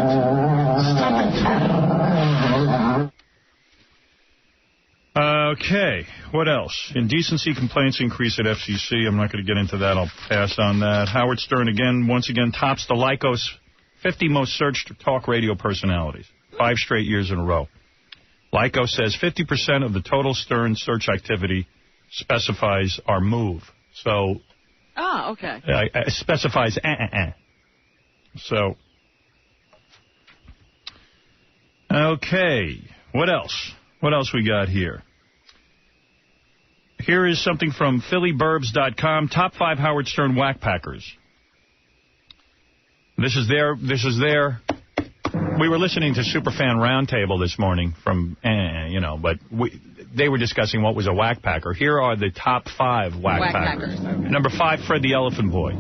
Speaker 1: Okay, what else? Indecency complaints increase at FCC. I'm not going to get into that. I'll pass on that. Howard Stern, once again, tops the Lycos 50 most searched talk radio personalities. 5 straight years in a row. Lycos says 50% of the total Stern search activity specifies our move. So...
Speaker 3: okay.
Speaker 1: Specifies So... Okay, what else? What else we got here? Here is something from PhillyBurbs.com. Top 5 Howard Stern whackpackers. This is their. We were listening to Superfan Roundtable this morning from, but they were discussing what was a whackpacker. Here are the top 5 whackpackers. Okay. Number 5, Fred the Elephant Boy.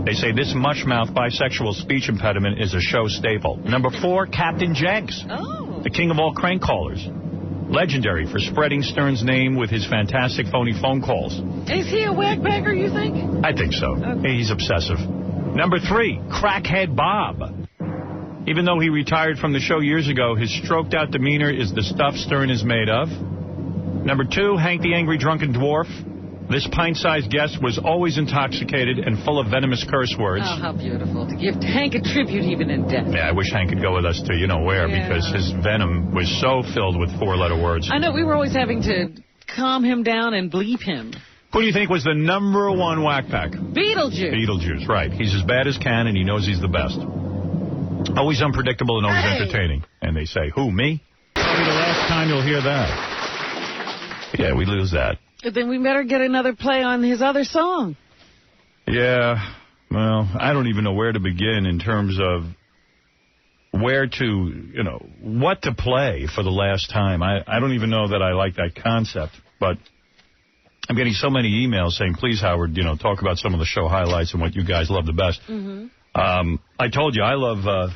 Speaker 1: They say this mushmouth bisexual speech impediment is a show staple. Number 4, Captain Jenks. The king of all crank callers. Legendary for spreading Stern's name with his fantastic phony phone calls.
Speaker 3: Is he a whackpacker, you think?
Speaker 1: I think so. Okay. He's obsessive. Number 3, Crackhead Bob. Even though he retired from the show years ago, his stroked-out demeanor is the stuff Stern is made of. Number 2, Hank the Angry Drunken Dwarf. This pint-sized guest was always intoxicated and full of venomous curse words.
Speaker 3: Oh, how beautiful. To give Hank a tribute even in death.
Speaker 1: Yeah, I wish Hank could go with us to you-know-where, because his venom was so filled with 4-letter words.
Speaker 3: I know, we were always having to calm him down and bleep him.
Speaker 1: Who do you think was the number 1 whackpack?
Speaker 3: Beetlejuice.
Speaker 1: Beetlejuice, right. He's as bad as can, and he knows he's the best. Always unpredictable and always entertaining. And they say, who, me? Probably the last time you'll hear that. Yeah, we lose that.
Speaker 3: But then we better get another play on his other song.
Speaker 1: Yeah, well, I don't even know where to begin in terms of where to, what to play for the last time. I don't even know that I like that concept, but I'm getting so many emails saying, please, Howard, talk about some of the show highlights and what you guys love the best.
Speaker 3: Mm-hmm.
Speaker 1: I told you, I love...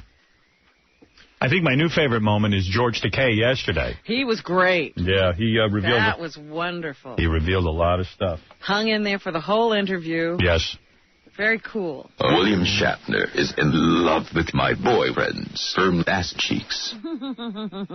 Speaker 1: I think my new favorite moment is George Takei yesterday.
Speaker 3: He was great.
Speaker 1: Yeah, he revealed...
Speaker 3: That was wonderful.
Speaker 1: He revealed a lot of stuff.
Speaker 3: Hung in there for the whole interview.
Speaker 1: Yes.
Speaker 3: Very cool.
Speaker 18: William Shatner is in love with my boyfriend's firm ass cheeks.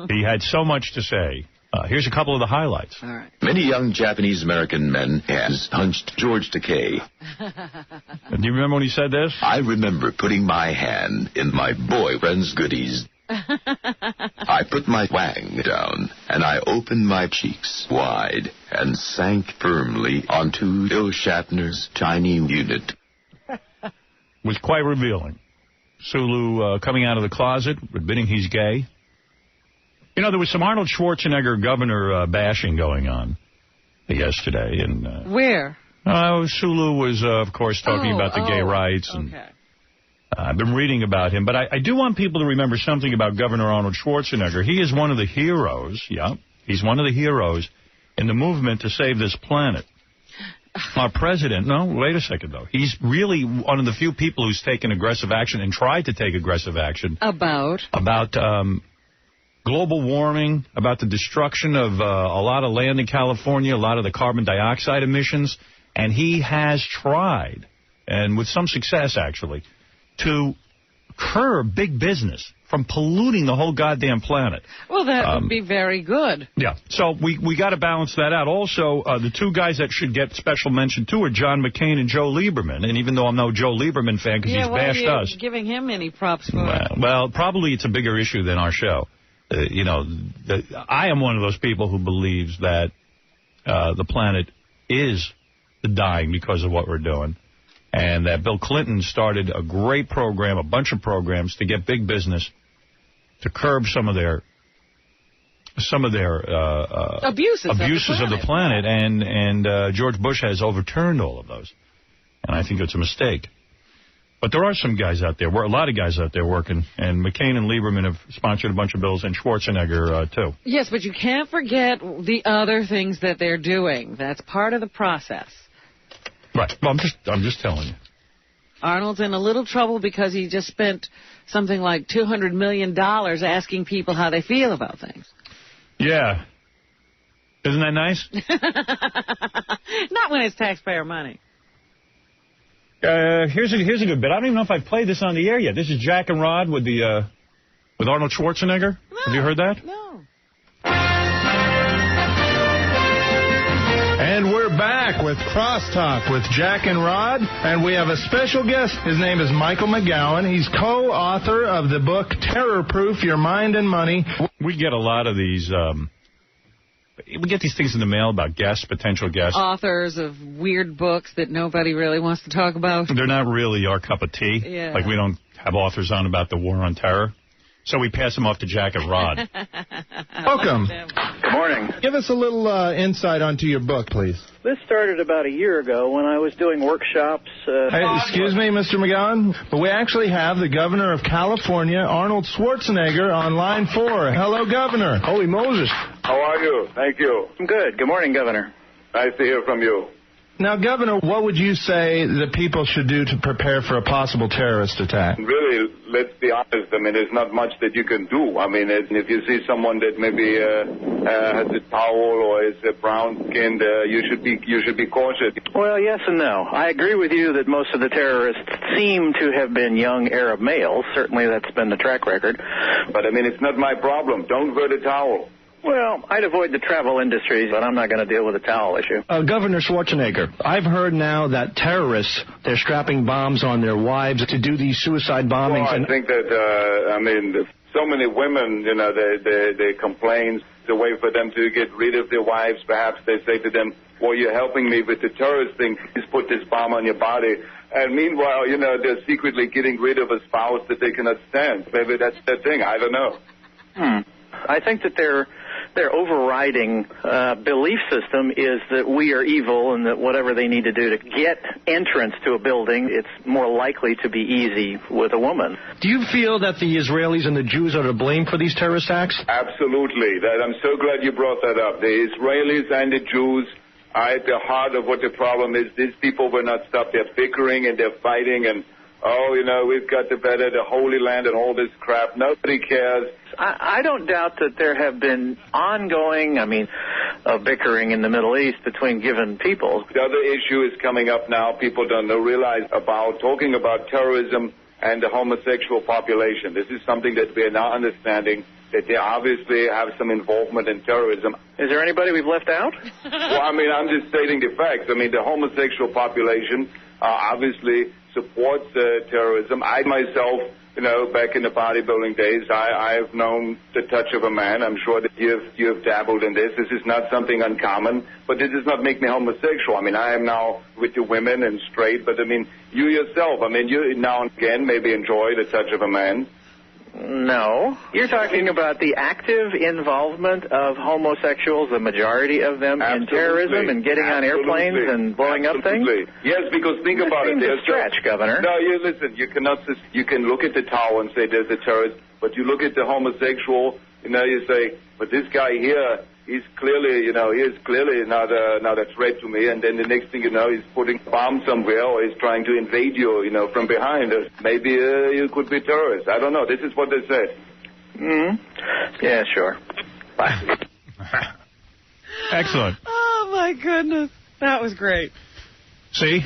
Speaker 1: He had so much to say. Here's a couple of the highlights.
Speaker 3: All right.
Speaker 18: Many young Japanese-American men has punched George Takei.
Speaker 1: Do you remember when he said this?
Speaker 18: I remember putting my hand in my boyfriend's goodies. I put my wang down, and I opened my cheeks wide and sank firmly onto Bill Shatner's tiny unit.
Speaker 1: Was quite revealing. Sulu coming out of the closet, admitting he's gay. There was some Arnold Schwarzenegger governor bashing going on yesterday. And
Speaker 3: where?
Speaker 1: Sulu was, of course, talking about the gay rights. And I've been reading about him. But I do want people to remember something about Governor Arnold Schwarzenegger. He is one of the heroes, he's one of the heroes in the movement to save this planet. Our president, no, wait a second, though. He's really one of the few people who's taken aggressive action and tried to take aggressive action.
Speaker 3: About
Speaker 1: global warming, about the destruction of a lot of land in California, a lot of the carbon dioxide emissions. And he has tried, and with some success, actually, to curb big business from polluting the whole goddamn planet.
Speaker 3: Well, that would be very good.
Speaker 1: Yeah. So we got to balance that out. Also, the 2 guys that should get special mention, too, are John McCain and Joe Lieberman. And even though I'm no Joe Lieberman fan because he's bashed us.
Speaker 3: Giving him any props for it?
Speaker 1: Well, probably it's a bigger issue than our show. I am one of those people who believes that the planet is dying because of what we're doing. And that Bill Clinton started a great program, a bunch of programs to get big business to curb some of their abuses of the planet. And George Bush has overturned all of those. And I think it's a mistake. But there are some guys out there, a lot of guys out there working. And McCain and Lieberman have sponsored a bunch of bills, and Schwarzenegger, too.
Speaker 3: Yes, but you can't forget the other things that they're doing. That's part of the process.
Speaker 1: Right. Well, I'm just telling you.
Speaker 3: Arnold's in a little trouble because he just spent something like $200 million asking people how they feel about things.
Speaker 1: Yeah. Isn't that nice?
Speaker 3: Not when it's taxpayer money.
Speaker 1: Here's a good bit. I don't even know if I've played this on the air yet. This is Jack and Rod with Arnold Schwarzenegger.
Speaker 3: No,
Speaker 1: have you heard that?
Speaker 3: No.
Speaker 15: And we're back with Crosstalk with Jack and Rod, and we have a special guest. His name is Michael McGowan. He's co-author of the book Terror Proof, Your Mind and Money.
Speaker 1: We get a lot of these, we get these things in the mail about potential guests.
Speaker 3: Authors of weird books that nobody really wants to talk about.
Speaker 1: They're not really our cup of tea.
Speaker 3: Yeah.
Speaker 1: Like we don't have authors on about the war on terror. So we pass them off to Jack and Rod.
Speaker 15: Welcome.
Speaker 24: Good morning.
Speaker 15: Give us a little insight onto your book, please.
Speaker 2: This started about a year ago when I was doing workshops.
Speaker 15: Hey, excuse me, Mr. McGowan, but we actually have the governor of California, Arnold Schwarzenegger, on line 4. Hello, Governor. Holy Moses.
Speaker 24: How are you? Thank you.
Speaker 2: I'm good. Good morning, Governor.
Speaker 24: Nice to hear from you.
Speaker 15: Now, Governor, what would you say that people should do to prepare for a possible terrorist attack?
Speaker 24: Really, let's be honest. I mean, there's not much that you can do. I mean, if you see someone that maybe has a towel or is brown-skinned, you should be cautious.
Speaker 2: Well, yes and no. I agree with you that most of the terrorists seem to have been young Arab males. Certainly, that's been the track record.
Speaker 24: But, I mean, it's not my problem. Don't wear the towel.
Speaker 2: Well, I'd avoid the travel industries, but I'm not going to deal with the towel issue.
Speaker 9: Governor Schwarzenegger, I've heard now that terrorists, they're strapping bombs on their wives to do these suicide bombings.
Speaker 24: Well, I think that, so many women, they complain. It's a way for them to get rid of their wives. Perhaps they say to them, well, you're helping me with the terrorist thing. Please put this bomb on your body. And meanwhile, they're secretly getting rid of a spouse that they cannot stand. Maybe that's their thing. I don't know.
Speaker 2: I think that their overriding belief system is that we are evil and that whatever they need to do to get entrance to a building, it's more likely to be easy with a woman.
Speaker 9: Do you feel that the Israelis and the Jews are to blame for these terrorist acts?
Speaker 24: Absolutely. I'm so glad you brought that up. The Israelis and the Jews are at the heart of what the problem is. These people will not stop. They're bickering and they're fighting and, we've got the Holy Land and all this crap. Nobody cares.
Speaker 2: I don't doubt that there have been ongoing, bickering in the Middle East between given people.
Speaker 24: The other issue is coming up now. People don't realize about talking about terrorism and the homosexual population. This is something that we are now understanding, that they obviously have some involvement in terrorism.
Speaker 2: Is there anybody we've left out?
Speaker 24: Well, I'm just stating the facts. The homosexual population obviously supports terrorism. I myself, back in the bodybuilding days, I have known the touch of a man. I'm sure that you have dabbled in this. This is not something uncommon, but this does not make me homosexual. I am now with the women and straight, but you yourself, you now and again maybe enjoy the touch of a man.
Speaker 2: No. You're talking about the active involvement of homosexuals, the majority of them, in terrorism and getting on airplanes and blowing up things?
Speaker 24: Yes, because think about it.
Speaker 2: Seems a stretch, Governor.
Speaker 24: No, listen, you can look at the towel and say there's a terrorist, but you look at the homosexual, you say, but this guy here, he's clearly, not a threat to me. And then the next thing you know, he's putting a bomb somewhere or he's trying to invade you, from behind. Maybe you could be terrorist. I don't know. This is what they said.
Speaker 2: Yeah, sure. Bye.
Speaker 1: Excellent.
Speaker 3: Oh, my goodness. That was great.
Speaker 1: See?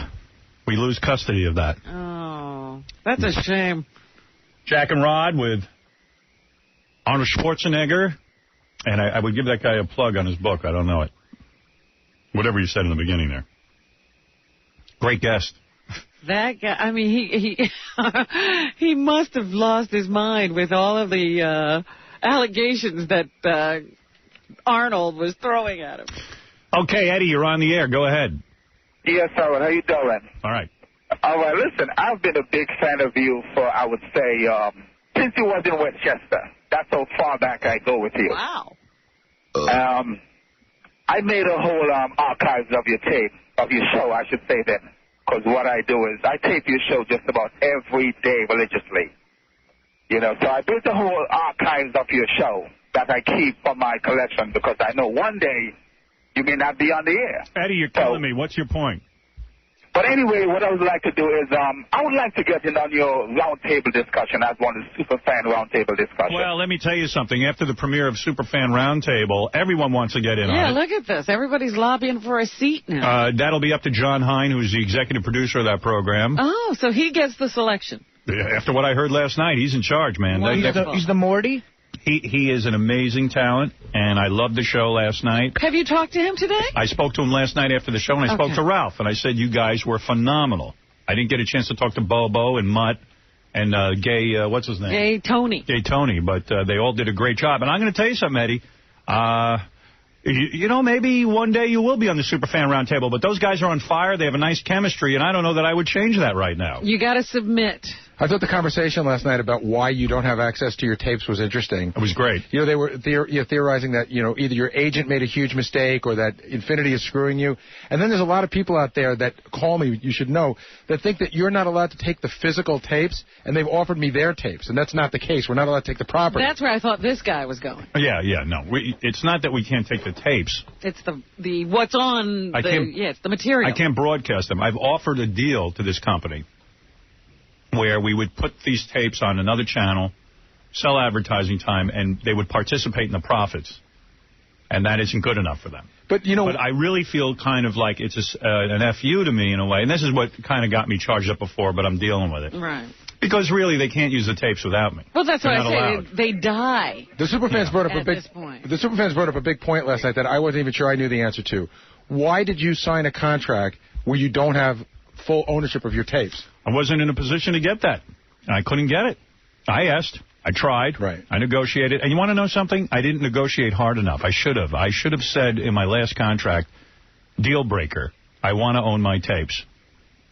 Speaker 1: We lose custody of that.
Speaker 3: Oh, that's a shame.
Speaker 1: Jack and Rod with Arnold Schwarzenegger. And I would give that guy a plug on his book. I don't know it. Whatever you said in the beginning there. Great guest.
Speaker 3: That guy, he must have lost his mind with all of the allegations that Arnold was throwing at him.
Speaker 1: Okay, Eddie, you're on the air. Go ahead.
Speaker 6: Yes, Howard. How you doing?
Speaker 1: All right.
Speaker 6: All right, listen, I've been a big fan of you for, I would say, since you was in Westchester. That's how far back I go with you.
Speaker 3: Wow.
Speaker 6: I made a whole archives of your tape, of your show, I should say then. Because what I do is I tape your show just about every day religiously. You know, so I built a whole archives of your show that I keep for my collection because I know one day you may not be on the air.
Speaker 1: Eddie, you're killing me. What's your point?
Speaker 6: But anyway, what I would like to do is I would like to get in on your roundtable discussion as one of the Superfan roundtable discussion.
Speaker 1: Well, let me tell you something. After the premiere of Superfan Roundtable, everyone wants to get in on it.
Speaker 3: Yeah, look at this. Everybody's lobbying for a seat now.
Speaker 1: That'll be up to John Hine, who's the executive producer of that program.
Speaker 3: Oh, so he gets the selection.
Speaker 1: After what I heard last night, he's in charge, man.
Speaker 4: He's the Morty?
Speaker 1: He is an amazing talent, and I loved the show last night.
Speaker 3: Have you talked to him today?
Speaker 1: I spoke to him last night after the show, and I spoke to Ralph, and I said, you guys were phenomenal. I didn't get a chance to talk to Bobo and Mutt and Gay, what's his name?
Speaker 3: Gay Tony.
Speaker 1: Gay Tony, but they all did a great job. And I'm going to tell you something, Eddie. You know, maybe one day you will be on the Superfan Roundtable, but those guys are on fire. They have a nice chemistry, and I don't know that I would change that right now.
Speaker 3: You got to submit.
Speaker 14: I thought the conversation last night about why you don't have access to your tapes was interesting.
Speaker 1: It was great.
Speaker 14: You know, they were theorizing that, you know, either your agent made a huge mistake or that Infinity is screwing you. And then there's a lot of people out there that call me, you should know, that think that you're not allowed to take the physical tapes, and they've offered me their tapes. And that's not the case. We're not allowed to take the property.
Speaker 3: That's where I thought this guy was going.
Speaker 1: Yeah, no. It's not that we can't take the tapes.
Speaker 3: It's the what's on it's the material.
Speaker 1: I can't broadcast them. I've offered a deal to this company where we would put these tapes on another channel, sell advertising time, and they would participate in the profits. And that isn't good enough for them.
Speaker 14: But, you know...
Speaker 1: But I really feel kind of like it's an FU to me in a way. And this is what kind of got me charged up before, but I'm dealing with it.
Speaker 3: Right.
Speaker 1: Because really, they can't use the tapes without me.
Speaker 3: Well, that's
Speaker 1: They're
Speaker 3: what I
Speaker 1: not
Speaker 3: say. They die.
Speaker 14: The Superfans brought up a big point last night that I wasn't even sure I knew the answer to. Why did you sign a contract where you don't have full ownership of your tapes?
Speaker 1: I wasn't in a position to get that. I couldn't get it. I asked. I tried.
Speaker 14: Right.
Speaker 1: I negotiated. And you want to know something? I didn't negotiate hard enough. I should have. I should have said in my last contract, deal breaker, I want to own my tapes.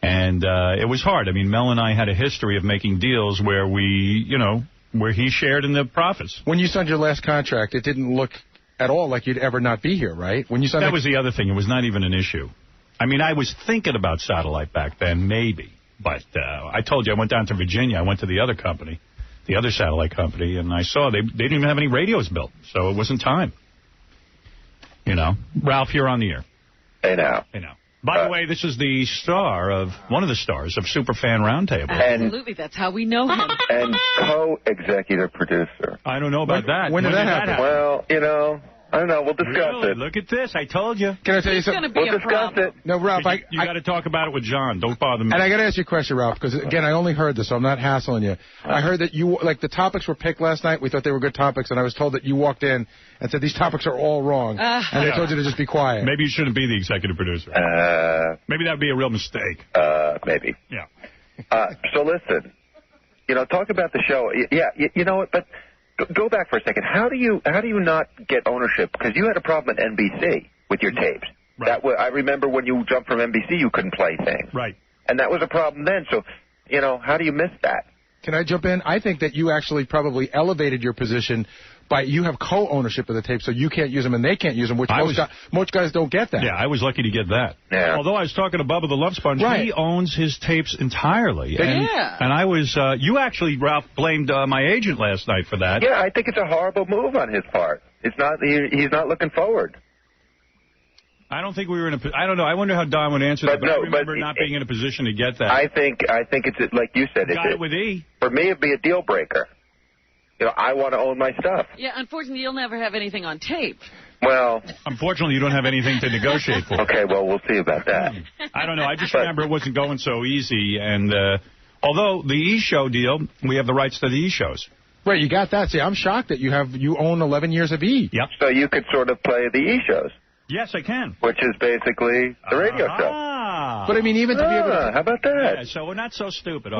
Speaker 1: And it was hard. I mean, Mel and I had a history of making deals where where he shared in the profits.
Speaker 14: When you signed your last contract, it didn't look at all like you'd ever not be here, right? When you signed
Speaker 1: that was the other thing. It was not even an issue. I mean, I was thinking about satellite back then, maybe. But I told you, I went down to Virginia. I went to the other company, the other satellite company, and I saw they didn't even have any radios built, so it wasn't time. You know. Ralph, you're on the air.
Speaker 6: Hey, now.
Speaker 1: By the way, this is the one of the stars of Superfan Roundtable.
Speaker 3: Absolutely, that's how we know him.
Speaker 6: And co-executive producer.
Speaker 1: I don't know about that.
Speaker 14: When did that happen?
Speaker 6: Well, you know, I don't know. We'll discuss it.
Speaker 1: Look at this. I told you.
Speaker 14: Can I tell you something?
Speaker 6: We'll discuss it.
Speaker 14: No, Ralph,
Speaker 1: you got to talk about it with John. Don't bother me.
Speaker 14: And I got to ask you a question, Ralph, because, again, I only heard this, so I'm not hassling you. I heard that the topics were picked last night. We thought they were good topics, and I was told that you walked in and said these topics are all wrong, and they told you to just be quiet.
Speaker 1: Maybe you shouldn't be the executive producer. Maybe that would be a real mistake.
Speaker 6: Maybe.
Speaker 1: Yeah.
Speaker 6: So listen, talk about the show. Yeah, you know what, but... Go back for a second. How do you not get ownership? Because you had a problem at NBC with your tapes.
Speaker 1: Right.
Speaker 6: I remember when you jumped from NBC, you couldn't play things.
Speaker 1: Right.
Speaker 6: And that was a problem then. So, how do you miss that?
Speaker 14: Can I jump in? I think that you actually probably elevated your position by you have co-ownership of the tape, so you can't use them and they can't use them, which most guys don't get that.
Speaker 1: Yeah, I was lucky to get that.
Speaker 6: Yeah.
Speaker 1: Although I was talking to Bubba the Love Sponge, he owns his tapes entirely.
Speaker 3: Yeah.
Speaker 1: And I was, you actually, Ralph, blamed my agent last night for that.
Speaker 6: Yeah, I think it's a horrible move on his part. It's not. He's not looking forward.
Speaker 1: I don't think we were in a. I don't know. I wonder how Don would answer that. But I remember not being in a position to get that.
Speaker 6: I think it's like you said.
Speaker 1: Got it with E.
Speaker 6: For me, it'd be a deal breaker. I want to own my stuff.
Speaker 3: Yeah, unfortunately, you'll never have anything on tape.
Speaker 6: Well,
Speaker 1: unfortunately, you don't have anything to negotiate for.
Speaker 6: Okay, well, we'll see about that.
Speaker 1: I don't know. I just remember it wasn't going so easy. And although the E-show deal, we have the rights to the E-shows.
Speaker 14: Right, you got that. See, I'm shocked that you own 11 years of E.
Speaker 1: Yep.
Speaker 6: So you could sort of play the E-shows.
Speaker 1: Yes, I can.
Speaker 6: Which is basically the radio show.
Speaker 14: But I mean, even to be able to...
Speaker 26: How about that?
Speaker 1: Yeah, so we're not so stupid, are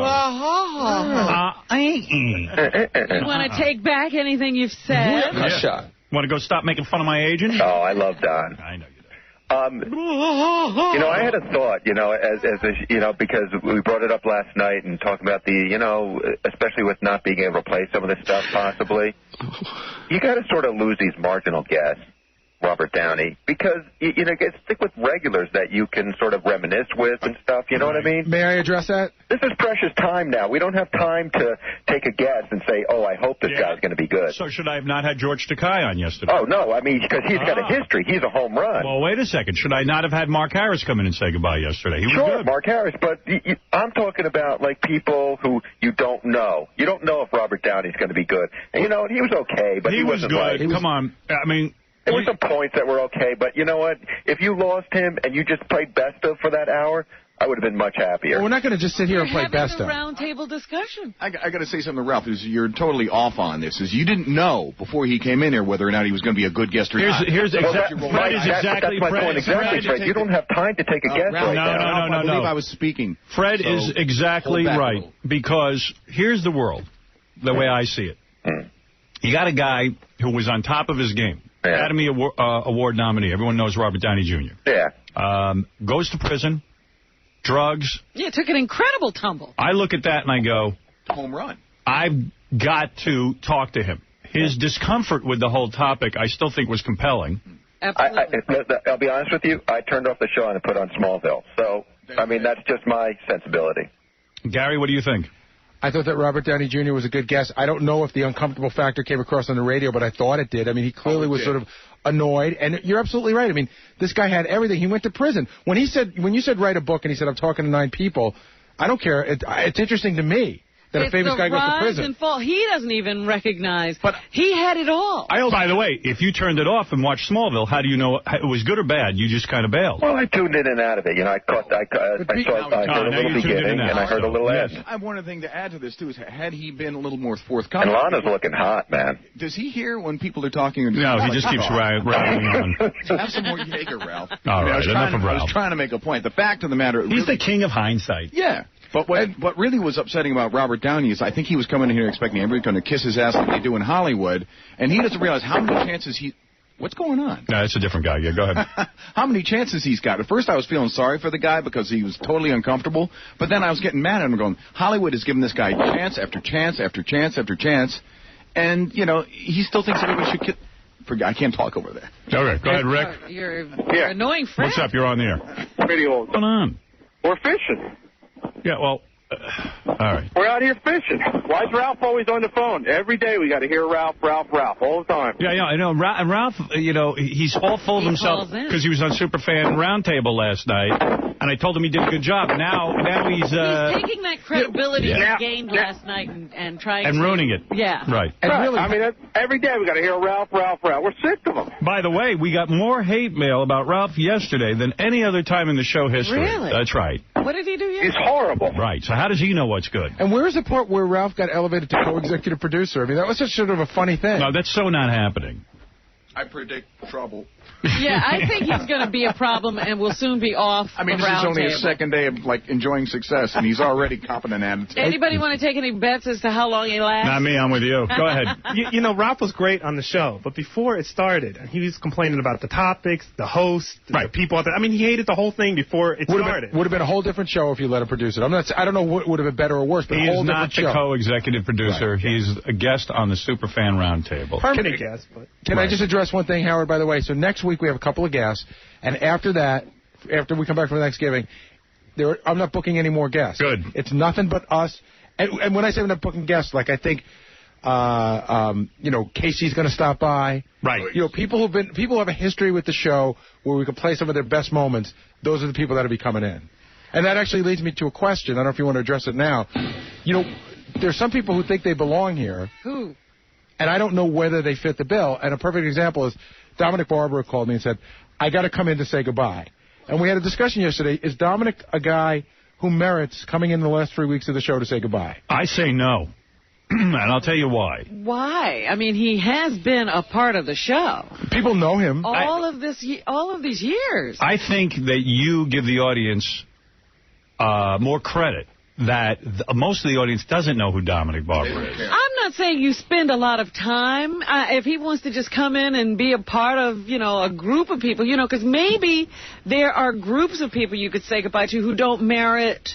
Speaker 3: You want to take back anything you've said?
Speaker 26: Yeah.
Speaker 1: Want to go stop making fun of my agent?
Speaker 26: Oh, I love Don.
Speaker 1: I know you do.
Speaker 26: I had a thought, because we brought it up last night and talked about especially with not being able to play some of this stuff possibly. You got to sort of lose these marginal guests, Robert Downey, because, stick with regulars that you can sort of reminisce with and stuff, you know what I mean?
Speaker 14: May I address that?
Speaker 26: This is precious time now. We don't have time to take a guess and say, oh, I hope this guy's going to be good.
Speaker 1: So should I have not had George Takei on yesterday?
Speaker 26: Oh, no, I mean, because he's got a history. He's a home run.
Speaker 1: Well, wait a second. Should I not have had Mark Harris come in and say goodbye yesterday? He was
Speaker 26: Sure,
Speaker 1: good.
Speaker 26: Mark Harris, but I'm talking about, like, people who you don't know. You don't know if Robert Downey's going to be good. And, he was okay, but he wasn't
Speaker 1: good.
Speaker 26: like...
Speaker 1: Come on. I mean...
Speaker 26: There were some points that were okay, but you know what? If you lost him and you just played best of for that hour, I would have been much happier.
Speaker 14: Well, we're not going to just sit here and play best of.
Speaker 3: Round table discussion.
Speaker 5: I got to say something to Ralph. You're totally off on this. You didn't know before he came in here whether or not he was going to be a good guest or not.
Speaker 1: That's my point
Speaker 26: exactly, Fred. You don't have time to take a guess right now.
Speaker 5: I believe I was speaking.
Speaker 1: Fred is exactly right, because here's the world, the way I see it. You got a guy who was on top of his game. Academy Award nominee. Everyone knows Robert Downey Jr.
Speaker 26: Yeah.
Speaker 1: Goes to prison, drugs.
Speaker 3: Yeah, took an incredible tumble.
Speaker 1: I look at that and I go,
Speaker 5: home run.
Speaker 1: I've got to talk to him. His discomfort with the whole topic, I still think was compelling.
Speaker 26: I'll be honest with you. I turned off the show and I put on Smallville. So, I mean, that's just my sensibility.
Speaker 1: Gary, what do you think?
Speaker 14: I thought that Robert Downey Jr. was a good guest. I don't know if the uncomfortable factor came across on the radio, but I thought it did. I mean, he clearly was sort of annoyed. And you're absolutely right. I mean, this guy had everything. He went to prison. When you said write a book and he said, I'm talking to 9 people, I don't care. It's interesting to me that a famous guy goes to prison.
Speaker 3: And fall. He doesn't even recognize. But he had it all.
Speaker 1: By the way, if you turned it off and watched Smallville, how do you know it was good or bad? You just kind of bailed.
Speaker 26: Well, I tuned in and out of it. I heard a little beginning and I heard a little end.
Speaker 5: I have one other thing to add to this, too, is had he been a little more forthcoming.
Speaker 26: And Lana's looking hot, man.
Speaker 5: Does he hear when people are talking?
Speaker 1: No, he just keeps rattling on.
Speaker 5: Have some more Jaeger, Ralph.
Speaker 1: All right, enough of Ralph.
Speaker 5: I was trying to make a point. The fact of the matter...
Speaker 1: He's the king of hindsight.
Speaker 5: Yeah. But what really was upsetting about Robert Downey is I think he was coming in here expecting everybody going to kiss his ass like they do in Hollywood, and he doesn't realize how many chances he... What's going on?
Speaker 1: No, that's a different guy. Yeah, go ahead.
Speaker 5: How many chances he's got. At first I was feeling sorry for the guy because he was totally uncomfortable, but then I was getting mad at him going, Hollywood is giving this guy chance after chance after chance after chance, and, he still thinks everybody should kiss... I can't talk over there.
Speaker 1: All right, go ahead, Rick.
Speaker 3: You're annoying Fred.
Speaker 1: What's up? You're on the air.
Speaker 6: Radio.
Speaker 1: What's going on?
Speaker 6: We're fishing.
Speaker 1: Yeah, well, all right.
Speaker 6: We're out here fishing. Why is Ralph always on the phone? Every day we got to hear Ralph all the time.
Speaker 1: Yeah, I know. Ralph, he's all full of himself because he was on Superfan Roundtable last night, and I told him he did a good job. Now he's
Speaker 3: taking that credibility he gained last night and trying
Speaker 1: and ruining it.
Speaker 3: Yeah.
Speaker 1: Right.
Speaker 6: And really, I mean, every day we got to hear Ralph. We're sick of him.
Speaker 1: By the way, we got more hate mail about Ralph yesterday than any other time in the show history.
Speaker 3: Really?
Speaker 1: That's right.
Speaker 3: What did he do yesterday?
Speaker 6: He's horrible.
Speaker 1: Right. So how does he know what's good?
Speaker 14: And where's the part where Ralph got elevated to co-executive producer? I mean, that was just sort of a funny thing.
Speaker 1: No, that's so not happening.
Speaker 5: I predict trouble.
Speaker 3: Yeah, I think he's going to be a problem and will soon be off.
Speaker 5: I mean, this is only his second day of enjoying success, and he's already copping an attitude.
Speaker 3: Anybody want to take any bets as to how long he lasts?
Speaker 1: Not me. I'm with you. Go ahead.
Speaker 8: Ralph was great on the show, but before it started, he was complaining about the topics, the host, the people. I mean, he hated the whole thing before it started.
Speaker 14: Would have been a whole different show if you let him produce it. I don't know what would have been better or worse, but a whole different show.
Speaker 1: He's not the co-executive producer. Right. He's a guest on the Superfan Roundtable.
Speaker 8: Permanent guest. But.
Speaker 14: Can I just address one thing, Howard, by the way? So next week we have a couple of guests. And after that, after we come back from Thanksgiving, I'm not booking any more guests.
Speaker 1: Good.
Speaker 14: It's nothing but us. And when I say I'm not booking guests, I think, Casey's going to stop by.
Speaker 1: Right.
Speaker 14: People who have a history with the show where we can play some of their best moments. Those are the people that will be coming in. And that actually leads me to a question. I don't know if you want to address it now. There's some people who think they belong here.
Speaker 3: Who?
Speaker 14: And I don't know whether they fit the bill. And a perfect example is Dominic Barbara called me and said, I got to come in to say goodbye. And we had a discussion yesterday. Is Dominic a guy who merits coming in the last 3 weeks of the show to say goodbye?
Speaker 1: I say no. And I'll tell you why.
Speaker 3: Why? I mean, he has been a part of the show.
Speaker 14: People know him.
Speaker 3: All of these years.
Speaker 1: I think that you give the audience more credit that most of the audience doesn't know who Dominic Barber is.
Speaker 3: I'm not saying you spend a lot of time. If he wants to just come in and be a part of, a group of people, because maybe there are groups of people you could say goodbye to who don't merit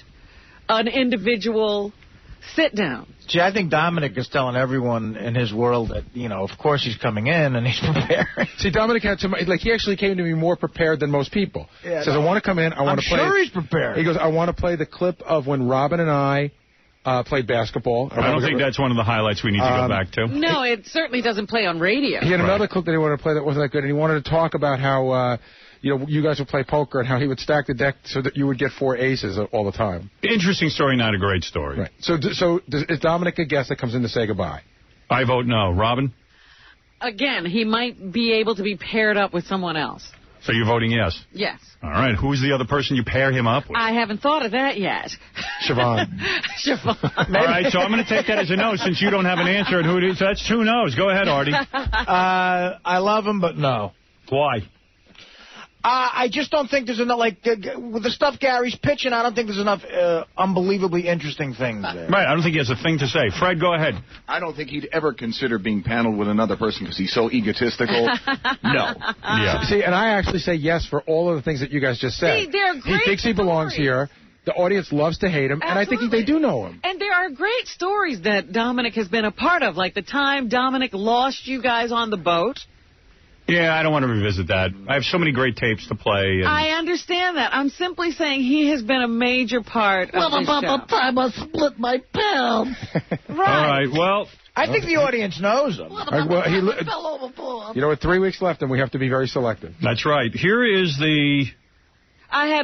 Speaker 3: an individual sit-down.
Speaker 4: See, I think Dominic is telling everyone in his world that, of course he's coming in and he's prepared.
Speaker 14: See, Dominic had he actually came to me more prepared than most people.
Speaker 4: Yeah,
Speaker 14: he says, I want to come in, I want to play.
Speaker 4: I'm sure he's prepared.
Speaker 14: He goes, I want to play the clip of when Robin and I played basketball.
Speaker 1: I don't think that's one of the highlights we need to go back to.
Speaker 3: No, it certainly doesn't play on radio.
Speaker 14: He had another clip that he wanted to play that wasn't that good, and he wanted to talk about how... you guys would play poker and how he would stack the deck so that you would get 4 aces all the time.
Speaker 1: Interesting story, not a great story.
Speaker 14: Right. So is Dominic a guest that comes in to say goodbye?
Speaker 1: I vote no. Robin?
Speaker 3: Again, he might be able to be paired up with someone else.
Speaker 1: So you're voting yes?
Speaker 3: Yes.
Speaker 1: All right. Who's the other person you pair him up with?
Speaker 3: I haven't thought of that yet.
Speaker 14: Siobhan.
Speaker 3: Siobhan.
Speaker 1: All right, so I'm going to take that as a no since you don't have an answer on who it is. So that's 2 no's. Go ahead, Artie.
Speaker 4: I love him, but no.
Speaker 1: Why?
Speaker 4: I just don't think there's enough, with the stuff Gary's pitching, I don't think there's enough unbelievably interesting things there.
Speaker 1: Right, I don't think he has a thing to say. Fred, go ahead.
Speaker 7: I don't think he'd ever consider being paneled with another person because he's so egotistical. No.
Speaker 1: Yeah.
Speaker 14: See, and I actually say yes for all of the things that you guys just said.
Speaker 3: See, they're great
Speaker 14: he thinks he belongs here. The audience loves to hate him, and I think they do know him.
Speaker 3: And there are great stories that Dominic has been a part of, like the time Dominic lost you guys on the boat.
Speaker 1: Yeah, I don't want to revisit that. I have so many great tapes to play. And...
Speaker 3: I understand that. I'm simply saying he has been a major part of this show.
Speaker 4: About the time I split my pound.
Speaker 3: Right.
Speaker 1: All right, well...
Speaker 4: I think the audience knows him.
Speaker 14: You know, with 3 weeks left, and we have to be very selective.
Speaker 1: That's right. Here is the...
Speaker 3: I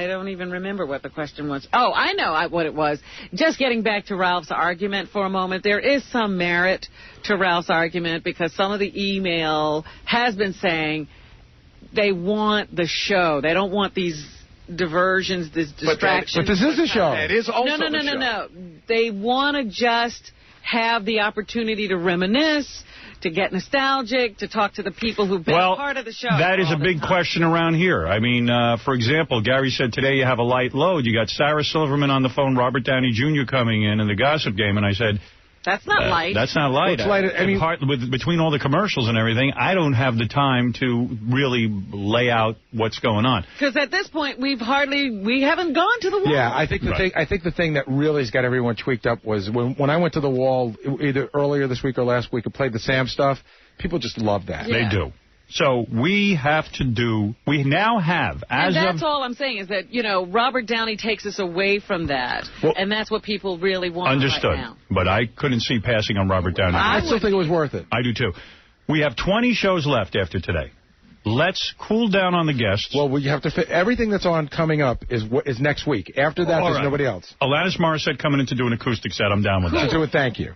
Speaker 3: don't even remember what the question was. Oh, I know what it was. Just getting back to Ralph's argument for a moment, there is some merit to Ralph's argument because some of the email has been saying they want the show. They don't want these diversions, these distractions.
Speaker 14: But this is a show.
Speaker 7: It is also
Speaker 3: No. They want to just have the opportunity to reminisce, to get nostalgic, to talk to the people who've been a part of the show.
Speaker 1: That is a big question around here. I mean, for example, Gary said today you have a light load. You got Sarah Silverman on the phone, Robert Downey Jr. coming in the gossip game, and I said...
Speaker 3: That's not light.
Speaker 1: That's not light.
Speaker 14: It's light. I mean,
Speaker 1: between all the commercials and everything, I don't have the time to really lay out what's going on.
Speaker 3: Because at this point, we haven't gone to the wall.
Speaker 14: Yeah, I think the thing that really has got everyone tweaked up was when I went to the wall either earlier this week or last week and played the Sam stuff. People just love that.
Speaker 1: Yeah. They do. So we now have,
Speaker 3: and that's all I'm saying is that, Robert Downey takes us away from that. Well, and that's what people really want
Speaker 1: understood.
Speaker 3: Right now.
Speaker 1: But I couldn't see passing on Robert Downey.
Speaker 14: I still think it was worth it.
Speaker 1: I do, too. We have 20 shows left after today. Let's cool down on the guests.
Speaker 14: Well, we have to fit everything that's on coming up is next week. After that, there's nobody else.
Speaker 1: Alanis Morissette coming in to do an acoustic set. I'm down with that.
Speaker 14: Do it. Thank you.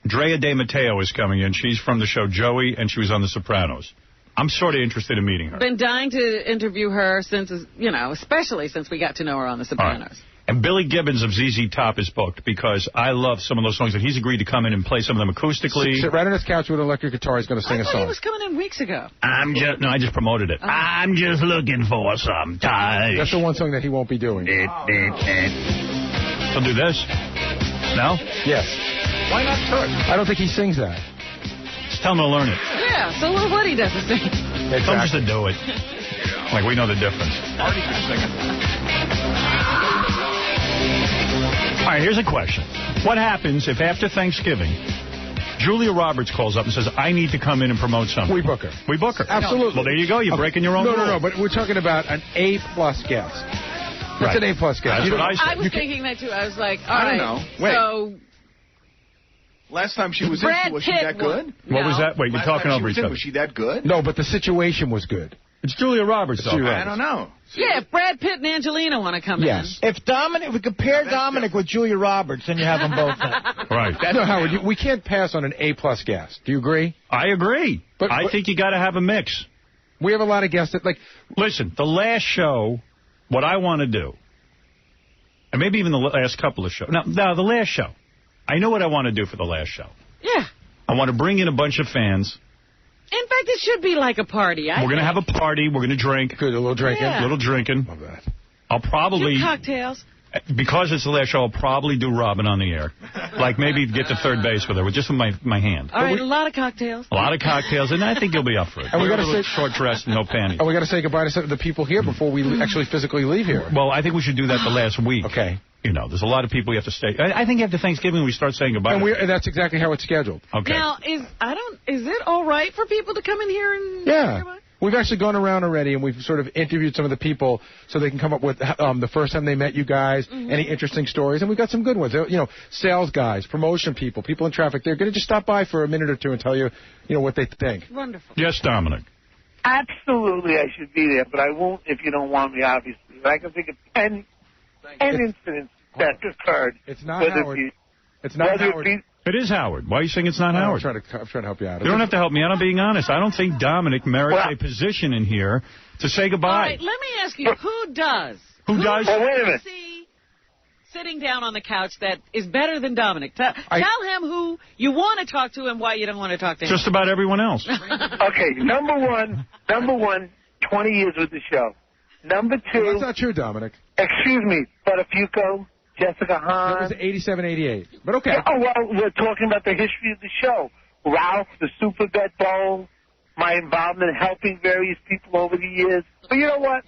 Speaker 1: Drea De Matteo is coming in. She's from the show Joey, and she was on The Sopranos. I'm sort of interested in meeting her.
Speaker 3: Been dying to interview her since, especially since we got to know her on The Sopranos.
Speaker 1: Right. And Billy Gibbons of ZZ Top is booked because I love some of those songs, and he's agreed to come in and play some of them acoustically.
Speaker 14: Sit right on his couch with an electric guitar. He's going to sing a song.
Speaker 3: He was coming in weeks ago.
Speaker 1: I just promoted it. I'm just looking for some time.
Speaker 14: That's the one song that he won't be doing.
Speaker 1: He'll do this. No?
Speaker 14: Yes.
Speaker 4: Why not Turk?
Speaker 14: I don't think he sings that.
Speaker 1: Just tell him to learn it.
Speaker 3: Yeah, so what he doesn't sing.
Speaker 1: Tell him just to do it. Like, we know the difference.
Speaker 7: Artie can sing it.
Speaker 1: All right, here's a question. What happens if after Thanksgiving, Julia Roberts calls up and says, I need to come in and promote something?
Speaker 14: We book her.
Speaker 1: We book her.
Speaker 14: Absolutely.
Speaker 1: Well, there you go. You're breaking your own rule.
Speaker 14: No, but we're talking about an A-plus guest. What's an A-plus guest?
Speaker 1: That's what I said.
Speaker 3: I was thinking that, too. I was like, all
Speaker 7: I
Speaker 3: right.
Speaker 7: don't know. Wait.
Speaker 3: So...
Speaker 7: Last time she was in, was she that good?
Speaker 1: What was that? Wait, you're talking over each other.
Speaker 7: Was she that good?
Speaker 14: No, but the situation was good.
Speaker 1: It's Julia Roberts, though.
Speaker 7: I don't know.
Speaker 3: Yeah, if Brad Pitt and Angelina want to come in.
Speaker 14: Yes.
Speaker 4: If we compare Dominic with Julia Roberts, then you have them both in.
Speaker 1: Right.
Speaker 14: No, Howard, we can't pass on an A-plus guest. Do you agree?
Speaker 1: I agree. But I think you got to have a mix.
Speaker 14: We have a lot of guests that,
Speaker 1: Listen, the last show, what I want to do, and maybe even the last couple of shows. No, the last show. I know what I want to do for the last show.
Speaker 3: Yeah.
Speaker 1: I want to bring in a bunch of fans.
Speaker 3: In fact, it should be like a party.
Speaker 1: We're going to have a party. We're going to drink.
Speaker 14: Good, a little drinking.
Speaker 3: Yeah.
Speaker 1: A little drinking.
Speaker 14: Love that.
Speaker 1: I'll probably...
Speaker 3: Two cocktails.
Speaker 1: Because it's the last show, I'll probably do Robin on the air. Like maybe get to third base with her, just with my hand.
Speaker 3: All right, a lot of cocktails.
Speaker 1: A lot of cocktails, and I think you'll be up for it.
Speaker 14: And we got to say
Speaker 1: short dress, no panties.
Speaker 14: And we got to say goodbye to some of the people here before we actually physically leave here.
Speaker 1: Well, I think we should do that the last week.
Speaker 14: Okay.
Speaker 1: You know, there's a lot of people you have to stay. I think after Thanksgiving we start saying goodbye.
Speaker 14: And that's exactly how it's scheduled.
Speaker 1: Okay.
Speaker 3: Now, is it all right for people to come in here and
Speaker 14: Yeah.
Speaker 3: say goodbye?
Speaker 14: We've actually gone around already, and we've sort of interviewed some of the people so they can come up with the first time they met you guys, any interesting stories, and we've got some good ones. You know, sales guys, promotion people, people in traffic. They're going to just stop by for a minute or two and tell you, what they think.
Speaker 3: Wonderful.
Speaker 1: Yes, Dominic.
Speaker 10: Absolutely, I should be there, but I won't if you don't want me, obviously. I can think of 10 incidents that occurred.
Speaker 14: It's not Howard. It's not Howard.
Speaker 1: It is Howard. Why are you saying it's not Howard?
Speaker 14: I'm trying to help you out.
Speaker 1: You don't have to help me out. I'm being honest. I don't think Dominic merits a position in here to say goodbye.
Speaker 3: All right, let me ask you, who does?
Speaker 1: Who does?
Speaker 10: Oh, wait a minute.
Speaker 3: See sitting down on the couch that is better than Dominic? Tell him who you want to talk to and why you don't want to talk to him.
Speaker 1: Just about everyone else.
Speaker 10: Okay, number one, 20 years with the show. Number 2.
Speaker 14: Well, that's not true, Dominic.
Speaker 10: Excuse me, Buttafuoco, Jessica Hahn.
Speaker 14: That was 87, 88. But okay.
Speaker 10: Oh, well, we're talking about the history of the show. Ralph, the Super Bet Bowl, my involvement helping various people over the years. But you know what?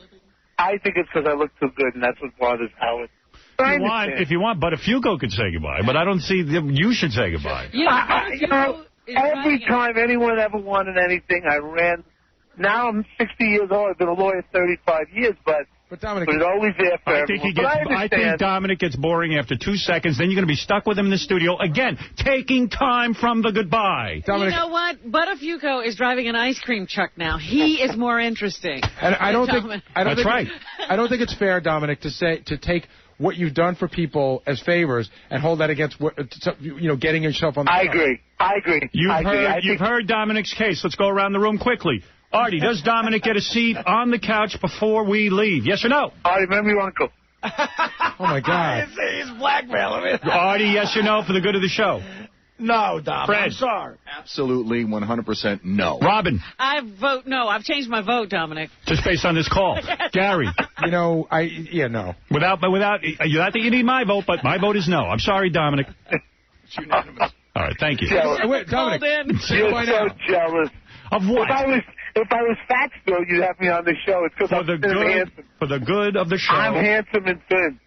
Speaker 10: I think it's because I look too good, and that's what bothers Howard.
Speaker 1: If you want, Buttafuoco could say goodbye, but I don't see you should say goodbye.
Speaker 10: Every time anyone ever wanted anything, I ran. Now I'm 60 years old. I've been a lawyer 35 years, but
Speaker 14: Dominic,
Speaker 10: it's always there for everyone.
Speaker 1: I think Dominic gets boring after 2 seconds. Then you're going to be stuck with him in the studio again, taking time from the goodbye.
Speaker 3: Dominic, you know what? Buttafuoco is driving an ice cream truck now. He is more interesting.
Speaker 14: And I don't think it's fair, Dominic, to take what you've done for people as favors and hold that against getting yourself on the show.
Speaker 10: I agree.
Speaker 1: You've heard Dominic's case. Let's go around the room quickly. Artie, does Dominic get a seat on the couch before we leave? Yes or no?
Speaker 10: Artie, remember your uncle.
Speaker 14: Oh, my God.
Speaker 4: He's blackmailing me.
Speaker 1: Artie, yes or no for the good of the show?
Speaker 4: No, Dom.
Speaker 1: Fred.
Speaker 4: I'm sorry.
Speaker 7: Absolutely, 100% no.
Speaker 1: Robin.
Speaker 3: I vote no. I've changed my vote, Dominic.
Speaker 1: Just based on this call. Gary.
Speaker 14: No.
Speaker 1: Without, not that you need my vote, but my vote is no. I'm sorry, Dominic.
Speaker 10: It's unanimous.
Speaker 1: All right, thank you.
Speaker 10: Wait, Dominic, you're so jealous.
Speaker 1: Of what?
Speaker 10: If I was fat still, you'd have me on the show. It's because I'm handsome.
Speaker 1: For the good of the show.
Speaker 10: I'm handsome and thin.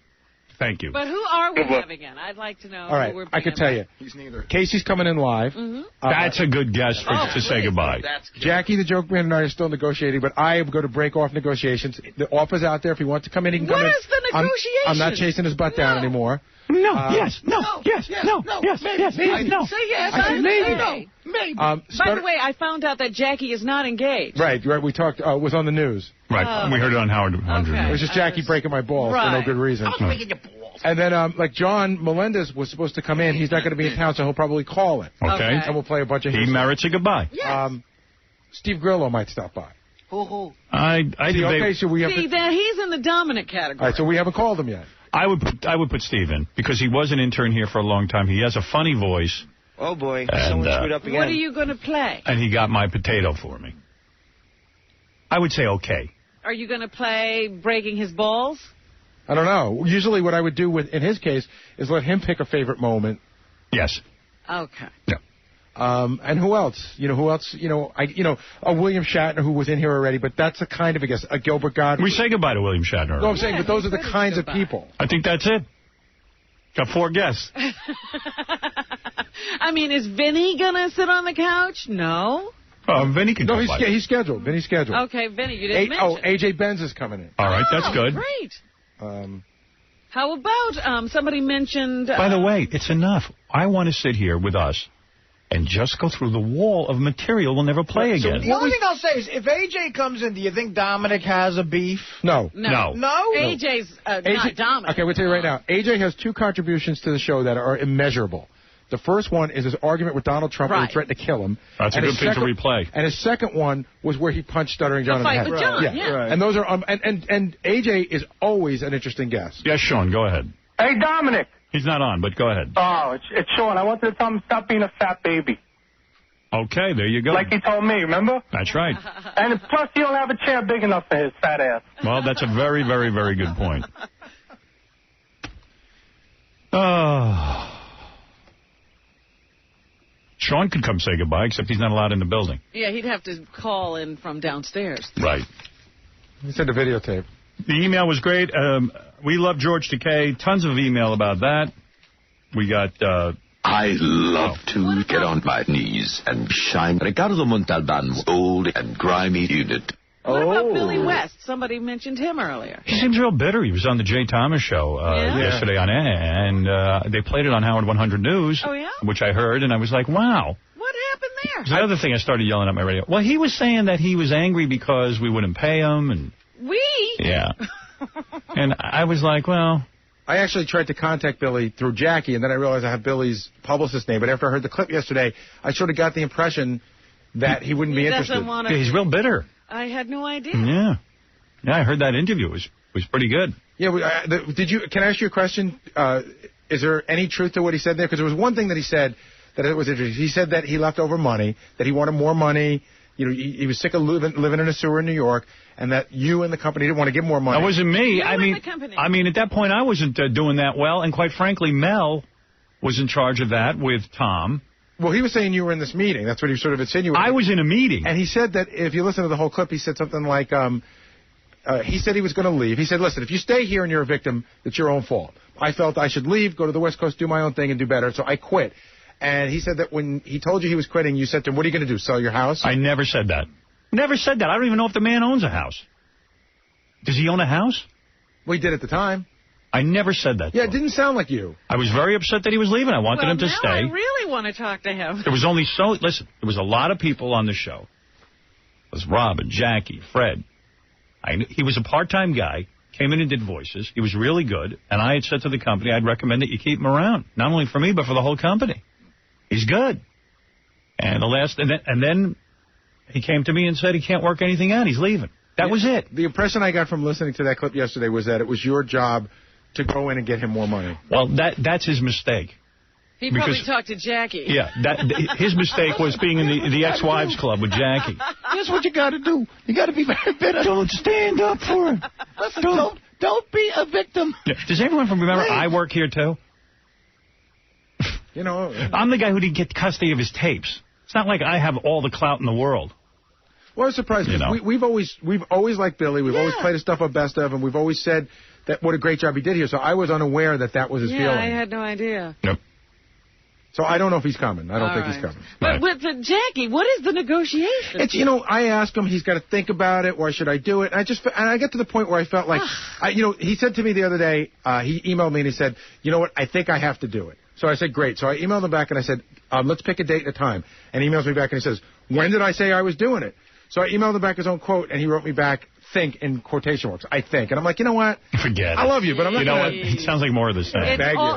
Speaker 1: Thank you.
Speaker 3: But who are we having in? I'd like to know.
Speaker 14: All right, I can tell you.
Speaker 7: He's neither.
Speaker 14: Casey's coming in live.
Speaker 1: That's a good guess to say goodbye.
Speaker 14: Jackie, the joke man, and I are still negotiating, but I am going to break off negotiations. The offer's out there. If he wants to come in, he can come in.
Speaker 3: What is the negotiation?
Speaker 14: I'm not chasing his butt down anymore.
Speaker 1: No, yes, no, yes, no, yes,
Speaker 3: maybe.
Speaker 1: no.
Speaker 3: Say yes.
Speaker 14: I said maybe.
Speaker 3: Maybe. By the way, I found out that Jackie is not engaged.
Speaker 14: Right. We talked. It was on the news.
Speaker 1: Right. We heard it on Howard.
Speaker 3: Okay.
Speaker 14: It was just Jackie breaking my balls for no good reason.
Speaker 4: I was breaking your balls.
Speaker 14: And then, John Melendez was supposed to come in. He's not going to be in town, so he'll probably call it.
Speaker 1: Okay.
Speaker 14: And we'll play a bunch of hits.
Speaker 1: He merits a goodbye.
Speaker 3: Yes.
Speaker 14: Steve Grillo might stop by.
Speaker 1: I
Speaker 14: so we have
Speaker 3: then he's in the Dominic category.
Speaker 14: All right, so we haven't called him yet.
Speaker 1: I would put Steve in because he was an intern here for a long time. He has a funny voice.
Speaker 11: Oh, boy.
Speaker 1: And,
Speaker 11: Someone screwed up again.
Speaker 3: What are you going to play?
Speaker 1: And he got my potato for me. I would say okay.
Speaker 3: Are you going to play Breaking His Balls?
Speaker 14: I don't know. Usually what I would do in his case is let him pick a favorite moment.
Speaker 1: Yes.
Speaker 3: Okay.
Speaker 1: Yeah.
Speaker 14: And who else? A William Shatner who was in here already, but that's a kind of a guess. A Gilbert Gottfried.
Speaker 1: We say goodbye to William Shatner.
Speaker 14: No, I'm saying, but those are the kinds of people.
Speaker 1: I think that's it. Got 4 guests.
Speaker 3: I mean, is Vinny going to sit on the couch? No.
Speaker 1: Vinny can
Speaker 14: go. No, he's scheduled. Vinny's scheduled.
Speaker 3: Okay, Vinny, you didn't mention.
Speaker 14: AJ Benz is coming in.
Speaker 1: All right, that's good.
Speaker 3: Great. How about somebody mentioned...
Speaker 1: By the way, it's enough. I want to sit here with us and just go through the wall of material we'll never play again.
Speaker 4: The only thing I'll say is, if AJ comes in, do you think Dominic has a beef?
Speaker 14: No.
Speaker 3: No? AJ's not Dominic.
Speaker 14: Okay, we'll tell you right now. AJ has 2 contributions to the show that are immeasurable. The first one is his argument with Donald Trump where he threatened to kill him.
Speaker 1: That's a good thing to replay.
Speaker 14: And his second one was where he punched Stuttering John in the head.
Speaker 3: Fight with John, yeah.
Speaker 14: Right. And those are and AJ is always an interesting guest.
Speaker 1: Yes, Sean, go ahead.
Speaker 12: Hey, Dominic.
Speaker 1: He's not on, but go ahead.
Speaker 12: Oh, it's Sean. I wanted to tell him stop being a fat baby.
Speaker 1: Okay, there you go.
Speaker 12: Like he told me, remember?
Speaker 1: That's right.
Speaker 12: And plus, he don't have a chair big enough for his fat ass.
Speaker 1: Well, that's a very, very, very good point. Oh. Sean could come say goodbye, except he's not allowed in the building.
Speaker 3: Yeah, he'd have to call in from downstairs.
Speaker 1: Right.
Speaker 14: He said the videotape.
Speaker 1: The email was great. We love George Takei. Tons of email about that. We got...
Speaker 18: I love to get on my knees and shine Ricardo Montalban's old and grimy unit.
Speaker 3: What about Billy West? Somebody mentioned him earlier.
Speaker 1: He seems real bitter. He was on the Jay Thomas show yesterday on air, and they played it on Howard 100 News, which I heard, and I was like, wow.
Speaker 3: What happened there?
Speaker 1: The other thing I started yelling at my radio. Well, he was saying that he was angry because we wouldn't pay him. And Yeah. And I was like, well...
Speaker 14: I actually tried to contact Billy through Jackie, and then I realized I have Billy's publicist name. But after I heard the clip yesterday, I sort of got the impression that he wouldn't be interested.
Speaker 1: He's real bitter.
Speaker 3: I had no idea.
Speaker 1: Yeah. Yeah, I heard that interview. It was pretty good.
Speaker 14: Yeah, can I ask you a question? Is there any truth to what he said there? Because there was one thing that he said that it was interesting. He said that he left over money, that he wanted more money. You know, he was sick of living in a sewer in New York, and that you and the company didn't want to give more money.
Speaker 1: That wasn't me. I mean, at that point, I wasn't doing that well, and quite frankly, Mel was in charge of that with Tom.
Speaker 14: Well, he was saying you were in this meeting. That's what he sort of insinuated.
Speaker 1: I was in a meeting.
Speaker 14: And he said that if you listen to the whole clip, he said something like, he said he was going to leave. He said, listen, if you stay here and you're a victim, it's your own fault. I felt I should leave, go to the West Coast, do my own thing, and do better, so I quit. And he said that when he told you he was quitting, you said to him, what are you going to do, sell your house?
Speaker 1: I never said that. Never said that. I don't even know if the man owns a house. Does he own a house?
Speaker 14: Well, he did at the time.
Speaker 1: I never said that.
Speaker 14: Yeah, it didn't sound like you.
Speaker 1: I was very upset that he was leaving. I wanted him to stay.
Speaker 3: I really want to talk to him.
Speaker 1: There was only listen, there was a lot of people on the show. It was Robin, Jackie, Fred. He was a part-time guy, came in and did voices. He was really good, and I had said to the company, I'd recommend that you keep him around, not only for me, but for the whole company. He's good. And then he came to me and said he can't work anything out. He's leaving. That was it.
Speaker 14: The impression I got from listening to that clip yesterday was that it was your job to go in and get him more money.
Speaker 1: Well, that's his mistake.
Speaker 3: He probably talked to Jackie.
Speaker 1: Yeah, his mistake was being in the ex-wives club with Jackie.
Speaker 4: Here's what you got to do. You got to be very bitter. Don't stand up for him. Listen, don't be a victim.
Speaker 1: Yeah. Does everyone remember I work here, too?
Speaker 14: You know,
Speaker 1: I'm the guy who didn't get custody of his tapes. It's not like I have all the clout in the world.
Speaker 14: Well, I was surprised because we've always liked Billy. We've always played his stuff on Best Of, and we've always said that what a great job he did here. So I was unaware that was his feeling.
Speaker 3: I had no idea.
Speaker 1: Yep.
Speaker 14: So I don't know if he's coming. I don't think he's coming.
Speaker 3: But with Jackie, what is the negotiation?
Speaker 14: It's I asked him. He's got to think about it. Why should I do it? And I get to the point where I felt like he said to me the other day. He emailed me and he said, you know what? I think I have to do it. So I said, great. So I emailed him back and I said, let's pick a date and a time. And he emails me back and he says, when did I say I was doing it? So I emailed him back his own quote, and he wrote me back, think, in quotation marks. I think. And I'm like, you know what?
Speaker 1: Forget it.
Speaker 14: I love you, but I'm not
Speaker 1: going to... You know what? It sounds like more of the same.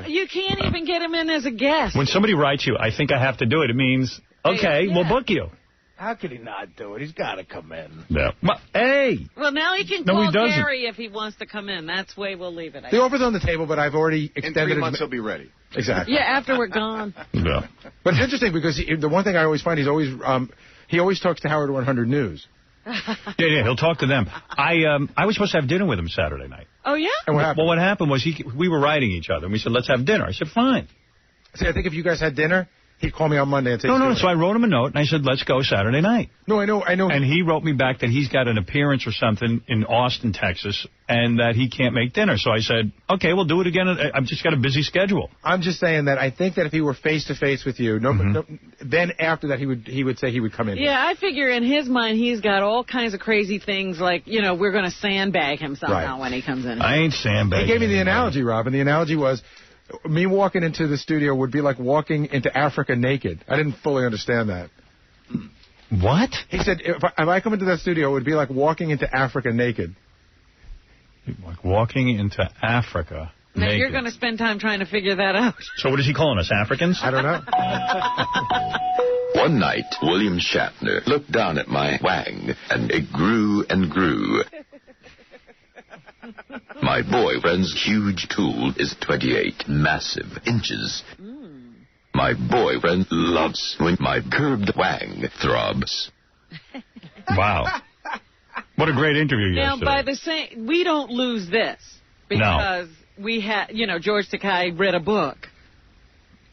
Speaker 3: You can't even get him in as a guest.
Speaker 1: When somebody writes you, I think I have to do it, it means, okay, we'll book you.
Speaker 4: How could he not do it? He's got to come in.
Speaker 1: Yeah. Well, hey!
Speaker 3: Well, now he can call Gary if he wants to come in. That's the way we'll leave it.
Speaker 14: The offer's on the table, but I've already extended it.
Speaker 7: In 3 months, he'll be ready.
Speaker 14: Exactly.
Speaker 3: Yeah, after we're gone.
Speaker 1: Yeah.
Speaker 14: But it's interesting because the one thing I always find, he always talks to Howard 100 News.
Speaker 1: Yeah, he'll talk to them. I was supposed to have dinner with him Saturday night.
Speaker 3: Oh, yeah?
Speaker 14: And what happened?
Speaker 1: Well, what happened was we were writing each other, and we said, let's have dinner. I said, fine.
Speaker 14: See, I think if you guys had dinner, he'd call me on Monday and say...
Speaker 1: No, so I wrote him a note, and I said, let's go Saturday night.
Speaker 14: No, I know.
Speaker 1: And he wrote me back that he's got an appearance or something in Austin, Texas, and that he can't make dinner. So I said, okay, we'll do it again. I've just got a busy schedule.
Speaker 14: I'm just saying that I think that if he were face-to-face with you, then after that he would say he would come in.
Speaker 3: Yeah, I figure in his mind he's got all kinds of crazy things like, we're going to sandbag him somehow when he comes in.
Speaker 1: I ain't sandbagging.
Speaker 14: He gave me the analogy, Rob, and the analogy was... me walking into the studio would be like walking into Africa naked. I didn't fully understand that.
Speaker 1: What?
Speaker 14: He said, if I come into that studio, it would be like walking into Africa naked.
Speaker 1: Like walking into Africa
Speaker 3: now
Speaker 1: naked.
Speaker 3: You're going to spend time trying to figure that out.
Speaker 1: So what is he calling us, Africans?
Speaker 14: I don't know.
Speaker 18: One night, William Shatner looked down at my wang, and it grew and grew. My boyfriend's huge tool is 28 massive inches. My boyfriend loves when my curved wang throbs.
Speaker 1: Wow. What a great interview yesterday.
Speaker 3: Now, by the same, we don't lose this because we had, George Takei read a book.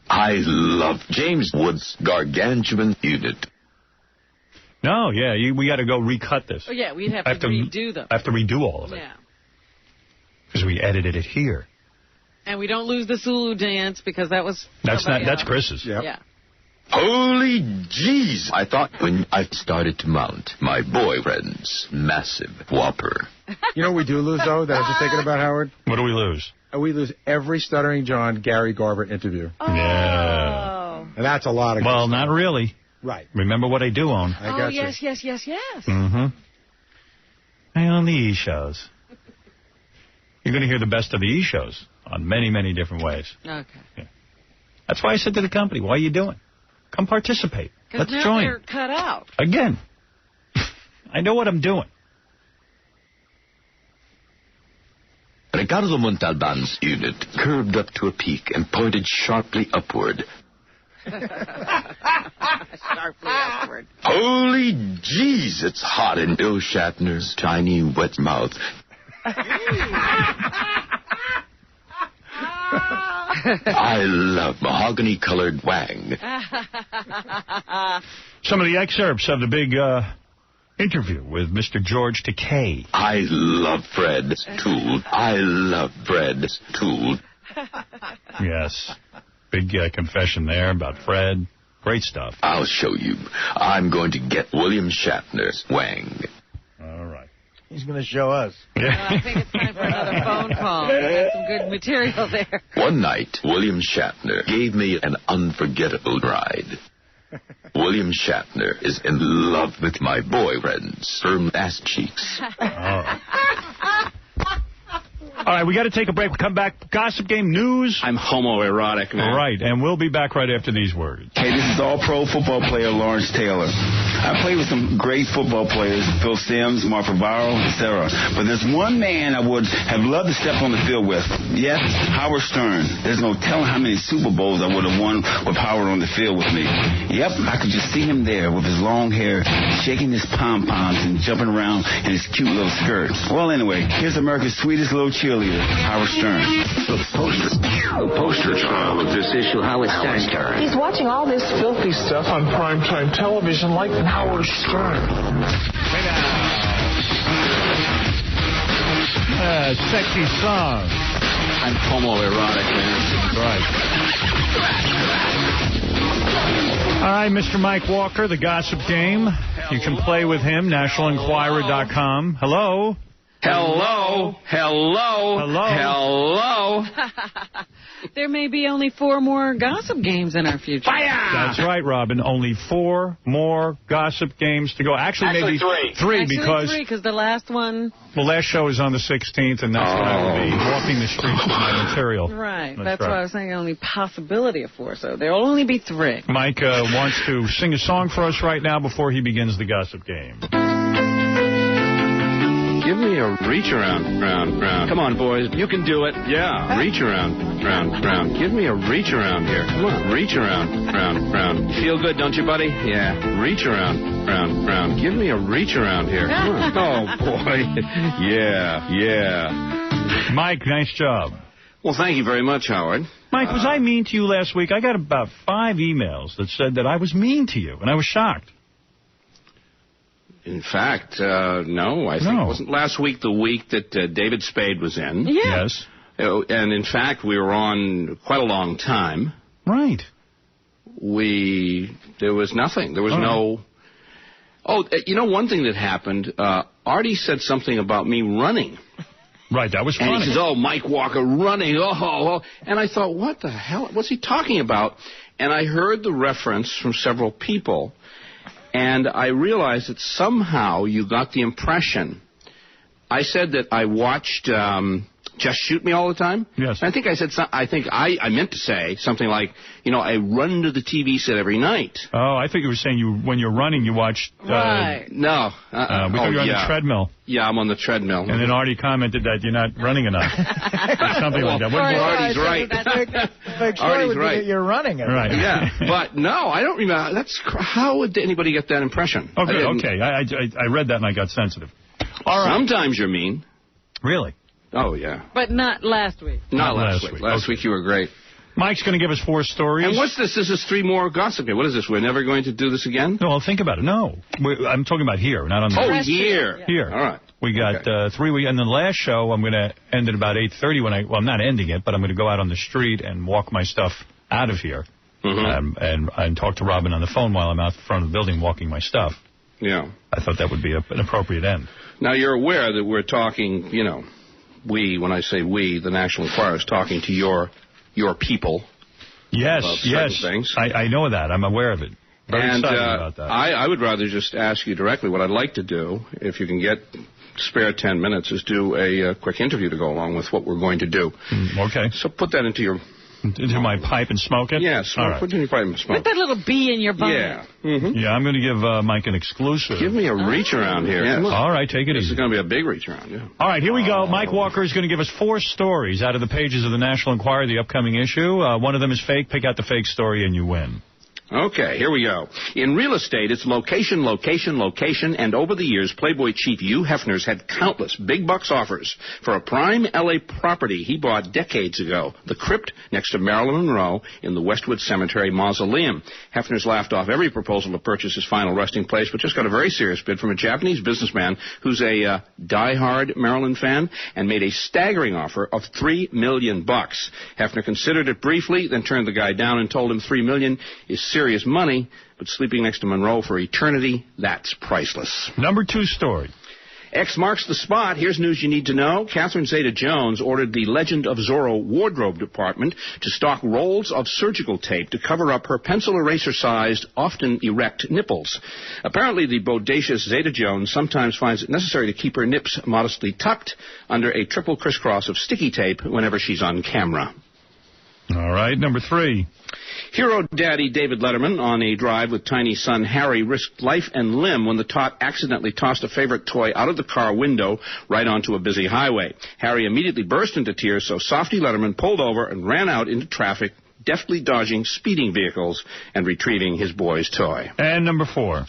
Speaker 18: I love James Wood's gargantuan unit.
Speaker 1: No, yeah, we got to go recut this.
Speaker 3: Oh, yeah, we'd have to redo them.
Speaker 1: I have to redo all of it.
Speaker 3: Yeah.
Speaker 1: Because we edited it here.
Speaker 3: And we don't lose the Sulu dance because that was...
Speaker 1: That's Chris's.
Speaker 3: Yep. Yeah.
Speaker 18: Holy jeez! I thought when I started to mount my boyfriend's massive whopper.
Speaker 14: You know what we do lose, though, that I was just thinking about, Howard?
Speaker 1: What do we lose?
Speaker 14: We lose every Stuttering John Gary Garver interview.
Speaker 3: Oh.
Speaker 1: Yeah.
Speaker 14: And that's a lot of...
Speaker 1: Well, not really.
Speaker 14: Right.
Speaker 1: Remember what I do own.
Speaker 14: I got
Speaker 3: yes.
Speaker 1: Mm-hmm. I own the E-shows. You're going to hear the best of the E-shows on many, many different ways.
Speaker 3: Okay.
Speaker 1: Yeah. That's why I said to the company, what are you doing? Come participate. Let's
Speaker 3: now
Speaker 1: join.
Speaker 3: They're cut out.
Speaker 1: Again. I know what I'm doing.
Speaker 18: Ricardo Montalban's unit curved up to a peak and pointed sharply upward.
Speaker 3: Sharply upward.
Speaker 18: Holy jeez, it's hot in Bill Shatner's tiny, wet mouth. I love mahogany-colored wang.
Speaker 1: Some of the excerpts of the big interview with Mr. George Takei.
Speaker 18: I love Fred's tool. I love Fred's tool.
Speaker 1: Yes. Big confession there about Fred. Great stuff.
Speaker 18: I'll show you. I'm going to get William Shatner's wang.
Speaker 1: All right.
Speaker 4: He's going to show us.
Speaker 3: I think it's time for another phone call. We got some good material there.
Speaker 18: One night, William Shatner gave me an unforgettable ride. William Shatner is in love with my boyfriend's firm ass cheeks.
Speaker 1: All right, we got to take a break. We'll come back. Gossip Game News.
Speaker 11: I'm homoerotic, man.
Speaker 1: Right, and we'll be back right after these words.
Speaker 11: Hey, this is all-pro football player Lawrence Taylor. I played with some great football players, Phil Simms, Mark Favaro, etc. But there's one man I would have loved to step on the field with. Yes, Howard Stern. There's no telling how many Super Bowls I would have won with Howard on the field with me. Yep, I could just see him there with his long hair, shaking his pom-poms and jumping around in his cute little skirt. Well, anyway, here's America's sweetest little cheerleader, Howard Stern.
Speaker 18: The poster child of this issue, Howard Stern.
Speaker 13: He's watching all this filthy stuff on primetime television like Howard Stern.
Speaker 1: Sexy song.
Speaker 11: I'm homoerotic, man.
Speaker 1: Right. All right, Mr. Mike Walker, the Gossip Game. You can play with him, nationalenquirer.com. Hello.
Speaker 11: Hello. Hello.
Speaker 1: Hello.
Speaker 11: Hello.
Speaker 3: There may be only 4 more gossip games in our future.
Speaker 11: Fire!
Speaker 1: That's right, Robin. Only 4 more gossip games to go. Actually maybe 3
Speaker 3: because the last one...
Speaker 1: The last show is on the 16th, and that's when I will be walking the streets with my material.
Speaker 3: Right. That's why I was saying only possibility of 4, so there will only be 3.
Speaker 1: Mike wants to sing a song for us right now before he begins the gossip game.
Speaker 11: Give me a reach around, round. Come on, boys. You can do it. Yeah. Reach around, round. Give me a reach around here. Come on. Reach around, round. Feel good, don't you, buddy? Yeah. Reach around, round. Give me a reach around here. Come on. Oh, boy. Yeah.
Speaker 1: Mike, nice job.
Speaker 11: Well, thank you very much, Howard.
Speaker 1: Mike, was I mean to you last week? I got about 5 emails that said that I was mean to you, and I was shocked.
Speaker 11: In fact, no, I think it wasn't last week the week that David Spade was in.
Speaker 3: Yeah.
Speaker 1: Yes.
Speaker 11: And, in fact, we were on quite a long time.
Speaker 1: Right.
Speaker 11: There was nothing. There was no... Oh, you know, one thing that happened, Artie said something about me running.
Speaker 1: Right, that was funny.
Speaker 11: And he says, Mike Walker running, And I thought, what the hell? What's he talking about? And I heard the reference from several people. And I realized that somehow you got the impression. I said that I watched Just Shoot Me all the time.
Speaker 1: Yes.
Speaker 11: I think I said I meant to say something like, I run to the TV set every night.
Speaker 1: Oh, I think you were saying when you're running, you watch.
Speaker 11: Right. No.
Speaker 1: We thought you were on the treadmill.
Speaker 11: Yeah, I'm on the treadmill.
Speaker 1: And then Artie commented that you're not running enough. Or something like that.
Speaker 11: Artie's right.
Speaker 4: Artie's right. You're running it.
Speaker 1: Right.
Speaker 11: Yeah. But no, I don't remember. How would anybody get that impression?
Speaker 1: Okay. I read that and I got sensitive. All right.
Speaker 11: Sometimes you're mean.
Speaker 1: Really?
Speaker 16: Oh, yeah.
Speaker 3: But not last week.
Speaker 16: Not last week. Last week you were great.
Speaker 1: Mike's going to give us 4 stories.
Speaker 16: And what's this? This is 3 more gossip here. What is this? We're never going to do this again?
Speaker 1: No, well, think about it. No. I'm talking about here, not on the...
Speaker 16: Oh, here.
Speaker 1: Here.
Speaker 16: All right.
Speaker 1: We got 3 weeks. And the last show, I'm going to end at about 8:30 when I'm not ending it, but I'm going to go out on the street and walk my stuff out of here. And talk to Robin on the phone while I'm out front of the building walking my stuff.
Speaker 16: Yeah.
Speaker 1: I thought that would be an appropriate end.
Speaker 16: Now, you're aware that we're talking, when I say we, the National Enquirer is talking to your people.
Speaker 1: Yes, yes.
Speaker 16: Things.
Speaker 1: I know that. I'm aware of it. Very excited about that.
Speaker 16: I would rather just ask you directly. What I'd like to do, if you can get spare 10 minutes, is do a quick interview to go along with what we're going to do.
Speaker 1: Okay.
Speaker 16: So put that into your...
Speaker 1: Into my pipe and smoke it?
Speaker 16: Yeah, put it in your pipe and smoke it.
Speaker 3: Put that little bee in your bum.
Speaker 16: Yeah.
Speaker 1: Yeah, I'm going to give Mike an exclusive.
Speaker 16: Give me a reach around here.
Speaker 1: Yes. All right, take it easy.
Speaker 16: This is going to be a big reach around, yeah.
Speaker 1: All right, here we go. Mike Walker is going to give us 4 stories out of the pages of the National Enquirer, the upcoming issue. One of them is fake. Pick out the fake story and you win.
Speaker 16: Okay, here we go. In real estate, it's location, location, location, and over the years, Playboy chief Hugh Hefner's had countless big bucks offers for a prime L.A. property he bought decades ago, the crypt next to Marilyn Monroe in the Westwood Cemetery Mausoleum. Hefner's laughed off every proposal to purchase his final resting place, but just got a very serious bid from a Japanese businessman who's a die-hard Marilyn fan and made a staggering offer of $3 million. Hefner considered it briefly, then turned the guy down and told him $3 million is serious money, but sleeping next to Monroe for eternity, that's priceless.
Speaker 1: Number 2 story.
Speaker 16: X marks the spot. Here's news you need to know. Catherine Zeta-Jones ordered the Legend of Zorro wardrobe department to stock rolls of surgical tape to cover up her pencil eraser-sized, often erect nipples. Apparently, the bodacious Zeta-Jones sometimes finds it necessary to keep her nips modestly tucked under a triple crisscross of sticky tape whenever she's on camera.
Speaker 1: All right, number 3.
Speaker 16: Hero daddy David Letterman, on a drive with tiny son Harry, risked life and limb when the tot accidentally tossed a favorite toy out of the car window right onto a busy highway. Harry immediately burst into tears, so Softy Letterman pulled over and ran out into traffic, deftly dodging speeding vehicles and retrieving his boy's toy.
Speaker 1: And number 4.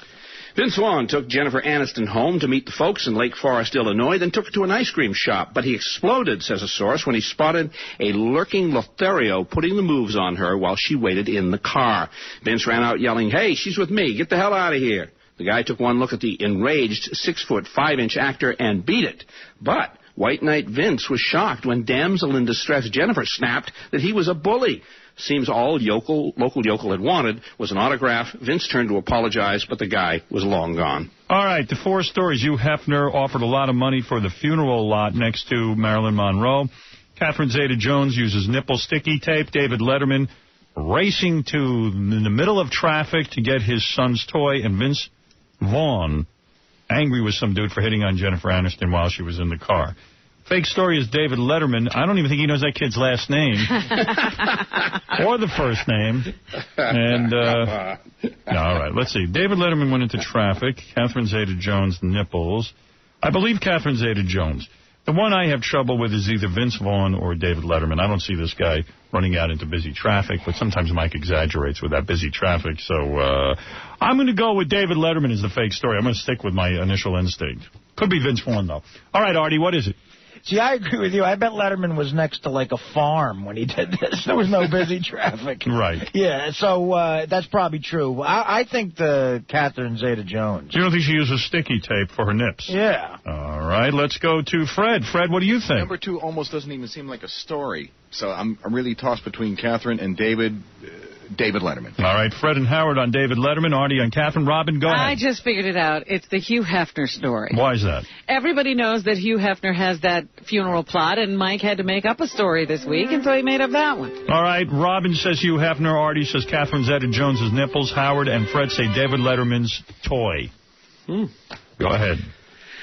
Speaker 16: Vince Vaughn took Jennifer Aniston home to meet the folks in Lake Forest, Illinois, then took her to an ice cream shop. But he exploded, says a source, when he spotted a lurking Lothario putting the moves on her while she waited in the car. Vince ran out yelling, "Hey, she's with me. Get the hell out of here." The guy took one look at the enraged 6'5" actor and beat it. But White Knight Vince was shocked when damsel in distress Jennifer snapped that he was a bully. Seems all local yokel had wanted was an autograph. Vince turned to apologize, but the guy was long gone.
Speaker 1: All right, the 4 stories. Hugh Hefner offered a lot of money for the funeral lot next to Marilyn Monroe. Catherine Zeta-Jones uses nipple sticky tape. David Letterman racing in the middle of traffic to get his son's toy. And Vince Vaughn angry with some dude for hitting on Jennifer Aniston while she was in the car. Fake story is David Letterman. I don't even think he knows that kid's last name. Or the first name. And, all right, let's see. David Letterman went into traffic. Catherine Zeta-Jones, nipples. I believe Catherine Zeta-Jones. The one I have trouble with is either Vince Vaughn or David Letterman. I don't see this guy running out into busy traffic, but sometimes Mike exaggerates with that busy traffic. So I'm going to go with David Letterman as the fake story. I'm going to stick with my initial instinct. Could be Vince Vaughn, though. All right, Artie, what is it?
Speaker 4: See, I agree with you. I bet Letterman was next to, like, a farm when he did this. There was no busy traffic.
Speaker 1: Right.
Speaker 4: Yeah, so that's probably true. I think the Catherine Zeta-Jones.
Speaker 1: You don't think she uses sticky tape for her nips?
Speaker 4: Yeah.
Speaker 1: All right, let's go to Fred. Fred, what do you think?
Speaker 7: Number 2 almost doesn't even seem like a story. So I'm really tossed between Catherine and David Letterman.
Speaker 1: All right, Fred and Howard on David Letterman, Artie on Catherine. Robin, go ahead.
Speaker 3: I just figured it out. It's the Hugh Hefner story.
Speaker 1: Why is that?
Speaker 3: Everybody knows that Hugh Hefner has that funeral plot, and Mike had to make up a story this week, and so he made up that one.
Speaker 1: All right, Robin says Hugh Hefner, Artie says Catherine Zeta-Jones' nipples, Howard and Fred say David Letterman's toy. Go ahead.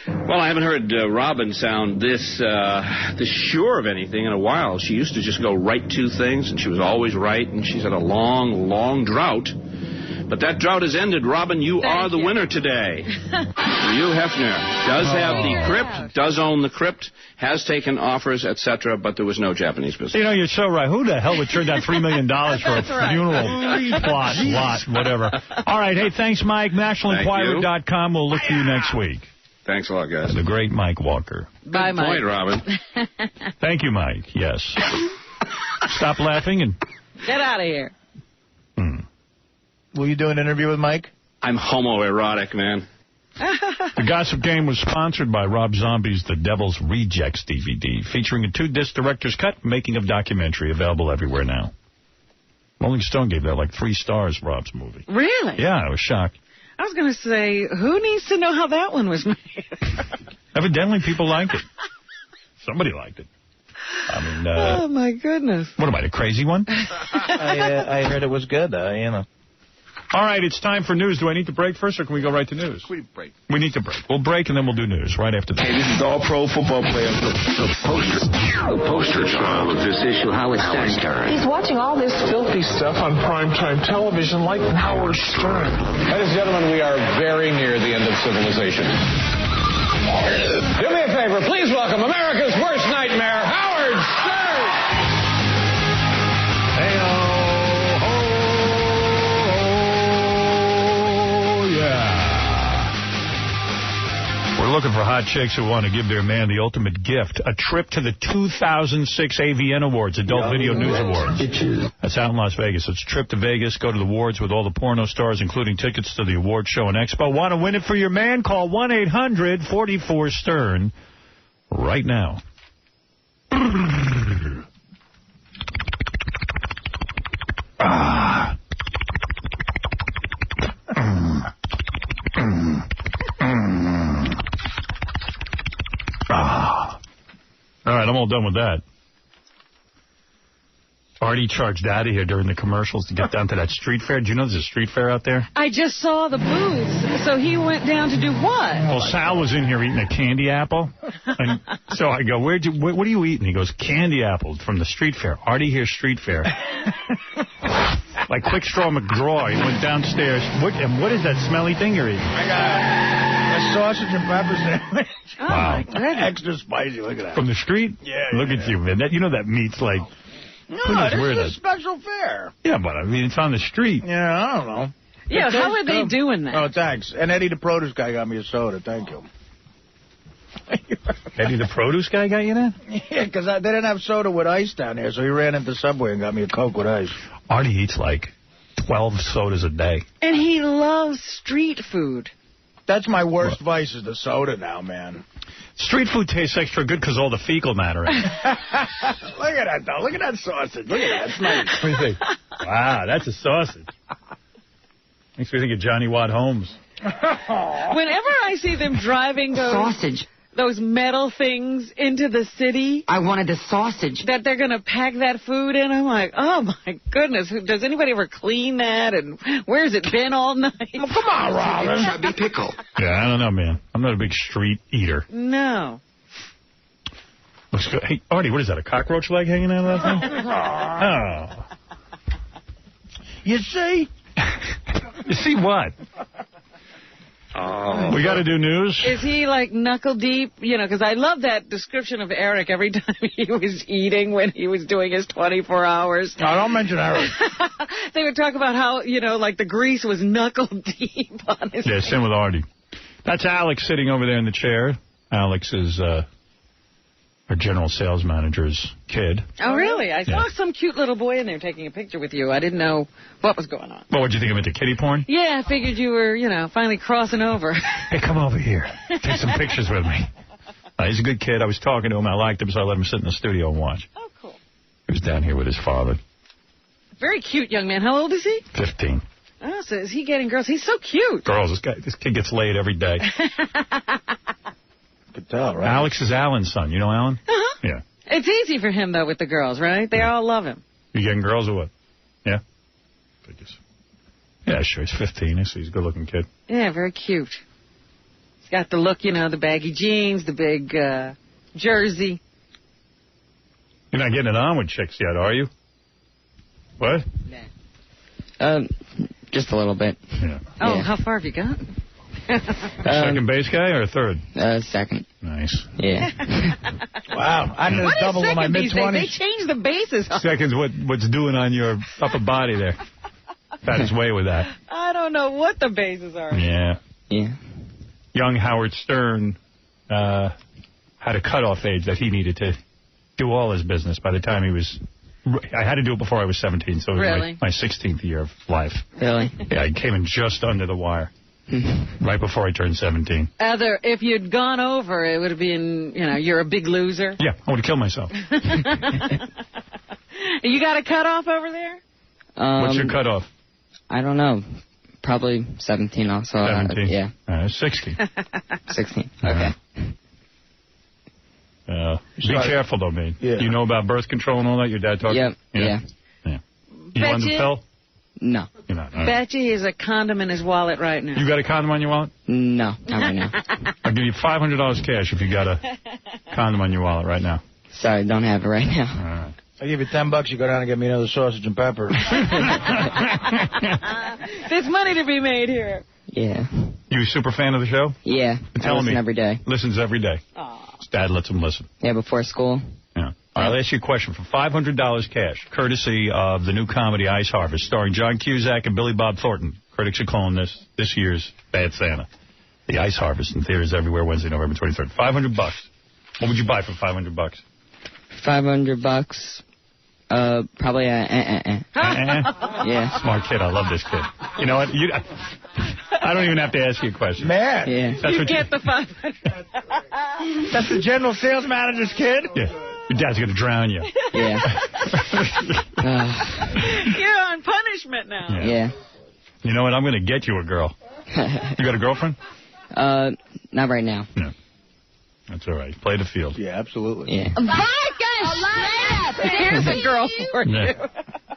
Speaker 16: Well, I haven't heard Robin sound this sure of anything in a while. She used to just go right to things, and she was always right, and she's had a long, long drought. But that drought has ended. Robin, you are the winner today. Hugh Hefner does have the crypt, does own the crypt, has taken offers, etc., but there was no Japanese business.
Speaker 1: You know, you're so right. Who the hell would turn down $3 million for a funeral plot, lot, whatever? All right, hey, thanks, Mike. NationalEnquirer.com. We'll look for you next week.
Speaker 16: Thanks a lot, guys.
Speaker 1: The great Mike Walker.
Speaker 3: Bye,
Speaker 16: Good
Speaker 3: Mike.
Speaker 16: point, Robin.
Speaker 1: Thank you, Mike. Yes. Stop laughing and...
Speaker 3: Get out of here.
Speaker 4: Will you do an interview with Mike?
Speaker 16: I'm homoerotic, man.
Speaker 1: The Gossip Game was sponsored by Rob Zombie's The Devil's Rejects DVD, featuring a 2-disc director's cut, making of documentary, available everywhere now. Rolling Stone gave that like 3 stars, Rob's movie.
Speaker 3: Really?
Speaker 1: Yeah, I was shocked.
Speaker 3: I was going to say, who needs to know how that one was made?
Speaker 1: Evidently, people liked it. Somebody liked it. I mean,
Speaker 3: oh, my goodness.
Speaker 1: What am I, the crazy one?
Speaker 4: I heard it was good, you know.
Speaker 1: All right, it's time for news. Do I need to break first, or can we go right to news?
Speaker 7: We break.
Speaker 1: We need to break. We'll break, and then we'll do news right after this.
Speaker 18: Hey, this is all-pro football player. The poster child of this issue, Howard Stern.
Speaker 13: He's watching all this filthy stuff on primetime television like Howard Stern.
Speaker 19: Ladies and gentlemen, we are very near the end of civilization. Do me a favor, please welcome America's worst nightmare, Howard Stern.
Speaker 1: Hey-oh. We're looking for hot chicks who want to give their man the ultimate gift, a trip to the 2006 AVN Awards, Adult Video News Awards. That's out in Las Vegas. It's a trip to Vegas, go to the awards with all the porno stars, including tickets to the award show and expo. Want to win it for your man? Call 1-800-44-STERN right now. All right, I'm all done with that. Artie charged out of here during the commercials to get down to that street fair. Do you know there's a street fair out there?
Speaker 3: I just saw the booths, so he went down to do what?
Speaker 1: Well, Sal was in here eating a candy apple. And so I go, what are you eating? He goes, candy apples from the street fair. Artie here's street fair. Like Quick Straw McGraw. He went downstairs. What is that smelly thing you're eating?
Speaker 4: I got a sausage and pepper sandwich.
Speaker 1: Wow.
Speaker 4: Extra spicy. Look at that.
Speaker 1: From the street?
Speaker 4: Yeah.
Speaker 1: Look at you, man. You know that meat's like...
Speaker 4: No, this is a special fair.
Speaker 1: Yeah, but I mean, it's on the street.
Speaker 4: Yeah, I don't know.
Speaker 3: Yeah, how are they doing that?
Speaker 4: Oh, thanks. And Eddie, the produce guy, got me a soda. Thank you.
Speaker 1: Eddie, the produce guy, got you that?
Speaker 4: Yeah, because they didn't have soda with ice down here, so he ran into Subway and got me a Coke with ice.
Speaker 1: Artie eats like 12 sodas a day.
Speaker 3: And he loves street food.
Speaker 4: That's my worst vice is the soda now, man.
Speaker 1: Street food tastes extra good because all the fecal matter in it.
Speaker 4: Look at that, though. Look at that sausage. Look at that. It's nice.
Speaker 1: What do you think? Wow, that's a sausage. Makes me think of Johnny Watt Holmes.
Speaker 3: Whenever I see them driving those metal things into the city.
Speaker 20: I wanted a sausage.
Speaker 3: That they're going to pack that food in. I'm like, oh, my goodness. Does anybody ever clean that? And where's it been all night?
Speaker 4: Oh, come on, Robin.
Speaker 18: Chubby pickle.
Speaker 1: Yeah, I don't know, man. I'm not a big street eater.
Speaker 3: No.
Speaker 1: Looks good. Hey, Artie, what is that, a cockroach leg hanging out of that thing? Oh.
Speaker 4: You see?
Speaker 1: You see what? Oh. We got to do news.
Speaker 3: Is he like knuckle deep? You know, because I love that description of Eric every time he was eating when he was doing his 24 hours.
Speaker 4: No, don't mention Eric.
Speaker 3: They would talk about how, you know, like the grease was knuckle deep on his
Speaker 1: Yeah, same with Artie. That's Alex sitting over there in the chair. Alex is our general sales manager's kid.
Speaker 3: Oh, really? I saw some cute little boy in there taking a picture with you. I didn't know what was going on.
Speaker 1: Well, what'd you think of it, the kiddie porn?
Speaker 3: Yeah, I figured you were, you know, finally crossing over.
Speaker 1: Hey, come over here. Take some pictures with me. He's a good kid. I was talking to him. I liked him, so I let him sit in the studio and watch.
Speaker 3: Oh, cool.
Speaker 1: He was down here with his father.
Speaker 3: Very cute young man. How old is he?
Speaker 1: 15.
Speaker 3: Oh, so is he getting girls? He's so cute.
Speaker 1: Girls, this kid gets laid every day.
Speaker 4: Could tell, right?
Speaker 1: Alex is Alan's son. You know Alan?
Speaker 3: Uh-huh.
Speaker 1: Yeah.
Speaker 3: It's easy for him, though, with the girls, right? They all love him.
Speaker 1: You getting girls or what? Yeah? Yeah, sure. He's 15. He's a good-looking kid.
Speaker 3: Yeah, very cute. He's got the look, you know, the baggy jeans, the big jersey.
Speaker 1: You're not getting it on with chicks yet, are you? What?
Speaker 20: Just a little bit.
Speaker 1: Yeah.
Speaker 3: Oh, how far have you gotten?
Speaker 1: Second base guy or third?
Speaker 20: Second.
Speaker 1: Nice.
Speaker 20: Yeah.
Speaker 4: Wow. I did a double in my mid-20s.
Speaker 3: They changed the bases.
Speaker 1: Second's what's doing on your upper body there. Got his way with that.
Speaker 3: I don't know what the bases are.
Speaker 1: Yeah.
Speaker 20: Yeah.
Speaker 1: young Howard Stern had a cutoff age that he needed to do all his business by the time he was... I had to do it before I was 17, so it was
Speaker 3: Really?
Speaker 1: my 16th year of life.
Speaker 20: Really?
Speaker 1: Yeah, I came in just under the wire. Right before I turned 17.
Speaker 3: If you'd gone over, it would have been, you're a big loser.
Speaker 1: Yeah, I would have killed myself.
Speaker 3: You got a cutoff over there?
Speaker 1: What's your cutoff?
Speaker 20: I don't know. Probably 17 also.
Speaker 1: 17?
Speaker 20: Yeah.
Speaker 1: 16.
Speaker 20: 16. Okay.
Speaker 1: Be careful, though, man. Yeah. You know about birth control and all that? Your dad talked
Speaker 20: Yep.
Speaker 1: Yeah. You on the pill?
Speaker 20: No.
Speaker 1: You're not. Right.
Speaker 3: Bet you he has a condom in his wallet right now.
Speaker 1: You got a condom on your wallet?
Speaker 20: No, not right now.
Speaker 1: I'll give you $500 cash if you got a condom on your wallet right now.
Speaker 20: Sorry, don't have it right now.
Speaker 1: All right.
Speaker 4: I'll give you $10. You go down and get me another sausage and pepper.
Speaker 3: There's money to be made here.
Speaker 20: Yeah.
Speaker 1: You a super fan of the show?
Speaker 20: Yeah. I listen every day.
Speaker 1: Listens every day. His dad lets him listen.
Speaker 20: Yeah, before school.
Speaker 1: Yeah. I'll ask you a question for $500 cash, courtesy of the new comedy Ice Harvest, starring John Cusack and Billy Bob Thornton. Critics are calling this year's Bad Santa. The Ice Harvest in theaters everywhere Wednesday, November 23rd. $500. What would you buy for $500?
Speaker 20: $500. Probably Yeah.
Speaker 1: Smart kid. I love this kid. You know what? I don't even have to ask you a question.
Speaker 4: Man.
Speaker 20: Yeah.
Speaker 1: That's
Speaker 3: You get the 500.
Speaker 4: That's the general sales manager's kid?
Speaker 1: Yeah. Your dad's going to drown you.
Speaker 20: Yeah.
Speaker 3: You're on punishment now.
Speaker 20: Yeah.
Speaker 1: You know what? I'm going to get you a girl. You got a girlfriend?
Speaker 20: Not right now.
Speaker 1: No. That's all right. Play the field.
Speaker 4: Yeah, absolutely.
Speaker 20: Yeah.
Speaker 3: Here's a girl for you.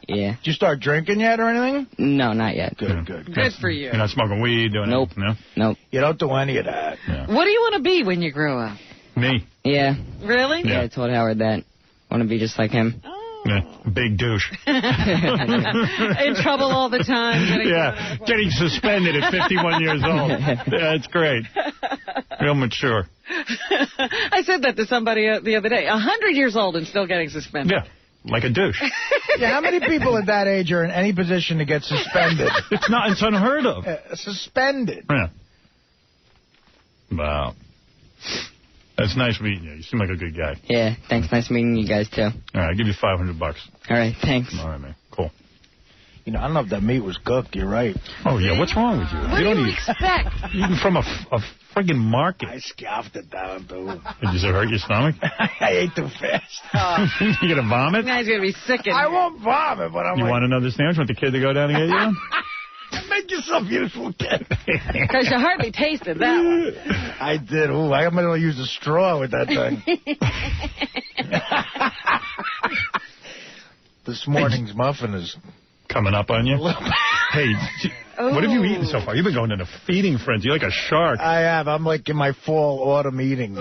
Speaker 20: Yeah.
Speaker 4: Did you start drinking yet or anything?
Speaker 20: No, not yet.
Speaker 4: Good.
Speaker 3: Good for you.
Speaker 1: You're not smoking weed, doing
Speaker 20: Nope.
Speaker 1: anything?
Speaker 20: Nope.
Speaker 4: You don't do any of that.
Speaker 1: Yeah.
Speaker 3: What do you want to be when you grow up?
Speaker 1: Me.
Speaker 20: Yeah.
Speaker 3: Really?
Speaker 20: Yeah, I told Howard that. I want to be just like him.
Speaker 1: Yeah. Big douche.
Speaker 3: In trouble all the time.
Speaker 1: Getting suspended at 51 years old. Yeah, it's great. Real mature.
Speaker 3: I said that to somebody the other day. 100 years old and still getting suspended.
Speaker 1: Yeah, like a douche.
Speaker 4: Yeah, how many people at that age are in any position to get suspended?
Speaker 1: It's unheard of.
Speaker 4: Suspended.
Speaker 1: Yeah. Wow. That's nice meeting you. You seem like a good guy.
Speaker 20: Yeah, thanks. Nice meeting you guys, too.
Speaker 1: All right, I'll give you $500.
Speaker 20: All right, thanks.
Speaker 1: All right, man. Cool.
Speaker 4: I don't know if that meat was cooked. You're right.
Speaker 1: Oh, yeah. What's wrong with you?
Speaker 3: What do you expect?
Speaker 1: Eating from a friggin' market.
Speaker 4: I scoffed it down, too.
Speaker 1: Does it hurt your stomach?
Speaker 4: I ate too fast.
Speaker 1: You gonna vomit?
Speaker 3: Now he's going to be sick.
Speaker 4: I won't vomit, but
Speaker 1: You want another sandwich? Want the kid to go down and get you one?
Speaker 4: Make yourself useful, kid.
Speaker 3: Because you hardly tasted that one.
Speaker 4: I did. Ooh, I'm going to use a straw with that thing. This morning's muffin is
Speaker 1: coming up on you. Hey, what have you eaten so far? You've been going in a feeding frenzy. You're like a shark.
Speaker 4: I have. I'm like in my autumn eating.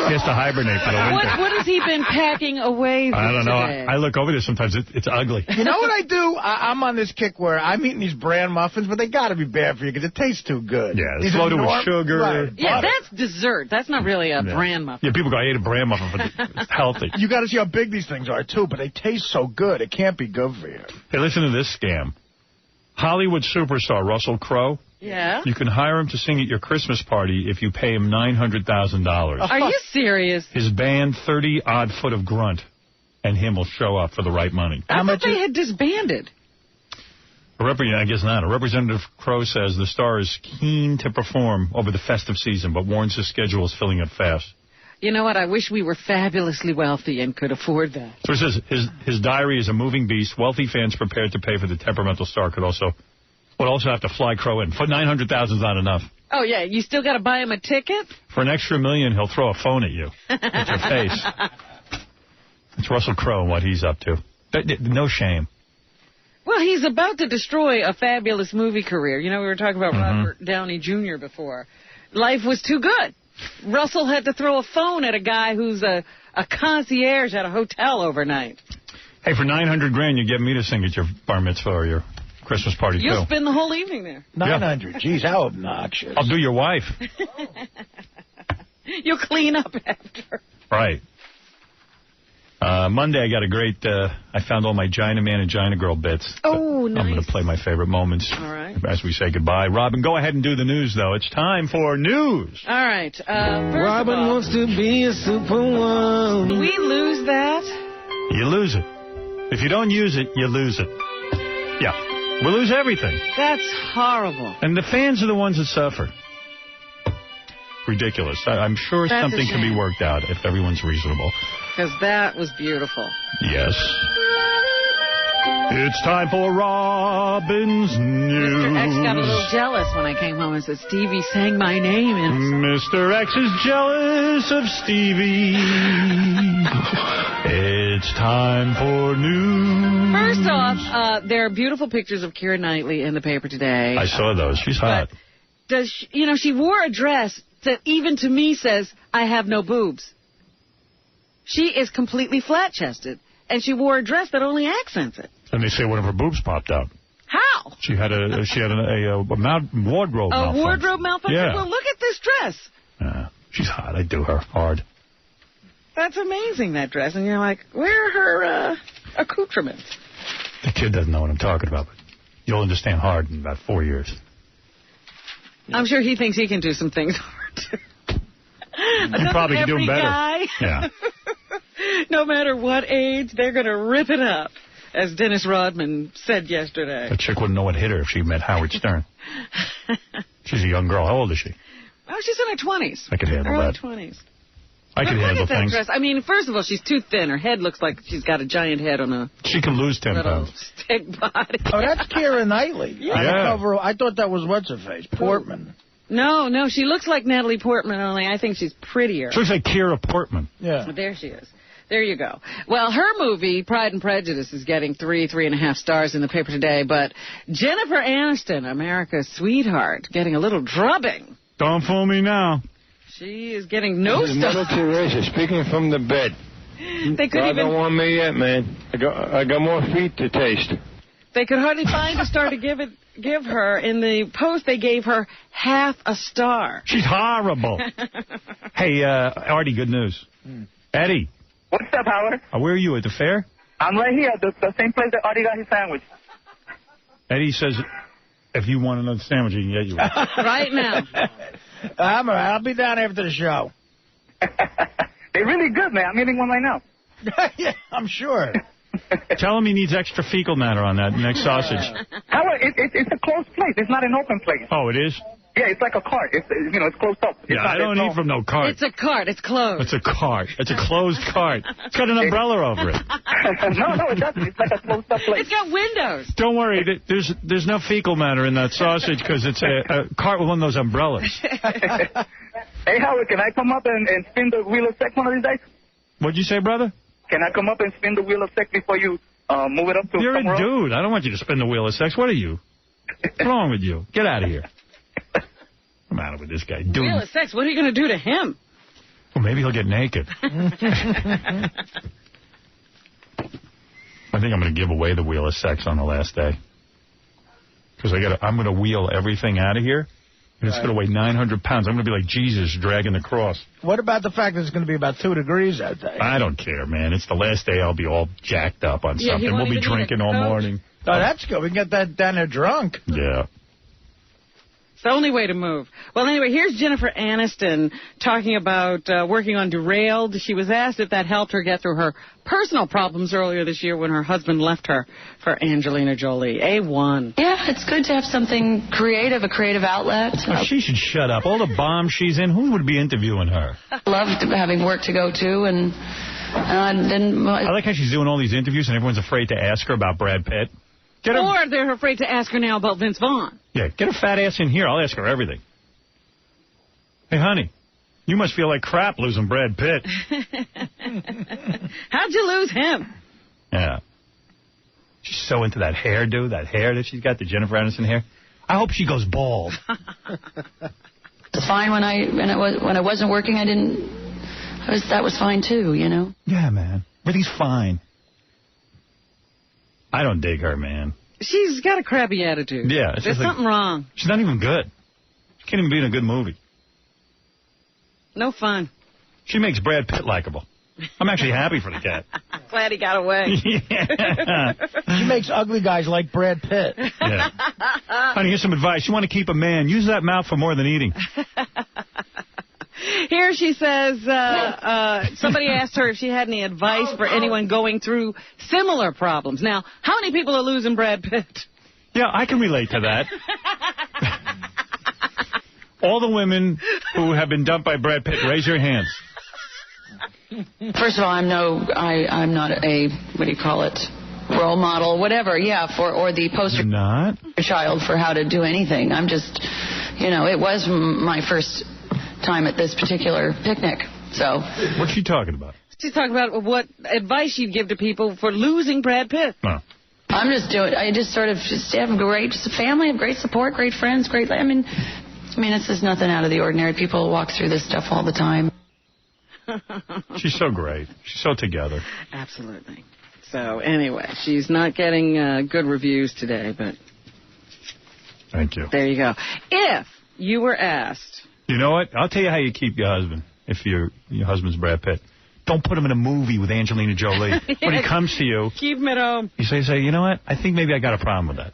Speaker 1: He has to hibernate for the winter.
Speaker 3: What has he been packing away
Speaker 1: I don't know.
Speaker 3: today?
Speaker 1: I look over there sometimes. It's ugly.
Speaker 4: You know what I do? I'm on this kick where I'm eating these bran muffins, but they got to be bad for you because it tastes too good.
Speaker 1: Yeah, it's loaded with sugar.
Speaker 4: Right.
Speaker 3: Yeah, that's dessert. That's not really a bran muffin.
Speaker 1: Yeah, people go, I ate a bran muffin, but it's healthy.
Speaker 4: You got to see how big these things are, too, but they taste so good. It can't be good for you.
Speaker 1: Hey, listen to this scam. Hollywood superstar Russell Crowe.
Speaker 3: Yeah?
Speaker 1: You can hire him to sing at your Christmas party if you pay him $900,000.
Speaker 3: Are you serious?
Speaker 1: His band, 30-odd Foot of Grunt, and him will show up for the right money.
Speaker 3: I thought they had disbanded.
Speaker 1: I guess not. A Representative Crowe says the star is keen to perform over the festive season, but warns his schedule is filling up fast.
Speaker 3: You know what? I wish we were fabulously wealthy and could afford that.
Speaker 1: So it says his diary is a moving beast. Wealthy fans prepared to pay for the temperamental star would also have to fly Crowe in. For $900,000 is not enough.
Speaker 3: Oh, yeah. You still got to buy him a ticket?
Speaker 1: For an extra $1 million, he'll throw a phone at you. At your face. It's Russell Crowe and what he's up to. No shame.
Speaker 3: Well, he's about to destroy a fabulous movie career. You know, we were talking about Robert Downey Jr. before. Life was too good. Russell had to throw a phone at a guy who's a concierge at a hotel overnight.
Speaker 1: Hey, for $900,000, you get me to sing at your bar mitzvah or your Christmas party, too.
Speaker 3: You'll spend the whole evening there.
Speaker 4: 900. Geez, how obnoxious.
Speaker 1: I'll do your wife.
Speaker 3: You'll clean up after.
Speaker 1: Right. Monday, I got a great, I found all my Gina Man and Gina Girl bits.
Speaker 3: Oh, nice.
Speaker 1: I'm going to play my favorite moments as we say goodbye. Robin, go ahead and do the news, though. It's time for news.
Speaker 3: All right.
Speaker 15: Robin wants to be a superwoman.
Speaker 3: Do we lose that?
Speaker 1: You lose it. If you don't use it, you lose it. Yeah. We lose everything.
Speaker 3: That's horrible.
Speaker 1: And the fans are the ones that suffer. Ridiculous. I'm sure
Speaker 3: That's
Speaker 1: something can be worked out if everyone's reasonable.
Speaker 3: Because that was beautiful.
Speaker 1: Yes. It's time for Robin's News.
Speaker 3: Mr. X got a little jealous when I came home and said, Stevie sang my name.
Speaker 1: Mr. X is jealous of Stevie. It's time for news.
Speaker 3: First off, there are beautiful pictures of Keira Knightley in the paper today.
Speaker 1: I saw those. She's hot.
Speaker 3: Does she, she wore a dress that even to me says, I have no boobs. She is completely flat-chested, and she wore a dress that only accents it.
Speaker 1: And they say one of her boobs popped out.
Speaker 3: How?
Speaker 1: She had a wardrobe malfunction.
Speaker 3: A wardrobe malfunction?
Speaker 1: Yeah.
Speaker 3: Well, look at this dress.
Speaker 1: She's hot. I do her hard.
Speaker 3: That's amazing, that dress. And you're like, where are her accoutrements?
Speaker 1: The kid doesn't know what I'm talking about, but you'll understand hard in about 4 years.
Speaker 3: I'm sure he thinks he can do some things hard, too.
Speaker 1: You probably can do them better.
Speaker 3: Guy,
Speaker 1: yeah.
Speaker 3: No matter what age, they're going to rip it up, as Dennis Rodman said yesterday.
Speaker 1: The chick wouldn't know what hit her if she met Howard Stern. She's a young girl. How old is she?
Speaker 3: Oh, she's in her 20s.
Speaker 1: I could handle
Speaker 3: early
Speaker 1: that.
Speaker 3: 20s.
Speaker 1: I could handle
Speaker 3: look at that
Speaker 1: things.
Speaker 3: Dress. I mean, first of all, she's too thin. Her head looks like she's got a giant head on a...
Speaker 1: She can lose 10 pounds.
Speaker 3: Stick body.
Speaker 4: Oh, that's Keira Knightley.
Speaker 3: Yeah.
Speaker 4: On the cover, I thought that was what's-her-face, Portman.
Speaker 3: No, she looks like Natalie Portman, only I think she's prettier.
Speaker 1: She looks like Keira Portman.
Speaker 4: Yeah.
Speaker 3: There she is. There you go. Well, her movie, Pride and Prejudice, is getting 3.5 stars in the paper today, but Jennifer Aniston, America's sweetheart, getting a little drubbing.
Speaker 1: Don't fool me now.
Speaker 3: She is getting no stars.
Speaker 15: Mother Teresa speaking from the bed.
Speaker 3: They could
Speaker 15: God don't want me yet, man. I got more feet to taste.
Speaker 3: They could hardly find a star to give her. In the Post, they gave her half a star.
Speaker 1: She's horrible. Hey, Artie, good news. Eddie.
Speaker 10: What's up, Howard?
Speaker 1: Where are you, at the fair?
Speaker 10: I'm right here, the same place that Artie got his sandwich.
Speaker 1: Eddie says if you want another sandwich, he can get you one.
Speaker 3: Right now.
Speaker 4: I'm all right. I'll be down after the show.
Speaker 10: They're really good, man. I'm eating one right now.
Speaker 4: Yeah, I'm sure.
Speaker 1: Tell him he needs extra fecal matter on that next sausage.
Speaker 10: Howard, it's a closed place. It's not an open place.
Speaker 1: Oh, it is?
Speaker 10: Yeah, it's like a cart. It's it's closed up.
Speaker 1: I don't eat from no cart.
Speaker 3: It's a cart. It's closed.
Speaker 1: It's a cart. It's a closed cart. It's got an umbrella over it.
Speaker 10: No, it doesn't. It's like a closed up place.
Speaker 3: It's got windows.
Speaker 1: Don't worry. There's no fecal matter in that sausage because it's a cart with one of those umbrellas.
Speaker 10: Hey, Howard, can I come up and spin the wheel of sex one of these days?
Speaker 1: What'd you say, brother?
Speaker 10: Can I come up and spin the wheel of sex before you move it up to
Speaker 1: You're a
Speaker 10: somewhere
Speaker 1: dude. I don't want you to spin the wheel of sex. What are you? What's wrong with you? Get out of here. What's the matter with this guy? Dude.
Speaker 3: Wheel of sex. What are you going to do to him?
Speaker 1: Well, maybe he'll get naked. I think I'm going to give away the wheel of sex on the last day. Because I'm going to wheel everything out of here. And it's going to weigh 900 pounds. I'm going to be like Jesus dragging the cross.
Speaker 4: What about the fact that it's going to be about 2 degrees that day?
Speaker 1: I don't care, man. It's the last day. I'll be all jacked up on something. We'll be drinking all morning.
Speaker 4: Oh, that's good. We can get that down there drunk.
Speaker 1: Yeah.
Speaker 3: It's the only way to move. Well, anyway, here's Jennifer Aniston talking about working on Derailed. She was asked if that helped her get through her personal problems earlier this year when her husband left her for Angelina Jolie. A1.
Speaker 17: Yeah, it's good to have something creative, a creative outlet.
Speaker 1: Oh, she should shut up. All the bombs she's in, who would be interviewing her?
Speaker 17: I loved having work to go to, and then...
Speaker 1: I like how she's doing all these interviews and everyone's afraid to ask her about Brad Pitt.
Speaker 3: Or they're afraid to ask her now about Vince Vaughn.
Speaker 1: Yeah, get her fat ass in here. I'll ask her everything. Hey, honey, you must feel like crap losing Brad Pitt.
Speaker 3: How'd you lose him?
Speaker 1: Yeah. She's so into that hairdo, that hair that she's got, the Jennifer Aniston hair. I hope she goes bald.
Speaker 17: It's fine when I wasn't working. That was fine too, you know.
Speaker 1: Yeah, man. Everything's fine. I don't dig her, man.
Speaker 3: She's got a crabby attitude.
Speaker 1: Yeah.
Speaker 3: There's something wrong.
Speaker 1: She's not even good. She can't even be in a good movie.
Speaker 3: No fun.
Speaker 1: She makes Brad Pitt likable. I'm actually happy for the cat.
Speaker 3: Glad he got away.
Speaker 4: She makes ugly guys like Brad Pitt.
Speaker 1: Yeah. Honey, here's some advice. You want to keep a man, use that mouth for more than eating.
Speaker 3: Here she says, somebody asked her if she had any advice for anyone going through similar problems. Now, how many people are losing Brad Pitt?
Speaker 1: Yeah, I can relate to that. All the women who have been dumped by Brad Pitt, raise your hands.
Speaker 17: First of all, I'm not a, what do you call it, role model, whatever, or the poster child for how to do anything. I'm just, it was my first time at this particular picnic, so.
Speaker 1: What's she talking about?
Speaker 3: She's talking about what advice you'd give to people for losing Brad Pitt.
Speaker 1: Oh.
Speaker 17: I just sort of have a great family, have great support, great friends, I mean, it's just nothing out of the ordinary. People walk through this stuff all the time.
Speaker 1: She's so great. She's so together.
Speaker 3: Absolutely. So, anyway, she's not getting good reviews today, but...
Speaker 1: Thank you.
Speaker 3: There you go. If you were asked...
Speaker 1: You know what? I'll tell you how you keep your husband, if your husband's Brad Pitt. Don't put him in a movie with Angelina Jolie. When he comes to you...
Speaker 3: Keep him at home.
Speaker 1: You say, you know what? I think maybe I got a problem with that.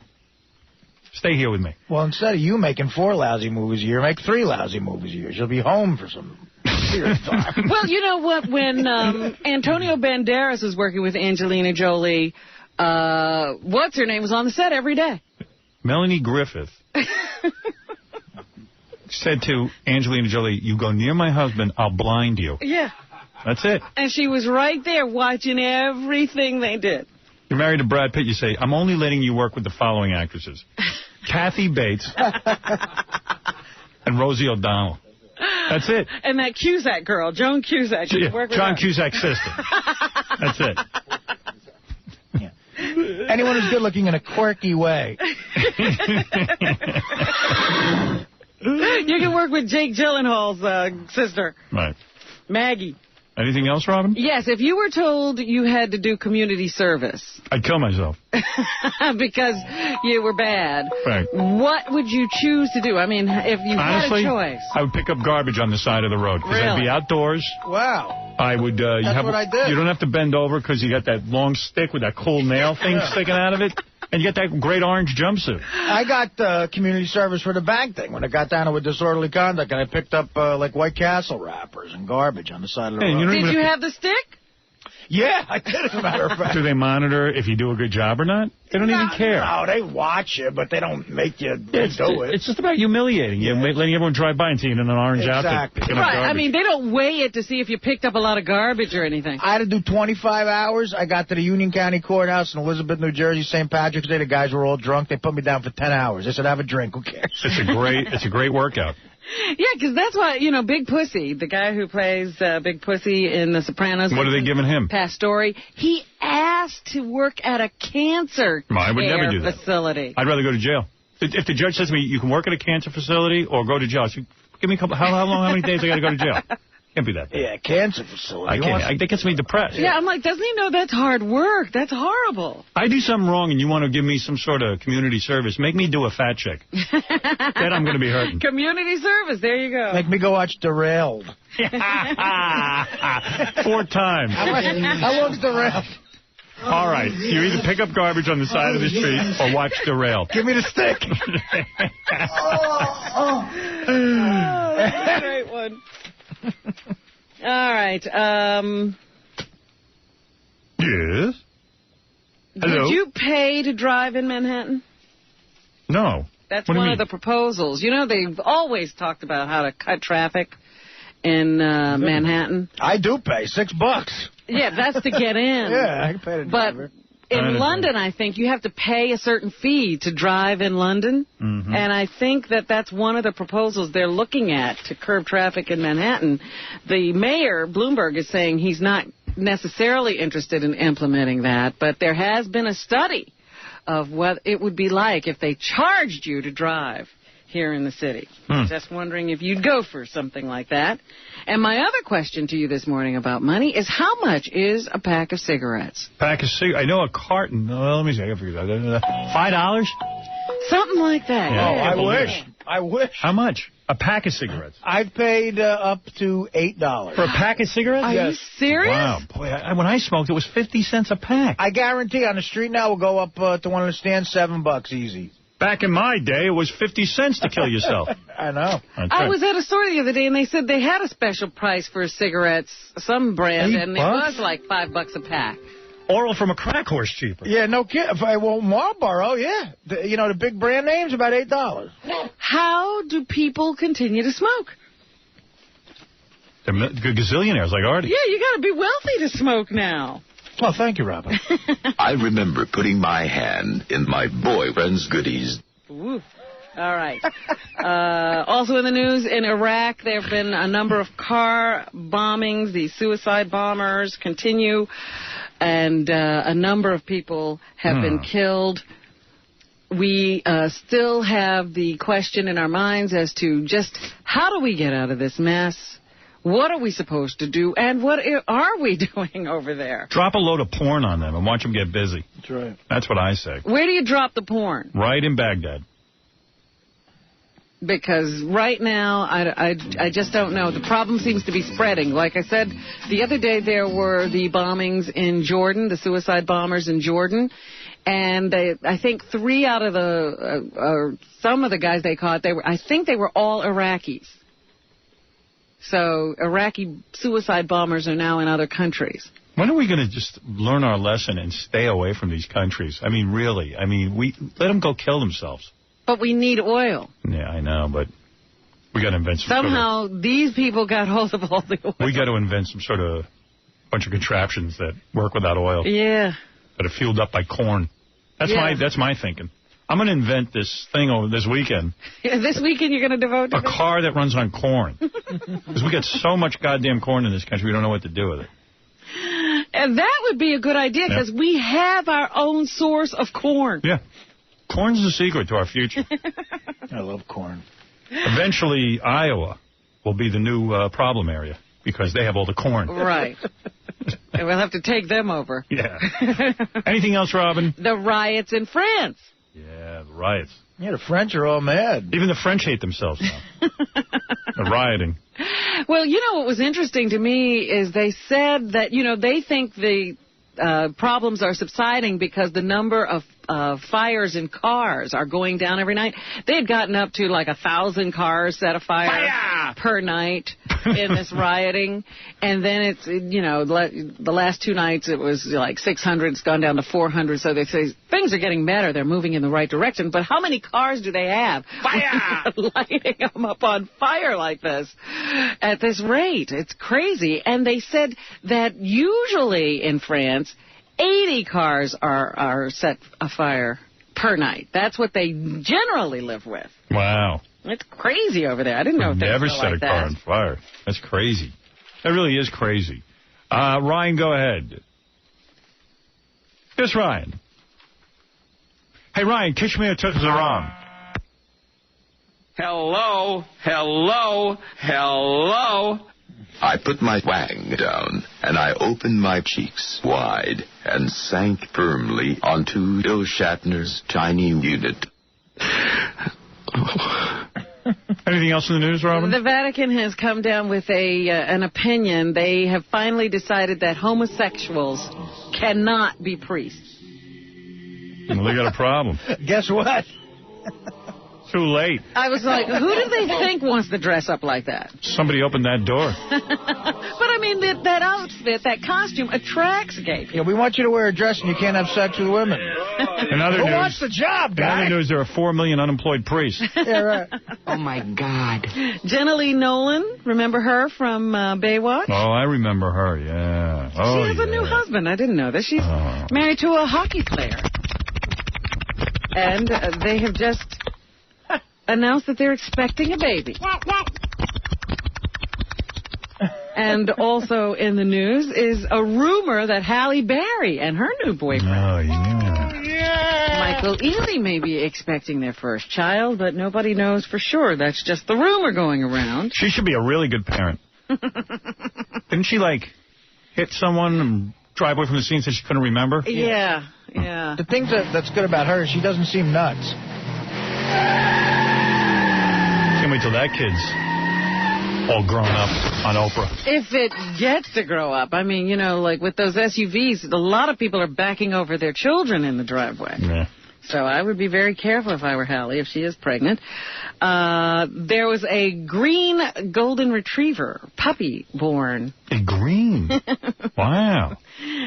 Speaker 1: Stay here with me.
Speaker 4: Well, instead of you making 4 lousy movies a year, make 3 lousy movies a year. She'll be home for some serious time.
Speaker 3: Well, you know what? When Antonio Banderas was working with Angelina Jolie, what's her name was on the set every day?
Speaker 1: Melanie Griffith said to Angelina Jolie, you go near my husband, I'll blind you.
Speaker 3: Yeah.
Speaker 1: That's it.
Speaker 3: And she was right there watching everything they did.
Speaker 1: You're married to Brad Pitt, you say, I'm only letting you work with the following actresses. Kathy Bates and Rosie O'Donnell. That's it.
Speaker 3: And that Cusack girl, Joan Cusack.
Speaker 1: John Cusack's sister. That's it.
Speaker 4: Yeah. Anyone who's good looking in a quirky way.
Speaker 3: You can work with Jake Gyllenhaal's sister.
Speaker 1: Right.
Speaker 3: Maggie.
Speaker 1: Anything else, Robin?
Speaker 3: Yes, if you were told you had to do community service.
Speaker 1: I'd kill myself.
Speaker 3: Because you were bad.
Speaker 1: Right.
Speaker 3: What would you choose to do? I mean, if you
Speaker 1: Honestly,
Speaker 3: had a choice.
Speaker 1: I would pick up garbage on the side of the road. Because I'd be outdoors.
Speaker 4: Wow.
Speaker 1: I would.
Speaker 4: That's what I did.
Speaker 1: You don't have to bend over because you got that long stick with that cool nail thing sticking out of it. And you got that great orange jumpsuit.
Speaker 4: I got community service for the bank thing when it got down to a disorderly conduct, and I picked up like White Castle wrappers and garbage on the side of the road.
Speaker 3: Did you have the stick?
Speaker 4: Yeah, I did, as a matter of fact.
Speaker 1: Do they monitor if you do a good job or not? They don't even care.
Speaker 4: No, they watch you, but they don't make you do it.
Speaker 1: It's just about humiliating you, letting everyone drive by and seeing in an orange outfit.
Speaker 3: Right, I mean, they don't weigh it to see if you picked up a lot of garbage or anything.
Speaker 4: I had to do 25 hours. I got to the Union County Courthouse in Elizabeth, New Jersey, St. Patrick's Day. The guys were all drunk. They put me down for 10 hours. They said, have a drink. Who cares?
Speaker 1: It's a great workout.
Speaker 3: Yeah, because that's why, Big Pussy, the guy who plays Big Pussy in The Sopranos.
Speaker 1: What are they giving him?
Speaker 3: Pastore. He asked to work at a cancer
Speaker 1: I would never do that.
Speaker 3: facility.
Speaker 1: I'd rather go to jail. If the judge says to me, you can work at a cancer facility or go to jail, so give me a couple, how many days I got to go to jail? Can't be that bad.
Speaker 4: Yeah, cancer facility.
Speaker 1: I can't. That gets me depressed.
Speaker 3: Yeah, I'm like, doesn't he know that's hard work? That's horrible.
Speaker 1: I do something wrong and you want to give me some sort of community service. Make me do a fat check. Then I'm going to be hurting.
Speaker 3: Community service. There you go.
Speaker 4: Make me go watch Derailed.
Speaker 1: 4 times.
Speaker 4: How long's Derailed?
Speaker 1: All right. You either pick up garbage on the side of the street or watch Derailed.
Speaker 4: Give me the stick.
Speaker 3: That's a great one. All right.
Speaker 1: Yes? Hello?
Speaker 3: Would you pay to drive in Manhattan?
Speaker 1: No.
Speaker 3: That's one of the proposals. They've always talked about how to cut traffic in Manhattan.
Speaker 4: I do pay $6.
Speaker 3: Yeah, that's to get in.
Speaker 4: Yeah, I can pay to drive.
Speaker 3: But in London, I think you have to pay a certain fee to drive in London. Mm-hmm. And I think that's one of the proposals they're looking at to curb traffic in Manhattan. The mayor, Bloomberg, is saying he's not necessarily interested in implementing that, but there has been a study of what it would be like if they charged you to drive here in the city. Just wondering if you'd go for something like that. And my other question to you this morning about money is, how much is a pack of cigarettes?
Speaker 1: Pack of cigarettes? I know a carton. Let me see. I forget that. $5?
Speaker 3: Something like that.
Speaker 1: Yeah,
Speaker 4: I wish.
Speaker 1: How much? A pack of cigarettes?
Speaker 4: I've paid up to $8.
Speaker 1: For a pack of cigarettes?
Speaker 3: Are you serious?
Speaker 1: Wow. Boy, when I smoked, it was 50 cents a pack.
Speaker 4: I guarantee on the street now we'll go up to one of the stands, $7 easy.
Speaker 1: Back in my day, it was 50 cents to kill yourself.
Speaker 4: I know.
Speaker 3: I was at a store the other day, and they said they had a special price for cigarettes, some brand, and it was like $5 a pack.
Speaker 1: Oral from a crack horse cheaper.
Speaker 4: Yeah, no kidding. Well, Marlboro, yeah. The big brand names, about $8.
Speaker 3: How do people continue to smoke?
Speaker 1: They're gazillionaires like Artie.
Speaker 3: Yeah, you got to be wealthy to smoke now.
Speaker 4: Well, thank you, Robin.
Speaker 18: I remember putting my hand in my boyfriend's goodies.
Speaker 3: Ooh. All right. Also in the news, in Iraq, there have been a number of car bombings. The suicide bombers continue, and a number of people have been killed. We still have the question in our minds as to just how do we get out of this mess? What are we supposed to do? And what are we doing over there?
Speaker 1: Drop a load of porn on them and watch them get busy.
Speaker 4: That's right.
Speaker 1: That's what I say.
Speaker 3: Where do you drop the porn?
Speaker 1: Right in Baghdad.
Speaker 3: Because right now, I just don't know. The problem seems to be spreading. Like I said, the other day there were the bombings in Jordan, the suicide bombers in Jordan. And I think 3 out of some of the guys they caught, I think they were all Iraqis. So Iraqi suicide bombers are now in other countries.
Speaker 1: When are we going to just learn our lesson and stay away from these countries? I mean, really. I mean, let them go kill themselves.
Speaker 3: But we need oil.
Speaker 1: Yeah, I know, but we got to invent some
Speaker 3: Somehow these people got hold of all the oil.
Speaker 1: We got to invent some sort of bunch of contraptions that work without oil.
Speaker 3: Yeah.
Speaker 1: That are fueled up by corn. That's my thinking. I'm going to invent this thing over this weekend.
Speaker 3: This weekend you're going to devote to
Speaker 1: a car that runs on corn. Because we got so much goddamn corn in this country, we don't know what to do with it.
Speaker 3: And that would be a good idea, because we have our own source of corn.
Speaker 1: Yeah. Corn's the secret to our future.
Speaker 4: I love corn.
Speaker 1: Eventually, Iowa will be the new problem area, because they have all the corn.
Speaker 3: Right. And we'll have to take them over.
Speaker 1: Yeah. Anything else, Robin?
Speaker 3: The riots in France.
Speaker 1: Yeah, the riots.
Speaker 4: Yeah, the French are all mad.
Speaker 1: Even the French hate themselves now. They're rioting.
Speaker 3: Well, you know what was interesting to me is they said that, they think the problems are subsiding because the number of fires in cars are going down every night. They had gotten up to like 1,000 cars set afire per night in this rioting. And then it's, the last 2 nights it was like 600. It's gone down to 400. So they say things are getting better. They're moving in the right direction. But how many cars do they have? Fire! Lighting them up on fire like this at this rate. It's crazy. And they said that usually in France, 80 cars are set afire per night. That's what they generally live with.
Speaker 1: Wow.
Speaker 3: It's crazy over there. I didn't know things
Speaker 1: never
Speaker 3: were
Speaker 1: set
Speaker 3: like
Speaker 1: a car on fire. That's crazy. That really is crazy. Ryan, go ahead. Yes, Ryan. Hey, Ryan, Kishmir took us around.
Speaker 18: Hello, hello, hello. I put my wang down, and I opened my cheeks wide and sank firmly onto Bill Shatner's tiny unit.
Speaker 1: Anything else in the news, Robin?
Speaker 3: The Vatican has come down with an opinion. They have finally decided that homosexuals cannot be priests.
Speaker 1: Well, they got a problem.
Speaker 4: Guess what?
Speaker 1: Too late.
Speaker 3: I was like, who do they think wants to dress up like that?
Speaker 1: Somebody opened that door.
Speaker 3: But, I mean, that outfit, that costume attracts gay people.
Speaker 4: Yeah, we want you to wear a dress and you can't have sex with women.
Speaker 1: In other
Speaker 4: Who
Speaker 1: news,
Speaker 4: wants the job, guy?
Speaker 1: In other news, there are 4 million unemployed priests.
Speaker 4: Yeah, right.
Speaker 3: Oh, my God. Jenna Lee Nolan, remember her from Baywatch?
Speaker 1: Oh, I remember her, yeah. Oh,
Speaker 3: she has a new husband. I didn't know that. She's married to a hockey player. And they have just announced that they're expecting a baby. And also in the news is a rumor that Halle Berry and her new boyfriend, Michael Ealy, may be expecting their first child, but nobody knows for sure. That's just the rumor going around.
Speaker 1: She should be a really good parent. Didn't she, hit someone and drive away from the scene so she couldn't remember?
Speaker 3: Yeah.
Speaker 4: The thing that's good about her is she doesn't seem nuts.
Speaker 1: Can we wait till that kid's all grown up on Oprah.
Speaker 3: If it gets to grow up. I mean, you know, like with those SUVs, a lot of people are backing over their children in the driveway.
Speaker 1: Yeah.
Speaker 3: So I would be very careful if I were Hallie, if she is pregnant. There was a green golden retriever puppy born.
Speaker 1: A green? Wow.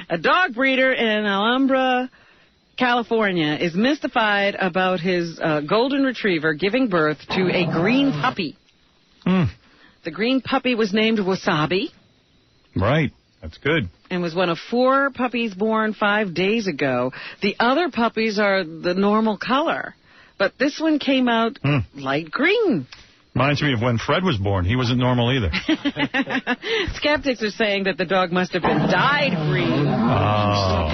Speaker 3: A dog breeder in Alhambra, California, is mystified about his golden retriever giving birth to a green puppy. The green puppy was named Wasabi.
Speaker 1: Right. That's good.
Speaker 3: And was one of 4 puppies born 5 days ago. The other puppies are the normal color. But this one came out light green.
Speaker 1: Reminds me of when Fred was born. He wasn't normal either.
Speaker 3: Skeptics are saying that the dog must have been dyed green.
Speaker 1: Oh.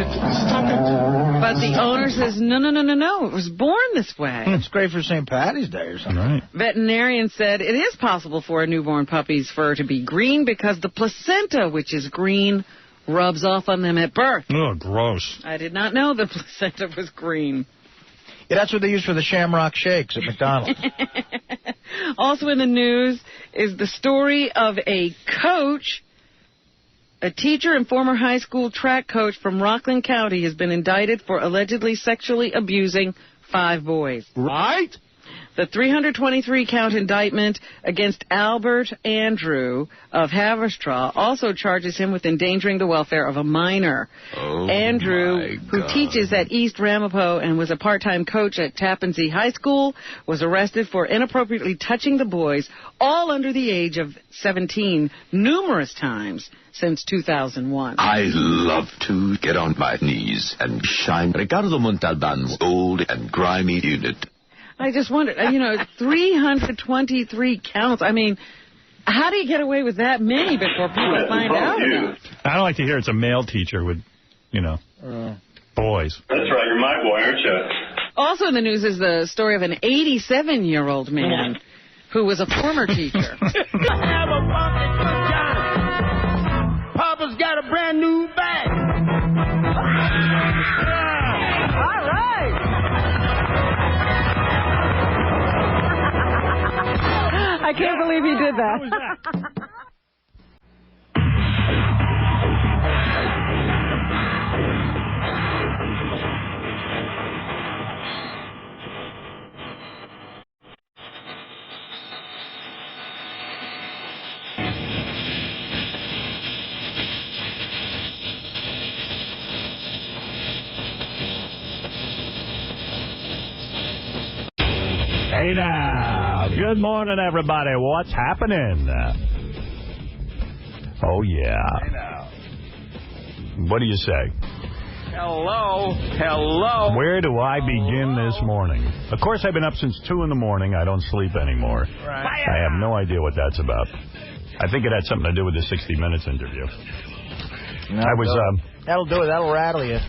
Speaker 3: But the owner says, no. It was born this way.
Speaker 4: It's great for St. Patty's Day or something.
Speaker 1: Right.
Speaker 3: Veterinarian said it is possible for a newborn puppy's fur to be green because the placenta, which is green, rubs off on them at birth.
Speaker 1: Oh, gross.
Speaker 3: I did not know the placenta was green.
Speaker 4: Yeah, that's what they use for the Shamrock Shakes at McDonald's.
Speaker 3: Also in the news is the story of a coach, a teacher and former high school track coach from Rockland County has been indicted for allegedly sexually abusing 5 boys.
Speaker 1: Right?
Speaker 3: The 323-count indictment against Albert Andrew of Haverstraw also charges him with endangering the welfare of a minor. Andrew, who teaches at East Ramapo and was a part-time coach at Tappan Zee High School, was arrested for inappropriately touching the boys, all under the age of 17, numerous times since 2001.
Speaker 18: I love to get on my knees and shine Ricardo Montalban's old and grimy unit.
Speaker 3: I just wondered, 323 counts. I mean, how do you get away with that many before people find out about it?
Speaker 1: I don't like to hear it's a male teacher with, boys.
Speaker 9: That's right. You're my boy, aren't you?
Speaker 3: Also in the news is the story of an 87-year-old man who was a former teacher.
Speaker 15: Papa's got a brand new bag. All right.
Speaker 3: I can't believe he did that.
Speaker 1: How was that? Hey now, good morning, everybody. What's happening? Oh, yeah. Hey now. What do you say?
Speaker 9: Hello. Hello.
Speaker 1: Where do I begin this morning? Of course, I've been up since 2 in the morning. I don't sleep anymore.
Speaker 9: Right.
Speaker 1: I have no idea what that's about. I think it had something to do with the 60 Minutes interview.
Speaker 4: That'll do it. That'll rattle you.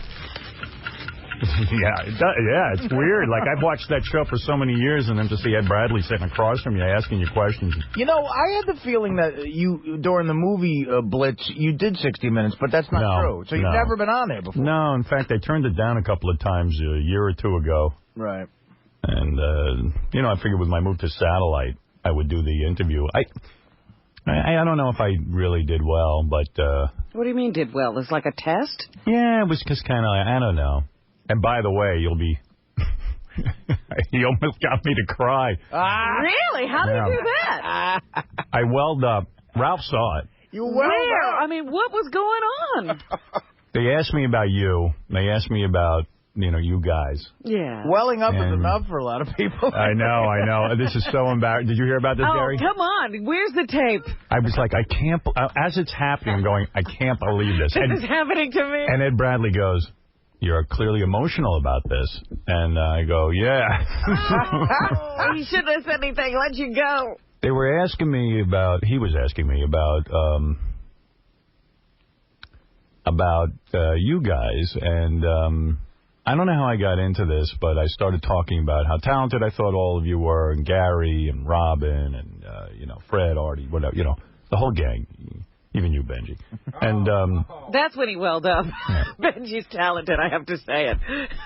Speaker 1: Yeah, it's weird. Like, I've watched that show for so many years, and then to see Ed Bradley sitting across from you asking you questions.
Speaker 4: You know, I had the feeling that you, during the movie Blitz, you did 60 Minutes, but that's not true. So you've never been on there before.
Speaker 1: No, in fact, I turned it down a couple of times a year or 2 ago.
Speaker 4: Right.
Speaker 1: And, I figured with my move to satellite, I would do the interview. I don't know if I really did well, but...
Speaker 3: What do you mean did well? It's like a test?
Speaker 1: Yeah, it was just kind of, I don't know. And by the way, you'll be... He almost got me to cry.
Speaker 3: Really? How did you do that?
Speaker 1: I welled up. Ralph saw it.
Speaker 4: You welled
Speaker 3: Where?
Speaker 4: up?
Speaker 3: I mean, what was going on?
Speaker 1: They asked me about you. They asked me about, you guys.
Speaker 3: Yeah.
Speaker 4: Welling up is enough for a lot of people.
Speaker 1: I know. This is so embarrassing. Did you hear about this, Gary?
Speaker 3: Oh, come on. Where's the tape?
Speaker 1: I was like, I can't... As it's happening, I'm going, I can't believe this.
Speaker 3: This is happening to me.
Speaker 1: And Ed Bradley goes... You're clearly emotional about this. And I go, yeah.
Speaker 3: You shouldn't have said anything. Let you go.
Speaker 1: They were asking me about, he was asking me about you guys. And I don't know how I got into this, but I started talking about how talented I thought all of you were, and Gary and Robin and, Fred, Artie, whatever, the whole gang. Even you, Benji. And
Speaker 3: that's when he welled up. Yeah. Benji's talented, I have to say it.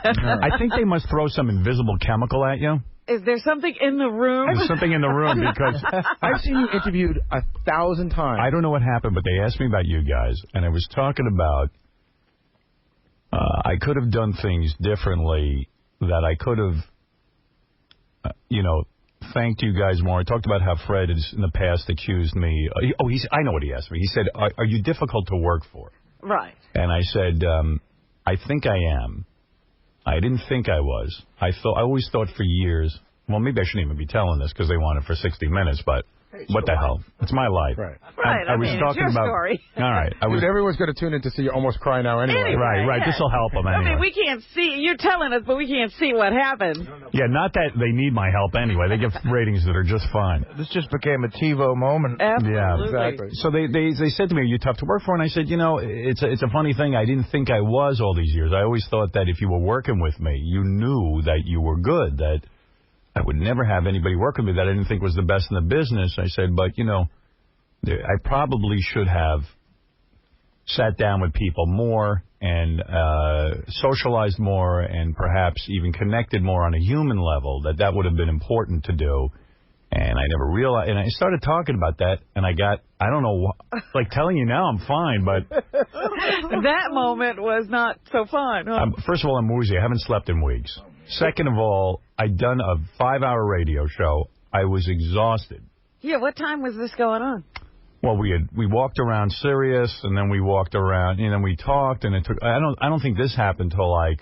Speaker 1: I think they must throw some invisible chemical at you.
Speaker 3: Is there something in the room?
Speaker 1: There's something in the room because
Speaker 14: I've seen you interviewed 1,000 times.
Speaker 1: I don't know what happened, but they asked me about you guys, and I was talking about I could have done things differently, that I could have, thanked you guys more. I talked about how Fred has in the past accused me. I know what he asked me. He said, are you difficult to work for?
Speaker 3: Right.
Speaker 1: And I said, I think I am. I didn't think I was. I always thought for years, well, maybe I shouldn't even be telling this because they want it for 60 minutes, but what the hell? It's my life.
Speaker 14: Right.
Speaker 3: I mean, it's your story.
Speaker 1: All right.
Speaker 14: Everyone's going to tune in to see you almost cry now anyway.
Speaker 1: Right. This will help them anyway.
Speaker 3: I mean, we can't see. You're telling us, but we can't see what happened.
Speaker 1: Yeah, not that they need my help anyway. They get ratings that are just fine.
Speaker 4: This just became a TiVo moment.
Speaker 3: Absolutely.
Speaker 1: Yeah, exactly. So they said to me, are you tough to work for? And I said, it's a funny thing. I didn't think I was all these years. I always thought that if you were working with me, you knew that you were good, that I would never have anybody work with me that I didn't think was the best in the business. I said, but, I probably should have sat down with people more and socialized more and perhaps even connected more on a human level, that would have been important to do. And I never realized, and I started talking about that, and I don't know, like telling you now I'm fine, but...
Speaker 3: That moment was not so fun. Huh?
Speaker 1: First of all, I'm woozy. I haven't slept in weeks. Second of all, I'd done a 5-hour radio show. I was exhausted.
Speaker 3: Yeah, what time was this going on?
Speaker 1: Well, we walked around Sirius, and then we walked around, and then we talked, and it took... I don't think this happened till like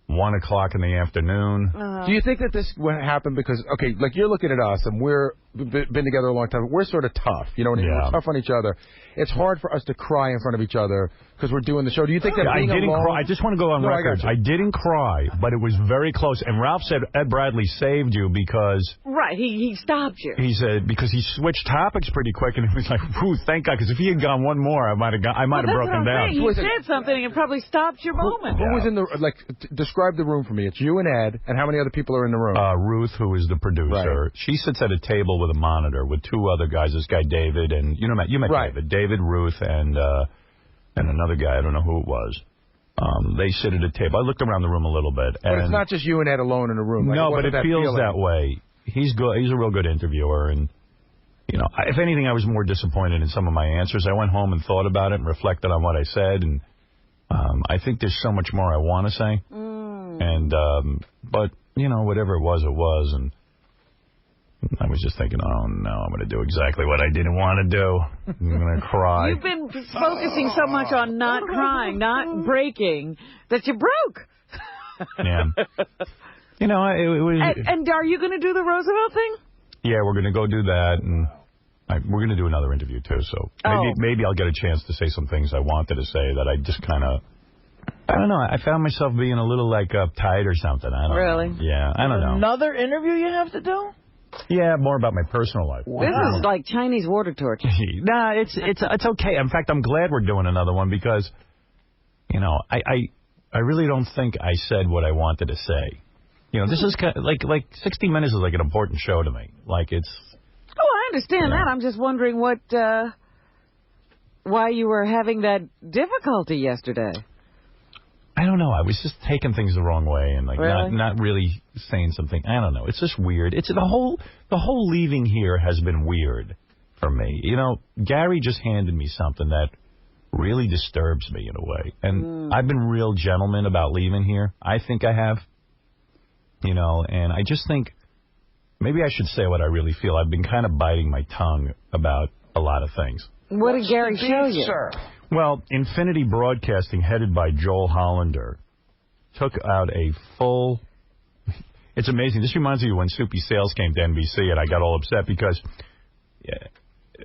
Speaker 1: 1 o'clock in the afternoon.
Speaker 14: Do you think that this happened because, like you're looking at us, and we're been together a long time. We're sort of tough, we're tough on each other. It's hard for us to cry in front of each other because we're doing the show. Do you think that being
Speaker 1: I didn't
Speaker 14: alone...
Speaker 1: cry. I just want to go on record. I didn't cry, but it was very close. And Ralph said Ed Bradley saved you because...
Speaker 3: Right, he stopped you.
Speaker 1: He said, because he switched topics pretty quick, and he was like, whew, thank God, because if he had gone one more, I might have broken down.
Speaker 3: He said something and probably stopped your moment.
Speaker 14: Who was in the... describe the room for me. It's you and Ed, and how many other people are in the room?
Speaker 1: Ruth, who is the producer. Right. She sits at a table with a monitor with 2 other guys, this guy David, and you met right. David, Ruth, and another guy, I don't know who it was. They sit at a table. I looked around the room a little bit.
Speaker 14: But it's not just you and Ed alone in a room.
Speaker 1: No, but it feels that way. He's good. He's a real good interviewer, and if anything, I was more disappointed in some of my answers. I went home and thought about it and reflected on what I said, and I think there's so much more I want to say. And but whatever it was, and I was just thinking, oh no, I'm going to do exactly what I didn't want to do. I'm going to cry.
Speaker 3: You've been focusing so much on not crying, not breaking, that you broke.
Speaker 1: Yeah. It was.
Speaker 3: And are you going to do the Roosevelt thing?
Speaker 1: Yeah, we're going to go do that, and we're going to do another interview too. So maybe I'll get a chance to say some things I wanted to say that I just kind of. I don't know. I found myself being a little uptight or something. I don't know. Yeah, I don't know.
Speaker 4: Another interview you have to do?
Speaker 1: Yeah, more about my personal life.
Speaker 3: Wow. This is like Chinese water torture.
Speaker 1: Nah, it's okay. In fact, I'm glad we're doing another one because, I really don't think I said what I wanted to say. This is kind of like 60 Minutes is like an important show to me. Like it's.
Speaker 3: Oh, I understand that. I'm just wondering why you were having that difficulty yesterday.
Speaker 1: I don't know. I was just taking things the wrong way and not really saying something. I don't know. It's just weird. It's the whole leaving here has been weird for me. Gary just handed me something that really disturbs me in a way. And I've been real gentleman about leaving here. I think I have. And I just think maybe I should say what I really feel. I've been kind of biting my tongue about a lot of things.
Speaker 3: What did Gary show you? Sir?
Speaker 1: Well, Infinity Broadcasting, headed by Joel Hollander, took out a full... It's amazing. This reminds me of when Soupy Sales came to NBC, and I got all upset because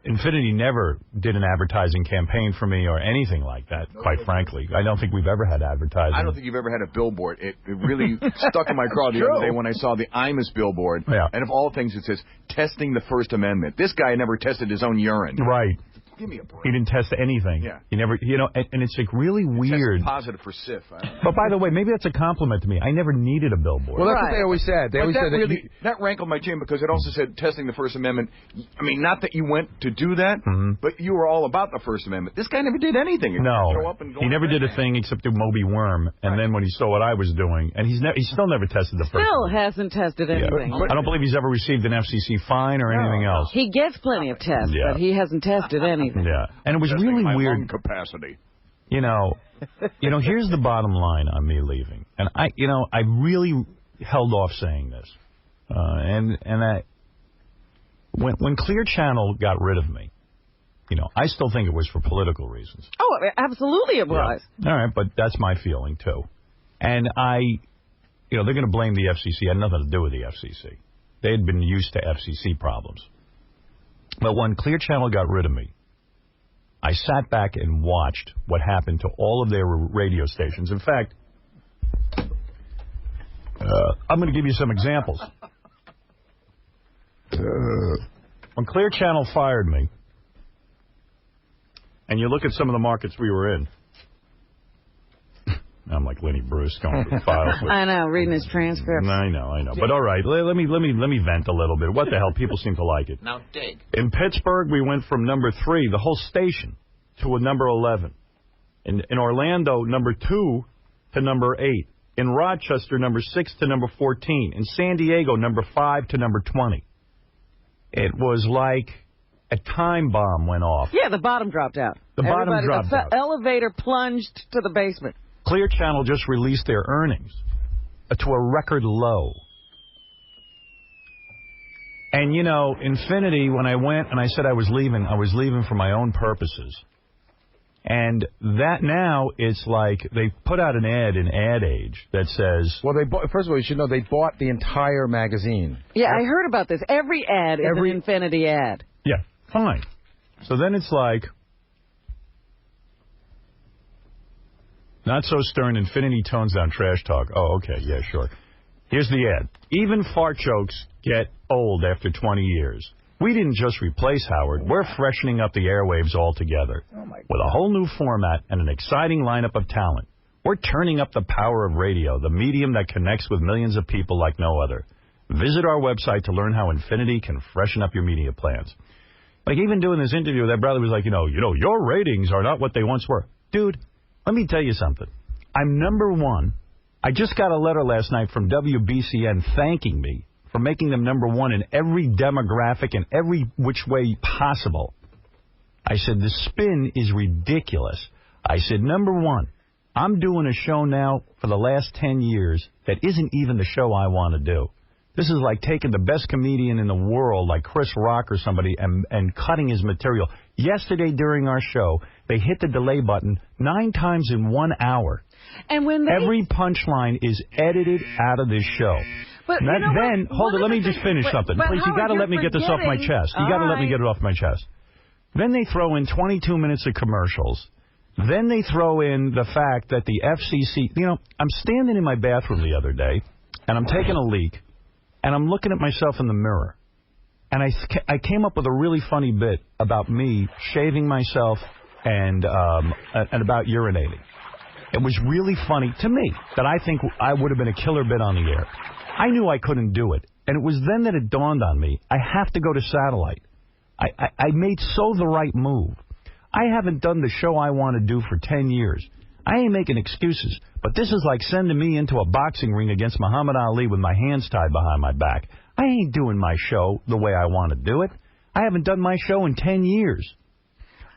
Speaker 1: Infinity never did an advertising campaign for me or anything like that, quite frankly. I don't think we've ever had advertising.
Speaker 7: I don't think you've ever had a billboard. It really stuck in my craw the other day when I saw the Imus billboard. Yeah. And of all things, it says, testing the First Amendment. This guy never tested his own urine.
Speaker 1: Right.
Speaker 7: Give me a break.
Speaker 1: He didn't test anything.
Speaker 7: Yeah.
Speaker 1: He never, and it's like really weird.
Speaker 7: Positive for SIF.
Speaker 1: But by the way, maybe that's a compliment to me. I never needed a billboard.
Speaker 14: Well, that's what they always said. They always said
Speaker 7: that rankled my chin because it also said testing the First Amendment. I mean, not that you went to do that, but you were all about the First Amendment. This guy never did anything.
Speaker 1: He never did a thing except do Moby Worm, and then when he saw what I was doing, and he still never tested the First
Speaker 3: Still
Speaker 1: Amendment.
Speaker 3: hasn't tested anything.
Speaker 1: I don't believe he's ever received an FCC fine or anything else.
Speaker 3: He gets plenty of tests, but he hasn't tested anything.
Speaker 1: Yeah, and it was really weird.
Speaker 7: Lung capacity.
Speaker 1: Here's the bottom line on me leaving, and I really held off saying this, when Clear Channel got rid of me, I still think it was for political reasons.
Speaker 3: Oh, absolutely it was.
Speaker 1: Yeah. All right, but that's my feeling too, and they're going to blame the FCC. It had nothing to do with the FCC. They had been used to FCC problems. But when Clear Channel got rid of me, I sat back and watched what happened to all of their radio stations. In fact, I'm going to give you some examples. When Clear Channel fired me, and you look at some of the markets we were in, I'm like Lenny Bruce going through files.
Speaker 3: I know, reading his transcripts.
Speaker 1: I know. But all right, let me vent a little bit. What the hell? People seem to like it.
Speaker 2: Now dig.
Speaker 1: In Pittsburgh, we went from number 3, the whole station, to a number 11. In Orlando, number 2 to number 8. In Rochester, number 6 to number 14. In San Diego, number 5 to number 20. It was like a time bomb went off.
Speaker 3: Yeah, the bottom dropped out.
Speaker 1: The
Speaker 3: elevator plunged to the basement.
Speaker 1: Clear Channel just released their earnings to a record low. And, Infinity, when I went and I said I was leaving for my own purposes. And that now, it's like they put out an ad in Ad Age that says...
Speaker 14: Well, first of all, you should know they bought the entire magazine.
Speaker 3: Yeah, I heard about this. Every ad is an Infinity ad.
Speaker 1: Yeah, fine. So then it's like... Not so stern, Infinity tones down trash talk. Oh, okay, yeah, sure. Here's the ad. Even fart jokes get old after 20 years. We didn't just replace Howard. We're freshening up the airwaves altogether. With a whole new format and an exciting lineup of talent. We're turning up the power of radio, the medium that connects with millions of people like no other. Visit our website to learn how Infinity can freshen up your media plans. Like, even doing this interview, that brother was like, your ratings are not what they once were. Dude, let me tell you something. I'm number 1. I just got a letter last night from WBCN thanking me for making them number 1 in every demographic and every which way possible. I said, the spin is ridiculous. I said, number 1, I'm doing a show now for the last 10 years that isn't even the show I want to do. This is like taking the best comedian in the world, like Chris Rock or somebody, and cutting his material. Yesterday during our show, they hit the delay button 9 times in 1 hour.
Speaker 3: And when
Speaker 1: every punchline is edited out of this show.
Speaker 3: But
Speaker 1: then, hold it, let me just finish something. Please, you got to let me get this off my chest. You got to let me get it off my chest. Then they throw in 22 minutes of commercials. Then they throw in the fact that the FCC, I'm standing in my bathroom the other day, and I'm taking a leak. And I'm looking at myself in the mirror. And I came up with a really funny bit about me shaving myself and about urinating. It was really funny to me that I think I would have been a killer bit on the air. I knew I couldn't do it. And it was then that it dawned on me, I have to go to satellite. I made the right move. I haven't done the show I want to do for 10 years. I ain't making excuses, but this is like sending me into a boxing ring against Muhammad Ali with my hands tied behind my back. I ain't doing my show the way I want to do it. I haven't done my show in 10 years.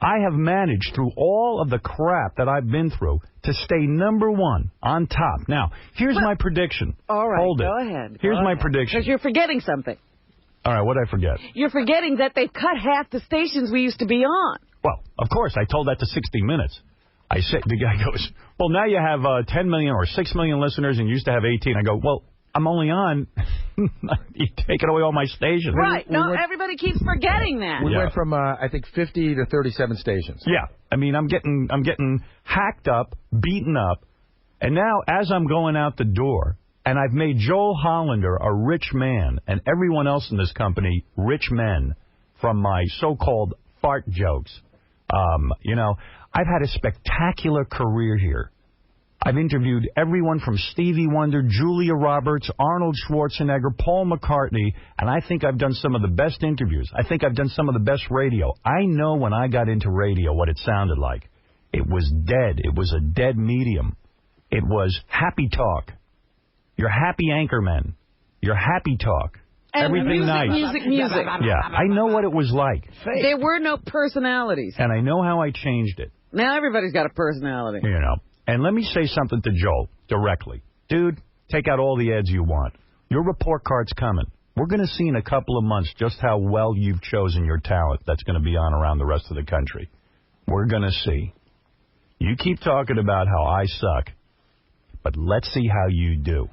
Speaker 1: I have managed through all of the crap that I've been through to stay number 1 on top. Now, here's my prediction.
Speaker 3: All right,
Speaker 1: hold it.
Speaker 3: Go ahead.
Speaker 1: Here's my prediction.
Speaker 3: Because you're forgetting something.
Speaker 1: All right, what did I forget?
Speaker 3: You're forgetting that they've cut half the stations we used to be on.
Speaker 1: Well, of course, I told that to 60 Minutes. I said, the guy goes, well, now you have 10 million or 6 million listeners and you used to have 18. I go, well, I'm only on, you're taking away all my stations.
Speaker 3: Right. Everybody keeps forgetting that.
Speaker 14: We went from, I think, 50 to 37 stations.
Speaker 1: Yeah. I mean, I'm getting hacked up, beaten up. And now, as I'm going out the door, and I've made Joel Hollander a rich man, and everyone else in this company rich men from my so-called fart jokes. You know, I've had a spectacular career here. I've interviewed everyone from Stevie Wonder, Julia Roberts, Arnold Schwarzenegger, Paul McCartney, and I think I've done some of the best interviews. I think I've done some of the best radio. I know when I got into radio what it sounded like. It was dead. It was a dead medium. It was happy talk. Your happy anchormen. Your happy talk.
Speaker 3: And
Speaker 1: everything nice.
Speaker 3: Music.
Speaker 1: Yeah, I know what it was like.
Speaker 3: There were no personalities.
Speaker 1: And I know how I changed it.
Speaker 3: Now everybody's got a personality.
Speaker 1: You know. And let me say something to Joel directly. Dude, take out all the ads you want. Your report card's coming. We're going to see in a couple of months just how well you've chosen your talent that's going to be on around the rest of the country. We're going to see. You keep talking about how I suck, but let's see how you do.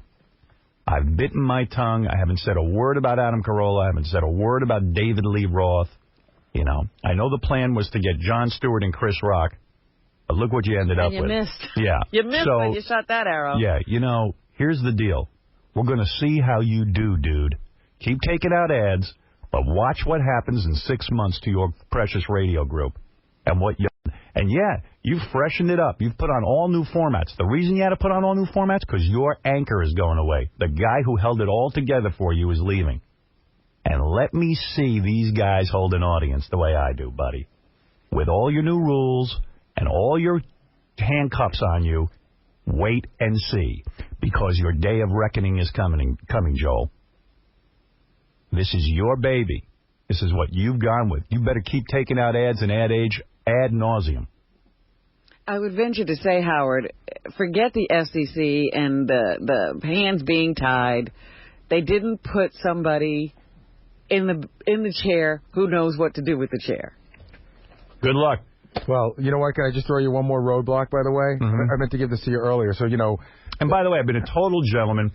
Speaker 1: I've bitten my tongue. I haven't said a word about Adam Carolla. I haven't said a word about David Lee Roth. You know, I know the plan was to get Jon Stewart and Chris Rock. But look what you ended up with.
Speaker 3: You missed.
Speaker 1: Yeah.
Speaker 3: You missed when you shot that arrow.
Speaker 1: Yeah, you know, here's the deal. We're going to see how you do, dude. Keep taking out ads, but watch what happens in 6 months to your precious radio group. And yeah, you've freshened it up. You've put on all new formats. The reason you had to put on all new formats, because your anchor is going away. The guy who held it all together for you is leaving. And let me see these guys hold an audience the way I do, buddy. With all your new rules and all your handcuffs on you, wait and see. Because your day of reckoning is coming, Joel. This is your baby. This is what you've gone with. You better keep taking out ads and ad nauseum.
Speaker 3: I would venture to say, Howard, forget the FCC and the hands being tied. They didn't put somebody in the chair who knows what to do with the chair.
Speaker 1: Good luck.
Speaker 14: Well, you know what? Can I just throw you one more roadblock, by the way? I meant to give this to you earlier, so, you know.
Speaker 1: And by the way, I've been a total gentleman.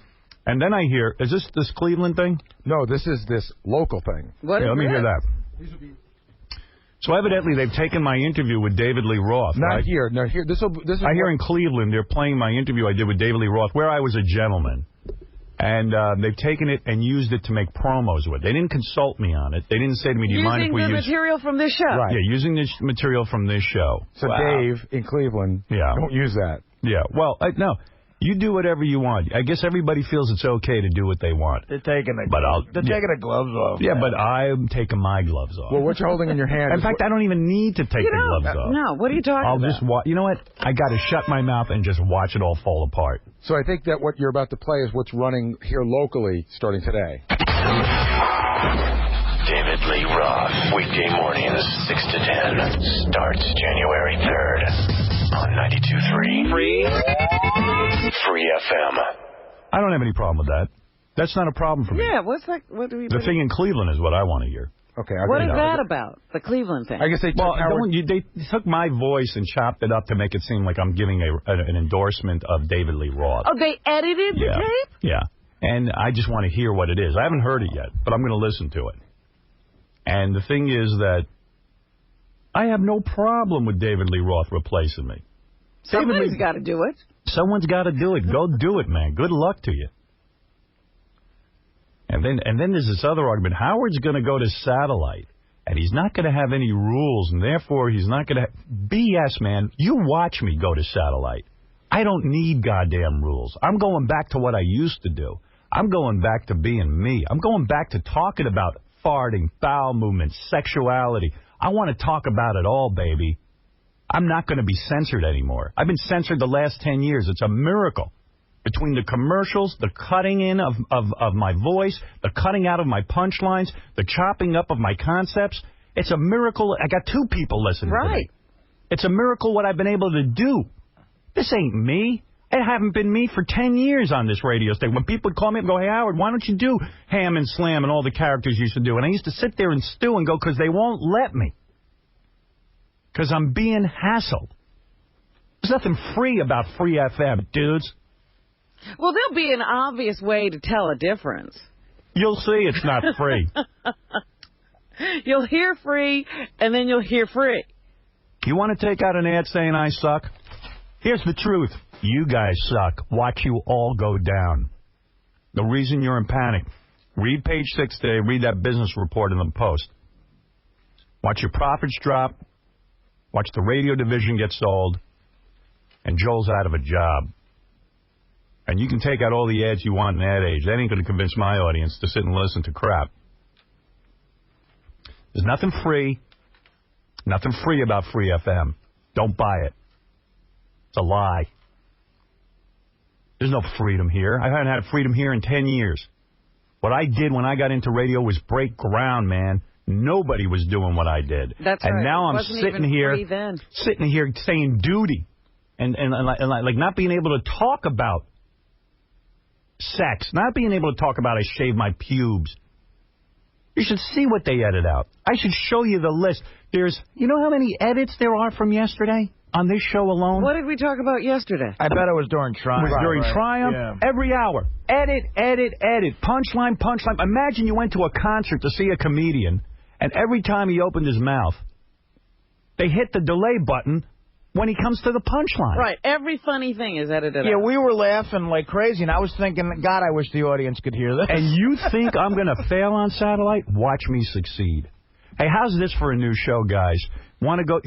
Speaker 1: And then I hear, is this Cleveland thing?
Speaker 14: No, this is this local thing.
Speaker 3: What is
Speaker 1: let me
Speaker 3: that?
Speaker 1: hear that. So evidently they've taken my interview with David Lee Roth.
Speaker 14: Not
Speaker 1: right?
Speaker 14: here. No, here. This is.
Speaker 1: I hear in Cleveland they're playing my interview I did with David Lee Roth, where I was a gentleman. And they've taken it and used it to make promos with. They didn't consult me on it. They didn't say to me, do you mind if we use...
Speaker 3: Using the material from this show.
Speaker 14: Right.
Speaker 1: Yeah, using this material from this show.
Speaker 14: So Dave, in Cleveland, don't use that.
Speaker 1: Yeah, well, no. You do whatever you want. I guess everybody feels it's okay to do what they want.
Speaker 4: They're taking the gloves off.
Speaker 1: Yeah,
Speaker 4: man.
Speaker 1: but I'm taking my gloves off.
Speaker 14: Well, what you're holding in your hand...
Speaker 1: In fact, I don't even need to take the gloves off.
Speaker 3: No, what are you talking
Speaker 1: I'll
Speaker 3: about?
Speaker 1: just watch. You know what? I got to shut my mouth and just watch it all fall apart.
Speaker 14: So I think that what you're about to play is what's running here locally starting today.
Speaker 18: David Lee Roth, weekday mornings, 6 to 10. Starts January 3rd on 92.3. Free FM.
Speaker 1: I don't have any problem with that. That's not a problem for me.
Speaker 3: Yeah, what's that? What do we?
Speaker 1: The thing in Cleveland is what I want to hear.
Speaker 14: Okay.
Speaker 3: What is that about? The Cleveland thing.
Speaker 14: I guess they
Speaker 1: took my voice and chopped it up to make it seem like I'm giving an endorsement of David Lee Roth.
Speaker 3: Oh, they edited the tape?
Speaker 1: Yeah. And I just want to hear what it is. I haven't heard it yet, but I'm going to listen to it. And the thing is that I have no problem with David Lee Roth replacing me.
Speaker 3: Somebody's got to do it.
Speaker 1: Someone's got to do it. Go do it, man. Good luck to you. And then there's this other argument. Howard's going to go to satellite, and he's not going to have any rules, and therefore he's not going to... BS, man. You watch me go to satellite. I don't need goddamn rules. I'm going back to what I used to do. I'm going back to being me. I'm going back to talking about farting, bowel movements, sexuality. I want to talk about it all, baby. I'm not going to be censored anymore. I've been censored the last 10 years. It's a miracle. Between the commercials, the cutting in of my voice, the cutting out of my punchlines, the chopping up of my concepts, it's a miracle. I got 2 people listening to me. It's a miracle what I've been able to do. This ain't me. It haven't been me for 10 years on this radio station. When people would call me up and go, hey, Howard, why don't you do Ham and Slam and all the characters you used to do? And I used to sit there and stew and go, because they won't let me. Because I'm being hassled. There's nothing free about Free FM, dudes.
Speaker 3: Well, there'll be an obvious way to tell a difference.
Speaker 1: You'll see it's not free.
Speaker 3: You'll hear free, and then you'll hear free.
Speaker 1: You want to take out an ad saying I suck? Here's the truth. You guys suck. Watch you all go down. The reason you're in panic. Read page 6 today. Read that business report in the Post. Watch your profits drop. Watch the radio division get sold, and Joel's out of a job. And you can take out all the ads you want in Ad Age. That ain't going to convince my audience to sit and listen to crap. There's nothing free. Nothing free about Free FM. Don't buy it. It's a lie. There's no freedom here. I haven't had freedom here in 10 years. What I did when I got into radio was break ground, man. Nobody was doing what I did.
Speaker 3: That's
Speaker 1: and
Speaker 3: right.
Speaker 1: now I'm
Speaker 3: sitting
Speaker 1: sitting here saying duty and like not being able to talk about sex, not being able to talk about I shave my pubes. You should see what they edit out. I should show you the list. There's, you know how many edits there are from yesterday on this show alone?
Speaker 3: What did we talk about yesterday?
Speaker 4: I bet it was during Triumph.
Speaker 1: It was during Triumph.
Speaker 4: Yeah.
Speaker 1: Every hour. Edit. Punchline. Imagine you went to a concert to see a comedian, and every time he opened his mouth, they hit the delay button when he comes to the punchline.
Speaker 3: Right. Every funny thing is edited out.
Speaker 4: Yeah, we were laughing like crazy, and I was thinking, God, I wish the audience could hear this.
Speaker 1: And you think I'm going to fail on satellite? Watch me succeed. Hey, how's this for a new show, guys? Want to go?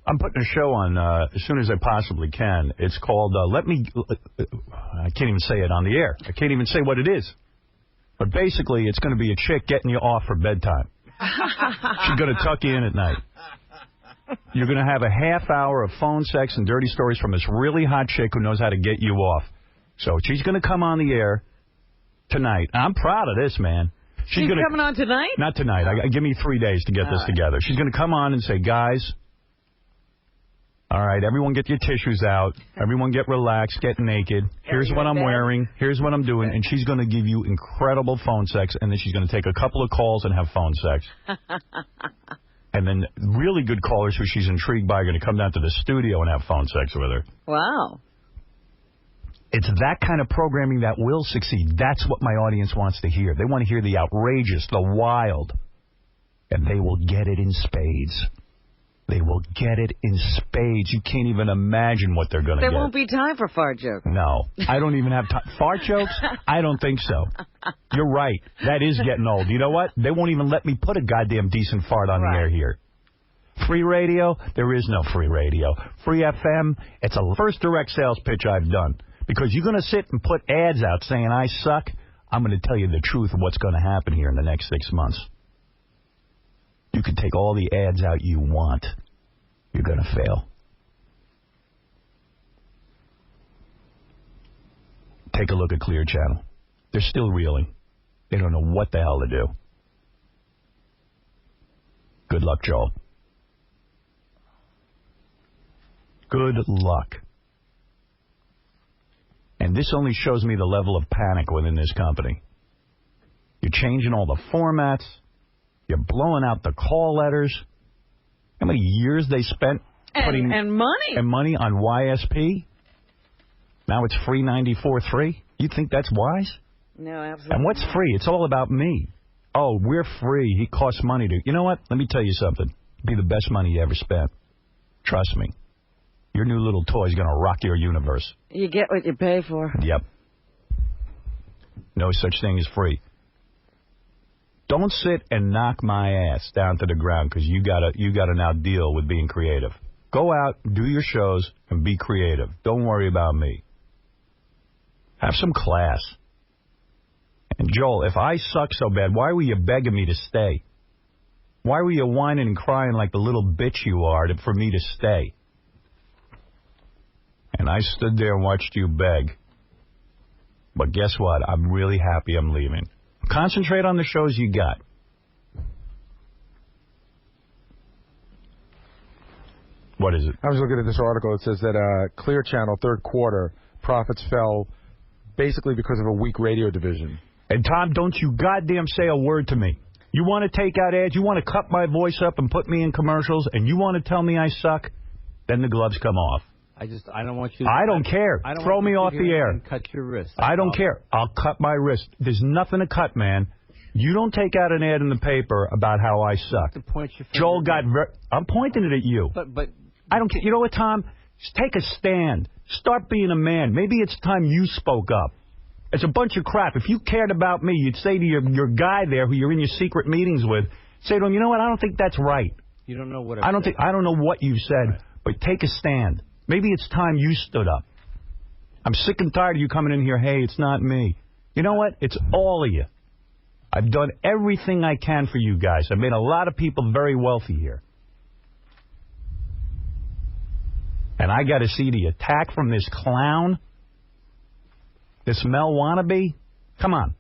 Speaker 1: I'm putting a show on as soon as I possibly can. It's called I can't even say it on the air. I can't even say what it is. But basically, it's going to be a chick getting you off for bedtime. She's going to tuck you in at night. You're going to have a half hour of phone sex and dirty stories from this really hot chick who knows how to get you off. So she's going to come on the air tonight. I'm proud of this, man.
Speaker 3: She's coming on tonight?
Speaker 1: Not tonight. Give me 3 days to get this together. She's going to come on and say, guys, all right, everyone get your tissues out. Everyone get relaxed, get naked. Here's what I'm wearing. Here's what I'm doing. And she's going to give you incredible phone sex, and then she's going to take a couple of calls and have phone sex. And then really good callers who she's intrigued by are going to come down to the studio and have phone sex with her.
Speaker 3: Wow.
Speaker 1: It's that kind of programming that will succeed. That's what my audience wants to hear. They want to hear the outrageous, the wild. And they will get it in spades. They will get it in spades. You can't even imagine what they're going to get.
Speaker 3: There won't be time for fart jokes.
Speaker 1: No. I don't even have time. Fart jokes? I don't think so. You're right. That is getting old. You know what? They won't even let me put a goddamn decent fart on the air here. Free radio? There is no free radio. Free FM? It's a first direct sales pitch I've done. Because you're going to sit and put ads out saying I suck. I'm going to tell you the truth of what's going to happen here in the next 6 months. You can take all the ads out you want. You're going to fail. Take a look at Clear Channel. They're still reeling. They don't know what the hell to do. Good luck, Joel. Good luck. And this only shows me the level of panic within this company. You're changing all the formats. You're blowing out the call letters. How many years they spent putting
Speaker 3: and money
Speaker 1: on YSP? Now it's free 94.3. You think that's wise?
Speaker 3: No, absolutely.
Speaker 1: And what's free? It's all about me. Oh, we're free. He costs money to. You know what? Let me tell you something. It'd be the best money you ever spent. Trust me. Your new little toy is going to rock your universe.
Speaker 3: You get what you pay for.
Speaker 1: Yep. No such thing as free. Don't sit and knock my ass down to the ground because you gotta now deal with being creative. Go out, do your shows, and be creative. Don't worry about me. Have some class. And Joel, if I suck so bad, why were you begging me to stay? Why were you whining and crying like the little bitch you are for me to stay? And I stood there and watched you beg. But guess what? I'm really happy I'm leaving. Concentrate on the shows you got. What is it?
Speaker 14: I was looking at this article. It says that Clear Channel, third quarter, profits fell basically because of a weak radio division.
Speaker 1: And, Tom, don't you goddamn say a word to me. You want to take out ads, you want to cut my voice up and put me in commercials, and you want to tell me I suck, then the gloves come off.
Speaker 2: I don't want you to...
Speaker 1: I don't care. Throw me off the air.
Speaker 2: Cut your wrist.
Speaker 1: I don't care. I'll cut my wrist. There's nothing to cut, man. You don't take out an ad in the paper about how I suck. Joel got... I'm pointing it at you.
Speaker 2: But
Speaker 1: I don't care. You know what, Tom? Just take a stand. Start being a man. Maybe it's time you spoke up. It's a bunch of crap. If you cared about me, you'd say to your guy there who you're in your secret meetings with, say to him, you know what, I don't think that's right.
Speaker 2: You don't know what
Speaker 1: I don't know what you've said, but take a stand. Maybe it's time you stood up. I'm sick and tired of you coming in here, hey, it's not me. You know what? It's all of you. I've done everything I can for you guys. I've made a lot of people very wealthy here. And I got to see the attack from this clown, this Mel wannabe. Come on.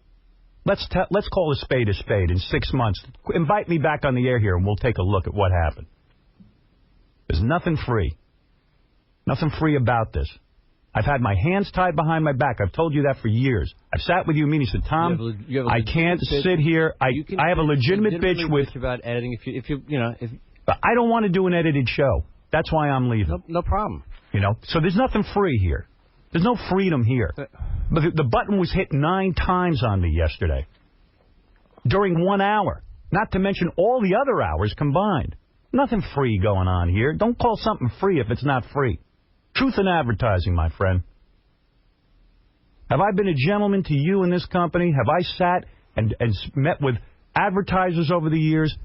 Speaker 1: Let's call a spade in 6 months. Invite me back on the air here, and we'll take a look at what happened. There's nothing free. Nothing free about this. I've had my hands tied behind my back. I've told you that for years. I've sat with you and said, Tom, I can't sit here. I have a legitimate bitch with...
Speaker 2: about editing if
Speaker 1: But I don't want to do an edited show. That's why I'm leaving.
Speaker 2: No problem.
Speaker 1: You know, so there's nothing free here. There's no freedom here. But the button was hit 9 times on me yesterday. During 1 hour. Not to mention all the other hours combined. Nothing free going on here. Don't call something free if it's not free. Truth in advertising, my friend. Have I been a gentleman to you in this company? Have I sat and met with advertisers over the years,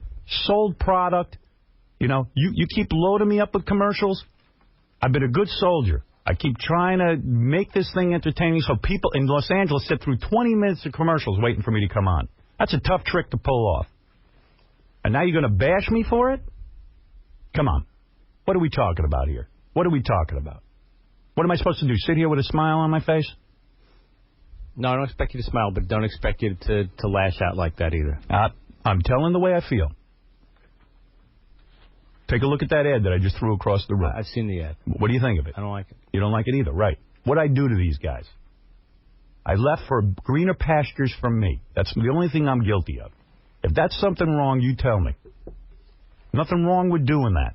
Speaker 1: sold product? You know, you keep loading me up with commercials. I've been a good soldier. I keep trying to make this thing entertaining so people in Los Angeles sit through 20 minutes of commercials waiting for me to come on. That's a tough trick to pull off. And now you're going to bash me for it? Come on. What are we talking about here? What are we talking about? What am I supposed to do, sit here with a smile on my face?
Speaker 2: No, I don't expect you to smile, but don't expect you to lash out like that either.
Speaker 1: I'm telling the way I feel. Take a look at that ad that I just threw across the room.
Speaker 2: I've seen the ad.
Speaker 1: What do you think of it?
Speaker 2: I don't like it.
Speaker 1: You don't like it either, right. What'd I do to these guys? I left for greener pastures from me. That's the only thing I'm guilty of. If that's something wrong, you tell me. Nothing wrong with doing that.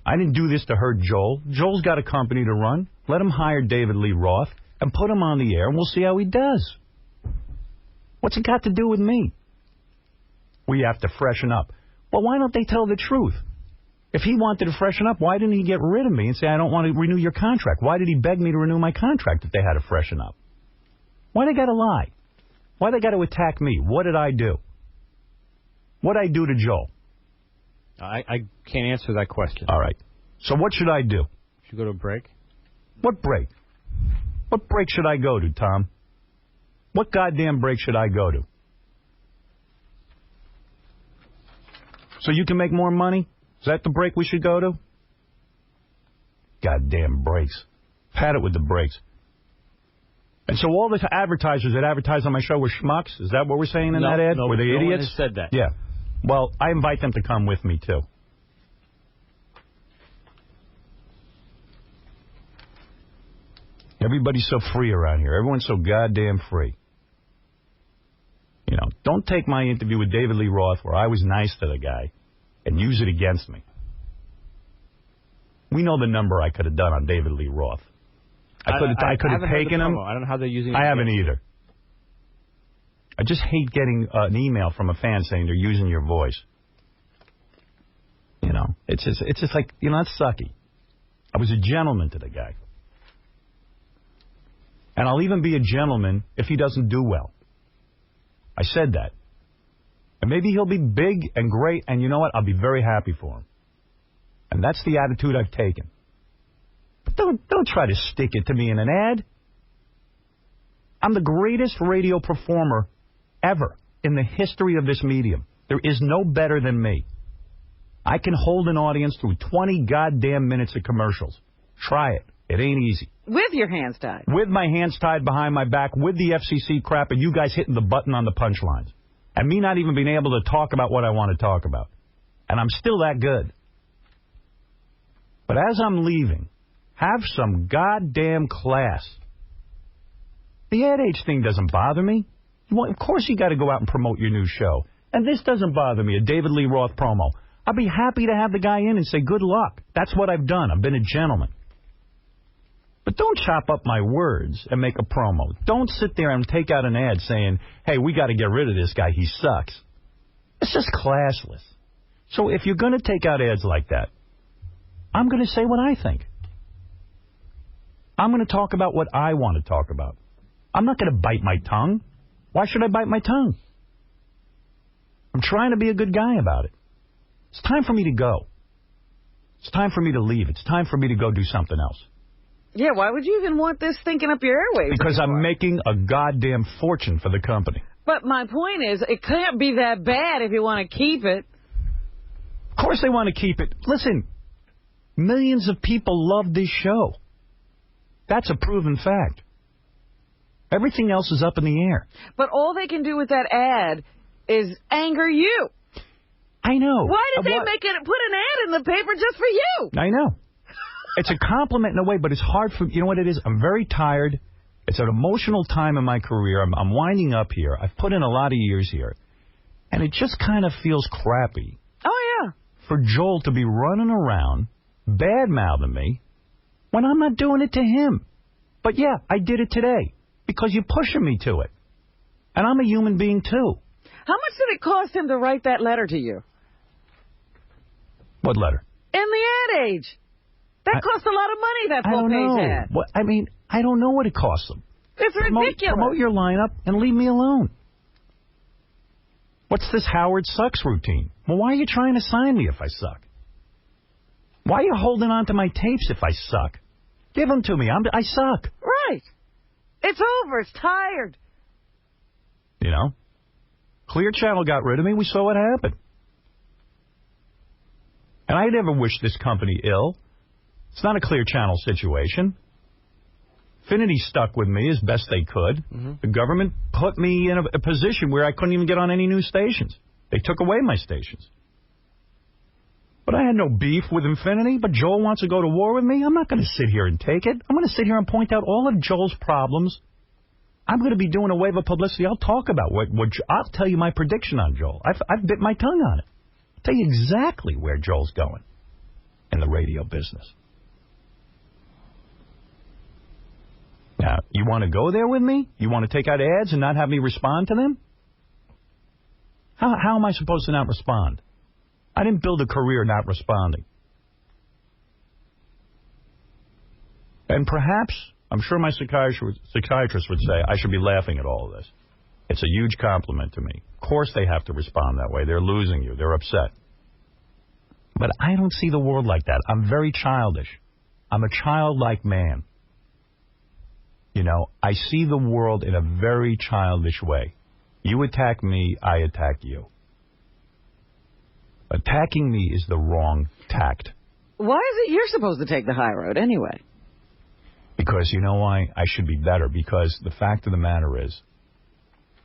Speaker 1: I didn't do this to hurt Joel. Joel's got a company to run. Let him hire David Lee Roth and put him on the air, and we'll see how he does. What's it got to do with me? We have to freshen up. Well, why don't they tell the truth? If he wanted to freshen up, why didn't he get rid of me and say, I don't want to renew your contract? Why did he beg me to renew my contract if they had to freshen up? Why they got to lie? Why they got to attack me? What did I do? What did I do to Joel?
Speaker 2: I can't answer that question.
Speaker 1: All right. So what should I do?
Speaker 2: Should you go to a break?
Speaker 1: What break? What break should I go to, Tom? What goddamn break should I go to? So you can make more money? Is that the break we should go to? Goddamn breaks. Pat it with the breaks. And so all the advertisers that advertise on my show were schmucks? Is that what we're saying in that ad?
Speaker 2: No,
Speaker 1: were they idiots?
Speaker 2: No one has said that.
Speaker 1: Yeah. Well, I invite them to come with me, too. Everybody's so free around here. Everyone's so goddamn free. You know, don't take my interview with David Lee Roth, where I was nice to the guy, and use it against me. We know the number I could have done on David Lee Roth. I could have taken him.
Speaker 2: I don't know how they're using it.
Speaker 1: I haven't either. I just hate getting an email from a fan saying they're using your voice. You know, it's just like, you know, that's sucky. I was a gentleman to the guy. And I'll even be a gentleman if he doesn't do well. I said that. And maybe he'll be big and great, and you know what? I'll be very happy for him. And that's the attitude I've taken. But don't try to stick it to me in an ad. I'm the greatest radio performer ever in the history of this medium. There is no better than me. I can hold an audience through 20 goddamn minutes of commercials. Try it. It ain't easy.
Speaker 3: With your hands tied.
Speaker 1: With my hands tied behind my back, with the FCC crap, and you guys hitting the button on the punchlines. And me not even being able to talk about what I want to talk about. And I'm still that good. But as I'm leaving, have some goddamn class. The ad age thing doesn't bother me. Well, of course you got to go out and promote your new show. And this doesn't bother me, a David Lee Roth promo. I'll be happy to have the guy in and say, good luck. That's what I've done. I've been a gentleman. But don't chop up my words and make a promo. Don't sit there and take out an ad saying, hey, we got to get rid of this guy. He sucks. It's just classless. So if you're going to take out ads like that, I'm going to say what I think. I'm going to talk about what I want to talk about. I'm not going to bite my tongue. Why should I bite my tongue? I'm trying to be a good guy about it. It's time for me to go. It's time for me to leave. It's time for me to go do something else.
Speaker 3: Yeah, why would you even want this thinking up your airwaves?
Speaker 1: Because I'm making a goddamn fortune for the company.
Speaker 3: But my point is, it can't be that bad if you want to keep it.
Speaker 1: Of course they want to keep it. Listen, millions of people love this show. That's a proven fact. Everything else is up in the air.
Speaker 3: But all they can do with that ad is anger you.
Speaker 1: I know.
Speaker 3: Why did they put an ad in the paper just for you?
Speaker 1: I know. It's a compliment in a way, but it's hard for... You know what it is? I'm very tired. It's an emotional time in my career. I'm winding up here. I've put in a lot of years here. And it just kind of feels crappy.
Speaker 3: Oh, yeah.
Speaker 1: For Joel to be running around, bad-mouthing me, when I'm not doing it to him. But, yeah, I did it today. Because you're pushing me to it. And I'm a human being, too.
Speaker 3: How much did it cost him to write that letter to you?
Speaker 1: What letter?
Speaker 3: In the ad age. That cost a lot of money, that full-page ad.
Speaker 1: What, I mean, I don't know what it costs them.
Speaker 3: It's ridiculous.
Speaker 1: Promote your lineup and leave me alone. What's this Howard sucks routine? Well, why are you trying to sign me if I suck? Why are you holding on to my tapes if I suck? Give them to me. I suck.
Speaker 3: Right. It's over. It's tired.
Speaker 1: You know? Clear Channel got rid of me. We saw what happened. And I never wish this company ill. It's not a Clear Channel situation. Infinity stuck with me as best they could. Mm-hmm. The government put me in a position where I couldn't even get on any new stations. They took away my stations. But I had no beef with Infinity, but Joel wants to go to war with me. I'm not going to sit here and take it. I'm going to sit here and point out all of Joel's problems. I'm going to be doing a wave of publicity. I'll talk about I'll tell you my prediction on Joel. I've bit my tongue on it. I'll tell you exactly where Joel's going in the radio business. Now, you want to go there with me? You want to take out ads and not have me respond to them? How am I supposed to not respond? I didn't build a career not responding. And perhaps, I'm sure my psychiatrist would say, I should be laughing at all of this. It's a huge compliment to me. Of course they have to respond that way. They're losing you. They're upset. But I don't see the world like that. I'm very childish. I'm a childlike man. You know, I see the world in a very childish way. You attack me, I attack you. Attacking me is the wrong tact.
Speaker 3: Why is it you're supposed to take the high road anyway?
Speaker 1: Because you know why? I should be better. Because the fact of the matter is,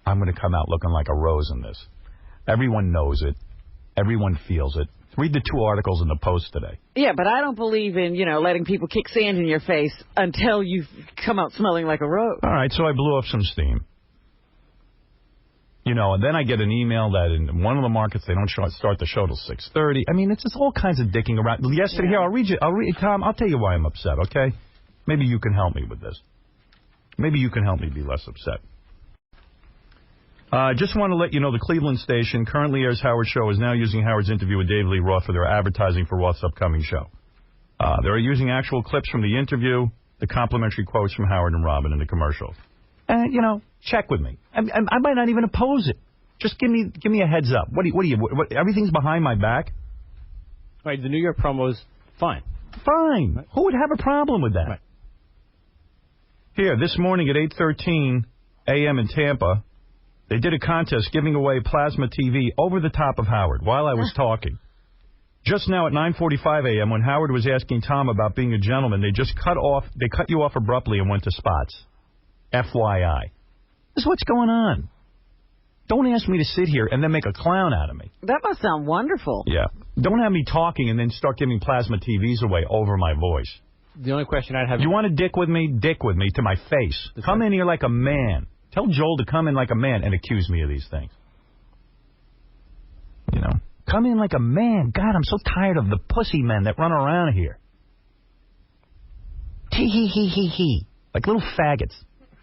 Speaker 1: I'm going to come out looking like a rose in this. Everyone knows it. Everyone feels it. Read the 2 articles in the Post today.
Speaker 3: Yeah, but I don't believe in, letting people kick sand in your face until you come out smelling like a rose.
Speaker 1: All right, so I blew up some steam. And then I get an email that in one of the markets they don't start the show till 6:30. I mean, it's just all kinds of dicking around. Yesterday, here, I'll read you. Tom, I'll tell you why I'm upset, okay? Maybe you can help me with this. Maybe you can help me be less upset. Just want to let you know the Cleveland station currently airs Howard's show is now using Howard's interview with David Lee Roth for their advertising for Roth's upcoming show. They're using actual clips from the interview, the complimentary quotes from Howard and Robin in the commercial. Check with me. I might not even oppose it. Just give me a heads up. What everything's behind my back?
Speaker 2: Right, the New York promo's fine.
Speaker 1: Fine. Right. Who would have a problem with that? Right. Here, this morning at 8:13 a.m. in Tampa, they did a contest giving away plasma TV over the top of Howard while I was talking. Just now at 9:45 a.m. when Howard was asking Tom about being a gentleman, they cut you off abruptly and went to spots. FYI. This is what's going on. Don't ask me to sit here and then make a clown out of me.
Speaker 3: That must sound wonderful.
Speaker 1: Yeah. Don't have me talking and then start giving plasma TVs away over my voice.
Speaker 2: The only question I'd have...
Speaker 1: You want to dick with me? Dick with me to my face. Come in here like a man. Tell Joel to come in like a man and accuse me of these things. Come in like a man. God, I'm so tired of the pussy men that run around here. Tee-hee-hee-hee-hee. Like little faggots.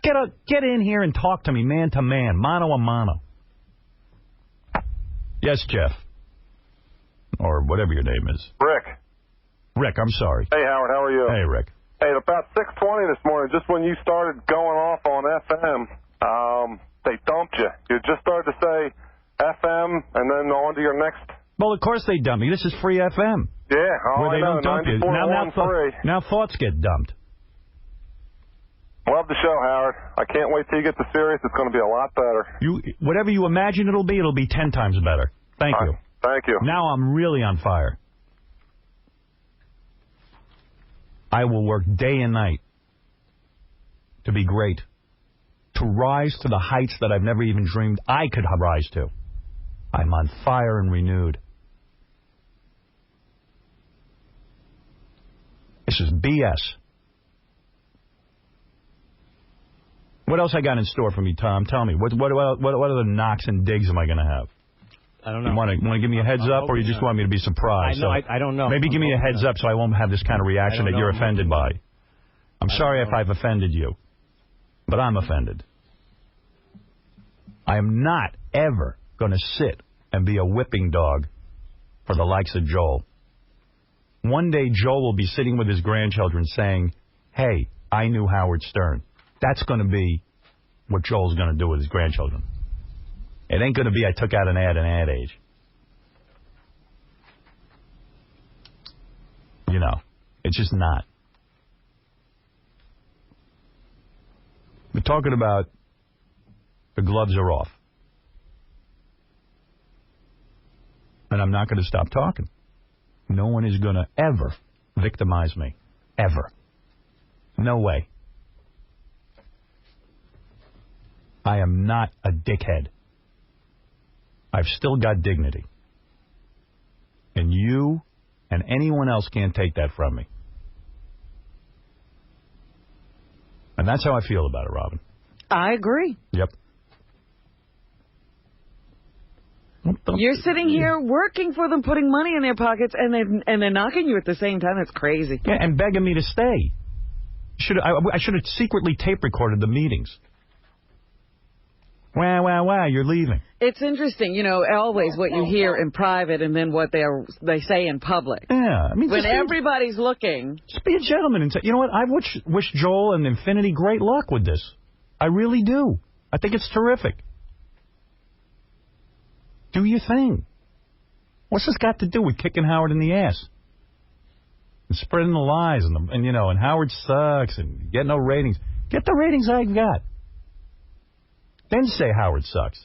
Speaker 1: Get in here and talk to me man to man, mano a mano. Yes, Jeff. Or whatever your name is. Rick, I'm sorry.
Speaker 21: Hey, Howard, how are you?
Speaker 1: Hey, Rick.
Speaker 21: Hey, at about 6:20 this morning, just when you started going off on FM, they dumped you. You just started to say FM and then on to your next
Speaker 1: Well, of course they dump me. This is free FM.
Speaker 21: Yeah,
Speaker 1: where they don't dump you. Now thoughts get dumped.
Speaker 21: Love the show, Howard. I can't wait till you get to Sirius. It's going to be a lot better.
Speaker 1: Whatever you imagine it'll be 10 times better. Thank you.
Speaker 21: Thank you.
Speaker 1: Now I'm really on fire. I will work day and night to be great, to rise to the heights that I've never even dreamed I could rise to. I'm on fire and renewed. This is BS. What else I got in store for me, Tom? Tell me. What other knocks and digs am I going to have?
Speaker 2: I don't know.
Speaker 1: You want to give me a heads up, or you just want me to be surprised?
Speaker 2: I don't know.
Speaker 1: Maybe give me a heads up so I won't have this kind of reaction that you're offended by. I'm sorry if I've offended you, but I'm offended. I am not ever going to sit and be a whipping dog for the likes of Joel. One day Joel will be sitting with his grandchildren saying, hey, I knew Howard Stern. That's going to be what Joel's going to do with his grandchildren. It ain't going to be I took out an ad age. You know, it's just not. We're talking about the gloves are off. And I'm not going to stop talking. No one is going to ever victimize me. Ever. No way. I am not a dickhead. I've still got dignity. And you and anyone else can't take that from me. And that's how I feel about it, Robin.
Speaker 3: I agree.
Speaker 1: Yep.
Speaker 3: You're sitting here working for them, putting money in their pockets, and they're knocking you at the same time. It's crazy.
Speaker 1: Yeah, and begging me to stay. I should have secretly tape recorded the meetings. Wow, you're leaving.
Speaker 3: It's interesting, you know, always what you hear in private and then what they say in public.
Speaker 1: Yeah. I mean,
Speaker 3: when everybody's looking.
Speaker 1: Just be a gentleman and say, you know what, I wish Joel and Infinity great luck with this. I really do. I think it's terrific. Do your thing. What's this got to do with kicking Howard in the ass? And spreading the lies and Howard sucks and get no ratings. Get the ratings I've got. Then say Howard sucks.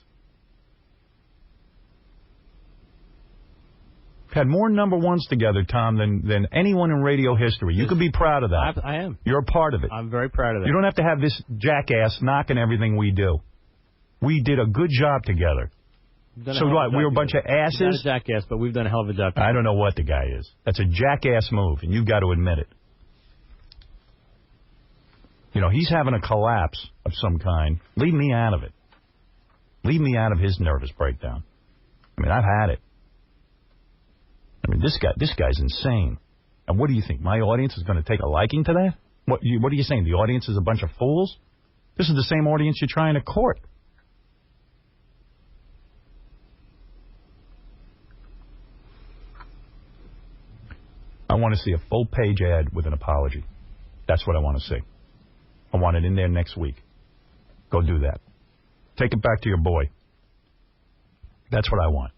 Speaker 1: Had more number ones together, Tom, than anyone in radio history. You could be proud of that.
Speaker 2: I am.
Speaker 1: You're a part of it.
Speaker 2: I'm very proud of that.
Speaker 1: You don't have to have this jackass knocking everything we do. We did a good job together. So what, we were a bunch of asses?
Speaker 2: He's not a jackass, but we've done a hell of a job.
Speaker 1: I don't know what the guy is. That's a jackass move, and you've got to admit it. You know, he's having a collapse of some kind. Leave me out of it. Leave me out of his nervous breakdown. I mean, I've had it. I mean, this guy's insane. And what do you think? My audience is going to take a liking to that? What are you saying? The audience is a bunch of fools? This is the same audience you're trying to court. I want to see a full-page ad with an apology. That's what I want to see. I want it in there next week. Go do that. Take it back to your boy. That's what I want.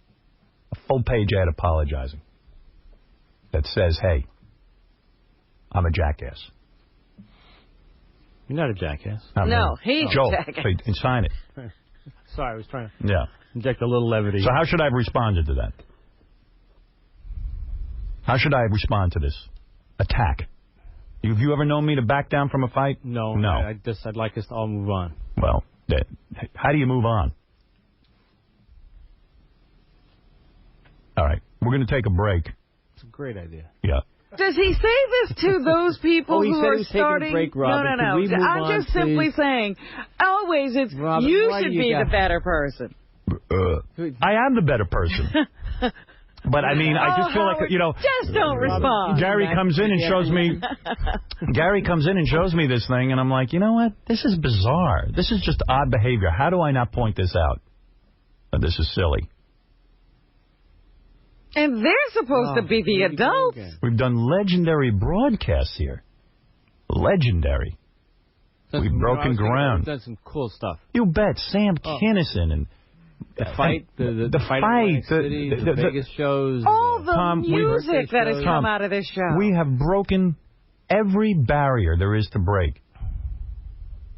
Speaker 1: A full-page ad apologizing that says, hey, I'm a jackass.
Speaker 2: You're not a jackass.
Speaker 3: No, he's
Speaker 1: Joel,
Speaker 3: a jackass.
Speaker 1: and sign it.
Speaker 2: Sorry, I was trying to inject a little levity.
Speaker 1: So how should I have responded to that? How should I respond to this attack? Have you ever known me to back down from a fight?
Speaker 2: No. I'd like us to all move on.
Speaker 1: Well, how do you move on? All right, we're going to take a break.
Speaker 2: It's a great idea.
Speaker 1: Yeah.
Speaker 3: Does he say this to those people who are starting?
Speaker 2: Break, Robin.
Speaker 3: No. I'm just simply saying, always it's Robin, you should be the better person.
Speaker 1: I am the better person. But, I mean, I just feel like,
Speaker 3: just don't respond.
Speaker 1: Gary comes in and shows me this thing, and I'm like, you know what? This is bizarre. This is just odd behavior. How do I not point this out? This is silly.
Speaker 3: And they're supposed to be the adults.
Speaker 1: We've done legendary broadcasts here. Legendary. We've broken ground.
Speaker 2: We've done some cool stuff.
Speaker 1: You bet. Sam Kinison and
Speaker 2: The fight, the fight, the Vegas shows,
Speaker 3: all the
Speaker 1: Tom,
Speaker 3: music that has come out of this show.
Speaker 1: We have broken every barrier there is to break.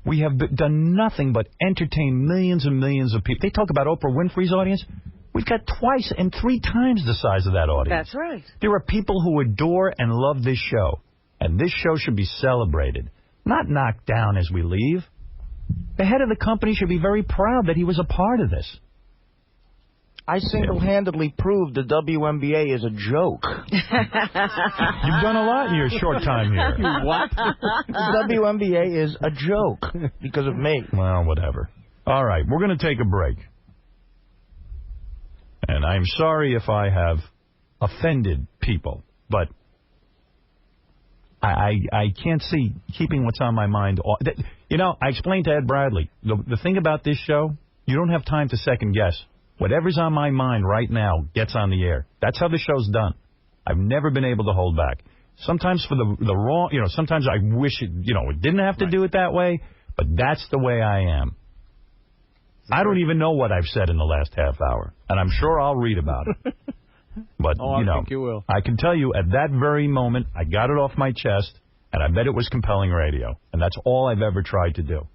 Speaker 1: We have done nothing but entertain millions and millions of people. They talk about Oprah Winfrey's audience. We've got twice and 3 times the size of that audience.
Speaker 3: That's right.
Speaker 1: There are people who adore and love this show, and this show should be celebrated, not knocked down as we leave. The head of the company should be very proud that he was a part of this.
Speaker 4: I single-handedly proved the WNBA is a joke.
Speaker 1: You've done a lot in your short time here.
Speaker 4: What? The WNBA is a joke because of me.
Speaker 1: Well, whatever. All right, we're going to take a break. And I'm sorry if I have offended people, but I can't see keeping what's on my mind. You know, I explained to Ed Bradley, the thing about this show, you don't have time to second guess. Whatever's on my mind right now gets on the air. That's how the show's done. I've never been able to hold back. Sometimes for the wrong, you know, sometimes I wish it, you know, it didn't have to do it that way, but that's the way I am. I don't even know what I've said in the last half hour, and I'm sure I'll read about it. But,
Speaker 2: I think you will.
Speaker 1: I can tell you at that very moment, I got it off my chest, and I bet it was compelling radio, and that's all I've ever tried to do.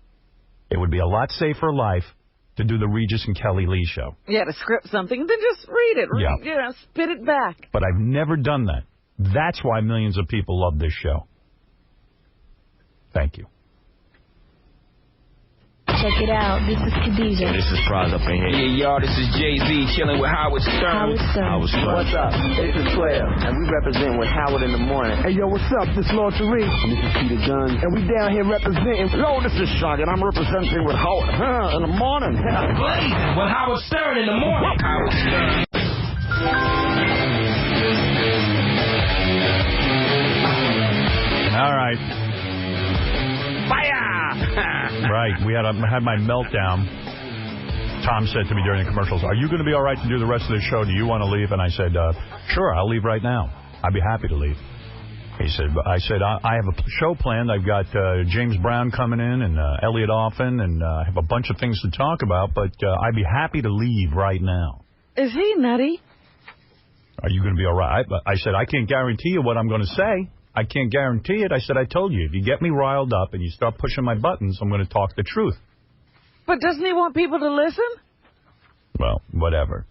Speaker 1: It would be a lot safer life to do the Regis and Kelly Lee show.
Speaker 3: Yeah, to script something, then just read it.
Speaker 1: Yeah.
Speaker 3: You know, spit it back.
Speaker 1: But I've never done that. That's why millions of people love this show. Thank you.
Speaker 6: Check it out. This is Khadijah.
Speaker 22: This is Praz up in here.
Speaker 6: Yeah,
Speaker 22: y'all, this is Jay-Z chilling with Howard Stern.
Speaker 6: Howard Stern.
Speaker 22: What's up? This is 12, and we represent with Howard in the morning.
Speaker 23: Hey, yo, what's up? This is Lord Tariq.
Speaker 22: And this is Peter Guns.
Speaker 23: And we down here representing. Yo, this is Shug, and I'm representing with Howard in the morning.
Speaker 22: Blazing with Howard Stern in the morning. Howard Stern.
Speaker 1: All right.
Speaker 22: Fire!
Speaker 1: Right. I had my meltdown. Tom said to me during the commercials, "Are you going to be all right to do the rest of the show? Do you want to leave?" And I said, "Sure, I'll leave right now. I'd be happy to leave." I said, I have a show planned. I've got James Brown coming in and Elliot Offen, and I have a bunch of things to talk about, but I'd be happy to leave right now.
Speaker 3: Is he nutty?
Speaker 1: Are you going to be all right? I said, I can't guarantee you what I'm going to say. I can't guarantee it. I said, I told you, if you get me riled up and you start pushing my buttons, I'm going to talk the truth.
Speaker 3: But doesn't he want people to listen?
Speaker 1: Well, whatever.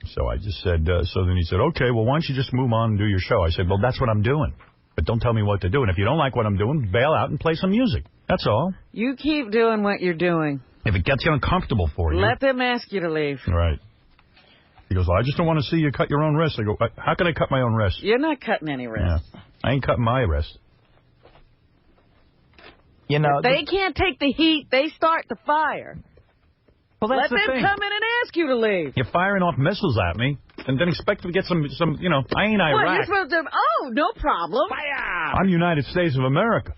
Speaker 1: So I just said, so then he said, okay, well, why don't you just move on and do your show? I said, well, that's what I'm doing. But don't tell me what to do. And if you don't like what I'm doing, bail out and play some music. That's all.
Speaker 3: You keep doing what you're doing.
Speaker 1: If it gets uncomfortable for you.
Speaker 3: Let them ask you to leave.
Speaker 1: Right. He goes, well, I just don't want to see you cut your own wrist. I go, how can I cut my own wrist?
Speaker 3: You're not cutting any wrists.
Speaker 1: Yeah. I ain't cutting my wrist.
Speaker 4: You know,
Speaker 3: if they can't take the heat, they start the fire.
Speaker 1: Well, that's
Speaker 3: Let
Speaker 1: the
Speaker 3: them
Speaker 1: thing.
Speaker 3: come in and ask you to leave.
Speaker 1: You're firing off missiles at me, and then expect to get some, you know, I ain't Iraq.
Speaker 3: What, you're supposed to, oh, no problem.
Speaker 1: Fire! I'm United States of America.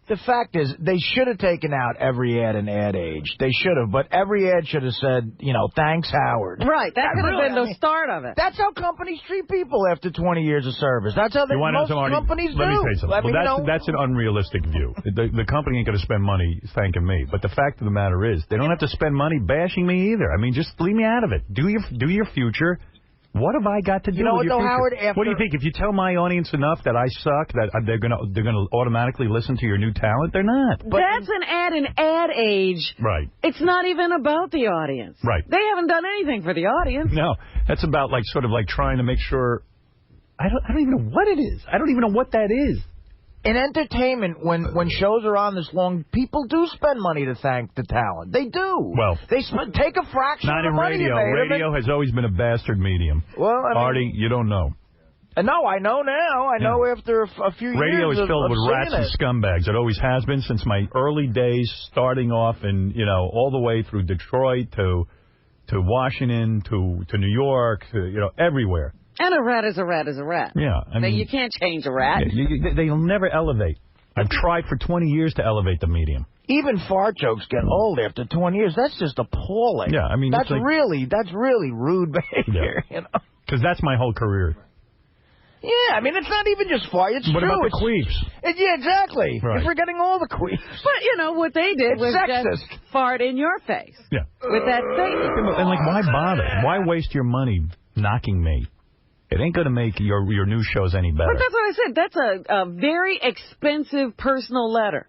Speaker 4: The fact is, they should have taken out every ad in Ad Age. They should have, but every ad should have said, you know, thanks, Howard.
Speaker 3: Right, that could have been the start of it.
Speaker 4: That's how companies treat people after 20 years of service. That's how most companies do.
Speaker 1: Let me say something. Well, that's an unrealistic view. The company ain't going to spend money thanking me. But the fact of the matter is, they don't have to spend money bashing me either. I mean, just leave me out of it. Do your future. What have I got to do with your future?
Speaker 4: Howard,
Speaker 1: What do you think? If you tell my audience enough that I suck, that they're gonna automatically listen to your new talent? They're not.
Speaker 3: But that's an ad in Ad Age.
Speaker 1: Right.
Speaker 3: It's not even about the audience.
Speaker 1: Right.
Speaker 3: They haven't done anything for the audience.
Speaker 1: No, that's about sort of trying to make sure. I don't even know what it is. I don't even know what that is.
Speaker 4: In entertainment, when shows are on this long, people do spend money to thank the talent. They do.
Speaker 1: Well,
Speaker 4: they take a fraction
Speaker 1: not
Speaker 4: of the
Speaker 1: in
Speaker 4: money
Speaker 1: radio. Radio has always been a bastard medium.
Speaker 4: Well, I mean,
Speaker 1: Artie, you don't know.
Speaker 4: No, I know now. I know after a few years.
Speaker 1: Radio is filled with rats and
Speaker 4: it.
Speaker 1: scumbags. It always has been since my early days, starting off in all the way through Detroit to Washington to New York, everywhere.
Speaker 3: And a rat is a rat is a rat.
Speaker 1: Yeah, I mean,
Speaker 3: you can't change a rat.
Speaker 1: They'll never elevate. I've tried for 20 years to elevate the medium.
Speaker 4: Even fart jokes get old after 20 years. That's just appalling.
Speaker 1: Yeah, I mean,
Speaker 4: that's really rude behavior.
Speaker 1: Yeah. Because that's my whole career.
Speaker 4: Yeah, I mean, it's not even just fart. It's
Speaker 5: What
Speaker 4: true.
Speaker 5: about the queefs?
Speaker 4: Yeah, exactly.
Speaker 5: Right.
Speaker 4: You're forgetting all the queefs.
Speaker 3: But, you know, what they did
Speaker 4: It's
Speaker 3: was
Speaker 4: sexist.
Speaker 3: just fart in your face.
Speaker 5: Yeah.
Speaker 3: With that statement.
Speaker 5: And, like, why bother? Why waste your money knocking me? It ain't going to make your new shows any better.
Speaker 3: But that's what I said. That's a very expensive personal letter.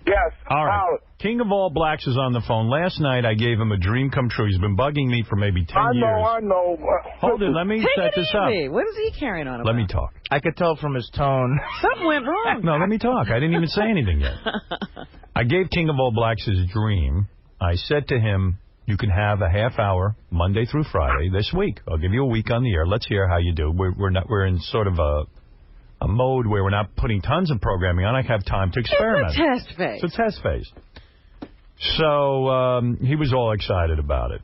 Speaker 21: Yes.
Speaker 5: All right.
Speaker 21: Howard.
Speaker 5: King of All Blacks is on the phone. Last night, I gave him a dream come true. He's been bugging me for maybe 10 years.
Speaker 21: I know.
Speaker 5: Hold it. Let me set this up.
Speaker 3: What is he carrying on about?
Speaker 5: Let me talk.
Speaker 4: I could tell from his tone.
Speaker 3: Something went wrong.
Speaker 5: No, let me talk. I didn't even say anything yet. I gave King of All Blacks his dream. I said to him, you can have a half hour Monday through Friday this week. I'll give you a week on the air. Let's hear how you do. We're in sort of a mode where we're not putting tons of programming on. I have time to experiment.
Speaker 3: It's a test phase.
Speaker 5: It's a test phase. So he was all excited about it.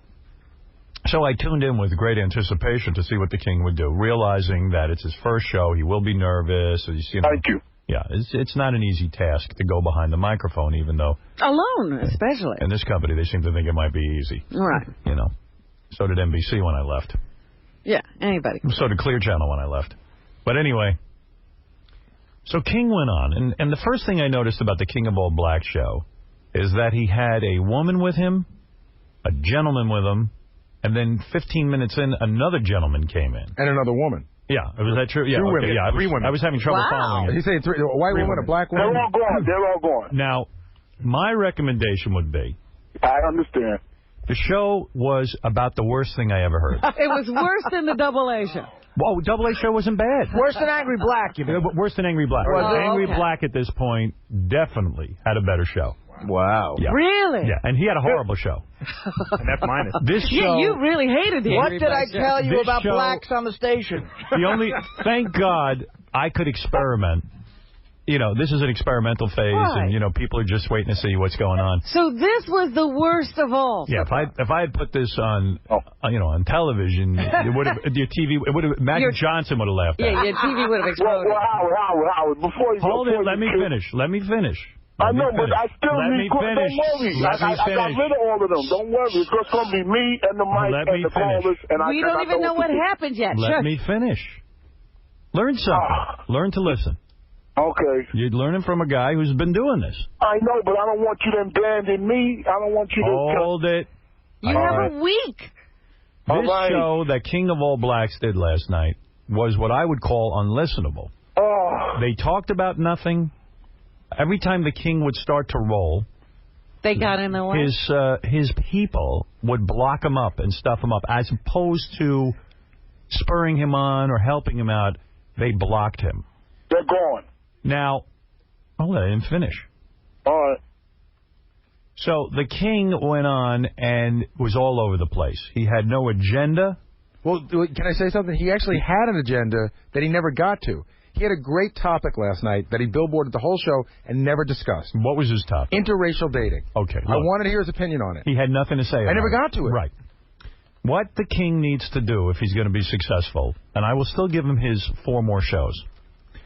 Speaker 5: So I tuned in with great anticipation to see what the King would do, realizing that it's his first show. He will be nervous.
Speaker 21: Thank you.
Speaker 5: Yeah, it's not an easy task to go behind the microphone, even though...
Speaker 3: Alone, especially.
Speaker 5: In this company, they seem to think it might be easy.
Speaker 3: Right.
Speaker 5: You know. So did NBC when I left.
Speaker 3: Yeah, anybody.
Speaker 5: So did Clear Channel when I left. But anyway, so King went on, and the first thing I noticed about the King of All Blacks show is that he had a woman with him, a gentleman with him, and then 15 minutes in, another gentleman came in.
Speaker 14: And another woman.
Speaker 5: Yeah, was that true? Yeah,
Speaker 14: Two
Speaker 5: okay,
Speaker 14: women.
Speaker 5: yeah.
Speaker 14: Three women.
Speaker 5: I was having trouble following it.
Speaker 14: He's saying a white woman, a black woman.
Speaker 21: They're all gone.
Speaker 5: Now, my recommendation would be...
Speaker 21: I understand.
Speaker 5: The show was about the worst thing I ever heard.
Speaker 3: It was worse than the Double A show.
Speaker 5: Whoa, Double A show wasn't bad.
Speaker 4: Worse than Angry Black, you mean?
Speaker 5: Worse than Angry Black.
Speaker 3: Oh,
Speaker 5: Angry
Speaker 3: okay.
Speaker 5: Black at this point definitely had a better show.
Speaker 14: Wow.
Speaker 5: Yeah.
Speaker 3: Really?
Speaker 5: Yeah, and he had a horrible show.
Speaker 14: An F minus.
Speaker 5: This show...
Speaker 3: Yeah, you really hated the
Speaker 4: What
Speaker 3: Angry
Speaker 4: did
Speaker 3: Black
Speaker 4: I tell you
Speaker 5: This
Speaker 4: about
Speaker 5: show-
Speaker 4: blacks on the station?
Speaker 5: Thank God I could experiment. You know, this is an experimental phase,
Speaker 3: Right.
Speaker 5: and, you know, people are just waiting to see what's going on.
Speaker 3: So this was the worst of all.
Speaker 5: Yeah, if I had put this on, on television, it would have your TV. It would have Magic Johnson would have laughed at.
Speaker 3: Yeah, your TV would have exploded.
Speaker 21: Well, Howard, before you
Speaker 5: Hold it. Let me finish.
Speaker 21: I know, but I still
Speaker 5: Let
Speaker 21: need...
Speaker 5: me finish.
Speaker 21: Don't worry. I got rid of all of them. Don't worry. It's just going to be me and the mic and the callers. And
Speaker 3: we don't even know what happened yet.
Speaker 5: Let me finish. Learn something. Learn to listen.
Speaker 21: Okay.
Speaker 5: You're learning from a guy who's been doing this.
Speaker 21: I know, but I don't want you to abandon me. I don't want you to...
Speaker 5: Hold it.
Speaker 3: You have a week.
Speaker 5: This show that King of All Blacks did last night was what I would call unlistenable.
Speaker 21: Oh.
Speaker 5: They talked about nothing. Every time the King would start to roll,
Speaker 3: they got in the way.
Speaker 5: His people would block him up and stuff him up, as opposed to spurring him on or helping him out. They blocked him.
Speaker 21: They're gone.
Speaker 5: Now, I didn't finish.
Speaker 21: All right.
Speaker 5: So the King went on and was all over the place. He had no agenda.
Speaker 14: Well, can I say something? He actually had an agenda that he never got to. He had a great topic last night that he billboarded the whole show and never discussed.
Speaker 5: What was his topic?
Speaker 14: Interracial dating.
Speaker 5: Okay.
Speaker 14: I wanted to hear his opinion on it.
Speaker 5: He had nothing to say about it.
Speaker 14: I never got to it.
Speaker 5: Right. What the King needs to do if he's going to be successful, and I will still give him his 4 more shows.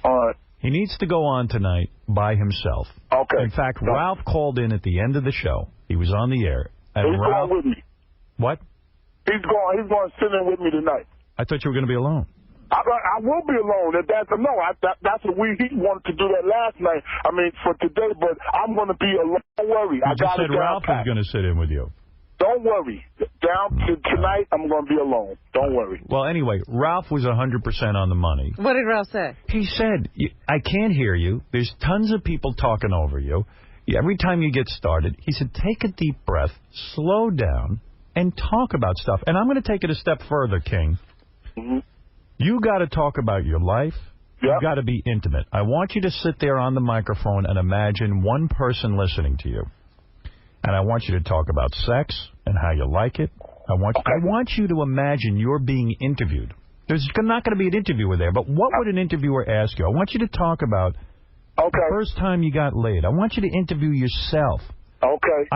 Speaker 21: All right.
Speaker 5: He needs to go on tonight by himself.
Speaker 21: Okay.
Speaker 5: In fact, Ralph called in at the end of the show. He was on the air. And
Speaker 21: He's
Speaker 5: Ralph,
Speaker 21: going with me.
Speaker 5: What?
Speaker 21: He's going to sit in with me tonight.
Speaker 5: I thought you were going to be alone.
Speaker 21: I will be alone. That's what he wanted to do that last night. I mean, for today, but I'm going to be alone. Don't worry.
Speaker 5: You just said Ralph was going to sit in with you.
Speaker 21: Don't worry. Tonight, I'm going to be alone. Don't worry.
Speaker 5: Well, anyway, Ralph was 100% on the money.
Speaker 3: What did Ralph say?
Speaker 5: He said, I can't hear you. There's tons of people talking over you. Every time you get started, he said, take a deep breath, slow down, and talk about stuff. And I'm going to take it a step further, King.
Speaker 21: Mm-hmm.
Speaker 5: You got to talk about your life.
Speaker 21: Yep.
Speaker 5: You got to be intimate. I want you to sit there on the microphone and imagine one person listening to you. And I want you to talk about sex and how you like it. I want you to imagine you're being interviewed. There's not going to be an interviewer there, but what would an interviewer ask you? I want you to talk about the first time you got laid. I want you to interview yourself.
Speaker 21: Okay.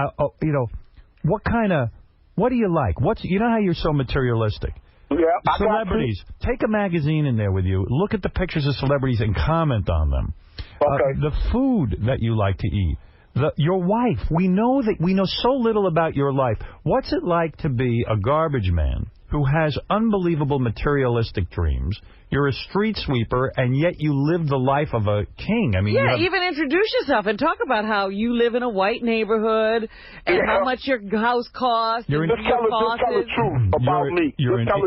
Speaker 5: What do you like? You know how you're so materialistic?
Speaker 21: Yeah,
Speaker 5: celebrities. Take a magazine in there with you. Look at the pictures of celebrities and comment on them.
Speaker 21: Okay.
Speaker 5: The food that you like to eat. Your wife. We know so little about your life. What's it like to be a garbage man who has unbelievable materialistic dreams? You're a street sweeper, and yet you live the life of a king. I mean,
Speaker 3: even introduce yourself and talk about how you live in a white neighborhood and how much your house costs.
Speaker 21: Just tell the truth about me.
Speaker 5: You tell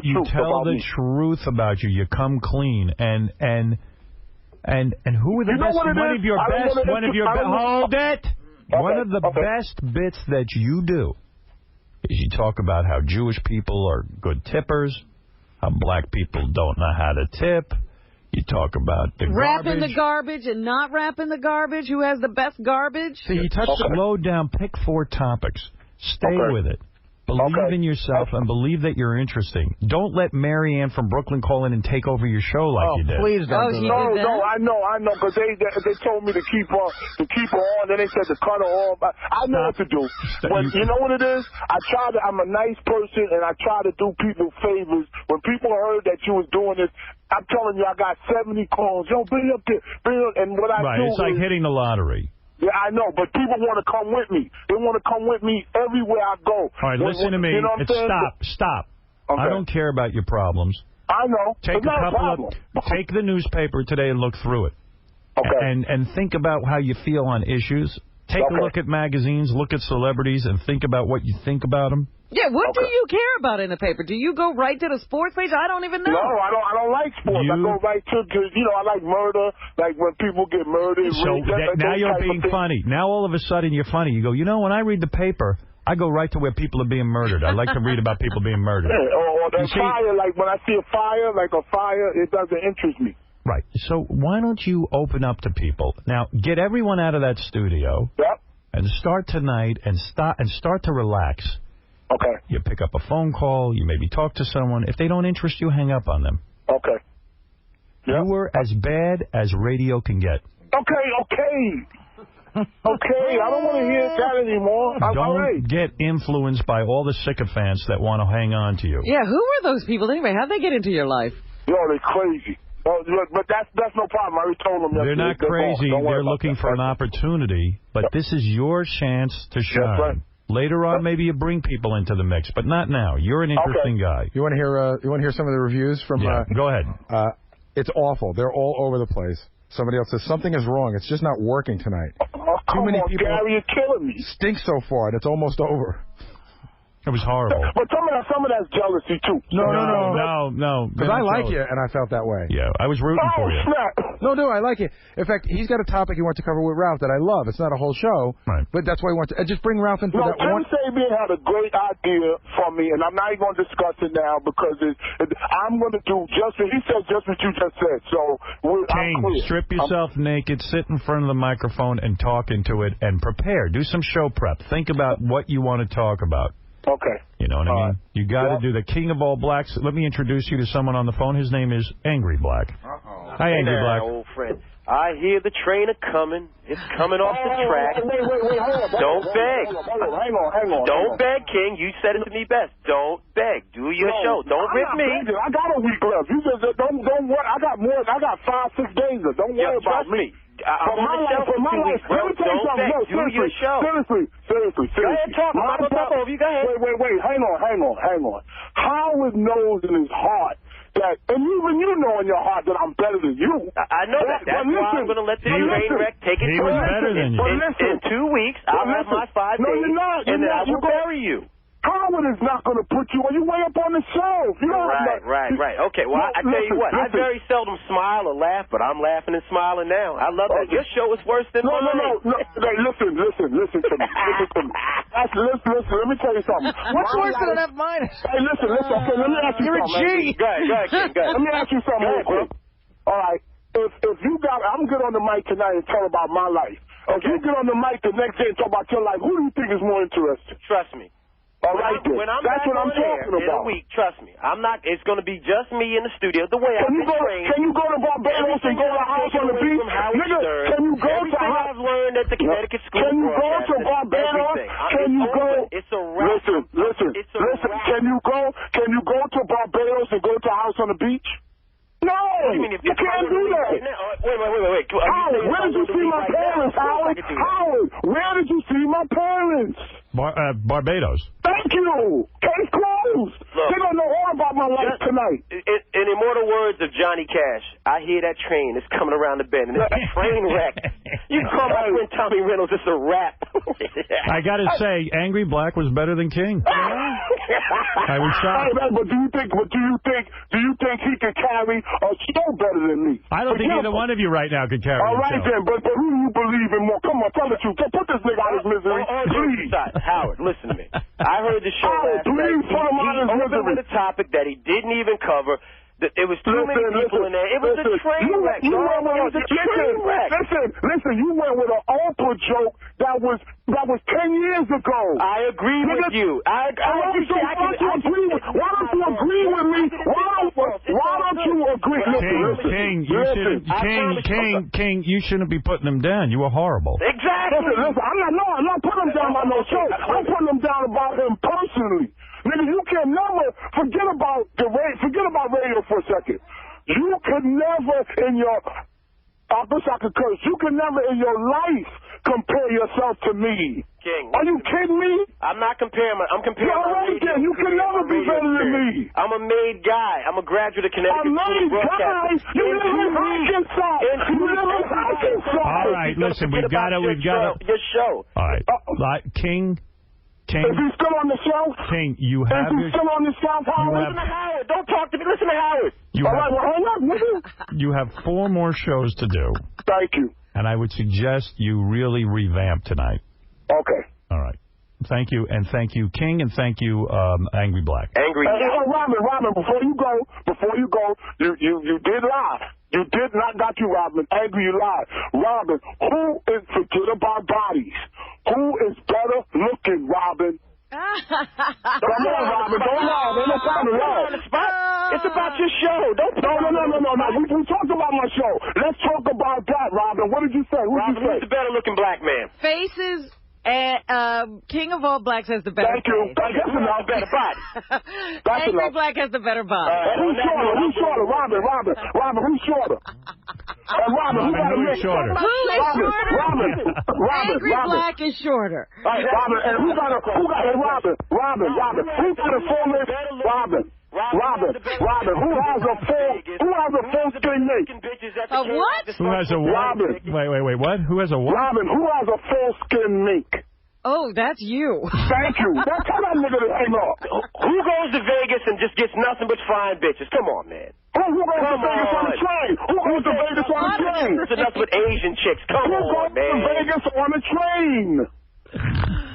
Speaker 5: the truth about you. You come clean, and who are the best? One of your best. Hold it. One of the best bits that you do is you talk about how Jewish people are good tippers, how black people don't know how to tip. You talk about the
Speaker 3: wrapping
Speaker 5: garbage.
Speaker 3: the garbage and not wrapping the garbage. Who has the best garbage?
Speaker 5: So you touch the low down, pick 4 topics. Stay with it. Believe in yourself and believe that you're interesting. Don't let Mary Ann from Brooklyn call in and take over your show like you did.
Speaker 21: Please don't. No, I know, because they told me to keep her on. Then they said to cut her off. I know what to do. But you know what it is? I'm a nice person, and I try to do people favors. When people heard that you was doing this, I'm telling you, I got 70 calls. Yo, bring it up there, and what I do
Speaker 5: it's like hitting the lottery.
Speaker 21: Yeah, I know, but people want to come with me. They want to come with me everywhere I go.
Speaker 5: All right, listen to me.
Speaker 21: You know what I'm saying?
Speaker 5: Stop.
Speaker 21: Okay.
Speaker 5: I don't care about your problems.
Speaker 21: I know.
Speaker 5: Take take the newspaper today and look through it.
Speaker 21: Okay.
Speaker 5: And think about how you feel on issues. Take a look at magazines, look at celebrities, and think about what you think about them.
Speaker 3: Yeah, what do you care about in the paper? Do you go right to the sports page? I don't even know.
Speaker 21: No, I don't like sports. I go right to, I like murder, like when people get murdered.
Speaker 5: So now you're being funny. Now all of a sudden you're funny. You go, when I read the paper, I go right to where people are being murdered. I like to read about people being murdered.
Speaker 21: Yeah, or the fire, like when I see a fire, it doesn't interest me.
Speaker 5: Right. So why don't you open up to people? Now, get everyone out of that studio.
Speaker 21: Yep.
Speaker 5: And start tonight and start to relax.
Speaker 21: Okay.
Speaker 5: You pick up a phone call. You maybe talk to someone. If they don't interest you, hang up on them.
Speaker 21: Okay.
Speaker 5: Yep. You were as bad as radio can get.
Speaker 21: Okay. I don't want to hear that anymore.
Speaker 5: Don't get influenced by all the sycophants that want to hang on to you.
Speaker 3: Yeah, who are those people anyway? How'd they get into your life?
Speaker 21: Yo, they're crazy. But that's no problem. I already told them.
Speaker 5: They're not crazy. They're looking for an opportunity. But this is your chance to shine.
Speaker 21: That's right.
Speaker 5: Later on, maybe you bring people into the mix, but not now. You're an interesting guy.
Speaker 14: You want to hear some of the reviews from?
Speaker 5: Go ahead.
Speaker 14: It's awful. They're all over the place. Somebody else says something is wrong. It's just not working tonight. Too many people.
Speaker 21: Gary, you're killing me.
Speaker 14: Stink so far, and it's almost over.
Speaker 5: It was horrible.
Speaker 21: But some of that's jealousy, too.
Speaker 5: No.
Speaker 14: Because I like you, and I felt that way.
Speaker 5: Yeah, I was rooting for you.
Speaker 21: Snap.
Speaker 14: No, I like it. In fact, he's got a topic he wants to cover with Ralph that I love. It's not a whole show, but that's why he wants to. Just bring Ralph into that one.
Speaker 21: Tim Sabian had a great idea for me, and I'm not even going to discuss it now because I'm going to do just what he said, just what you just said. So,
Speaker 5: King, strip yourself naked, sit in front of the microphone, and talk into it, and prepare. Do some show prep. Think about what you want to talk about.
Speaker 21: Okay.
Speaker 5: You know what I mean? You got to do the king of all blacks. Let me introduce you to someone on the phone. His name is Angry Black. Hi, Angry Black.
Speaker 8: Old friend. I hear the train coming. It's coming off the track.
Speaker 21: Wait, hold on.
Speaker 8: Don't beg.
Speaker 21: Hang on.
Speaker 8: Don't beg, King. You said it to me best. Don't beg. Do your show. Don't rip me.
Speaker 21: I got a week left. You just don't worry. I got more. I got 5-6 days left. Don't worry about me.
Speaker 8: I'm on the show for 2 weeks, bro. Don't beg. Do your show.
Speaker 21: Seriously.
Speaker 8: Go ahead, talk. I'm going to talk over you. Go ahead.
Speaker 21: Wait. Hang on. Howard knows in his heart that, and even you know in your heart that I'm better than you.
Speaker 8: I know that. That's why I'm going to let the train wreck take its course.
Speaker 5: He was better than you.
Speaker 8: In 2 weeks, I'll have my 5 days, and then I will bury you.
Speaker 21: Howard is not going to put you on. You way up on the shelf. You know
Speaker 8: Right. Okay, well, I tell you what. I very seldom smile or laugh, but I'm laughing and smiling now. I love that. Your show is worse than mine.
Speaker 21: No. Hey, listen to me. Listen to me. Listen. Let me tell you something.
Speaker 4: What's worse than an F-?
Speaker 21: Hey, listen. Okay, let me ask you
Speaker 4: You're
Speaker 21: something.
Speaker 4: You're a G.
Speaker 8: Go ahead, King. Go ahead.
Speaker 21: Let me ask you something real quick. All right. If you got, I'm good on the mic tonight and tell about my life. If you get on the mic the next day and talk about your life, who do you think is more interesting?
Speaker 8: Trust me.
Speaker 21: All right,
Speaker 8: when I'm
Speaker 21: that's
Speaker 8: back
Speaker 21: what I'm
Speaker 8: on air
Speaker 21: talking
Speaker 8: in
Speaker 21: about.
Speaker 8: a week, trust me, I'm not. It's going to be just me in the studio. The way I've been trained.
Speaker 21: Can you go to Barbados and go to a house on the beach? Nigga, can you go to
Speaker 8: I've learned at the Connecticut School
Speaker 21: Can you go to Barbados? Can you go?
Speaker 8: It's a wrap.
Speaker 21: Listen. Can you go to Barbados and go to a house on the beach? No, you can't do that.
Speaker 8: Wait.
Speaker 21: Howard, where did you see my parents, Howard? Howard, where did you see my parents?
Speaker 5: Barbados.
Speaker 21: Thank you. Case closed. They're going to know all about my life tonight.
Speaker 8: In immortal words of Johnny Cash, I hear that train is coming around the bend, and it's a train wreck. You can call my friend Tommy Reynolds. It's a wrap.
Speaker 5: I got to say, Angry Black was better than King. I was shocked.
Speaker 21: Hey, but do you think he can carry a show better than me?
Speaker 5: I don't think either one of you right now could carry
Speaker 21: All
Speaker 5: a
Speaker 21: right,
Speaker 5: show.
Speaker 21: then, but who do you believe in more? Come on, tell the truth. Put this nigga out of his misery, please.
Speaker 8: Howard, listen to me. I heard the show last
Speaker 21: please
Speaker 8: night.
Speaker 21: put him out of his
Speaker 8: He
Speaker 21: misery.
Speaker 8: opened with a topic that he didn't even cover. There was too many people in there. It was a train wreck.
Speaker 21: Listen, you went with an Oprah joke that was 10 years ago.
Speaker 8: I agree with you. Why don't you agree with me? Why don't you agree?
Speaker 5: King, you shouldn't be putting them down. You were horrible.
Speaker 8: Exactly.
Speaker 21: Listen, I'm not putting him down by no show. I'm putting him down about him personally. Nigga, you can never forget about radio for a second. You could never in your I wish I could curse. You can never in your life compare yourself to me.
Speaker 8: King.
Speaker 21: Are you kidding me?
Speaker 8: I'm not comparing. I'm comparing.
Speaker 21: All right, then. You can never be better than me.
Speaker 8: I'm a made guy. I'm a graduate of Connecticut.
Speaker 21: A made guy? You live in Arkansas.
Speaker 5: All right, listen. We've got to.
Speaker 8: Your show.
Speaker 5: All right, King.
Speaker 21: Is he still on the show?
Speaker 5: King, you have.
Speaker 21: Is he still on the show, Howard?
Speaker 8: Listen to Howard. Don't talk to me. Listen to Howard.
Speaker 21: All right, well, hang on, nigga.
Speaker 5: You have 4 more shows to do.
Speaker 21: Thank you.
Speaker 5: And I would suggest you really revamp tonight.
Speaker 21: Okay.
Speaker 5: All right. Thank you, and thank you, King, and thank you, Angry Black.
Speaker 21: Robin, before you go, you did lie. You did not got you, Robin. Angry, you lied. Robin, forget about bodies. Who is better looking, Robin? Come on, Robin. Don't lie. There's no time to lie.
Speaker 8: It's about your show.
Speaker 21: No. We talked about my show. Let's talk about that, Robin. What did you say?
Speaker 8: Robin, who's the better looking black man?
Speaker 3: Faces. King of all blacks has the better
Speaker 21: Thank you.
Speaker 3: face.
Speaker 21: That's enough.
Speaker 8: Better body.
Speaker 3: Angry Black has the better body.
Speaker 21: Who's shorter? Robin, who's shorter? Robin, who got a mix?
Speaker 3: Who is shorter? Angry Black is shorter.
Speaker 21: All right, Robin, and who got a full skin? Robin, who has a full skin mink?
Speaker 3: A what?
Speaker 5: Who has a what?
Speaker 21: Robin.
Speaker 5: Wait, what? Who has a what?
Speaker 21: Robin, who has a full skin mink?
Speaker 3: Oh, that's you.
Speaker 21: Thank you. Tell that nigga to hang up.
Speaker 8: Who goes to Vegas and just gets nothing but fine bitches? Come on, man.
Speaker 21: Who goes to Vegas on the train? Who goes to Vegas on the train?
Speaker 8: There's nothing but Asian chicks. Come on, man.
Speaker 21: Who goes to Vegas on the train?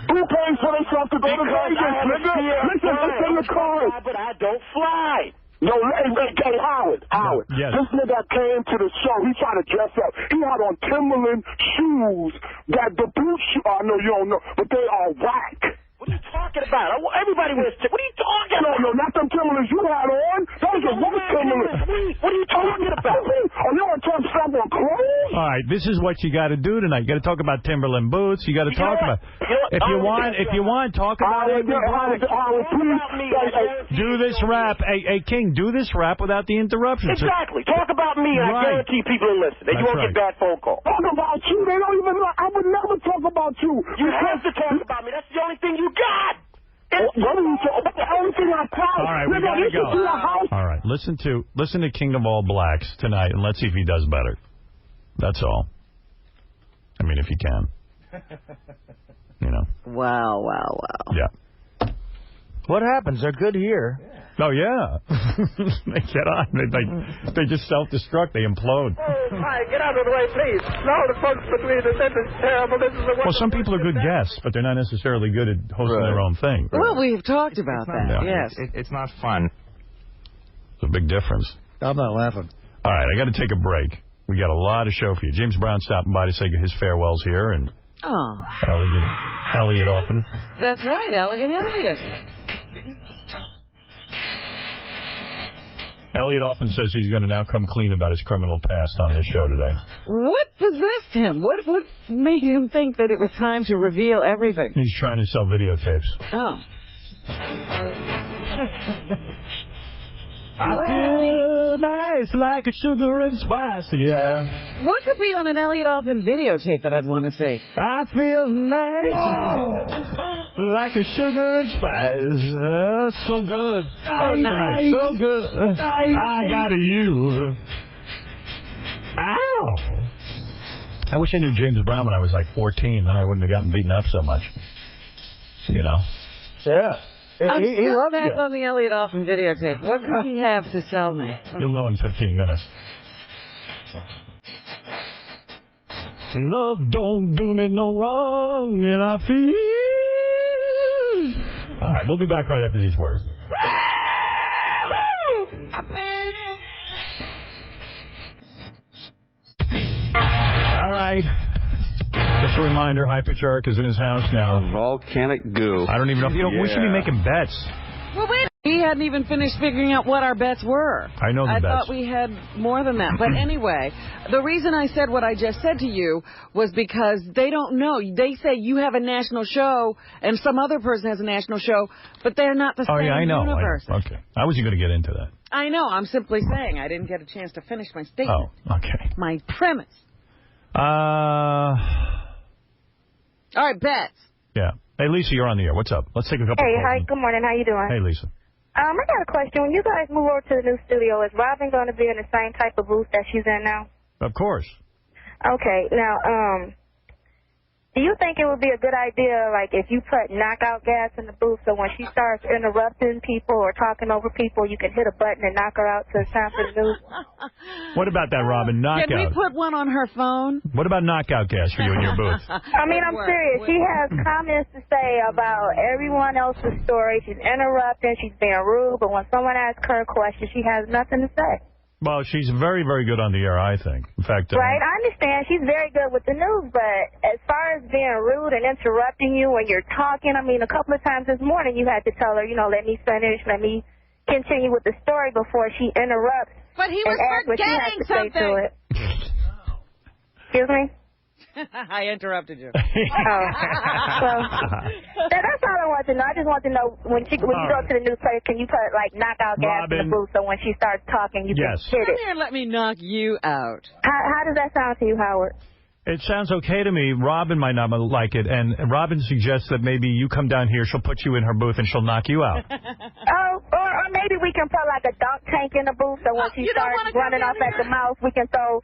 Speaker 21: Who pays for themselves to go to Vegas, nigga? Listen, it's in the car.
Speaker 8: But I don't fly.
Speaker 21: No, hey, Howard.
Speaker 5: Yes.
Speaker 21: This nigga came to the show. He tried to dress up. He had on Timberland shoes that the boot shoes, I know you don't know, but they are whack.
Speaker 8: What are you talking about? Everybody wears Timberland. What are you talking about?
Speaker 21: No, not them Timberlands you had on. Those are white Timberlands.
Speaker 8: What are you talking about?
Speaker 21: Oh, you want to talk stuff on clothes?
Speaker 5: All right, this is what you got to do tonight. You got to talk about Timberland boots. You got to talk about. If you want, talk about it. Do this rap, hey King. Do this rap without the interruptions.
Speaker 8: Exactly. Talk about me, and I guarantee people will listen. You won't get bad phone calls.
Speaker 21: Talk about you. They don't even know. I would never talk about you.
Speaker 8: You have to talk about me. That's the only thing you got.
Speaker 21: What are you talking about? The only thing I got.
Speaker 5: All right, we got to go. All right, listen to King of All Blacks tonight, and let's see if he does better. That's all. I mean, if you can. You know.
Speaker 3: Wow.
Speaker 5: Yeah.
Speaker 4: What happens? They're good here.
Speaker 5: Oh, yeah. They get on. They just self-destruct. They implode.
Speaker 22: Oh, my, get out of the way, please. No, the folks between us, this is terrible. This is
Speaker 5: Well, some people are good guests, but they're not necessarily good at hosting their own thing.
Speaker 3: Well, we've talked about that, yes.
Speaker 2: It's not fun.
Speaker 5: It's a big difference.
Speaker 4: I'm not laughing.
Speaker 5: All right, I got to take a break. We got a lot of show for you. James Brown stopping by to say his farewells here, and Elliot Offen.
Speaker 3: That's right, Elliot.
Speaker 5: Elliot often says he's going to now come clean about his criminal past on his show today.
Speaker 3: What possessed him? What made him think that it was time to reveal everything?
Speaker 5: He's trying to sell videotapes.
Speaker 3: Oh.
Speaker 5: I feel nice like a sugar and spice, yeah.
Speaker 3: What could be on an Elliot Offen videotape that I'd want to see?
Speaker 5: I feel nice like a sugar and spice. So good.
Speaker 3: Oh, nice.
Speaker 5: So good. I got you. Ow. I wish I knew James Brown when I was like 14, then I wouldn't have gotten beaten up so much. You know?
Speaker 4: Yeah.
Speaker 3: I'm
Speaker 4: He
Speaker 3: still
Speaker 4: loves
Speaker 3: back
Speaker 4: you.
Speaker 3: on the Elliot Offman videotape. What does he have to sell me?
Speaker 5: You'll know in 15 minutes. Love don't do me no wrong, and I feel... All right, we'll be back right after these words. All right. Just a reminder, High Pitch Eric is in his house now.
Speaker 9: Volcanic goo.
Speaker 5: I don't even know. We should be making bets.
Speaker 3: Well, wait. We hadn't even finished figuring out what our bets were.
Speaker 5: I know the bets.
Speaker 3: I thought we had more than that. But anyway, the reason I said what I just said to you was because they don't know. They say you have a national show and some other person has a national show, but they're not the same universe.
Speaker 5: Okay. I wasn't going to get into that.
Speaker 3: I know. I'm simply saying I didn't get a chance to finish my statement.
Speaker 5: Oh, okay.
Speaker 3: My premise.
Speaker 5: All
Speaker 3: right, bets.
Speaker 5: Yeah. Hey, Lisa, you're on the air. What's up? Let's take a couple
Speaker 11: Hey,
Speaker 5: calls.
Speaker 11: hi. Good morning. How you doing?
Speaker 5: Hey, Lisa.
Speaker 11: I got a question. When you guys move over to the new studio, is Robin going to be in the same type of booth that she's in now?
Speaker 5: Of course.
Speaker 11: Okay. Now, do you think it would be a good idea, like, if you put knockout gas in the booth so when she starts interrupting people or talking over people, you can hit a button and knock her out to it's time for the news?
Speaker 5: What about that, Robin? Knockout.
Speaker 3: Can we put one on her phone?
Speaker 5: What about knockout gas for you in your booth?
Speaker 11: I mean, I'm serious. She has comments to say about everyone else's story. She's interrupting. She's being rude. But when someone asks her a question, she has nothing to say.
Speaker 5: Well, she's very, very good on the air, I think. In fact,
Speaker 11: right, I understand. She's very good with the news, but as far as being rude and interrupting you when you're talking, I mean, a couple of times this morning you had to tell her, let me finish, let me continue with the story before she interrupts.
Speaker 3: But he was forgetting something.
Speaker 11: Excuse me?
Speaker 3: I interrupted you.
Speaker 11: Well, that's all I want to know. I just want to know, when you go to the news place, can you put, like, knockout gas in the booth so when she starts talking, you can hit it?
Speaker 3: Come here and let me knock you out.
Speaker 11: How does that sound to you, Howard?
Speaker 5: It sounds okay to me. Robin might not like it, and Robin suggests that maybe you come down here, she'll put you in her booth, and she'll knock you out.
Speaker 11: Or maybe we can put like a dunk tank in the booth, so when she starts running off at the mouth, you can throw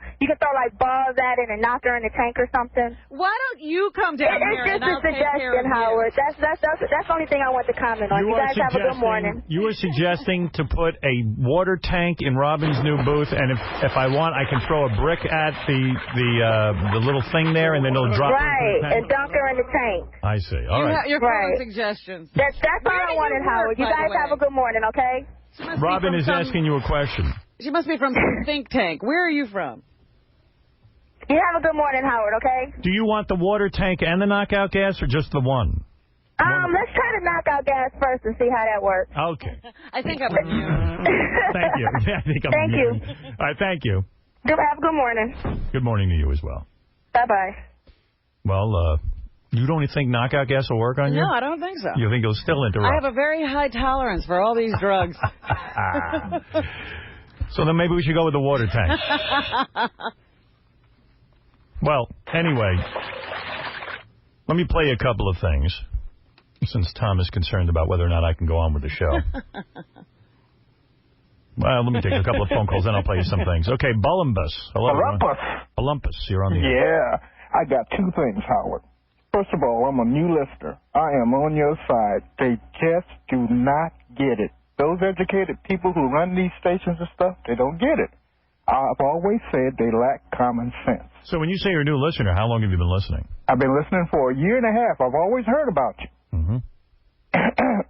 Speaker 11: like balls at it and knock her in the tank or something.
Speaker 3: Why don't you come down here and I'll take care of you?
Speaker 11: Howard. That's the only thing I want to comment on. You guys have a good morning.
Speaker 5: You are suggesting to put a water tank in Robin's new booth, and if I want, I can throw a brick at the little thing there, and then it'll drop her in the tank.
Speaker 11: And dunk her in the tank.
Speaker 5: I see. All right.
Speaker 3: Your suggestions.
Speaker 11: That's all I wanted, Howard. You guys have a good morning, okay?
Speaker 5: Robin is asking you a question.
Speaker 3: She must be from some think tank. Where are you from?
Speaker 11: You have a good morning, Howard, okay?
Speaker 5: Do you want the water tank and the knockout gas, or just the one?
Speaker 11: Let's try the knockout gas first and see how that works.
Speaker 5: Okay.
Speaker 3: I think I'm immune.
Speaker 5: Thank you. I think I'm
Speaker 11: Thank
Speaker 5: immune.
Speaker 11: you.
Speaker 5: All right, thank you.
Speaker 11: Have a good morning.
Speaker 5: Good morning to you as well.
Speaker 11: Bye-bye.
Speaker 5: Well, you don't think knockout gas will work on you?
Speaker 3: No, I don't think so.
Speaker 5: You think it'll still interrupt?
Speaker 3: I have a very high tolerance for all these drugs.
Speaker 5: So then maybe we should go with the water tank. Well, anyway, let me play a couple of things, since Tom is concerned about whether or not I can go on with the show. Well, let me take a couple of phone calls, then I'll play you some things. Okay, Bulumbus. Hello, Bulumbus, you're on the air.
Speaker 21: Yeah, I got two things, Howard. First of all, I'm a new listener. I am on your side. They just do not get it. Those educated people who run these stations and stuff, they don't get it. I've always said they lack common sense.
Speaker 5: So when you say you're a new listener, how long have you been listening?
Speaker 21: I've been listening for a year and a half. I've always heard about you.
Speaker 5: Mm-hmm.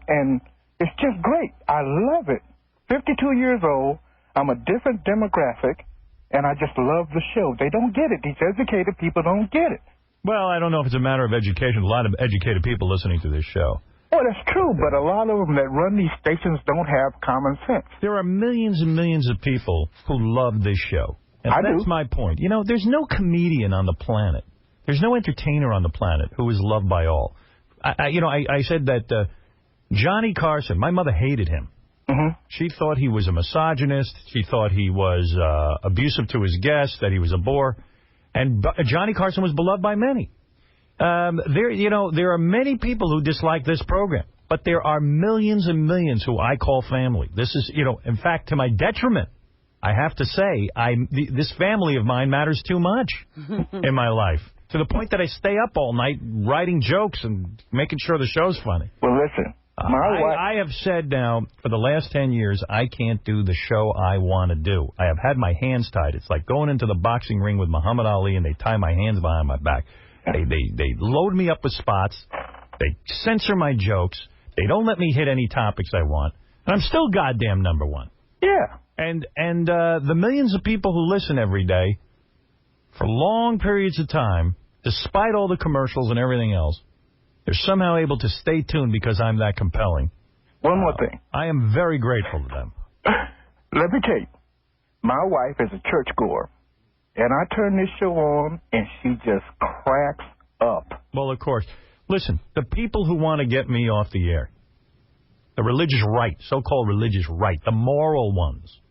Speaker 21: And it's just great. I love it. 52 years old. I'm a different demographic, and I just love the show. They don't get it. These educated people don't get it.
Speaker 5: Well, I don't know if it's a matter of education. A lot of educated people listening to this show.
Speaker 21: Well, that's true, but a lot of them that run these stations don't have common sense.
Speaker 5: There are millions and millions of people who love this show. And that's my point. You know, there's no comedian on the planet. There's no entertainer on the planet who is loved by all. I said that Johnny Carson, my mother hated him.
Speaker 21: Mm-hmm.
Speaker 5: She thought he was a misogynist. She thought he was abusive to his guests, that he was a bore. And Johnny Carson was beloved by many. There are many people who dislike this program, but there are millions and millions who I call family. This is, in fact, to my detriment. I have to say, this family of mine matters too much in my life, to the point that I stay up all night writing jokes and making sure the show's funny.
Speaker 21: Well, listen,
Speaker 5: I have said now for the last 10 years, I can't do the show I want to do. I have had my hands tied. It's like going into the boxing ring with Muhammad Ali and they tie my hands behind my back. They load me up with spots. They censor my jokes. They don't let me hit any topics I want. And I'm still goddamn number one.
Speaker 21: Yeah.
Speaker 5: And the millions of people who listen every day for long periods of time, despite all the commercials and everything else, they're somehow able to stay tuned because I'm that compelling.
Speaker 21: One more thing.
Speaker 5: I am very grateful to them.
Speaker 21: Let me tell you, my wife is a churchgoer, and I turn this show on, and she just cracks up.
Speaker 5: Well, of course. Listen, the people who want to get me off the air, the religious right, so-called religious right, the moral ones,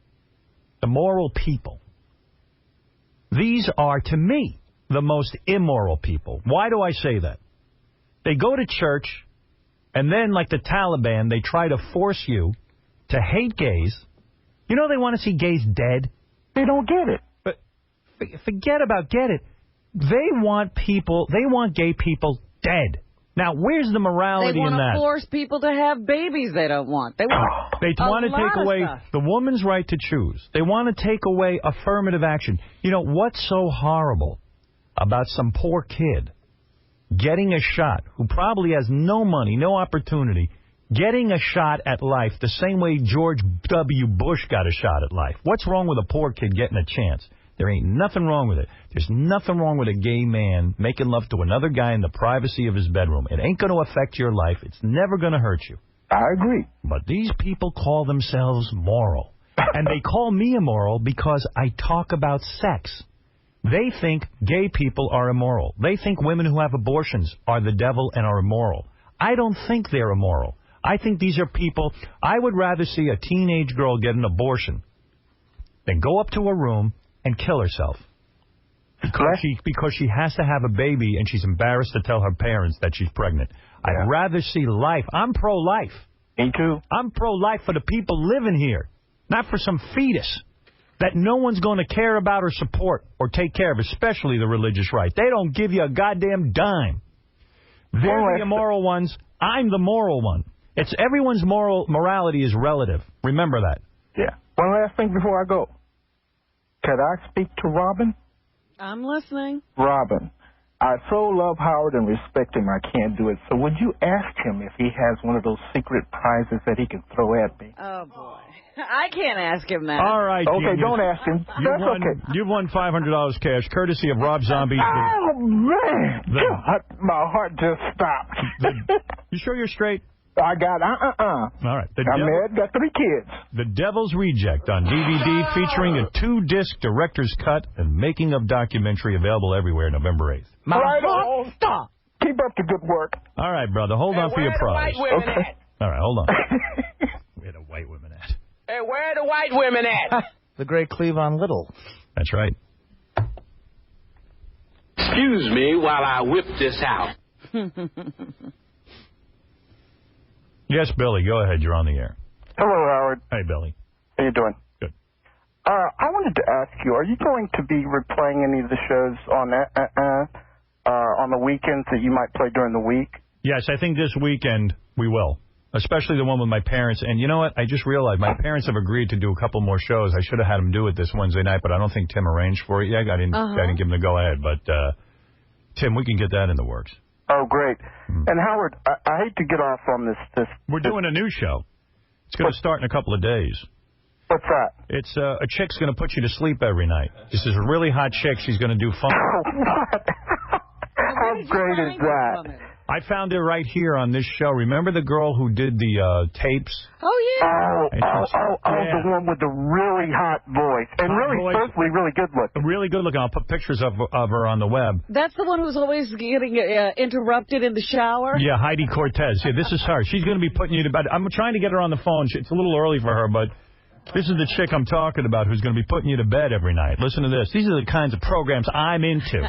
Speaker 5: the moral people, these are, to me, the most immoral people. Why do I say that? They go to church, and then, like the Taliban, they try to force you to hate gays. You know they want to see gays dead?
Speaker 21: They don't get it.
Speaker 5: But forget about get it. They want gay people dead. Now, where's the morality in that?
Speaker 3: They want to force people to have babies they don't want. They want
Speaker 5: to take away the woman's right to choose. They want to take away affirmative action. You know, what's so horrible about some poor kid getting a shot, who probably has no money, no opportunity, getting a shot at life the same way George W. Bush got a shot at life? What's wrong with a poor kid getting a chance? There ain't nothing wrong with it. There's nothing wrong with a gay man making love to another guy in the privacy of his bedroom. It ain't going to affect your life. It's never going to hurt you.
Speaker 21: I agree.
Speaker 5: But these people call themselves moral. And they call me immoral because I talk about sex. They think gay people are immoral. They think women who have abortions are the devil and are immoral. I don't think they're immoral. I think these are people. I would rather see a teenage girl get an abortion than go up to a room and kill herself because she has to have a baby and she's embarrassed to tell her parents that she's pregnant. Yeah. I'd rather see life. I'm pro-life.
Speaker 21: Me too.
Speaker 5: I'm pro-life for the people living here, not for some fetus that no one's going to care about or support or take care of, especially the religious right. They don't give you a goddamn dime. They're the immoral ones. I'm the moral one. It's everyone's morality is relative. Remember that.
Speaker 21: Yeah. One last thing before I go. Could I speak to Robin?
Speaker 3: I'm listening.
Speaker 21: Robin, I so love Howard and respect him, I can't do it. So would you ask him if he has one of those secret prizes that he can throw at me?
Speaker 3: Oh, boy. I can't ask him that.
Speaker 5: All right,
Speaker 21: okay,
Speaker 5: genius.
Speaker 21: don't ask him. That's okay.
Speaker 5: You've won $500 cash, courtesy of Rob Zombie.
Speaker 21: Oh, man. My heart just stopped.
Speaker 5: You sure you're straight?
Speaker 21: I got
Speaker 5: All right.
Speaker 21: I'm married, got 3 kids.
Speaker 5: The Devil's Reject on DVD featuring a 2-disc director's cut and making of documentary available everywhere November 8th.
Speaker 21: Right, stop. Keep up the good work.
Speaker 5: All right, brother. Hold on for your prize.
Speaker 21: Okay.
Speaker 5: All right, hold on. Where the white women at?
Speaker 9: Hey, where are the white women at?
Speaker 4: The great Cleavon Little.
Speaker 5: That's right.
Speaker 9: Excuse me while I whip this out.
Speaker 5: Yes, Billy, go ahead. You're on the air.
Speaker 21: Hello, Howard.
Speaker 5: Hey, Billy.
Speaker 21: How you doing?
Speaker 5: Good.
Speaker 21: I wanted to ask you, are you going to be replaying any of the shows on the weekends that you might play during the week?
Speaker 5: Yes, I think this weekend we will, especially the one with my parents. And you know what? I just realized my parents have agreed to do a couple more shows. I should have had them do it this Wednesday night, but I don't think Tim arranged for it. Yeah, I didn't give him the go-ahead. But, Tim, we can get that in the works.
Speaker 21: Oh, great. And, Howard, I hate to get off on this.
Speaker 5: We're doing a new show. It's going to start in a couple of days.
Speaker 21: What's that?
Speaker 5: It's a chick's going to put you to sleep every night. This is a really hot chick. She's going to do fun.
Speaker 21: Oh, what? How great is that?
Speaker 5: I found her right here on this show. Remember the girl who did the tapes?
Speaker 3: Oh, yeah.
Speaker 21: The one with the really hot voice. And supposed to be really good looking. Really good looking.
Speaker 5: I'll put pictures of her on the web.
Speaker 3: That's the one who's always getting interrupted in the shower?
Speaker 5: Yeah, Heidi Cortez. Yeah, this is her. She's going to be putting you to bed. I'm trying to get her on the phone. It's a little early for her, but this is the chick I'm talking about who's going to be putting you to bed every night. Listen to this. These are the kinds of programs I'm into.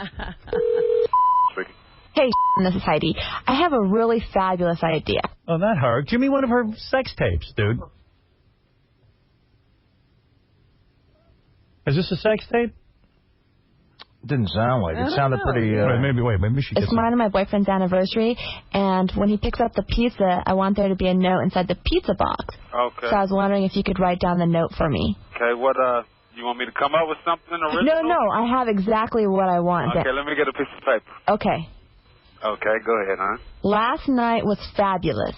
Speaker 12: Hey, this is Heidi. I have a really fabulous idea.
Speaker 5: Oh, that her. Give me one of her sex tapes, dude. Is this a sex tape?
Speaker 4: Didn't sound like it. It sounded pretty...
Speaker 5: Maybe she
Speaker 12: It's mine and my boyfriend's anniversary, and when he picks up the pizza, I want there to be a note inside the pizza box.
Speaker 13: Okay.
Speaker 12: So I was wondering if you could write down the note for me.
Speaker 13: Okay, what, you want me to come up with something original?
Speaker 12: No, I have exactly what I want.
Speaker 13: Okay, let me get a piece of paper.
Speaker 12: Okay.
Speaker 13: Okay, go ahead, huh?
Speaker 12: Last night was fabulous.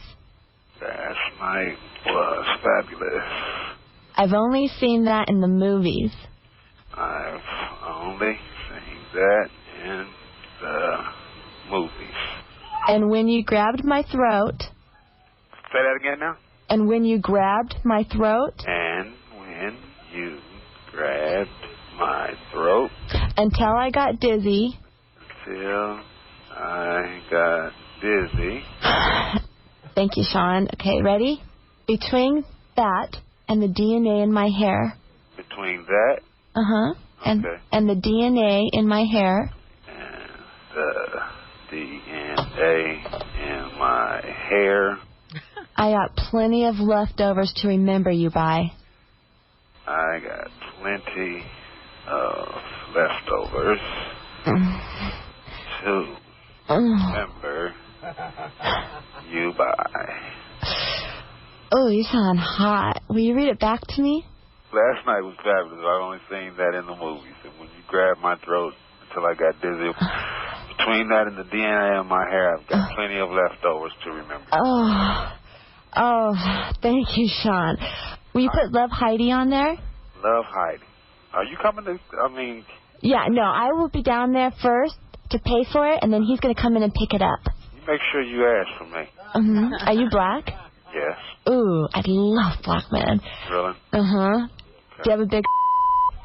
Speaker 13: Last night was fabulous.
Speaker 12: I've only seen that in the movies.
Speaker 13: I've only seen that in the movies.
Speaker 12: And when you grabbed my throat...
Speaker 13: Say that again now?
Speaker 12: And when you grabbed my throat...
Speaker 13: And when you grabbed my throat...
Speaker 12: Until I got dizzy...
Speaker 13: Until I got dizzy...
Speaker 12: Thank you, Sean. Okay, ready? Between that and the DNA in my hair.
Speaker 13: Between that...
Speaker 12: Uh-huh. And the DNA in my hair.
Speaker 13: And the DNA in my hair.
Speaker 12: I got plenty of leftovers to remember you by.
Speaker 13: I got plenty of leftovers to remember you by.
Speaker 12: Oh, you sound hot. Will you read it back to me?
Speaker 13: Last night was fabulous. I've only seen that in the movies. And when you grabbed my throat until I got dizzy, between that and the DNA in my hair, I've got plenty of leftovers to remember.
Speaker 12: Oh, thank you, Sean. Will you put Love Heidi on there?
Speaker 13: Love Heidi. Are you coming to,
Speaker 12: Yeah, no, I will be down there first to pay for it, and then he's going to come in and pick it up.
Speaker 13: You make sure you ask for me.
Speaker 12: Are you black?
Speaker 13: Yes.
Speaker 12: Ooh, I love black men.
Speaker 13: Really?
Speaker 12: Okay. Do you have a big...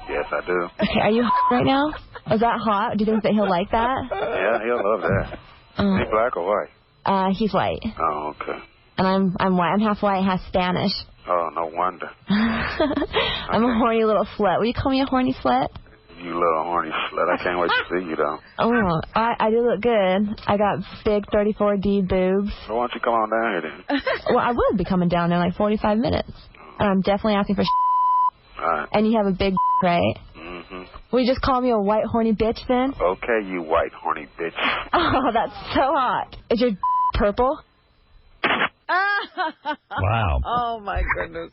Speaker 13: Yes, I do.
Speaker 12: Okay, are you right now? Is that hot? Do you think that he'll like that?
Speaker 13: Yeah, he'll love that. Is he black or white?
Speaker 12: He's white.
Speaker 13: Oh, okay.
Speaker 12: And I'm white. I'm half white, half Spanish.
Speaker 13: Oh, no wonder.
Speaker 12: I'm a horny little slut. Will you call me a horny slut?
Speaker 13: You little horny slut. I can't wait to see you, though.
Speaker 12: Oh, I do look good. I got big 34D boobs.
Speaker 13: So why don't you come on down here, then?
Speaker 12: Well, I will be coming down there in like 45 minutes. And I'm definitely asking for
Speaker 13: All right.
Speaker 12: And you have a big right? Will you just call me a white horny bitch, then?
Speaker 13: Okay, you white horny bitch.
Speaker 12: Oh, that's so hot. Is your purple?
Speaker 5: Wow.
Speaker 3: Oh, my goodness.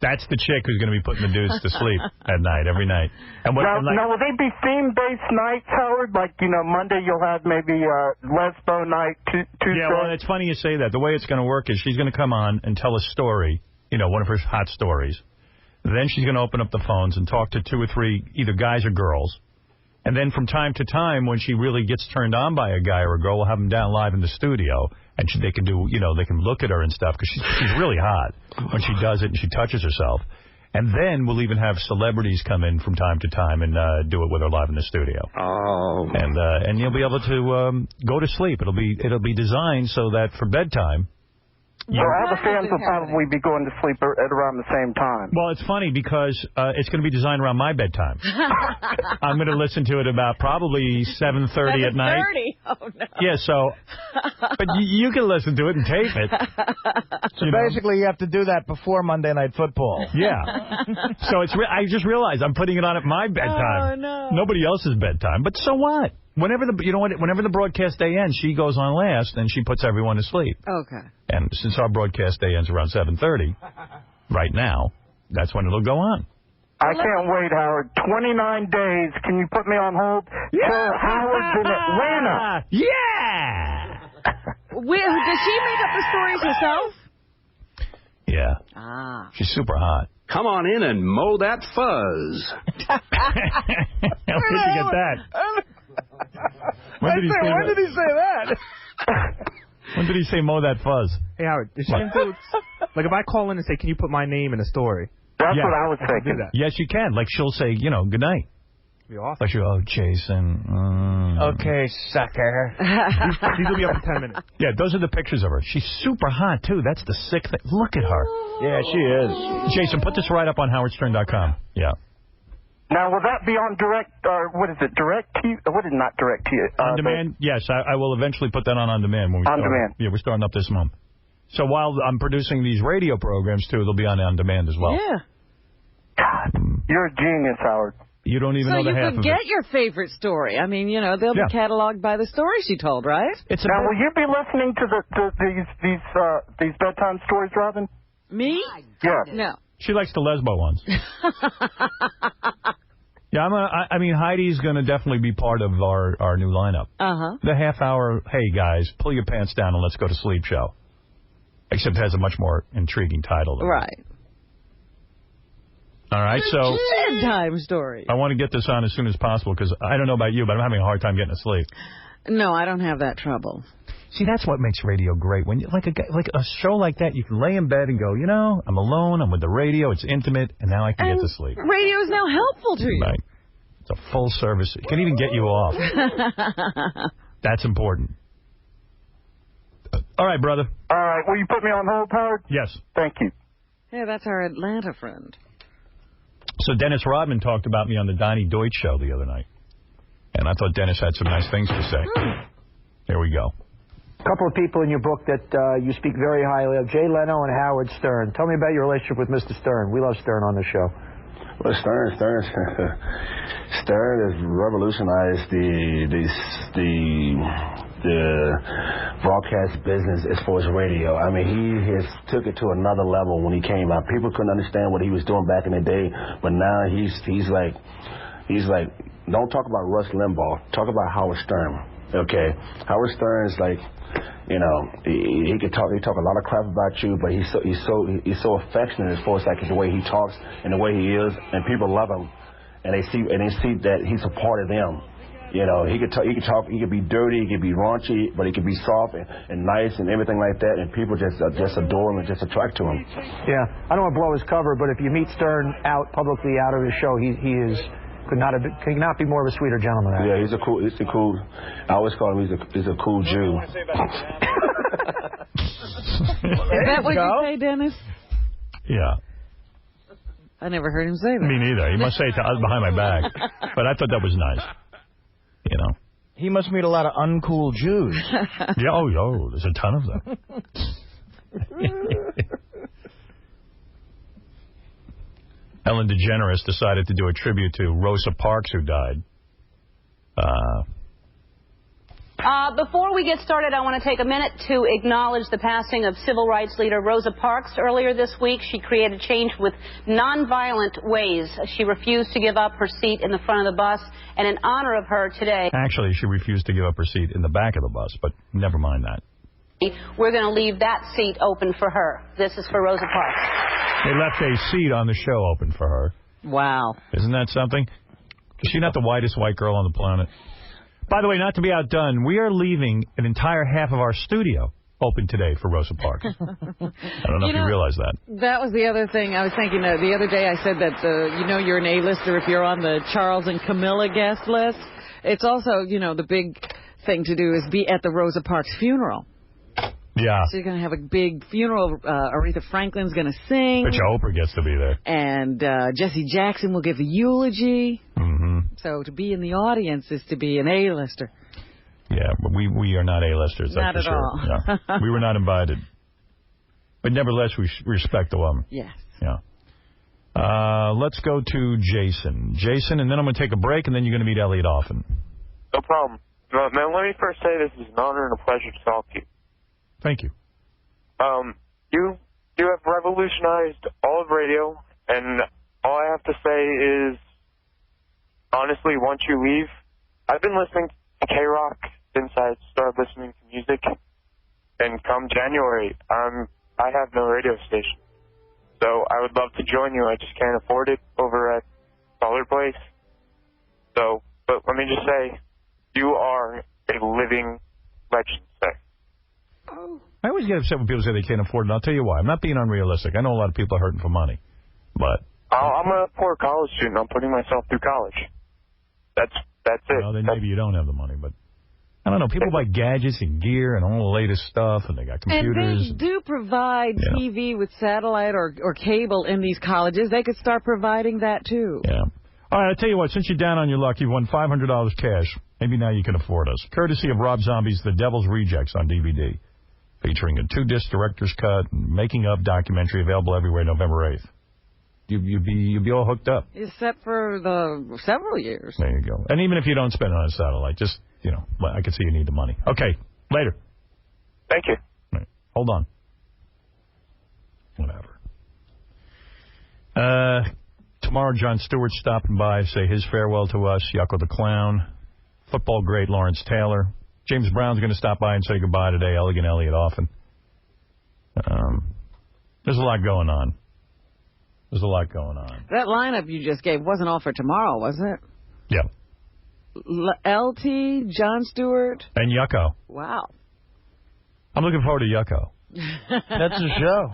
Speaker 5: That's the chick who's going to be putting the dudes to sleep at night, every night. And what,
Speaker 22: now, will they be theme-based nights, Howard? Like, Monday you'll have maybe Lesbo night, Tuesday?
Speaker 5: Yeah, well, it's funny you say that. The way it's going to work is she's going to come on and tell a story, one of her hot stories. Then she's going to open up the phones and talk to 2 or 3, either guys or girls. And then from time to time, when she really gets turned on by a guy or a girl, we'll have them down live in the studio. And they can do, they can look at her and stuff, because she's really hot when she does it and she touches herself. And then we'll even have celebrities come in from time to time and do it with her live in the studio.
Speaker 22: Oh.
Speaker 5: And you'll be able to go to sleep. It'll be designed so that for bedtime.
Speaker 22: So all the fans will probably be going to sleep at around the same time.
Speaker 5: Well, it's funny because it's going to be designed around my bedtime. I'm going to listen to it about probably 7:30 at night.
Speaker 3: 7:30? Oh, no.
Speaker 5: Yeah, so, but you can listen to it and tape it.
Speaker 4: So basically you have to do that before Monday Night Football.
Speaker 5: Yeah. So I just realized I'm putting it on at my bedtime.
Speaker 3: Oh, no.
Speaker 5: Nobody else's bedtime. But so what? Whenever the broadcast day ends, she goes on last and she puts everyone to sleep.
Speaker 3: Okay.
Speaker 5: And since our broadcast day ends around 7:30, right now, that's when it'll go on.
Speaker 22: I can't wait, Howard. 29 days. Can you put me on hold?
Speaker 5: Yeah.
Speaker 22: So Howard's in Atlanta.
Speaker 5: Yeah.
Speaker 3: Does she make up the stories herself?
Speaker 5: Yeah.
Speaker 3: Ah.
Speaker 5: She's super hot.
Speaker 9: Come on in and mow that fuzz.
Speaker 5: Where'd you get that? When did he say that? When did he say mow that fuzz?
Speaker 2: Hey, Howard, is she into, like, if I call in and say, can you put my name in a story?
Speaker 22: That's what I was thinking.
Speaker 5: Yes, you can. Like, she'll say, good night.
Speaker 2: Be awesome.
Speaker 5: Like, she'll, Jason.
Speaker 4: Okay, sucker.
Speaker 2: These will be up in 10 minutes.
Speaker 5: Yeah, those are the pictures of her. She's super hot, too. That's the sick thing. Look at her.
Speaker 4: Yeah, she is.
Speaker 5: Jason, put this right up on howardstern.com. Yeah.
Speaker 22: Now, will that be on direct, or what is it, direct TV? What is not direct TV?
Speaker 5: On demand? Yes, I will eventually put that on demand. When we
Speaker 22: on demand.
Speaker 5: Yeah, we're starting up this month. So while I'm producing these radio programs, too, they'll be on demand as well.
Speaker 3: Yeah.
Speaker 22: God. You're a genius, Howard.
Speaker 5: You don't even
Speaker 3: so
Speaker 5: know the half
Speaker 3: you
Speaker 5: of
Speaker 3: could
Speaker 5: it.
Speaker 3: get your favorite story. I mean, they'll be cataloged by the story she told, right?
Speaker 22: Now, will you be listening to these bedtime stories, Robin?
Speaker 3: Me?
Speaker 22: Yeah.
Speaker 3: No.
Speaker 5: She likes the lesbo ones. Yeah, I mean, Heidi's going to definitely be part of our new lineup.
Speaker 3: Uh-huh.
Speaker 5: The half-hour, hey, guys, pull your pants down and let's go to sleep show. Except it has a much more intriguing title.
Speaker 3: Right.
Speaker 5: All right, so
Speaker 3: bedtime story.
Speaker 5: I want to get this on as soon as possible because I don't know about you, but I'm having a hard time getting to sleep.
Speaker 3: No, I don't have that trouble.
Speaker 5: See, that's what makes radio great. When like a show like that, you can lay in bed and go, I'm alone, I'm with the radio, it's intimate, and now I can get to sleep.
Speaker 3: Radio is now helpful to you.
Speaker 5: Right. It's a full service. It can even get you off. That's important. All right, brother.
Speaker 22: All right, will you put me on hold, Howard?
Speaker 5: Yes.
Speaker 22: Thank you.
Speaker 3: Yeah, that's our Atlanta friend.
Speaker 5: So Dennis Rodman talked about me on the Donnie Deutsch show the other night. And I thought Dennis had some nice things to say. Here we go.
Speaker 16: A couple of people in your book that you speak very highly of, Jay Leno and Howard Stern. Tell me about your relationship with Mr. Stern. We love Stern on the show.
Speaker 19: Well, Stern has revolutionized the broadcast business as far as radio. I mean, he has took it to another level when he came out. People couldn't understand what he was doing back in the day, but now he's like, don't talk about Rush Limbaugh. Talk about Howard Stern. Okay, Howard Stern is like, he could talk. He talk a lot of crap about you, but he's so affectionate as far as like the way he talks and the way he is, and people love him, and they see that he's a part of them. He could talk. He could be dirty. He could be raunchy, but he could be soft and nice and everything like that. And people just adore him and just attract to him.
Speaker 16: Yeah, I don't want to blow his cover, but if you meet Stern publicly out of his show, he could not be more of a sweeter gentleman.
Speaker 19: Yeah, he's a cool. I always call him he's a cool Jew.
Speaker 3: Is that what you say, Dennis?
Speaker 5: Yeah.
Speaker 3: I never heard him say that.
Speaker 5: Me neither. He must say it to us behind my back. But I thought that was nice.
Speaker 4: He must meet a lot of uncool Jews.
Speaker 5: Yeah, there's a ton of them. Ellen DeGeneres decided to do a tribute to Rosa Parks, who died.
Speaker 20: Before we get started, I want to take a minute to acknowledge the passing of civil rights leader Rosa Parks. Earlier this week, she created change with nonviolent ways. She refused to give up her seat in the front of the bus, and in honor of her today...
Speaker 5: Actually, she refused to give up her seat in the back of the bus, but never mind that.
Speaker 20: We're going to leave that seat open for her. This is for Rosa Parks.
Speaker 5: They left a seat on the show open for her.
Speaker 3: Wow.
Speaker 5: Isn't that something? Is she not the whitest white girl on the planet? By the way, not to be outdone, we are leaving an entire half of our studio open today for Rosa Parks. I don't know if you realize that.
Speaker 3: That was the other thing I was thinking. The other day I said that, you're an A-lister if you're on the Charles and Camilla guest list. It's also, the big thing to do is be at the Rosa Parks funeral.
Speaker 5: Yeah.
Speaker 3: So you're going to have a big funeral. Aretha Franklin's going to sing.
Speaker 5: Bet you Oprah gets to be there.
Speaker 3: And Jesse Jackson will give the eulogy.
Speaker 5: Mm-hmm.
Speaker 3: So to be in the audience is to be an A-lister.
Speaker 5: Yeah, but we are not A-listers, that's
Speaker 3: not
Speaker 5: for
Speaker 3: at
Speaker 5: sure.
Speaker 3: all.
Speaker 5: Yeah. We were not invited. But nevertheless, we respect the woman.
Speaker 3: Yes.
Speaker 5: Yeah. Let's go to Jason. Jason, and then I'm going to take a break, and then you're going to meet Elliot Offen.
Speaker 24: No problem. Man, let me first say this is an honor and a pleasure to talk to you.
Speaker 5: Thank you.
Speaker 24: You have revolutionized all of radio, and all I have to say is, honestly, once you leave, I've been listening to K-Rock since I started listening to music, and come January, I have no radio station. So I would love to join you. I just can't afford it over at Solar Place. So, but let me just say, you are a living legend, sir.
Speaker 5: I always get upset when people say they can't afford it, and I'll tell you why. I'm not being unrealistic. I know a lot of people are hurting for money, but...
Speaker 24: I'm a poor college student. I'm putting myself through college. That's it.
Speaker 5: Well, then maybe you don't have the money, but... I don't know. People buy gadgets and gear and all the latest stuff, and they got computers.
Speaker 3: And they do provide TV with satellite or cable in these colleges. They could start providing that, too.
Speaker 5: Yeah. All right, I'll tell you what. Since you're down on your luck, you've won $500 cash. Maybe now you can afford us. Courtesy of Rob Zombie's The Devil's Rejects on DVD. Featuring a 2-disc director's cut and making-up documentary available everywhere November 8th. You'd be all hooked up.
Speaker 3: Except for the several years.
Speaker 5: There you go. And even if you don't spend it on a satellite, just, I can see you need the money. Okay, later.
Speaker 24: Thank you.
Speaker 5: Right. Hold on. Whatever. Tomorrow, Jon Stewart's stopping by, say his farewell to us. Yucko the Clown. Football great Lawrence Taylor. James Brown's going to stop by and say goodbye today. Elegant Elliot often. There's a lot going on.
Speaker 3: That lineup you just gave wasn't all for tomorrow, was it?
Speaker 5: Yeah.
Speaker 3: LT, Jon Stewart.
Speaker 5: And Yucko.
Speaker 3: Wow.
Speaker 5: I'm looking forward to Yucko.
Speaker 4: That's a show.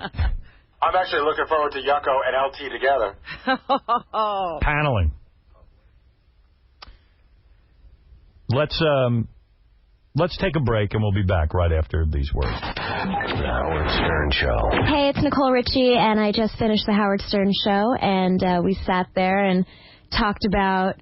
Speaker 7: I'm actually looking forward to Yucko and LT together.
Speaker 5: Paneling. Let's take a break, and we'll be back right after these words.
Speaker 18: The Howard Stern Show.
Speaker 12: Hey, it's Nicole Richie, and I just finished the Howard Stern Show, and we sat there and talked about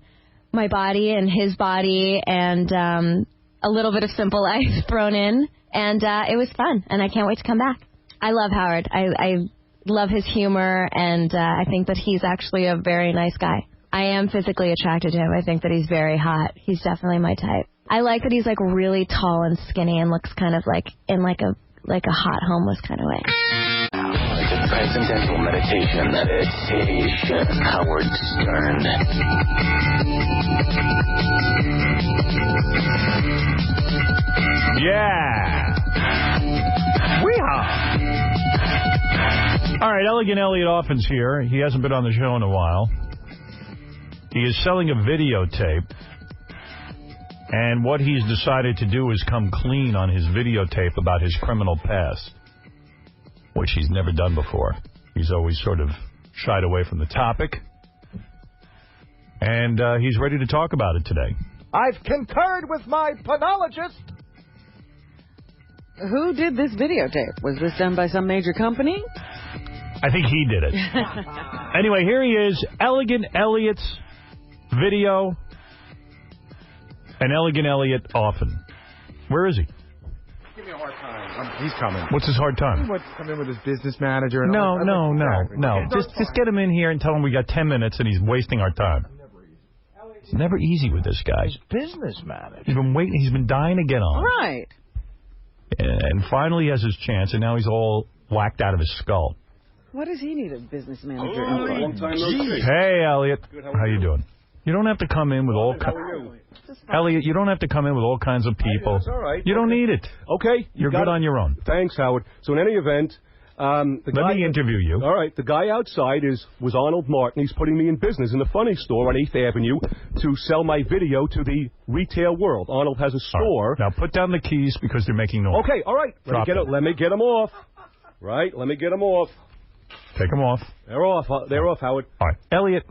Speaker 12: my body and his body and a little bit of Simple Life thrown in, and it was fun, and I can't wait to come back. I love Howard. I love his humor, and I think that he's actually a very nice guy. I am physically attracted to him. I think that he's very hot. He's definitely my type. I like that he's like really tall and skinny and looks kind of like in like a hot homeless kind of way.
Speaker 18: It's a transcendental meditation. Howard Stern.
Speaker 5: Yeah. Weehaw. All right, Elegant Elliot Often's here. He hasn't been on the show in a while. He is selling a videotape, and what he's decided to do is come clean on his videotape about his criminal past, which he's never done before. He's always sort of shied away from the topic, and he's ready to talk about it today.
Speaker 4: I've concurred with my penologist.
Speaker 3: Who did this videotape? Was this done by some major company?
Speaker 5: I think he did it. Anyway, here he is, Elegant Elliot's video, and Elegant Elliot Often. Where is he?
Speaker 14: Give me a hard time. He's coming.
Speaker 5: What's his hard time?
Speaker 14: He wants to come in with his business manager. And
Speaker 5: No. Just get him in here and tell him we got 10 minutes and he's wasting our time. It's never easy with this guy.
Speaker 4: He's business manager.
Speaker 5: He's been waiting. He's been dying to get on.
Speaker 3: Right.
Speaker 5: And finally he has his chance, and now he's all whacked out of his skull.
Speaker 3: What does he need a business manager
Speaker 5: for? Hey, Elliot. How you doing? You don't have to come in with all Elliot, you don't have to come in with all kinds of people.
Speaker 10: That's all right.
Speaker 5: You don't need it.
Speaker 10: Okay.
Speaker 5: You're good on your own.
Speaker 10: Thanks, Howard. So in any event,
Speaker 5: Let me interview you.
Speaker 10: All right. The guy outside was Arnold Martin. He's putting me in business in the funny store on 8th Avenue to sell my video to the retail world. Arnold has a store.
Speaker 5: Right. Now put down the keys because they're making noise.
Speaker 10: Okay. All right. Let me get them off. Right. Let me get them off.
Speaker 5: Take them off.
Speaker 10: They're off. They're off, Howard.
Speaker 5: All right. Elliot,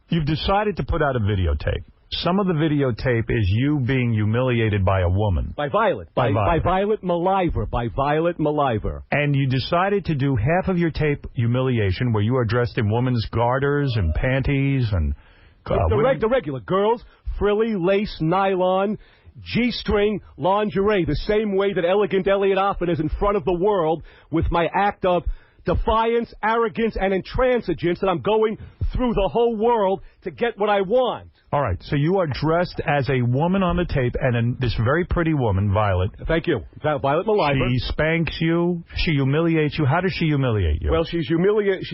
Speaker 5: you've decided to put out a videotape. Some of the videotape is you being humiliated by a woman.
Speaker 10: By Violet. By Violet Maliver. By Violet Maliver.
Speaker 5: And you decided to do half of your tape humiliation where you are dressed in women's garters and panties and...
Speaker 10: the regular girls, frilly, lace, nylon, G-string, lingerie, the same way that Elegant Elliot Often is in front of the world with my act of defiance, arrogance, and intransigence that I'm going through the whole world to get what I want.
Speaker 5: All right, so you are dressed as a woman on the tape, and this very pretty woman, Violet.
Speaker 10: Thank you. Violet Maliver.
Speaker 5: She spanks you. She humiliates you. How does she humiliate you?
Speaker 10: Well, she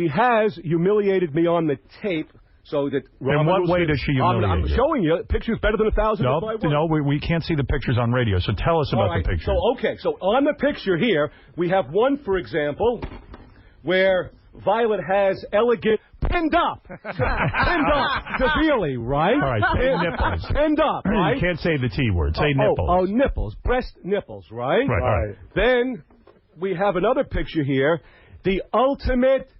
Speaker 10: has humiliated me on the tape. So that
Speaker 5: in what way does she humiliate
Speaker 10: I'm showing you. Picture's better than 1,000 of my work.
Speaker 5: No, we can't see the pictures on radio, so tell us about the picture.
Speaker 10: So on the picture here, we have one, for example, where Violet has Elegant pinned up. Pinned up severely, right?
Speaker 5: All right, say nipples.
Speaker 10: Pinned up, right?
Speaker 5: You can't say the T word. Say nipples.
Speaker 10: Oh, nipples. Breast nipples, right?
Speaker 5: Right, all right.
Speaker 10: Then we have another picture here. The ultimate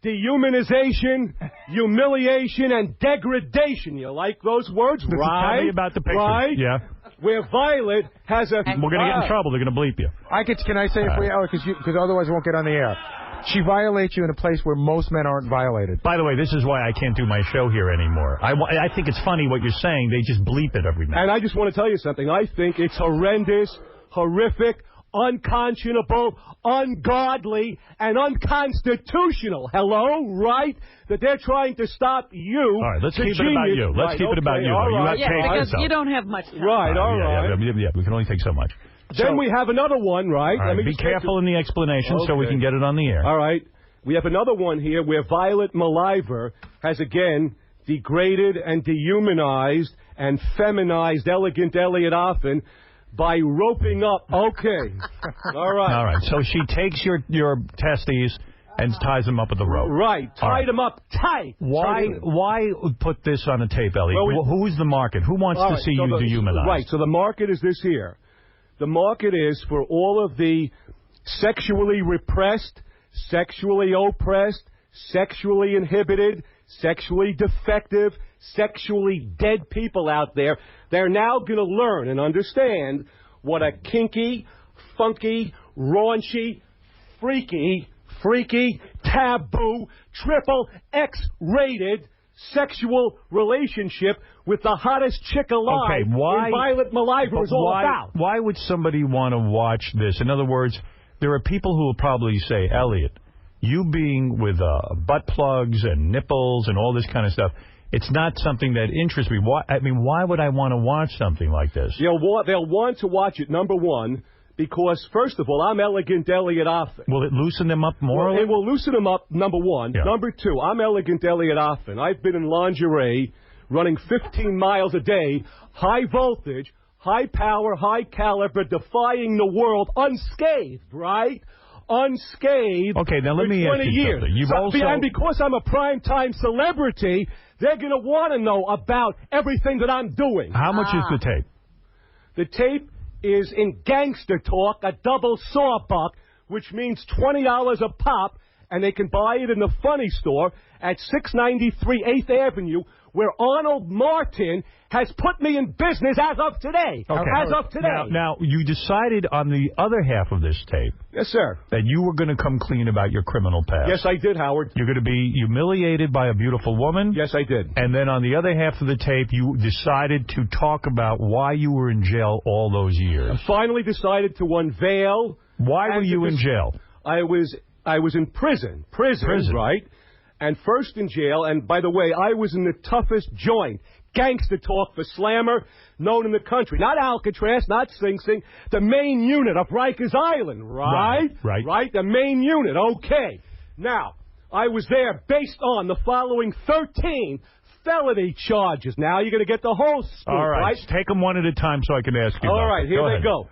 Speaker 10: dehumanization, humiliation, and degradation. You like those words, right?
Speaker 5: Tell me about the picture.
Speaker 10: Right?
Speaker 5: Yeah.
Speaker 10: Where Violet has a...
Speaker 5: We're going to get in trouble. They're going to bleep you.
Speaker 15: Can I say it for you, because otherwise I won't get on the air. She violates you in a place where most men aren't violated.
Speaker 5: By the way, this is why I can't do my show here anymore. I think it's funny what you're saying. They just bleep it every minute.
Speaker 10: And I just want to tell you something. I think it's horrendous, horrific, unconscionable, ungodly, and unconstitutional. Hello, right? That they're trying to stop you.
Speaker 5: All right, let's
Speaker 10: the
Speaker 5: keep it about you. Let's keep it about you.
Speaker 10: All right.
Speaker 5: You have tapes
Speaker 3: because
Speaker 5: and
Speaker 3: you
Speaker 5: stuff.
Speaker 3: don't have much time.
Speaker 10: Right, all right.
Speaker 5: Yeah, we can only take so much.
Speaker 10: Then we have another one, right?
Speaker 5: All right, be careful in the explanation so we can get it on the air.
Speaker 10: All right. We have another one here where Violet Maliver has, again, degraded and dehumanized and feminized Elegant Elliot Offen by roping up. Okay. All right.
Speaker 5: All right. So she takes your testes and ties them up with the rope.
Speaker 10: Right. Tied them up tight.
Speaker 5: Why put this on a tape, Elliot?
Speaker 10: Well,
Speaker 5: who's the market? Who wants to see you dehumanized?
Speaker 10: Right. So the market is this here. The market is for all of the sexually repressed, sexually oppressed, sexually inhibited, sexually defective, sexually dead people out there. They're now going to learn and understand what a kinky, funky, raunchy, freaky, taboo, triple X-rated sexual relationship with the hottest chick alive in Violet Maliver is all about.
Speaker 5: Why would somebody want to watch this? In other words, there are people who will probably say, Elliot, you being with butt plugs and nipples and all this kind of stuff, it's not something that interests me. Why would I want to watch something like this?
Speaker 10: They'll want to watch it, number one, because, first of all, I'm Elegant Elliot Offen.
Speaker 5: Will it loosen them up more?
Speaker 10: Well, it will loosen them up, number one. Yeah. Number two, I'm Elegant Elliot Offen. I've been in lingerie, running 15 miles a day, high voltage, high power, high caliber, defying the world, unscathed, right? Unscathed.
Speaker 5: Okay, now let me ask you something.
Speaker 10: And because I'm a primetime celebrity, they're going to want to know about everything that I'm doing.
Speaker 5: How much is the tape?
Speaker 10: The tape is in gangster talk, a double sawbuck, which means $20 a pop, and they can buy it in the Funny Store at 693 8th Avenue, where Arnold Martin has put me in business as of today.
Speaker 5: Okay.
Speaker 10: As of today.
Speaker 5: Now, you decided on the other half of this tape.
Speaker 10: Yes, sir.
Speaker 5: That you were going to come clean about your criminal past.
Speaker 10: Yes, I did, Howard.
Speaker 5: You're going to be humiliated by a beautiful woman.
Speaker 10: Yes, I did.
Speaker 5: And then on the other half of the tape, you decided to talk about why you were in jail all those years.
Speaker 10: I finally decided to unveil.
Speaker 5: Why were you in jail?
Speaker 10: I was in prison. Prison, right? And first in jail, and by the way, I was in the toughest joint, gangster talk for Slammer, known in the country. Not Alcatraz, not Sing Sing, the main unit of Rikers Island, right? Right, the main unit, okay. Now, I was there based on the following 13 felony charges. Now you're going to get the whole scoop,
Speaker 5: all right? Take them one at a time so I can ask you.
Speaker 10: All right, here they go.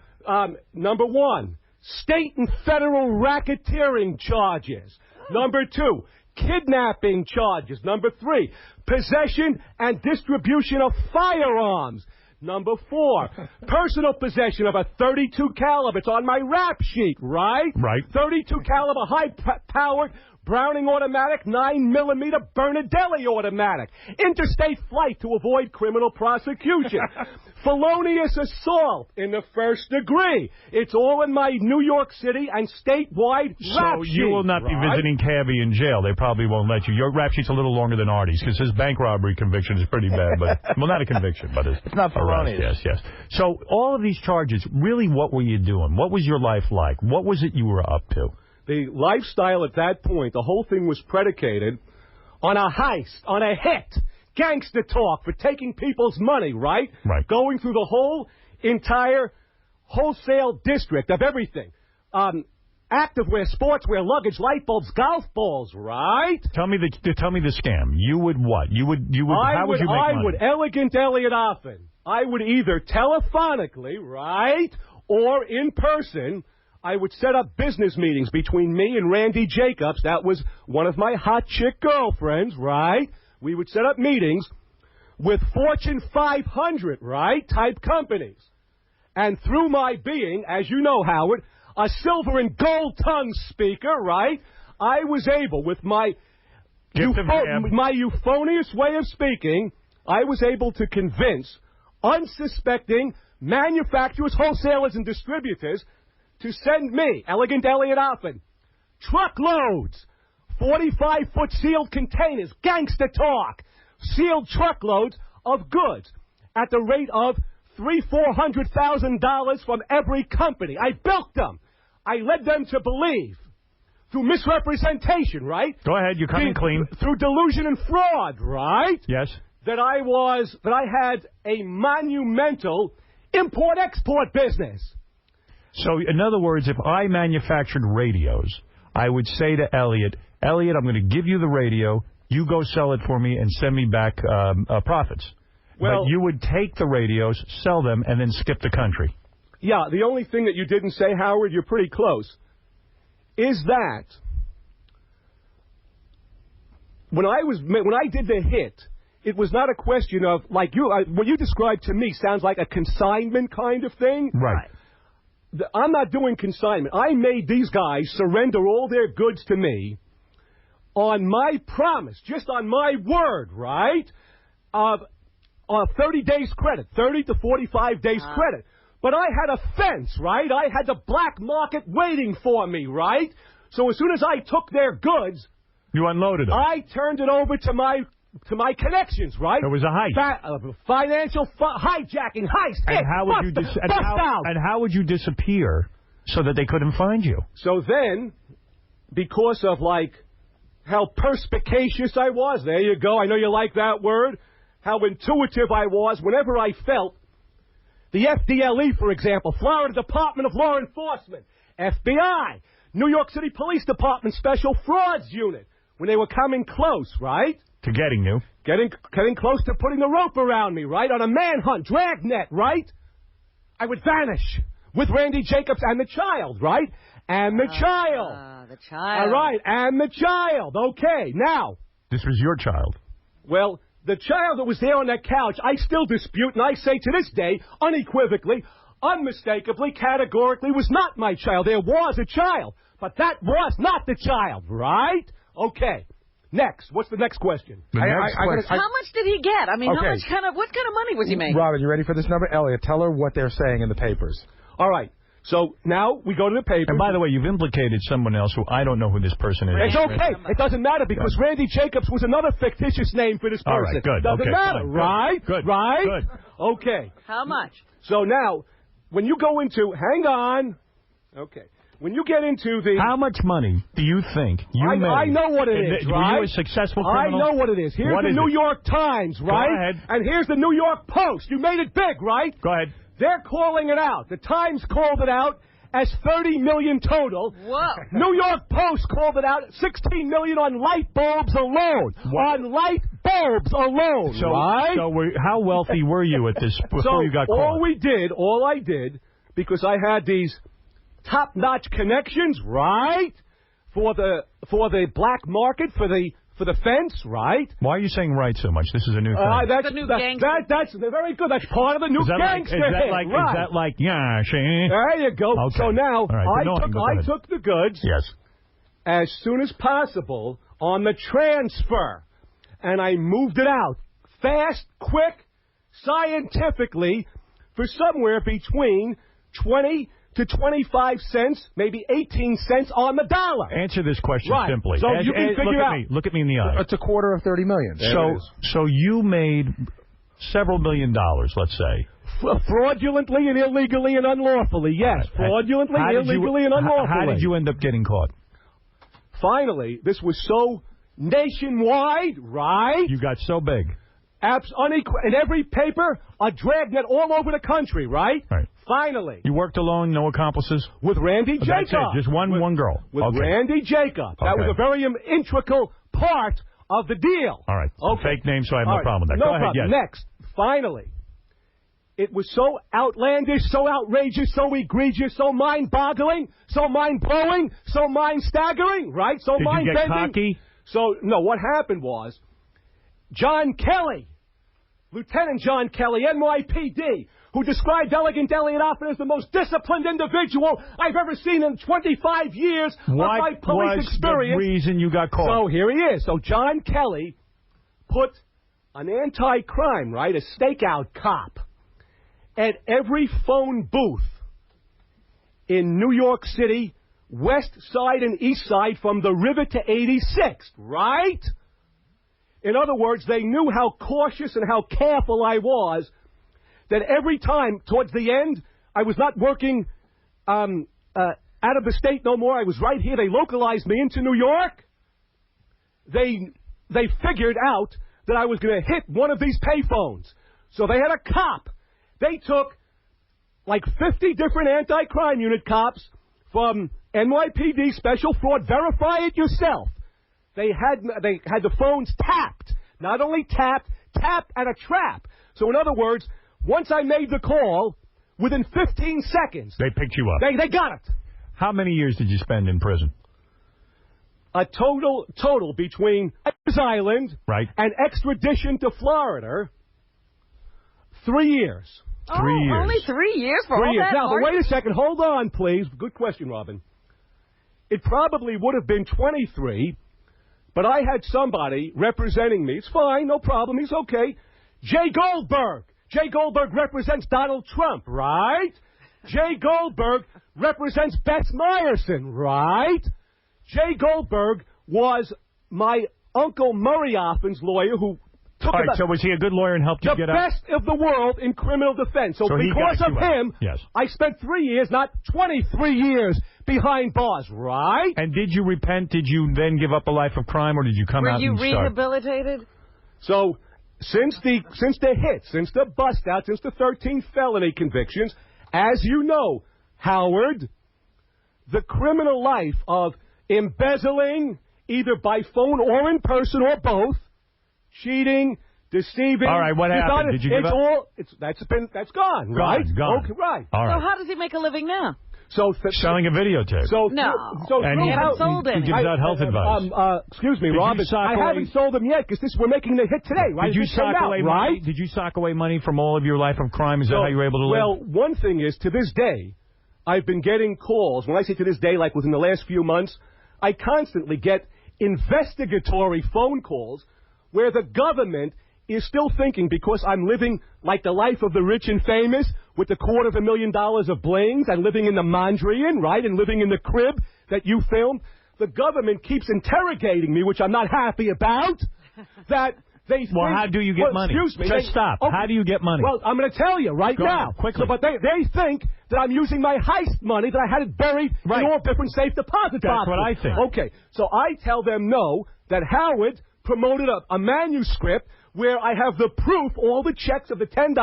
Speaker 10: Number one, state and federal racketeering charges. Number two, kidnapping charges. Number three, possession and distribution of firearms. Number four, personal possession of a .32 caliber. It's on my rap sheet, right?
Speaker 5: Right.
Speaker 10: .32 caliber, high-powered Browning automatic, 9mm Bernadelli automatic. Interstate flight to avoid criminal prosecution. Felonious assault in the first degree. It's all in my New York City and statewide rap sheet.
Speaker 5: So you will not be visiting Cabby in jail. They probably won't let you. Your rap sheet's a little longer than Artie's because his bank robbery conviction is pretty bad. But well, not a conviction, but it's
Speaker 4: not felonious.
Speaker 5: Yes. So all of these charges, really, what were you doing? What was your life like? What was it you were up to?
Speaker 10: The lifestyle at that point, the whole thing was predicated on a heist, on a hit. Gangster talk for taking people's money, right?
Speaker 5: Right.
Speaker 10: Going through the whole entire wholesale district of everything. Activewear, sportswear, luggage, light bulbs, golf balls, right?
Speaker 5: Tell me the scam. You would what? How would you make money?
Speaker 10: I would, Elegant Elliot Offen. I would either telephonically, right, or in person. I would set up business meetings between me and Randy Jacobs. That was one of my hot chick girlfriends, right? We would set up meetings with Fortune 500, right, type companies. And through my being, as you know, Howard, a silver and gold tongue speaker, right, I was able, with my euphonious way of speaking, I was able to convince unsuspecting manufacturers, wholesalers, and distributors to send me, Elegant Elliot Offen, truckloads, 45-foot sealed containers, gangster talk, sealed truckloads of goods at the rate of $400,000 from every company. I bilked them. I led them to believe, through misrepresentation, right?
Speaker 5: Go ahead, you're coming clean.
Speaker 10: Through delusion and fraud, right?
Speaker 5: Yes.
Speaker 10: That I had a monumental import-export business.
Speaker 5: So, in other words, if I manufactured radios, I would say to Elliot, I'm going to give you the radio, you go sell it for me and send me back profits.
Speaker 10: Well,
Speaker 5: but you would take the radios, sell them, and then skip the country.
Speaker 10: Yeah, the only thing that you didn't say, Howard, you're pretty close, is that when I did the hit, it was not a question of, like what you described to me sounds like a consignment kind of thing.
Speaker 5: Right.
Speaker 10: I'm not doing consignment. I made these guys surrender all their goods to me on my promise, just on my word, right, of 30 days credit, 30 to 45 days credit. But I had a fence, right? I had the black market waiting for me, right? So as soon as I took their goods,
Speaker 5: you unloaded them.
Speaker 10: I turned it over to my connections, right?
Speaker 5: There was a heist.
Speaker 10: Financial hijacking, heist.
Speaker 5: And how would you disappear so that they couldn't find you?
Speaker 10: So then, because of how perspicacious I was, there you go, I know you like that word, how intuitive I was, whenever I felt the FDLE, for example, Florida Department of Law Enforcement, FBI, New York City Police Department Special Frauds Unit, when they were coming close, right?
Speaker 5: To getting you.
Speaker 10: Getting close to putting the rope around me, right? On a manhunt, dragnet, right? I would vanish with Randy Jacobs and the child, right? And the child.
Speaker 3: The child.
Speaker 10: All right, and the child. Okay, now.
Speaker 5: This was your child.
Speaker 10: Well, the child that was there on that couch, I still dispute, and I say to this day, unequivocally, unmistakably, categorically, was not my child. There was a child, but that was not the child, right? Okay. Next. What's the next question?
Speaker 3: How much did he get? I mean, what kind of money was he making?
Speaker 15: Robin, you ready for this number? Elliot, tell her what they're saying in the papers.
Speaker 10: All right. So now we go to the papers.
Speaker 5: And by the way, you've implicated someone else who I don't know who this person is.
Speaker 10: It's okay. It doesn't matter because Randy Jacobs was another fictitious name for this person.
Speaker 5: All right, good.
Speaker 10: Doesn't matter,
Speaker 5: fine.
Speaker 10: right?
Speaker 5: Good.
Speaker 10: Right?
Speaker 5: Good.
Speaker 10: Okay.
Speaker 3: How much?
Speaker 10: So now, when you go into, hang on. Okay. When you get into the...
Speaker 5: How much money do you think you made?
Speaker 10: I know what it is, right?
Speaker 5: Were you a successful criminal?
Speaker 10: I know what it is. Here's the New York Times, right?
Speaker 5: Go ahead.
Speaker 10: And here's the New York Post. You made it big, right?
Speaker 5: Go ahead.
Speaker 10: They're calling it out. The Times called it out as $30 million total.
Speaker 3: Whoa.
Speaker 10: New York Post called it out $16 million on light bulbs alone.
Speaker 5: What?
Speaker 10: On light bulbs alone, right?
Speaker 5: So how wealthy were you at this before you got caught?
Speaker 10: All I did, because I had these top-notch connections, right? For the black market, for the fence, right?
Speaker 5: Why are you saying right so much? This is a new thing.
Speaker 3: That's the new gangster.
Speaker 10: That's very good. That's part of the new gangster hit, right?
Speaker 5: Is that like, yeah, she...
Speaker 10: There you go.
Speaker 5: Okay.
Speaker 10: So now,
Speaker 5: right.
Speaker 10: I took the goods as soon as possible on the transfer, and I moved it out fast, quick, scientifically, for somewhere between 20 to 25 cents, maybe 18 cents on the dollar.
Speaker 5: Answer this question simply.
Speaker 10: So you can figure out.
Speaker 5: Look at me in the eye.
Speaker 15: It's a quarter of $30 million.
Speaker 5: So you made several $1 million, let's say.
Speaker 10: Fraudulently and illegally and unlawfully, yes.
Speaker 5: Right.
Speaker 10: Fraudulently, illegally, and unlawfully.
Speaker 5: How did you end up getting caught?
Speaker 10: Finally, this was so nationwide, right?
Speaker 5: You got so big.
Speaker 10: In every paper, a dragnet all over the country, right?
Speaker 5: Right.
Speaker 10: Finally.
Speaker 5: You worked alone, no accomplices?
Speaker 10: With Randy Jacobs.
Speaker 5: That's it, just one girl.
Speaker 10: With Randy Jacobs. That was a very integral part of the deal.
Speaker 5: All right.
Speaker 10: Okay.
Speaker 5: Fake name, so I have no problem with that.
Speaker 10: No
Speaker 5: Go ahead,
Speaker 10: problem.
Speaker 5: yes.
Speaker 10: Next, finally, it was so outlandish, so outrageous, so egregious, so mind-boggling, so mind-blowing, so mind-staggering, right? So mind-bending.
Speaker 5: Did you get cocky?
Speaker 10: So, no, what happened was John Kelly, Lieutenant John Kelly, NYPD, who described Elegant Elliot Offen as the most disciplined individual I've ever seen in 25 years of my police experience.
Speaker 5: What was the reason you got caught?
Speaker 10: So here he is. So John Kelly put an anti-crime, right, a stakeout cop, at every phone booth in New York City, west side and east side, from the river to 86th, right? In other words, they knew how cautious and how careful I was that every time towards the end I was not working out of the state no more. I was right here. They localized me into New York. They figured out that I was going to hit one of these payphones. So they had a cop. They took like 50 different anti-crime unit cops from NYPD Special Fraud. Verify it yourself. They had the phones tapped. Not only tapped and a trap. So in other words, once I made the call, within 15 seconds...
Speaker 5: They picked you up.
Speaker 10: They got it.
Speaker 5: How many years did you spend in prison?
Speaker 10: A total between Rikers Island and extradition to Florida, 3 years.
Speaker 5: 3 years.
Speaker 3: Only 3 years for
Speaker 10: 3
Speaker 3: all
Speaker 10: years.
Speaker 3: that?
Speaker 10: Now, but wait a second. Hold on, please. Good question, Robin. It probably would have been 23, but I had somebody representing me. It's fine, no problem. He's okay. Jay Goldberg. Jay Goldberg represents Donald Trump, right? Jay Goldberg represents Beth Meyerson, right? Jay Goldberg was my Uncle Murray Offen's lawyer who took
Speaker 5: All right, so was he a good lawyer and helped you get out?
Speaker 10: the best of the world in criminal defense. So because of him, I spent 3 years, not 23 years, behind bars, right?
Speaker 5: And did you repent? Did you then give up a life of crime, or did you come out and start?
Speaker 3: Were you rehabilitated?
Speaker 10: So since the hit, since the bust out, since the 13 felony convictions, as you know, Howard, the criminal life of embezzling, either by phone or in person or both, cheating, deceiving.
Speaker 5: All right, what happened? Did you give up?
Speaker 10: That's gone, right?
Speaker 5: Gone.
Speaker 10: Okay, right.
Speaker 5: All right.
Speaker 3: So how does he make a living now?
Speaker 5: Selling a videotape.
Speaker 10: And
Speaker 3: he hasn't sold any.
Speaker 5: He gives out health advice.
Speaker 10: Excuse me, Robin. I haven't sold them yet because we're making the hit today, right?
Speaker 5: Did you sock away money? Did you sock away money from all of your life of crime? Is that how you were able to live?
Speaker 10: Well, one thing is, to this day, I've been getting calls. When I say to this day, like within the last few months, I constantly get investigatory phone calls where the government is still thinking, because I'm living like the life of the rich and famous with the $250,000 of blings and living in the Mondrian, right, and living in the crib that you filmed, the government keeps interrogating me, which I'm not happy about, that they think...
Speaker 5: Well, how do you get money?
Speaker 10: Excuse me.
Speaker 5: Just stop.
Speaker 10: Okay.
Speaker 5: How do you get money?
Speaker 10: Well, I'm going to tell you right now.
Speaker 5: Quickly.
Speaker 10: So, but they think that I'm using my heist money, that I had it buried in all different safe deposit boxes.
Speaker 5: That's what I think.
Speaker 10: Okay, so I tell them no, that Howard promoted a manuscript where I have the proof, all the checks of the $10,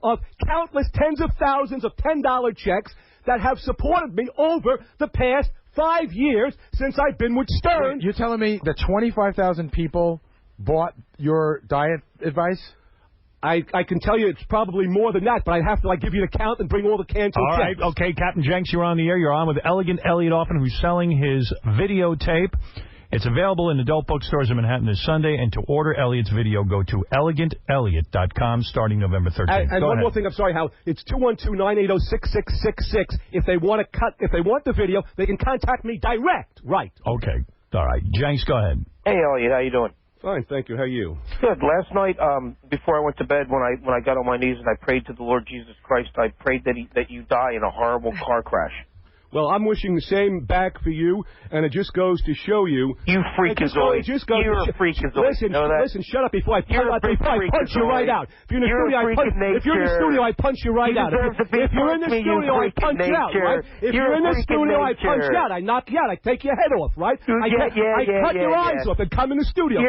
Speaker 10: of countless tens of thousands of $10 checks that have supported me over the past 5 years since I've been with Stern.
Speaker 15: You're telling me that 25,000 people bought your diet advice?
Speaker 10: I can tell you it's probably more than that, but I have to give you the count and bring all the canceled
Speaker 5: All right,
Speaker 10: checks.
Speaker 5: okay, Captain Jenks, you're on the air. You're on with Elegant Elliot Offen, who's selling his videotape. It's available in adult bookstores in Manhattan this Sunday, and to order Elliot's video, go to elegantelliot.com starting November 13th.
Speaker 10: And one more thing, I'm sorry, Hal. It's 212-980-6666. If they want the video, they can contact me direct. Right.
Speaker 5: Okay. All right. Jenks, go ahead.
Speaker 1: Hey, Elliot, how you doing?
Speaker 10: Fine, thank you. How are you?
Speaker 1: Good. Last night, before I went to bed, when I got on my knees and I prayed to the Lord Jesus Christ, I prayed that you die in a horrible car crash.
Speaker 10: Well, I'm wishing the same back for you, and it just goes to show you.
Speaker 1: You freakazoid. You're a freakazoid.
Speaker 10: Listen, shut up before I punch you right out. If you're in the studio, I punch you right out. If you're in the studio, I punch you out, right? If you're in the studio, I punch you out. I knock you out. I take your head off, right? I cut your eyes off and come in the studio.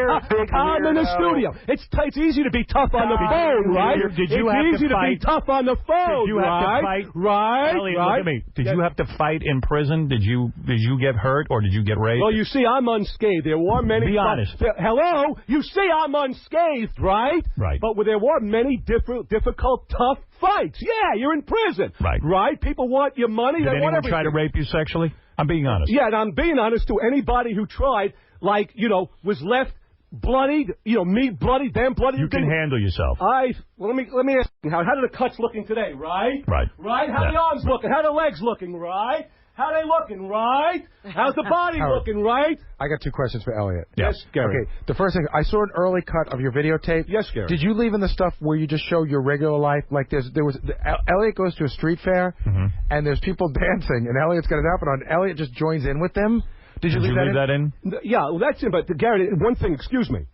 Speaker 10: Come in the studio. It's easy to be tough on the phone, right?
Speaker 5: Did you have to fight?
Speaker 10: It's easy to be tough on the phone, right? Right?
Speaker 5: Elliot, look at me. Did you have to fight in prison? Did you get hurt or did you get raped?
Speaker 10: Well, you see, I'm unscathed. There were many.
Speaker 5: Be honest.
Speaker 10: Hello? You see, I'm unscathed, right?
Speaker 5: Right.
Speaker 10: But there were many difficult, tough fights. Yeah, you're in prison.
Speaker 5: Right.
Speaker 10: Right? People want your money.
Speaker 5: Did
Speaker 10: they want
Speaker 5: anyone
Speaker 10: everything.
Speaker 5: try to rape you sexually? I'm being honest.
Speaker 10: Yeah, and I'm being honest to anybody who tried, was left bloodied, me bloodied, them bloodied.
Speaker 5: You can handle yourself.
Speaker 10: Let me ask you, how do the cuts looking today, right?
Speaker 5: Right.
Speaker 10: Right? How the arms looking? How the legs looking, right? How they looking, right? How's the body looking, right?
Speaker 15: I got 2 questions for Elliot.
Speaker 10: Yes, Gary.
Speaker 15: Okay, the first thing, I saw an early cut of your videotape.
Speaker 10: Yes, Gary.
Speaker 15: Did you leave in the stuff where you just show your regular life? Like Elliot goes to a street fair, and there's people dancing, and Elliot's got an outfit on. Elliot just joins in with them. Did you leave that in?
Speaker 10: Yeah, well, that's in. But Gary, one thing. Excuse me.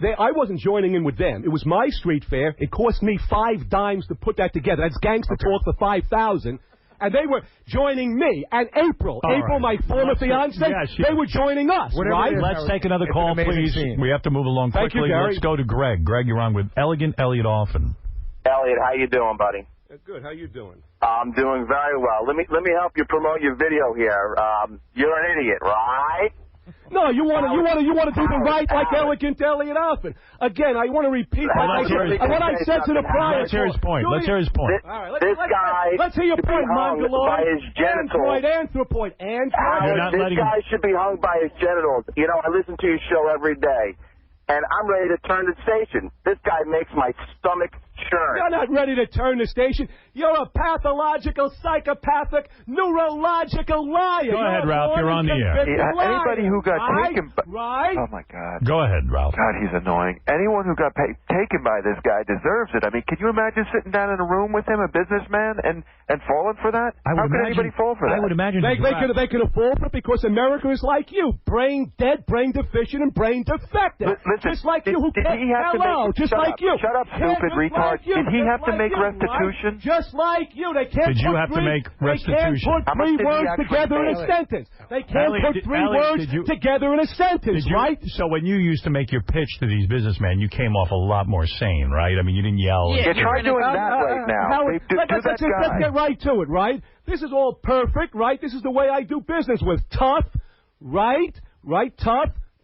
Speaker 10: I wasn't joining in with them. It was my street fair. It cost me $5 to put that together. That's gangster talk for $5,000. And they were joining me. And April, my former fiance, they were joining us, right?
Speaker 5: Let's take another call, please. We have to move along quickly.
Speaker 10: Thank you, Gary.
Speaker 5: Let's go to Greg. Greg, you're on with Elegant Elliot Offen.
Speaker 6: Elliot, how you doing, buddy?
Speaker 10: Good. How you doing?
Speaker 6: I'm doing very well. Let me help you promote your video here. You're an idiot, right?
Speaker 10: No, you want to do the right like Elegant Elliot Offen. Again, I want to repeat what I said to the prior.
Speaker 5: Let's hear his point. Let's hear his point.
Speaker 10: All right, let's hear your point, Mongoloid.
Speaker 6: By his genitals.
Speaker 10: Anthropoid.
Speaker 6: This guy should be hung by his genitals. You know, I listen to your show every day, and I'm ready to turn the station. This guy makes my stomach churn.
Speaker 10: You're not ready to turn the station. You're a pathological, psychopathic, neurological liar.
Speaker 5: Go ahead, Ralph. You're on the air.
Speaker 8: Anybody who got taken by...
Speaker 10: Right?
Speaker 8: Oh, my God.
Speaker 5: Go ahead, Ralph.
Speaker 8: God, he's annoying. Anyone who got taken by this guy deserves it. I mean, can you imagine sitting down in a room with him, a businessman, and falling for that? How could anybody fall for that?
Speaker 5: I would imagine...
Speaker 10: They could have fallen for it because America is like you. Brain dead, brain deficient, and brain defective.
Speaker 8: Listen,
Speaker 10: just like you who can't...
Speaker 8: Shut up, stupid retard. Did he have to make restitution?
Speaker 10: Right? Just like you. They can't
Speaker 5: Did you have to make restitution?
Speaker 10: They can't put three words together in a sentence. They can't put three words together in a sentence, right?
Speaker 5: So when you used to make your pitch to these businessmen, you came off a lot more sane, right? I mean, you didn't yell.
Speaker 8: Yeah, try doing that right now.
Speaker 10: Howard, let's get right to it, right? This is all perfect, right? This is the way I do business with tough, right?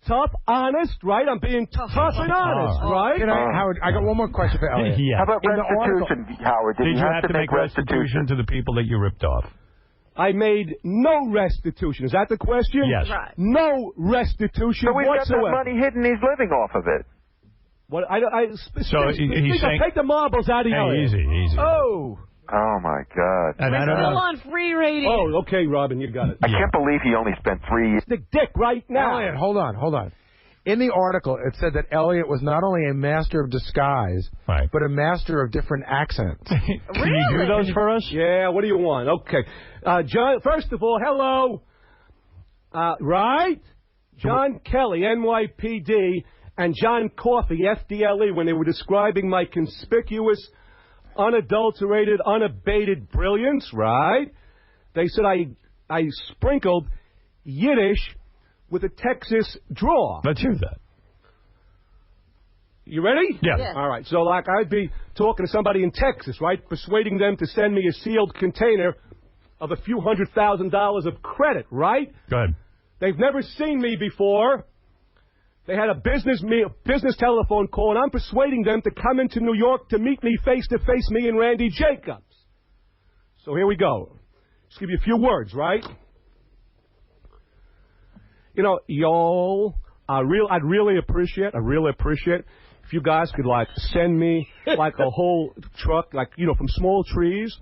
Speaker 10: Tough, honest, right? I'm being tough and honest, right?
Speaker 15: Howard, I got one more question for Elliot.
Speaker 5: Yeah.
Speaker 8: How about restitution, Howard?
Speaker 5: Did you have to make restitution to the people that you ripped off?
Speaker 10: I made no restitution. Is that the question?
Speaker 5: Yes.
Speaker 10: Right. No restitution
Speaker 8: so we've
Speaker 10: whatsoever.
Speaker 8: got that money hidden. He's living off of it.
Speaker 10: What?
Speaker 5: He's saying...
Speaker 10: Take the marbles out of you.
Speaker 5: Easy.
Speaker 8: Oh, my God.
Speaker 5: And
Speaker 3: We're still on free radio.
Speaker 10: Oh, okay, Robin, you got it.
Speaker 8: I can't believe he only spent 3 years.
Speaker 10: The dick right now.
Speaker 15: Elliot, hold on. In the article, it said that Elliot was not only a master of disguise, but a master of different accents.
Speaker 5: Can you do those for us?
Speaker 10: Yeah, what do you want? Okay. John, first of all, hello. Right? John Kelly, NYPD, and John Coffey, FDLE, when they were describing my conspicuous, unadulterated, unabated brilliance, right? They said I sprinkled Yiddish with a Texas draw.
Speaker 5: Let's hear that.
Speaker 10: You ready?
Speaker 5: Yeah.
Speaker 10: All right. So, like, I'd be talking to somebody in Texas, right, persuading them to send me a sealed container of a few $100,000 of credit, right?
Speaker 5: Go ahead.
Speaker 10: They've never seen me before. They had a business telephone call, and I'm persuading them to come into New York to meet me face-to-face, me and Randy Jacobs. So here we go. Just give you a few words, right? You know, y'all, I'd really appreciate if you guys could, like, send me, like, a whole truck, like, you know, from small trees.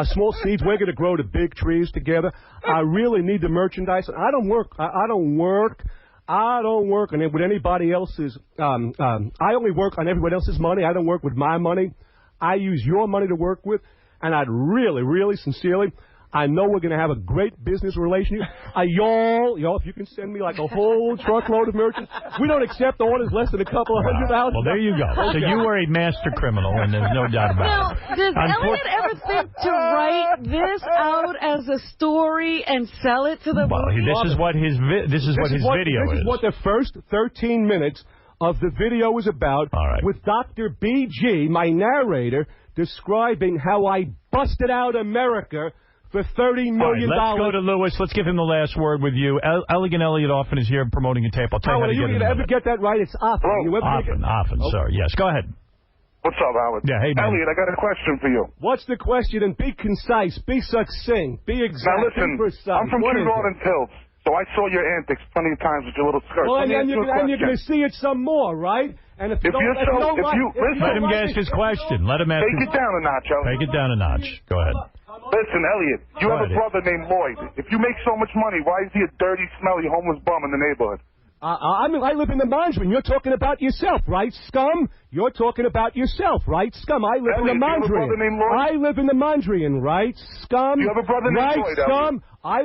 Speaker 10: Small seeds, we're going to grow to big trees together. I really need the merchandise. I don't work on it with anybody else's. I only work on everybody else's money. I don't work with my money. I use your money to work with, and I'd really, really sincerely. I know we're going to have a great business relationship. Y'all, if you can send me like a whole truckload of merchandise. We don't accept orders less than a couple of $100,000.
Speaker 5: Well, there you go. So you were a master criminal, and there's no doubt about it.
Speaker 3: Now, does Elliot ever think to write this out as a story and sell it to the movie?
Speaker 5: This is what his video is.
Speaker 10: This is what the first 13 minutes of the video is about, with Dr. B.G., my narrator, describing how I busted out America for $30 million.
Speaker 5: Let's go to Lewis. Let's give him the last word with you. Elegant Elliot Offen is here promoting a tape. I'll tell you how to get it.
Speaker 10: You ever get that right? It's Offen.
Speaker 5: Offen, sir. Yes, go ahead.
Speaker 21: What's up, Howard?
Speaker 5: Yeah, hey, man.
Speaker 21: Elliot, I got a question for you.
Speaker 10: What's the question? And be concise, be succinct, be exact,
Speaker 21: now listen,
Speaker 10: be precise.
Speaker 21: I'm from Kew Gardens Hills, so I saw your antics plenty of times with your little skirt.
Speaker 10: Well, and you're going to see it some more, right? And if you
Speaker 5: let him ask his question. Let him ask.
Speaker 21: Take it down a notch, Elliot.
Speaker 5: Take it down a notch. Go ahead.
Speaker 21: Listen, Elliot, you have a brother named Lloyd. If you make so much money, why is he a dirty, smelly, homeless bum in the neighborhood?
Speaker 10: I live in the management. You're talking about yourself, right, scum? You're talking about yourself, right, scum? I live in the
Speaker 21: Elliot, do you have a brother named
Speaker 10: Mondrian.
Speaker 21: Lloyd?
Speaker 10: I live in the Mondrian, right, scum?
Speaker 21: You have a brother named
Speaker 10: right,
Speaker 21: Lloyd,
Speaker 10: scum? I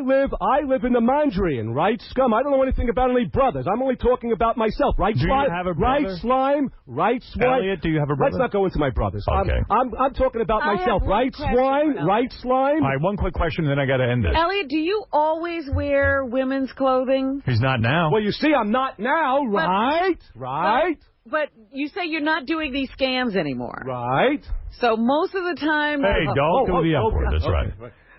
Speaker 10: live in the Mondrian, right, scum? I don't know anything about any brothers. I'm only talking about myself, right,
Speaker 5: Do you
Speaker 10: slime?
Speaker 5: have a brother?
Speaker 10: Right, slime? Right, swine?
Speaker 5: Elliot, do you have a brother?
Speaker 10: Let's not go into my brothers.
Speaker 5: Okay.
Speaker 10: I'm talking about
Speaker 12: I
Speaker 10: myself,
Speaker 12: have one
Speaker 10: right,
Speaker 12: question
Speaker 10: swine?
Speaker 12: for
Speaker 10: Right, slime?
Speaker 5: All right, one quick question, and then I got to end this.
Speaker 3: Elliot, do you always wear women's clothing?
Speaker 5: He's not now.
Speaker 10: Well, you see, I'm not now, right? Right?
Speaker 3: But you say you're not doing these scams anymore.
Speaker 10: Right.
Speaker 3: So most of the time...
Speaker 5: Hey, don't do the upward. That's right.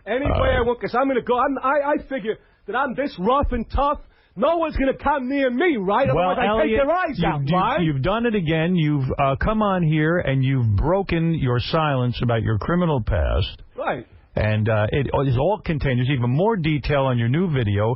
Speaker 10: Anyway, I won't, because I'm going to go. I figure that I'm this rough and tough. No one's going to come near me, right?
Speaker 5: Well,
Speaker 10: Otherwise, I
Speaker 5: Elliot,
Speaker 10: take their eyes out, right?
Speaker 5: You've done it again. You've come on here, and you've broken your silence about your criminal past.
Speaker 10: Right.
Speaker 5: And it is all contained. There's even more detail on your new video.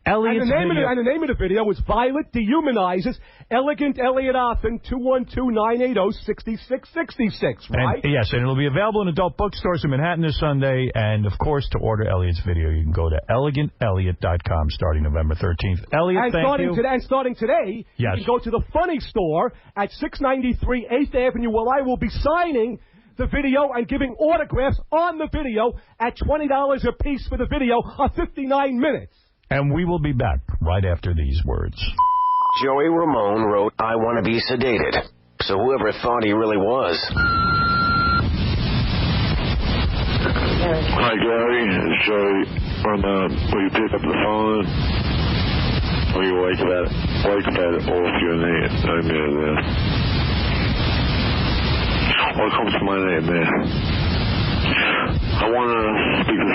Speaker 5: Elliot's
Speaker 10: and the
Speaker 5: video.
Speaker 10: name of the video is Violet Dehumanizes Elegant Elliot Offen 212-980-6666, right?
Speaker 5: And, yes, and it'll be available in adult bookstores in Manhattan this Sunday. And, of course, to order Elliot's video, you can go to elegantelliot.com starting November 13th. Elliot, thank you.
Speaker 10: And starting today,
Speaker 5: yes.
Speaker 10: You can go to the Funny Store at 693 8th Avenue, where I will be signing the video and giving autographs on the video at $20 a piece for the video of 59 minutes.
Speaker 5: And we will be back right after these words.
Speaker 11: Joey Ramone wrote, I want to be sedated. So whoever thought he really was.
Speaker 21: Hi, Gary. It's Joey Ramone. Will you pick up the phone? Will you wake that off your name there? What comes to my name there? I want to speak to...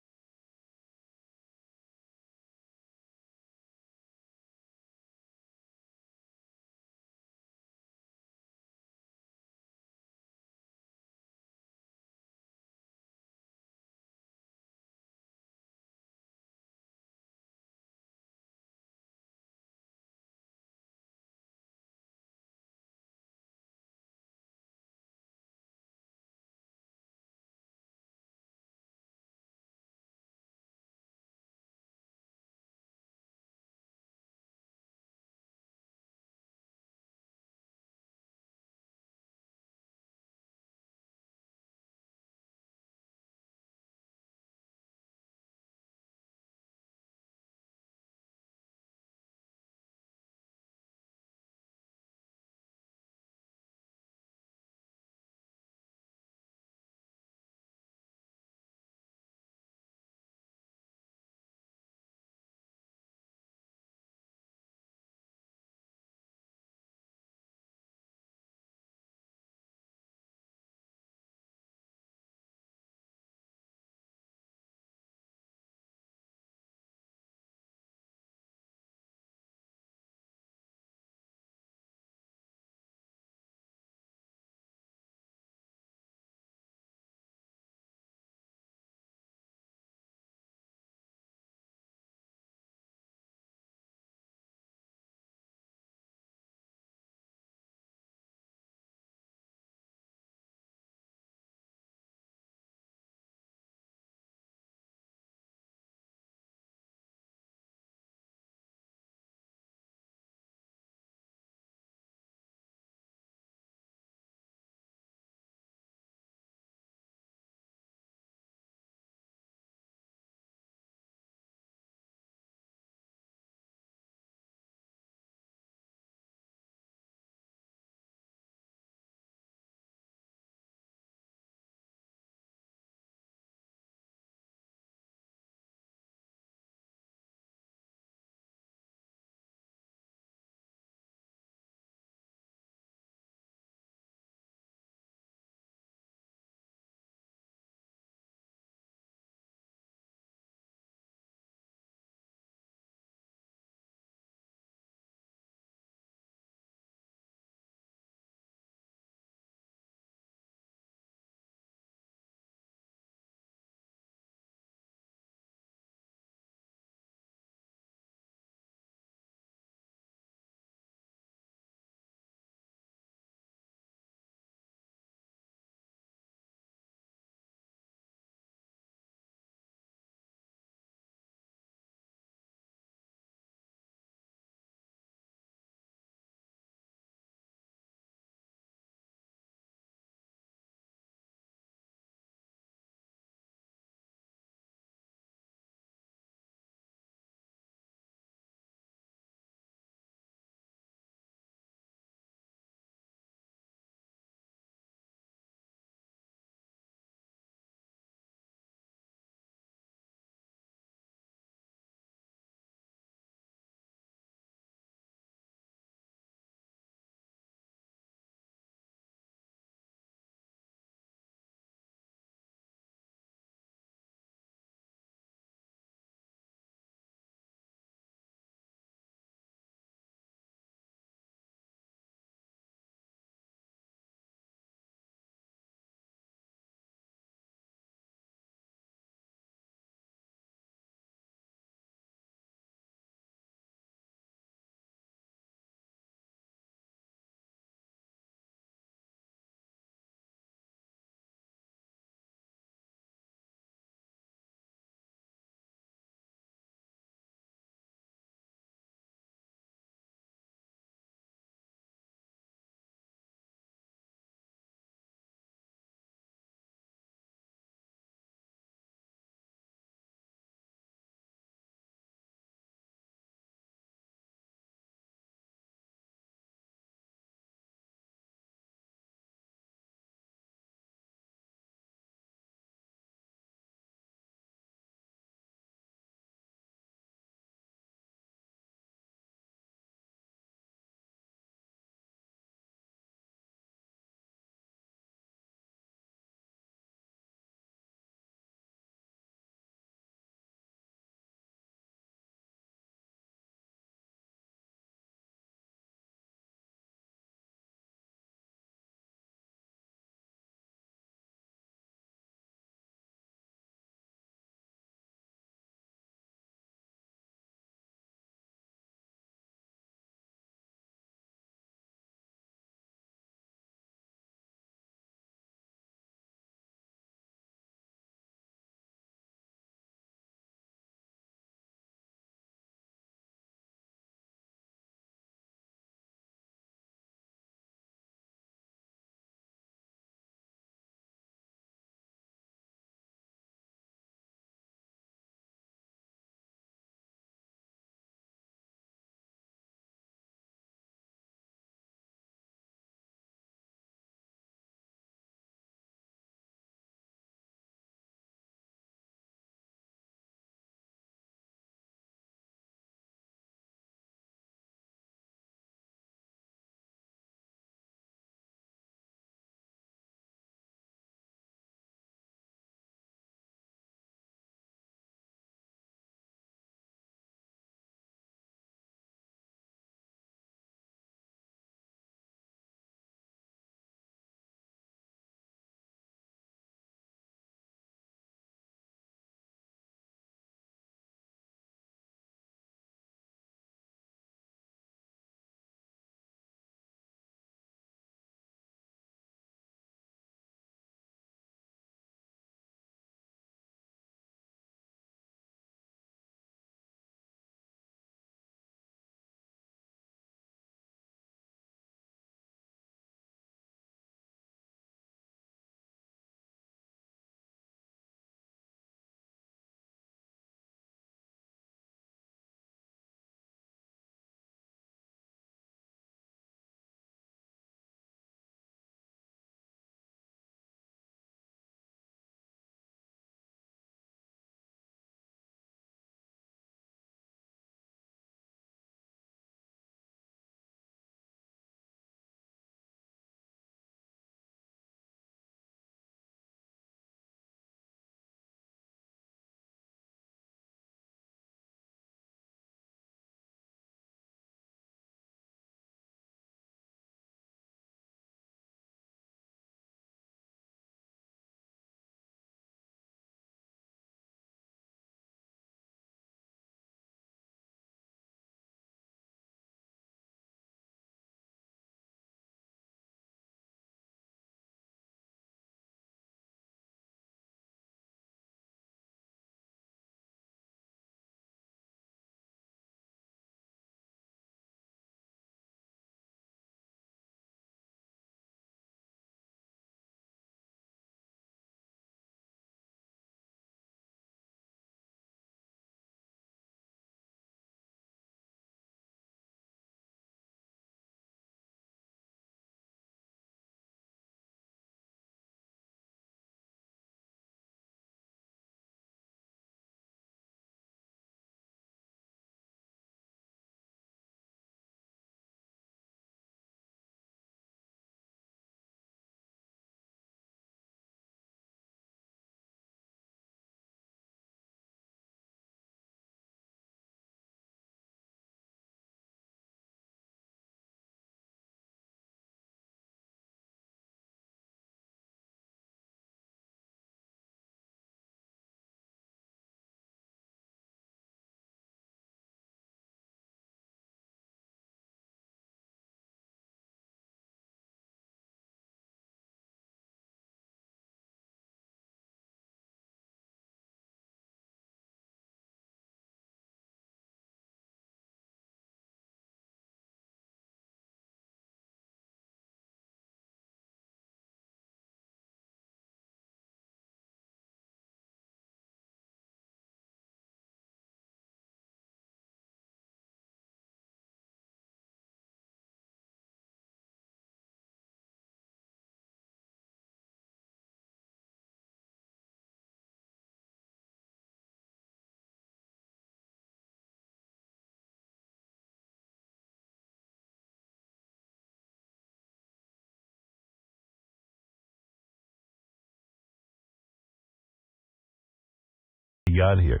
Speaker 5: we got here?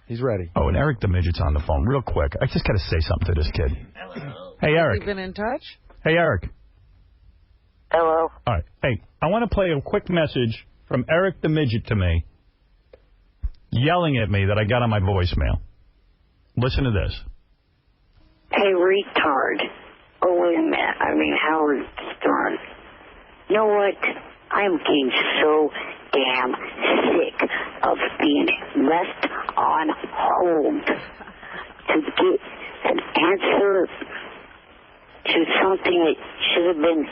Speaker 15: He's ready.
Speaker 5: Oh, and Eric the Midget's on the phone. Real quick. I just got to say something to this kid. Hey, Eric.
Speaker 3: Have you been in touch?
Speaker 5: Hey, Eric.
Speaker 6: Hello.
Speaker 5: All right. Hey, I want to play a quick message from Eric the Midget to me, yelling at me that I got on my voicemail. Listen to this.
Speaker 9: Hey, retard. Oh, wait a minute. I mean, Howard Stern. You know what? I'm getting so damn sick of being left on hold to get an answer to something that should have been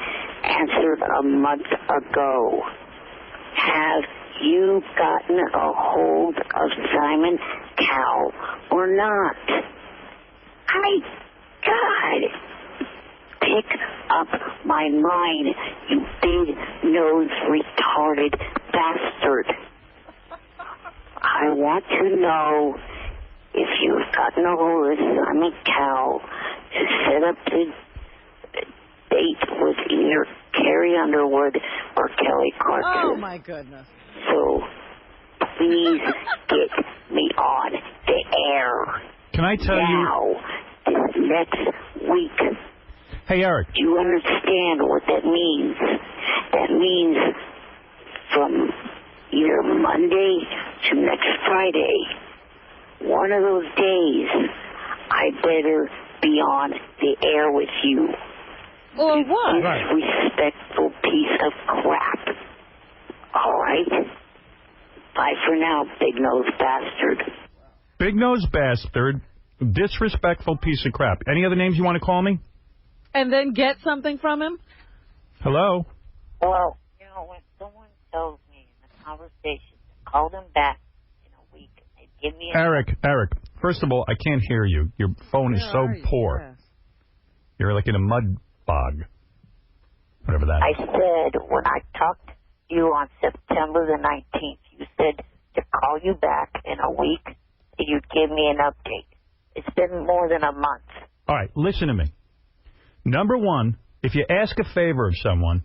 Speaker 9: answered a month ago. Have you gotten a hold of Simon Cowell or not? God, pick up my mind, you big-nosed, retarded bastard. I want to know if you've gotten a hold of Simon Cowell to set up the date with either Carrie Underwood or Kelly Clarkson.
Speaker 3: Oh, my goodness.
Speaker 9: So, please get me on the air.
Speaker 5: Can I tell
Speaker 9: you? This next week.
Speaker 5: Hey, Eric.
Speaker 9: Do you understand what that means? That means from either Monday to next Friday, one of those days, I better be on the air with you.
Speaker 3: Or what?
Speaker 9: Disrespectful piece of crap. All right? Bye for now, big-nosed bastard.
Speaker 5: Big-nosed bastard, disrespectful piece of crap. Any other names you want to call me?
Speaker 3: And then get something from him?
Speaker 5: Hello?
Speaker 9: Well, you know, when someone tells me in a conversation to call them back in a week, they give me a...
Speaker 5: Eric, first of all, I can't hear you. Your phone is so poor. Yes. You're like in a mud bog. Whatever that
Speaker 9: is. I said, when I talked to you on September the 19th, you said to call you back in a week and you'd give me an update. It's been more than a month.
Speaker 5: All right, listen to me. Number one, if you ask a favor of someone,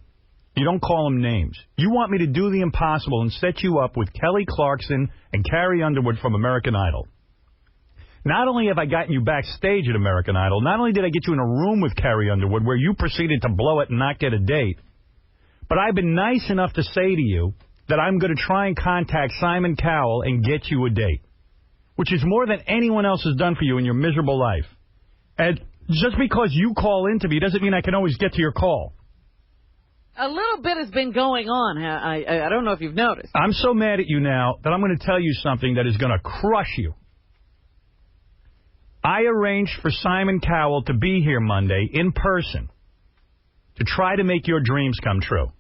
Speaker 5: you don't call them names. You want me to do the impossible and set you up with Kelly Clarkson and Carrie Underwood from American Idol. Not only have I gotten you backstage at American Idol, not only did I get you in a room with Carrie Underwood where you proceeded to blow it and not get a date, but I've been nice enough to say to you that I'm going to try and contact Simon Cowell and get you a date, which is more than anyone else has done for you in your miserable life. And just because you call into me doesn't mean I can always get to your call.
Speaker 3: A little bit has been going on. I don't know if you've noticed.
Speaker 5: I'm so mad at you now that I'm going to tell you something that is going to crush you. I arranged for Simon Cowell to be here Monday in person to try to make your dreams come true.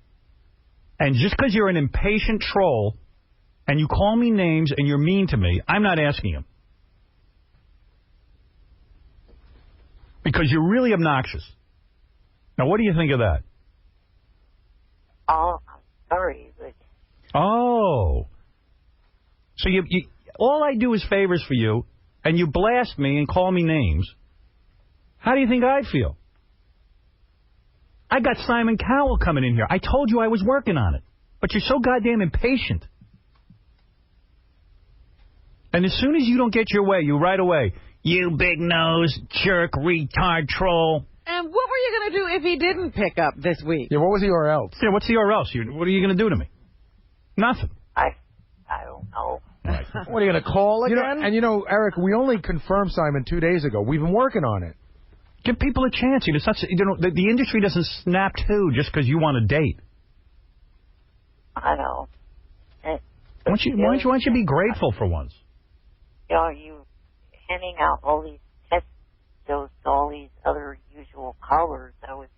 Speaker 5: And just because you're an impatient troll and you call me names and you're mean to me, I'm not asking him. Because you're really obnoxious. Now, what do you think of that?
Speaker 9: Oh, I'm sorry, but...
Speaker 5: Oh. So you all I do is favors for you, and you blast me and call me names. How do you think I'd feel? I got Simon Cowell coming in here. I told you I was working on it. But you're so goddamn impatient. And as soon as you don't get your way, you right away... You big-nosed, jerk, retard, troll.
Speaker 3: And what were you going to do if he didn't pick up this week?
Speaker 15: Yeah, what was he or else?
Speaker 5: Yeah, what's he or else? What are you going to do to me? Nothing.
Speaker 9: I don't know.
Speaker 5: Right.
Speaker 4: What, are you going to call again?
Speaker 15: And, Eric, we only confirmed Simon 2 days ago. We've been working on it.
Speaker 5: Give people a chance. It's not, the industry doesn't snap to just because you want a date.
Speaker 9: I know.
Speaker 5: Why don't you be grateful for once?
Speaker 9: You know, you handing out all these test shows to all these other usual callers. I was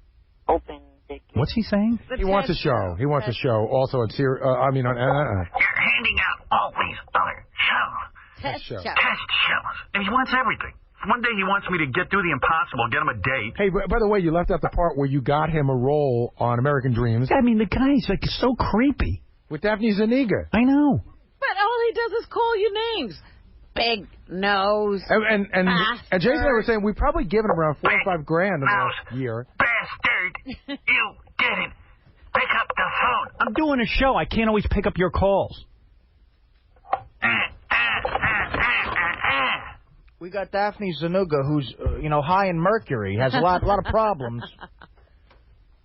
Speaker 9: hoping to get...
Speaker 5: What's he saying?
Speaker 15: He wants a show. He wants a show also at You're
Speaker 9: handing out all these other shows.
Speaker 15: Test shows.
Speaker 5: And he wants everything. One day he wants me to do the impossible, get him a date.
Speaker 15: Hey, by the way, you left out the part where you got him a role on American Dreams.
Speaker 5: I mean, the guy's like so creepy.
Speaker 15: With Daphne Zuniga.
Speaker 5: I know.
Speaker 3: But all he does is call you names. Big nose.
Speaker 15: And Jason and I were saying we've probably given him around $4 or $5 grand in the last year.
Speaker 5: Bastard! You didn't pick up the phone. I'm doing a show. I can't always pick up your calls.
Speaker 4: We got Daphne Zanuga, who's, high in mercury, has a lot of problems.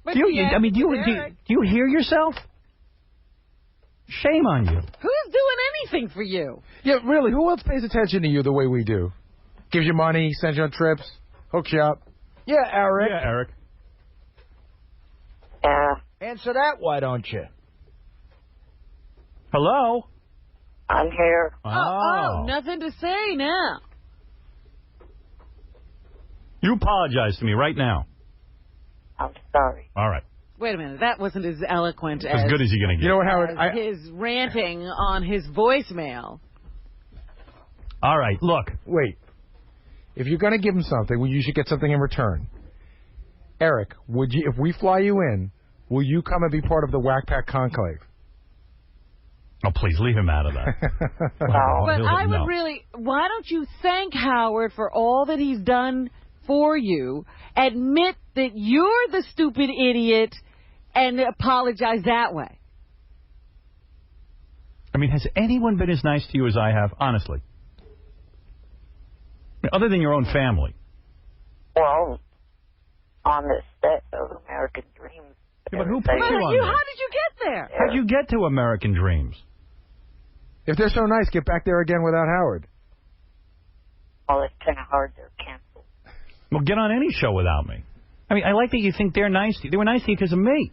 Speaker 5: Do you hear yourself? Shame on you.
Speaker 3: Who's doing anything for you?
Speaker 15: Yeah, really, who else pays attention to you the way we do? Gives you money, sends you on trips, hooks you up.
Speaker 4: Yeah, Eric.
Speaker 5: Yeah, Eric.
Speaker 4: Answer that, why don't you?
Speaker 5: Hello?
Speaker 9: I'm here.
Speaker 3: Oh, nothing to say now.
Speaker 5: You apologize to me right now.
Speaker 9: I'm sorry.
Speaker 5: All right.
Speaker 3: Wait a minute, that wasn't as eloquent as
Speaker 5: good as you're going to get.
Speaker 15: You know what, Howard?
Speaker 3: His ranting on his voicemail.
Speaker 5: All right, look.
Speaker 15: Wait. If you're going to give him something, well, you should get something in return. Eric, would you, if we fly you in, will you come and be part of the Whack Pack Conclave?
Speaker 5: Oh, please, leave him out of that.
Speaker 3: But I would really... Why don't you thank Howard for all that he's done for you, admit that you're the stupid idiot, and apologize that way?
Speaker 5: I mean, has anyone been as nice to you as I have? Honestly. Other than your own family.
Speaker 9: Well, on the set of American Dreams.
Speaker 5: Yeah, but who put you on there?
Speaker 3: How did you get there?
Speaker 5: How'd you get to American Dreams?
Speaker 15: If they're so nice, get back there again without Howard.
Speaker 9: Well, it's kind of hard to cancel.
Speaker 5: Well, get on any show without me. I mean, I like that you think they're nice to you. They were nice to you because of me.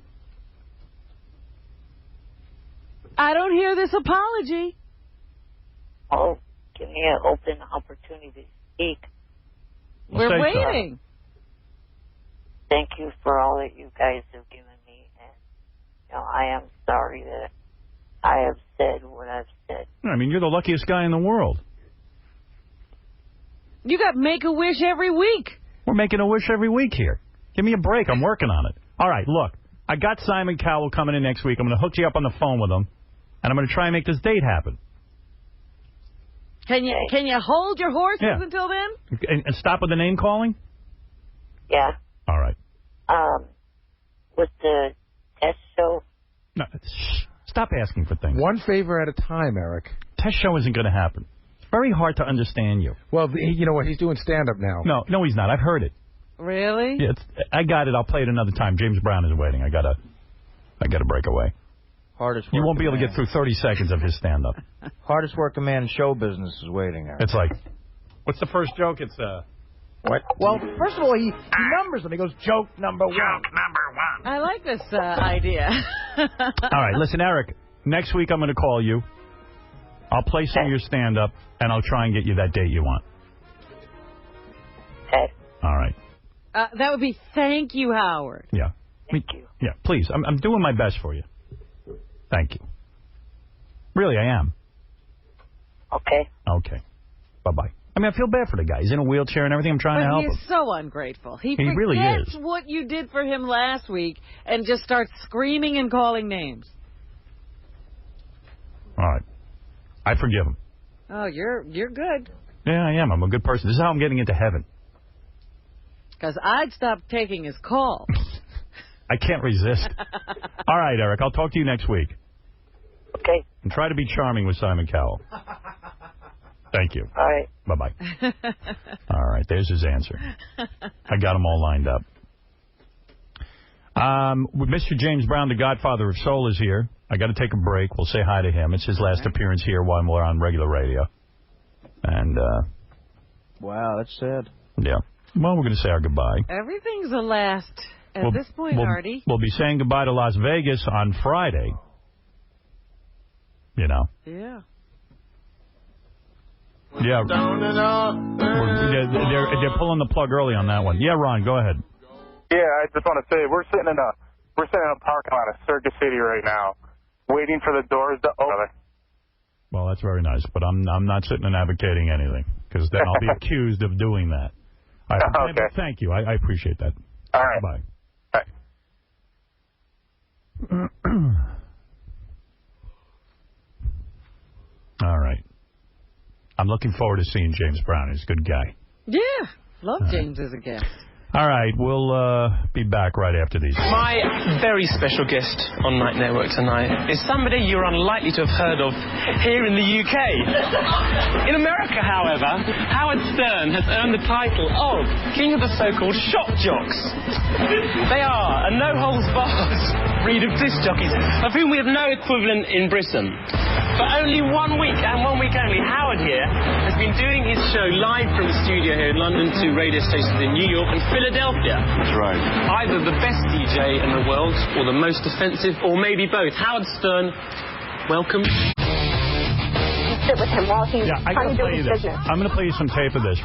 Speaker 3: I don't hear this apology.
Speaker 9: Oh, give me an open opportunity to speak.
Speaker 3: We're waiting.
Speaker 9: Thank you for all that you guys have given me, and I am sorry that I have said what I've said.
Speaker 5: I mean, you're the luckiest guy in the world.
Speaker 3: You got Make-A-Wish every week.
Speaker 5: We're making a wish every week here. Give me a break. I'm working on it. All right, look. I got Simon Cowell coming in next week. I'm going to hook you up on the phone with him, and I'm going to try and make this date happen.
Speaker 3: Can you hold your horses until then?
Speaker 5: And stop with the name calling?
Speaker 9: Yeah.
Speaker 5: All right.
Speaker 9: With the test show?
Speaker 5: No, stop asking for things.
Speaker 15: One favor at a time, Eric.
Speaker 5: Test show isn't going to happen. It's very hard to understand you.
Speaker 15: Well, you know what? He's doing stand-up now.
Speaker 5: No, he's not. I've heard it.
Speaker 3: Really?
Speaker 5: Yeah, I got it. I'll play it another time. James Brown is waiting. I gotta break away.
Speaker 4: Hardest.
Speaker 5: You won't be able to get through 30 seconds of his stand-up.
Speaker 4: Hardest working man in show business is waiting. Eric.
Speaker 5: It's like, what's the first joke? It's
Speaker 4: what? Well, first of all, he numbers them. He goes, joke number one.
Speaker 3: Joke number one. I like this idea.
Speaker 5: All right, listen, Eric. Next week I'm going to call you. I'll play some of your stand-up, and I'll try and get you that date you want.
Speaker 9: Okay.
Speaker 5: All right.
Speaker 3: That would be thank you, Howard.
Speaker 5: Yeah.
Speaker 9: Thank you.
Speaker 5: Yeah, please. I'm doing my best for you. Thank you. Really, I am.
Speaker 9: Okay.
Speaker 5: Okay. Bye-bye. I mean, I feel bad for the guy. He's in a wheelchair and everything. I'm trying to help him.
Speaker 3: He's so ungrateful. He
Speaker 5: really
Speaker 3: forgets
Speaker 5: is.
Speaker 3: what you did for him last week and just starts screaming and calling names.
Speaker 5: All right. I forgive him.
Speaker 3: Oh, you're good.
Speaker 5: Yeah, I am. I'm a good person. This is how I'm getting into heaven.
Speaker 3: Because I'd stop taking his calls.
Speaker 5: I can't resist. All right, Eric. I'll talk to you next week.
Speaker 9: Okay.
Speaker 5: And try to be charming with Simon Cowell. Thank you.
Speaker 9: All right.
Speaker 5: Bye-bye. All right. There's his answer. I got them all lined up. Mr. James Brown, the Godfather of Soul, is here. I got to take a break. We'll say hi to him. It's his last appearance here while we're on regular radio. And,
Speaker 4: wow, that's sad.
Speaker 5: Yeah. Well, we're going to say our goodbye.
Speaker 3: Everything's a last at this point, Artie.
Speaker 5: We'll be saying goodbye to Las Vegas on Friday. You know.
Speaker 3: Yeah.
Speaker 5: Yeah. They're pulling the plug early on that one. Yeah, Ron, go ahead.
Speaker 21: Yeah, I just want to say we're sitting in a parking lot of Circus City right now, waiting for the doors to open.
Speaker 5: Well, that's very nice, but I'm not sitting and advocating anything because then I'll be accused of doing that. Okay. Thank you. I appreciate that.
Speaker 21: All right.
Speaker 5: Bye. All right. I'm looking forward to seeing James Brown. He's a good guy.
Speaker 3: Yeah. Love James as a guest.
Speaker 5: All right, we'll be back right after these.
Speaker 2: My very special guest on Night Network tonight is somebody you're unlikely to have heard of here in the UK. In America, however, Howard Stern has earned the title of King of the so-called shock jocks. They are a no-holds-barred breed of disc jockeys, of whom we have no equivalent in Britain. For only 1 week, and 1 week only, Howard here has been doing his show live from the studio here in London to radio stations in New York and Philadelphia. That's right. Either the best DJ in the world, or the most offensive, or maybe both. Howard Stern, welcome.
Speaker 13: Sit with him while he's trying to do his business.
Speaker 5: I'm going to play you some tape of this.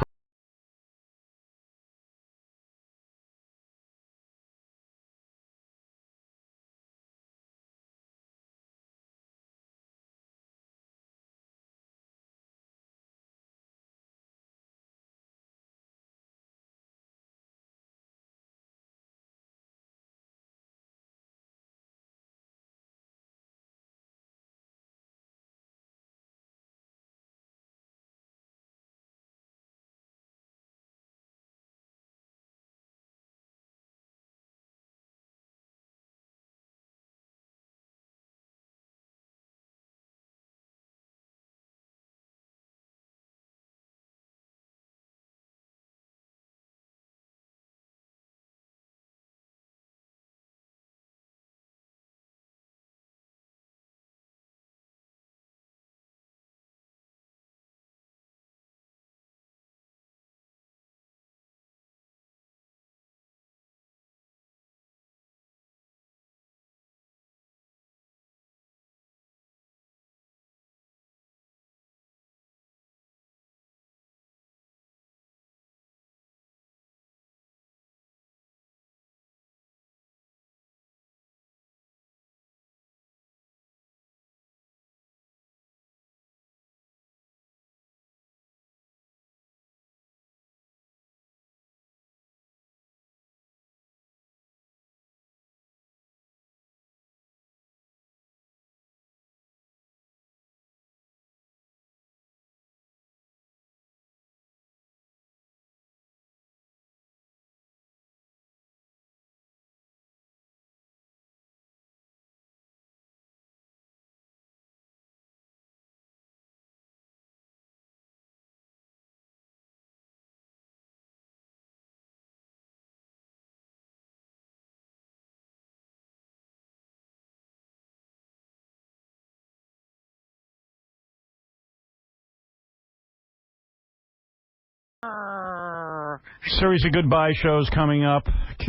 Speaker 5: Series of goodbye shows coming up.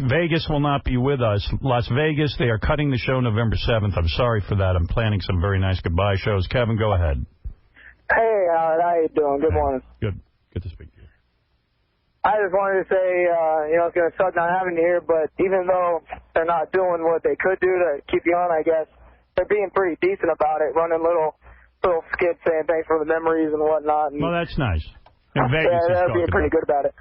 Speaker 5: Vegas will not be with us. Las Vegas, they are cutting the show November 7th. I'm sorry for that. I'm planning some very nice goodbye shows. Kevin, go ahead.
Speaker 17: Hey, Howard, how you doing? Good morning.
Speaker 5: Good. Good to speak to you.
Speaker 17: I just wanted to say, it's going to suck not having you here, but even though they're not doing what they could do to keep you on, I guess, they're being pretty decent about it, running little skits saying thanks for the memories and whatnot. And,
Speaker 5: well, that's nice. And Vegas
Speaker 17: they're being pretty good about it.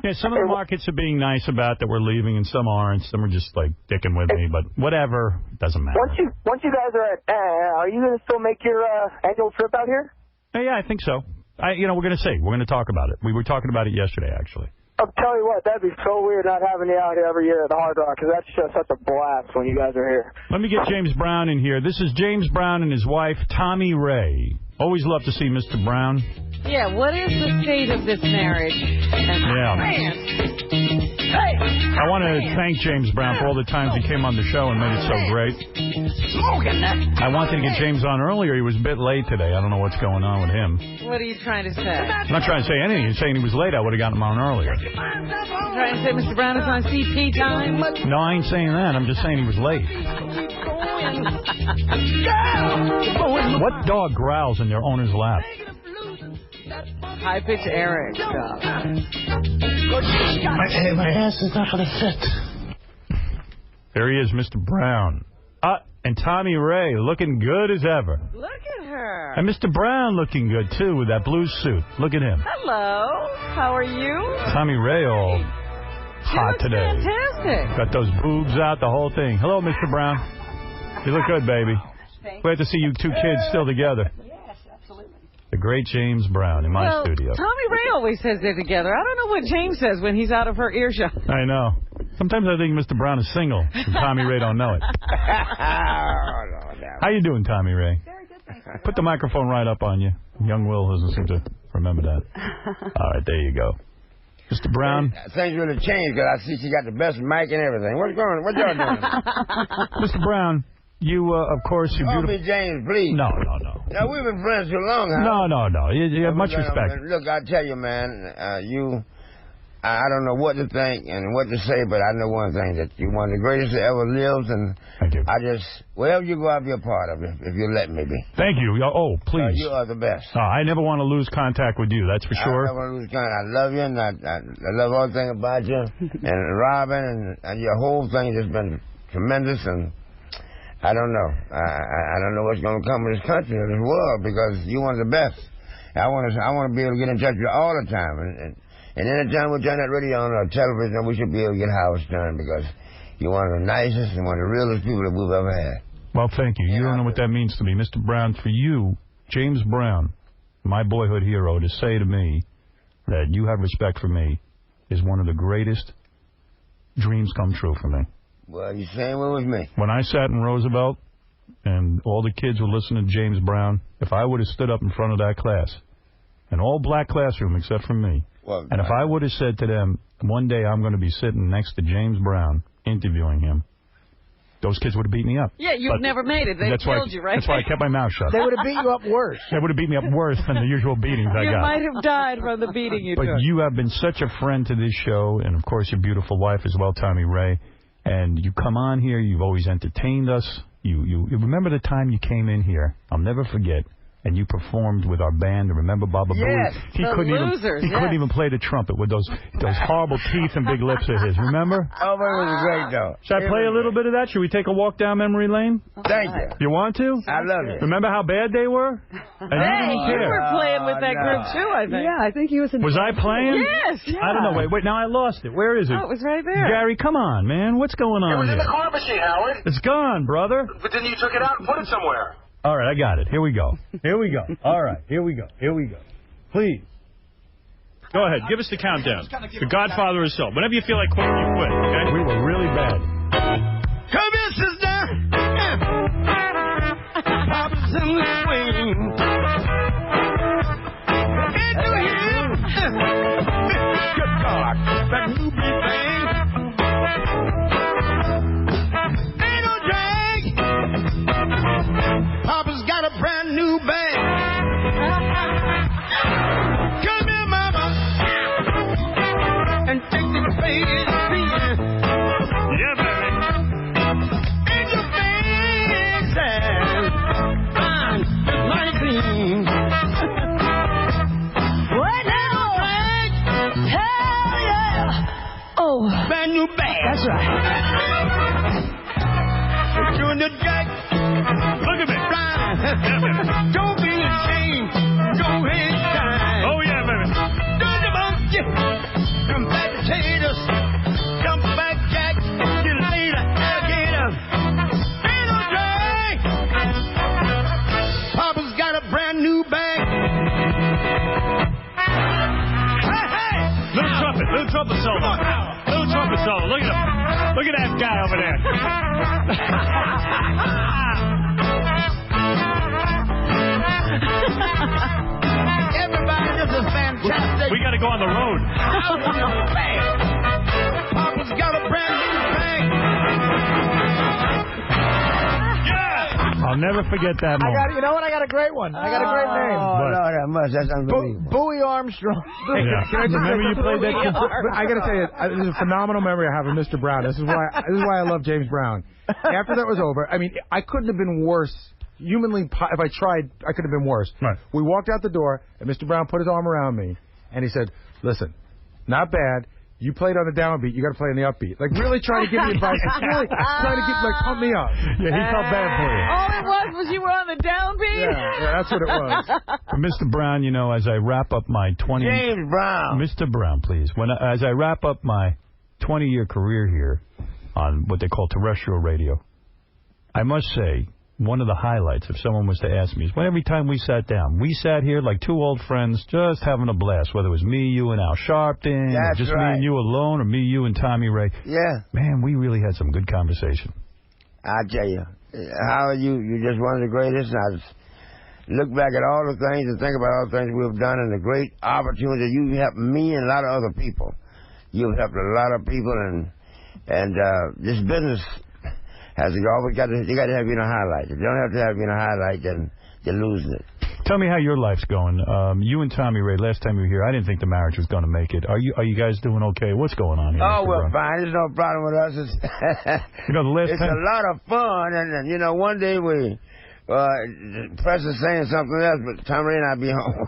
Speaker 5: Yeah, some of the markets are being nice about that we're leaving, and some aren't. Some are just, like, dicking with me, but whatever. It doesn't matter.
Speaker 17: Once you guys are at, are you going to still make your annual trip out here?
Speaker 5: Yeah, I think so. We're going to see. We're going to talk about it. We were talking about it yesterday, actually.
Speaker 17: I'll tell you what, that'd be so weird not having you out here every year at the Hard Rock, because that's just such a blast when you guys are here.
Speaker 5: Let me get James Brown in here. This is James Brown and his wife, Tommy Ray. Always love to see Mr. Brown.
Speaker 3: Yeah, what is the state of this marriage?
Speaker 5: I want to thank James Brown for all the times he came on the show and made it so great. I wanted to get James on earlier. He was a bit late today. I don't know what's going on with him.
Speaker 3: What are you trying to say?
Speaker 5: I'm not trying to say anything. You're saying he was late. I would have gotten him on earlier.
Speaker 3: You're trying to say Mr. Brown is on CP time?
Speaker 5: No, I ain't saying that. I'm just saying he was late. What dog growls in their owner's lap?
Speaker 3: High-pitched Eric.
Speaker 19: My ass is not going to fit.
Speaker 5: There he is, Mr. Brown. And Tommy Ray looking good as ever.
Speaker 3: Look at her.
Speaker 5: And Mr. Brown looking good, too, with that blue suit. Look at him.
Speaker 3: Hello. How are you?
Speaker 5: Tommy Ray all hot today.
Speaker 3: Fantastic.
Speaker 5: Got those boobs out, the whole thing. Hello, Mr. Brown. You look good, baby. Glad to see you two kids still together.
Speaker 3: Yes, absolutely.
Speaker 5: The great James Brown in my studio.
Speaker 3: Tommy Ray always says they're together. I don't know what James says when he's out of her earshot.
Speaker 5: I know. Sometimes I think Mr. Brown is single, and Tommy Ray don't know it. How you doing, Tommy Ray?
Speaker 13: Very good, thank you.
Speaker 5: Put the microphone right up on you. Young Will doesn't seem to remember that. All right, there you go. Mr. Brown?
Speaker 16: Things really changed because I see she got the best mic and everything. What's going on? What y'all doing?
Speaker 5: Mr. Brown, you, of course, you're beautiful.
Speaker 16: Don't be James, please.
Speaker 5: No.
Speaker 16: Now, we've been friends too long, huh?
Speaker 5: No. You have much respect.
Speaker 16: Look, I tell you, man, I don't know what to think and what to say, but I know one thing, that you're one of the greatest that ever lived, and
Speaker 5: thank you.
Speaker 16: wherever you go, I'll be a part of it, if you let me be.
Speaker 5: Thank you. Oh, please.
Speaker 16: You are the best.
Speaker 5: I never want to lose contact with you, that's for sure.
Speaker 16: I never want to lose contact. I love you, and I love everything about you, and Robin, and your whole thing has been tremendous, and I don't know. I don't know what's going to come with this country or this world, because you're one of the best. I want to be able to get in touch with you all the time, and anytime we turn that radio on or television, we should be able to get Howard Stern, because you're one of the nicest and one of the realest people that we've ever had.
Speaker 5: Well, thank you. You don't know what that means to me. Mr. Brown, for you, James Brown, my boyhood hero, to say to me that you have respect for me is one of the greatest dreams come true for me.
Speaker 16: Well, you're saying what was me?
Speaker 5: When I sat in Roosevelt and all the kids were listening to James Brown, if I would have stood up in front of that class, an all-black classroom except for me, and if I would have said to them, one day I'm going to be sitting next to James Brown, interviewing him, those kids would have beat me up.
Speaker 3: Yeah, you've never made it. They killed you, right?
Speaker 5: That's why I kept my mouth shut.
Speaker 4: They would have beat you up worse.
Speaker 5: They would have beat me up worse than the usual beatings I got.
Speaker 3: You might have died from the beating you took.
Speaker 5: But you have been such a friend to this show, and, of course, your beautiful wife as well, Tommy Ray. And you come on here. You've always entertained us. You remember the time you came in here? I'll never forget. And you performed with our band. Remember Baba Booey?
Speaker 16: Yes,
Speaker 5: He couldn't even play the trumpet with those horrible teeth and big lips of his. Remember?
Speaker 16: Oh, but it was great, though.
Speaker 5: Should I play a little bit of that? Should we take a walk down memory lane?
Speaker 16: Thank you.
Speaker 5: You want to?
Speaker 16: I love it.
Speaker 5: Remember how bad they were? And
Speaker 3: you were playing with that group, too, I think.
Speaker 13: Yeah, I think he was in...
Speaker 5: Was I playing?
Speaker 3: Yes.
Speaker 5: I don't know. Wait, now I lost it. Where is it?
Speaker 3: Oh, it was right there.
Speaker 5: Gary, come on, man. What's going on
Speaker 7: It was in
Speaker 5: here?
Speaker 7: the car machine, Howard.
Speaker 5: It's gone, brother.
Speaker 7: But then you took it out and put it somewhere.
Speaker 5: All right, I got it. Here we go. All right, here we go. Please. Go ahead. Give us the countdown. The Godfather is so. Whenever you feel like quitting, you quit, okay? We were really bad.
Speaker 16: Come here, sister. Papa's in the swing. Into him. Good God. That new big thing. Ain't no drag. Papa's got a brand new bag. Come here, mama. And take this baby.
Speaker 5: Yeah, baby.
Speaker 16: And your face fine, just mighty clean. What now? Hell yeah. Oh. Brand new bag. That's right. Doing the jack.
Speaker 5: Look at me.
Speaker 16: Don't be ashamed. Go ahead, shine.
Speaker 5: Oh, yeah, baby.
Speaker 16: Don't the monkey. Come back, potatoes. Come back, Jack. Get later, alligator. Ain't no drag. Papa's got a brand new bag. Hey!
Speaker 5: Little trumpet solo. Little trumpet solo. Look at him. Look at that guy over there.
Speaker 16: Everybody, this is fantastic.
Speaker 5: We got to go on the road.
Speaker 16: Papa's got a brand new bag.
Speaker 5: I'll never forget that moment.
Speaker 4: You know what? I got a great one. I got a great name.
Speaker 16: Oh, Lord, that much. That's unbelievable.
Speaker 4: Bowie Armstrong.
Speaker 5: Yeah.
Speaker 15: Can I just
Speaker 5: Remember you played that?
Speaker 15: I got to tell you, this is a phenomenal memory I have of Mr. Brown. This is why I love James Brown. After that was over, I mean, I couldn't have been worse. Humanly, if I tried, I could have been worse.
Speaker 5: Right.
Speaker 15: We walked out the door, and Mr. Brown put his arm around me, and he said, listen, not bad. You played on the downbeat. You got to play on the upbeat. Like, really trying to give me advice. Really trying to keep, pump me up.
Speaker 5: Yeah, he felt bad for you.
Speaker 3: All it was you were on the downbeat?
Speaker 15: Yeah, that's what it was.
Speaker 5: Mr. Brown, you know, as I wrap up my 20...
Speaker 16: James Brown.
Speaker 5: Mr. Brown, please. As I wrap up my 20-year career here on what they call terrestrial radio, I must say one of the highlights, if someone was to ask me, is when every time we sat down, we sat here like two old friends just having a blast, whether it was me, you, and Al Sharpton, or just me and you alone, or me, you, and Tommy Ray.
Speaker 16: Yeah.
Speaker 5: Man, we really had some good conversation.
Speaker 16: I tell you, Howard, you're just one of the greatest, and I just look back at all the things and think about all the things we've done and the great opportunities you've helped me and a lot of other people. You've helped a lot of people, and this business has always got to have you in a highlight. If you don't have to have you in a highlight, then you're losing it.
Speaker 5: Tell me how your life's going. You and Tommy Ray, last time you were here, I didn't think the marriage was going to make it. Are you guys doing okay? What's going on here?
Speaker 16: Oh, we're fine. There's no problem with us. It's,
Speaker 5: the last
Speaker 16: it's
Speaker 5: time...
Speaker 16: a lot of fun, and one day we... Press is saying something else, but Tommy and I be home.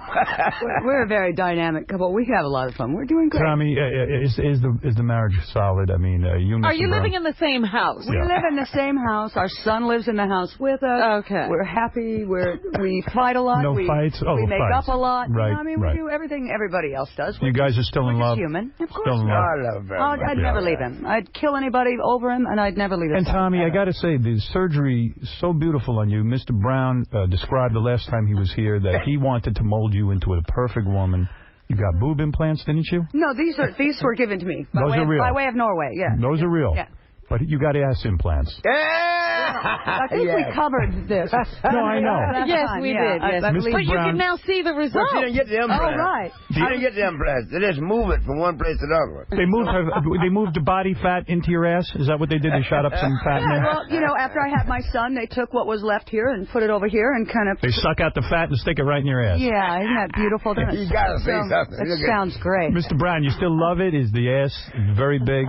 Speaker 20: We're a very dynamic couple. We have a lot of fun. We're doing great.
Speaker 5: Tommy, is the marriage solid? I mean, you and
Speaker 3: Are you
Speaker 5: Brown?
Speaker 3: living in the same house?
Speaker 20: We live in the same house. Our son lives in the house with us.
Speaker 3: Okay.
Speaker 20: We're happy. We fight a lot.
Speaker 5: No fights? Oh,
Speaker 20: we make
Speaker 5: fights.
Speaker 20: up a lot.
Speaker 5: Right,
Speaker 20: I mean, we do everything everybody else does.
Speaker 5: You guys are still in love?
Speaker 20: Human. Of course.
Speaker 5: Still in love.
Speaker 16: I love him.
Speaker 20: I'd never leave him. I'd kill anybody over him, and I'd never leave him.
Speaker 5: And Tommy, I got to say, the surgery so beautiful on you. Mr. Brown described the last time he was here that he wanted to mold you into a perfect woman. You got boob implants, didn't you?
Speaker 20: No, these were given to me.
Speaker 5: Those are real.
Speaker 20: By way of Norway, yeah.
Speaker 5: Those are real.
Speaker 20: Yeah.
Speaker 5: But you got ass implants.
Speaker 20: I think we covered this.
Speaker 5: No, I know.
Speaker 3: Yes, we did. Yes.
Speaker 20: But
Speaker 3: you can now see the results.
Speaker 16: But she didn't get the implants.
Speaker 20: Oh, right.
Speaker 16: She didn't get the implants. They just move it from one place to the other.
Speaker 5: They moved the body fat into your ass? Is that what they did? They shot up some fat in there?
Speaker 20: Well, after I had my son, they took what was left here and put it over here and kind of...
Speaker 5: They suck out the fat and stick it right in your ass.
Speaker 20: Yeah, isn't that beautiful?
Speaker 16: You got to say something.
Speaker 20: That sounds great.
Speaker 5: Mr. Brown, you still love it? Is the ass very big?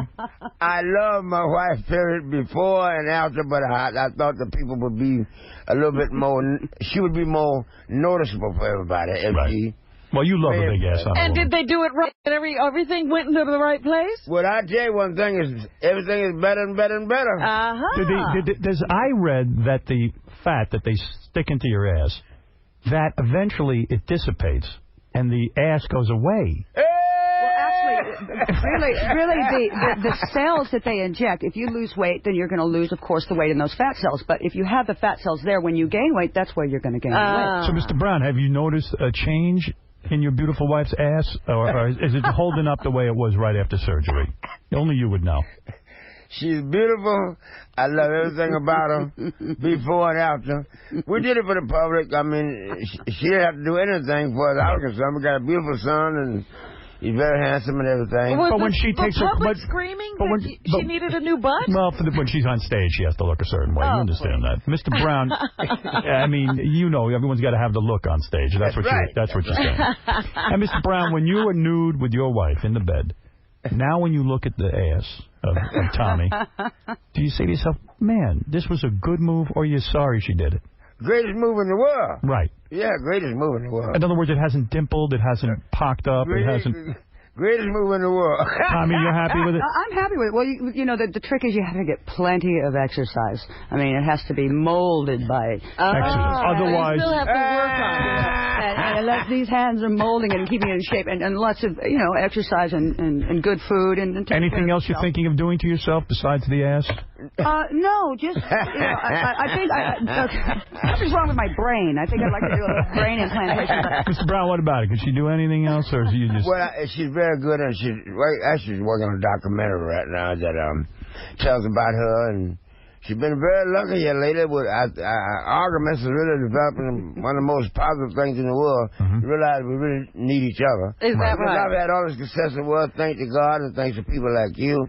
Speaker 16: I love my wife, period, before and after, but I thought the people would be a little bit more, she would be more noticeable for everybody if she...
Speaker 5: Well, you love a big ass on a
Speaker 3: And
Speaker 5: woman.
Speaker 3: did they do it right? Everything went into the right place?
Speaker 16: Well, I tell you one thing, is everything is better and better and better.
Speaker 5: I read that the fat that they stick into your ass, that eventually it dissipates and the ass goes away.
Speaker 20: Really, the cells that they inject, if you lose weight, then you're going to lose, of course, the weight in those fat cells. But if you have the fat cells there when you gain weight, that's where you're going to gain weight.
Speaker 5: So, Mr. Brown, have you noticed a change in your beautiful wife's ass, or is it holding up the way it was right after surgery? Only you would know.
Speaker 16: She's beautiful. I love everything about her, before and after. We did it for the public. I mean, she didn't have to do anything for us. I was concerned. We got a beautiful son, and he's very handsome and everything.
Speaker 5: But when she takes her...
Speaker 3: public screaming that she needed a new butt?
Speaker 5: Well, when she's on stage, she has to look a certain way. You understand that. Mr. Brown, I mean, everyone's got to have the look on stage. That's what you're saying. And Mr. Brown, when you were nude with your wife in the bed, now when you look at the ass of Tommy, do you say to yourself, man, this was a good move, or you're sorry she did it?
Speaker 16: Greatest move in the world.
Speaker 5: Right.
Speaker 16: Yeah, greatest move in the world.
Speaker 5: In other words, it hasn't dimpled, it hasn't pocked up, it hasn't...
Speaker 16: Greatest move in the world.
Speaker 5: Tommy, you're happy with it?
Speaker 20: I'm happy with it. Well, the trick is you have to get plenty of exercise. I mean, it has to be molded by...
Speaker 5: Otherwise...
Speaker 3: You still have to work on it.
Speaker 20: And unless these hands are molding it and keeping it in shape, and lots of, exercise and good food. And
Speaker 5: anything else you're thinking of doing to yourself besides the ass?
Speaker 20: No, just, I think something's wrong with my brain. I think I'd like to do a little brain implantation.
Speaker 5: Mr. Brown, what about it? Can she do anything else, or is you just...
Speaker 16: Well, she's very good, and she's working on a documentary right now that tells about her, and she's been very lucky here lately. Arguments is really developing one of the most positive things in the world. You realize we really need each other.
Speaker 3: Is that right?
Speaker 16: I've had all this success in the world, thanks to God and thanks to people like you.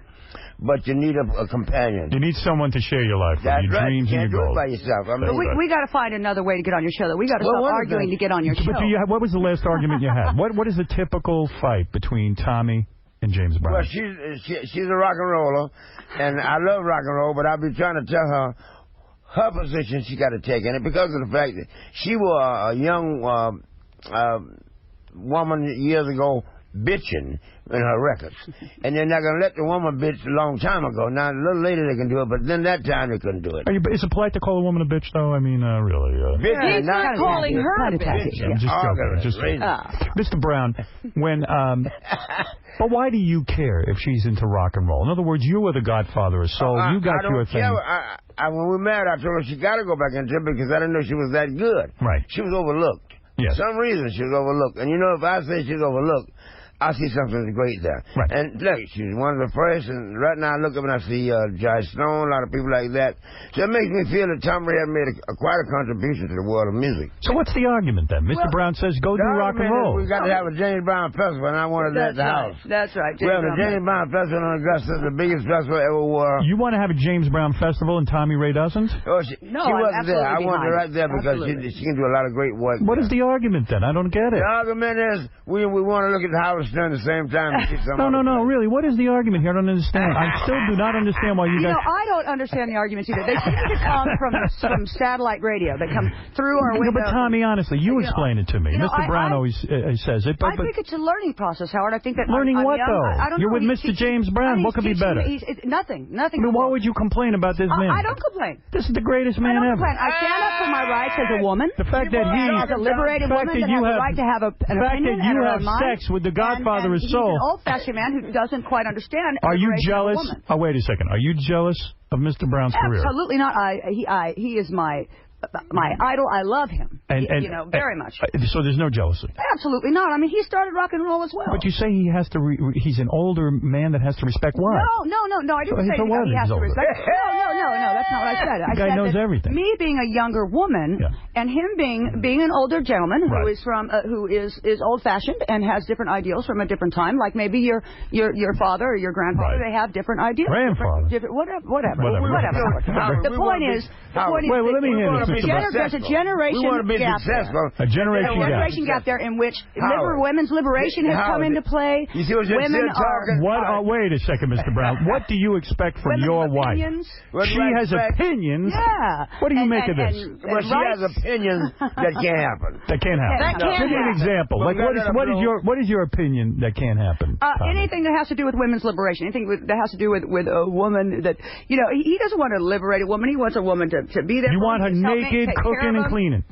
Speaker 16: But you need a companion.
Speaker 5: You need someone to share your life with,
Speaker 16: That's
Speaker 5: your
Speaker 16: right.
Speaker 5: dreams
Speaker 16: You
Speaker 5: and
Speaker 16: can't
Speaker 5: your
Speaker 16: do it
Speaker 5: goals.
Speaker 16: by yourself. I mean,
Speaker 20: we got to find another way to get on your show. We got to stop arguing to get on your show.
Speaker 5: But what was the last argument you had? What is the typical fight between Tommy and James Brown?
Speaker 16: Well, she's a rock and roller, and I love rock and roll, but I've been trying to tell her position she got to take in it because of the fact that she was a young woman years ago bitching in her records. And they're not going to let the woman bitch a long time ago. Now, a little later they can do it, but then that time they couldn't do it.
Speaker 5: Is it polite to call a woman a bitch, though? I mean, really.
Speaker 20: He's not calling her a bitch.
Speaker 5: I'm just joking. Mr. Brown, when... but why do you care if she's into rock and roll? In other words, you were the godfather of soul. You got your thing.
Speaker 16: When we met, I told her she got to go back into it because I didn't know she was that good.
Speaker 5: Right.
Speaker 16: She was overlooked.
Speaker 5: Yes.
Speaker 16: For some reason, she was overlooked. And, you know, if I say she's overlooked, I see something great there.
Speaker 5: Right.
Speaker 16: And look, she's one of the first, and right now I look up and I see Josh Stone, a lot of people like that. So it makes me feel that Tom Ray made quite a contribution to the world of music.
Speaker 5: So what's the argument then? Mr. Brown says go do rock and roll.
Speaker 16: We got to have a James Brown festival, and I wanted that at the house.
Speaker 20: That's right.
Speaker 16: Well, the James Brown Festival in Augusta is the biggest festival ever was.
Speaker 5: You want to have a James Brown festival and Tommy Ray doesn't?
Speaker 16: Oh, she wasn't there. I wanted her right there because she can do a lot of great work.
Speaker 5: What is the argument then? I don't get it.
Speaker 16: The argument is we want to look at Howard Stern at the same time.
Speaker 5: No, really. What is the argument here? I don't understand. I still do not understand why you guys...
Speaker 20: I don't understand the arguments either. They seem to come from satellite radio. They come through our window.
Speaker 5: But, Tommy, honestly, you explain it to me. Mr. Brown always says it.
Speaker 20: I think it's a learning process, Howard. I think that...
Speaker 5: Learning what, though?
Speaker 20: I don't
Speaker 5: You're
Speaker 20: know.
Speaker 5: with Mr. James Brown. What could be better?
Speaker 20: Nothing.
Speaker 5: I mean, why would you complain about this man?
Speaker 20: I don't complain.
Speaker 5: This is the greatest man ever.
Speaker 20: I stand up for my rights as a woman.
Speaker 5: The fact that he...
Speaker 20: As a liberated woman that has the right to have an opinion and her own mind.
Speaker 5: The fact that you have sex with the godfather of soul...
Speaker 20: He's an old-fashioned man who doesn't quite understand.
Speaker 5: Are you jealous? Oh, wait a second. Are you jealous of Mr. Brown's career?
Speaker 20: Absolutely not. He is my idol. I love him. Very much.
Speaker 5: So there's no jealousy?
Speaker 20: Absolutely not. I mean, he started rock and roll as well.
Speaker 5: But you say he has to. He's an older man that has to respect what?
Speaker 20: No. I didn't say he has to respect. No. That's not what I said.
Speaker 5: The guy knows everything.
Speaker 20: Me being a younger woman and him being an older gentleman who is who is old-fashioned and has different ideals from a different time, like maybe your father or your grandfather. They have different ideals.
Speaker 5: Grandfather.
Speaker 20: Whatever. The point is.
Speaker 5: Wait, let me hear this.
Speaker 20: There's a generation gap there.
Speaker 5: A generation
Speaker 20: gap there in which women's liberation has come into play.
Speaker 16: You see what
Speaker 20: women are...
Speaker 5: Wait a second, Mr. Brown. What do you expect from your wife? She has opinions.
Speaker 20: Yeah.
Speaker 5: What do you make of this?
Speaker 16: Well, she has opinions that can't happen.
Speaker 5: That can't happen. Give me an example. Like, what is your opinion that can't happen?
Speaker 20: Anything that has to do with women's liberation. Anything that has to do with a woman that, he doesn't want to liberate a woman. He wants a woman to be there.
Speaker 5: You want her naked, cooking and cleaning.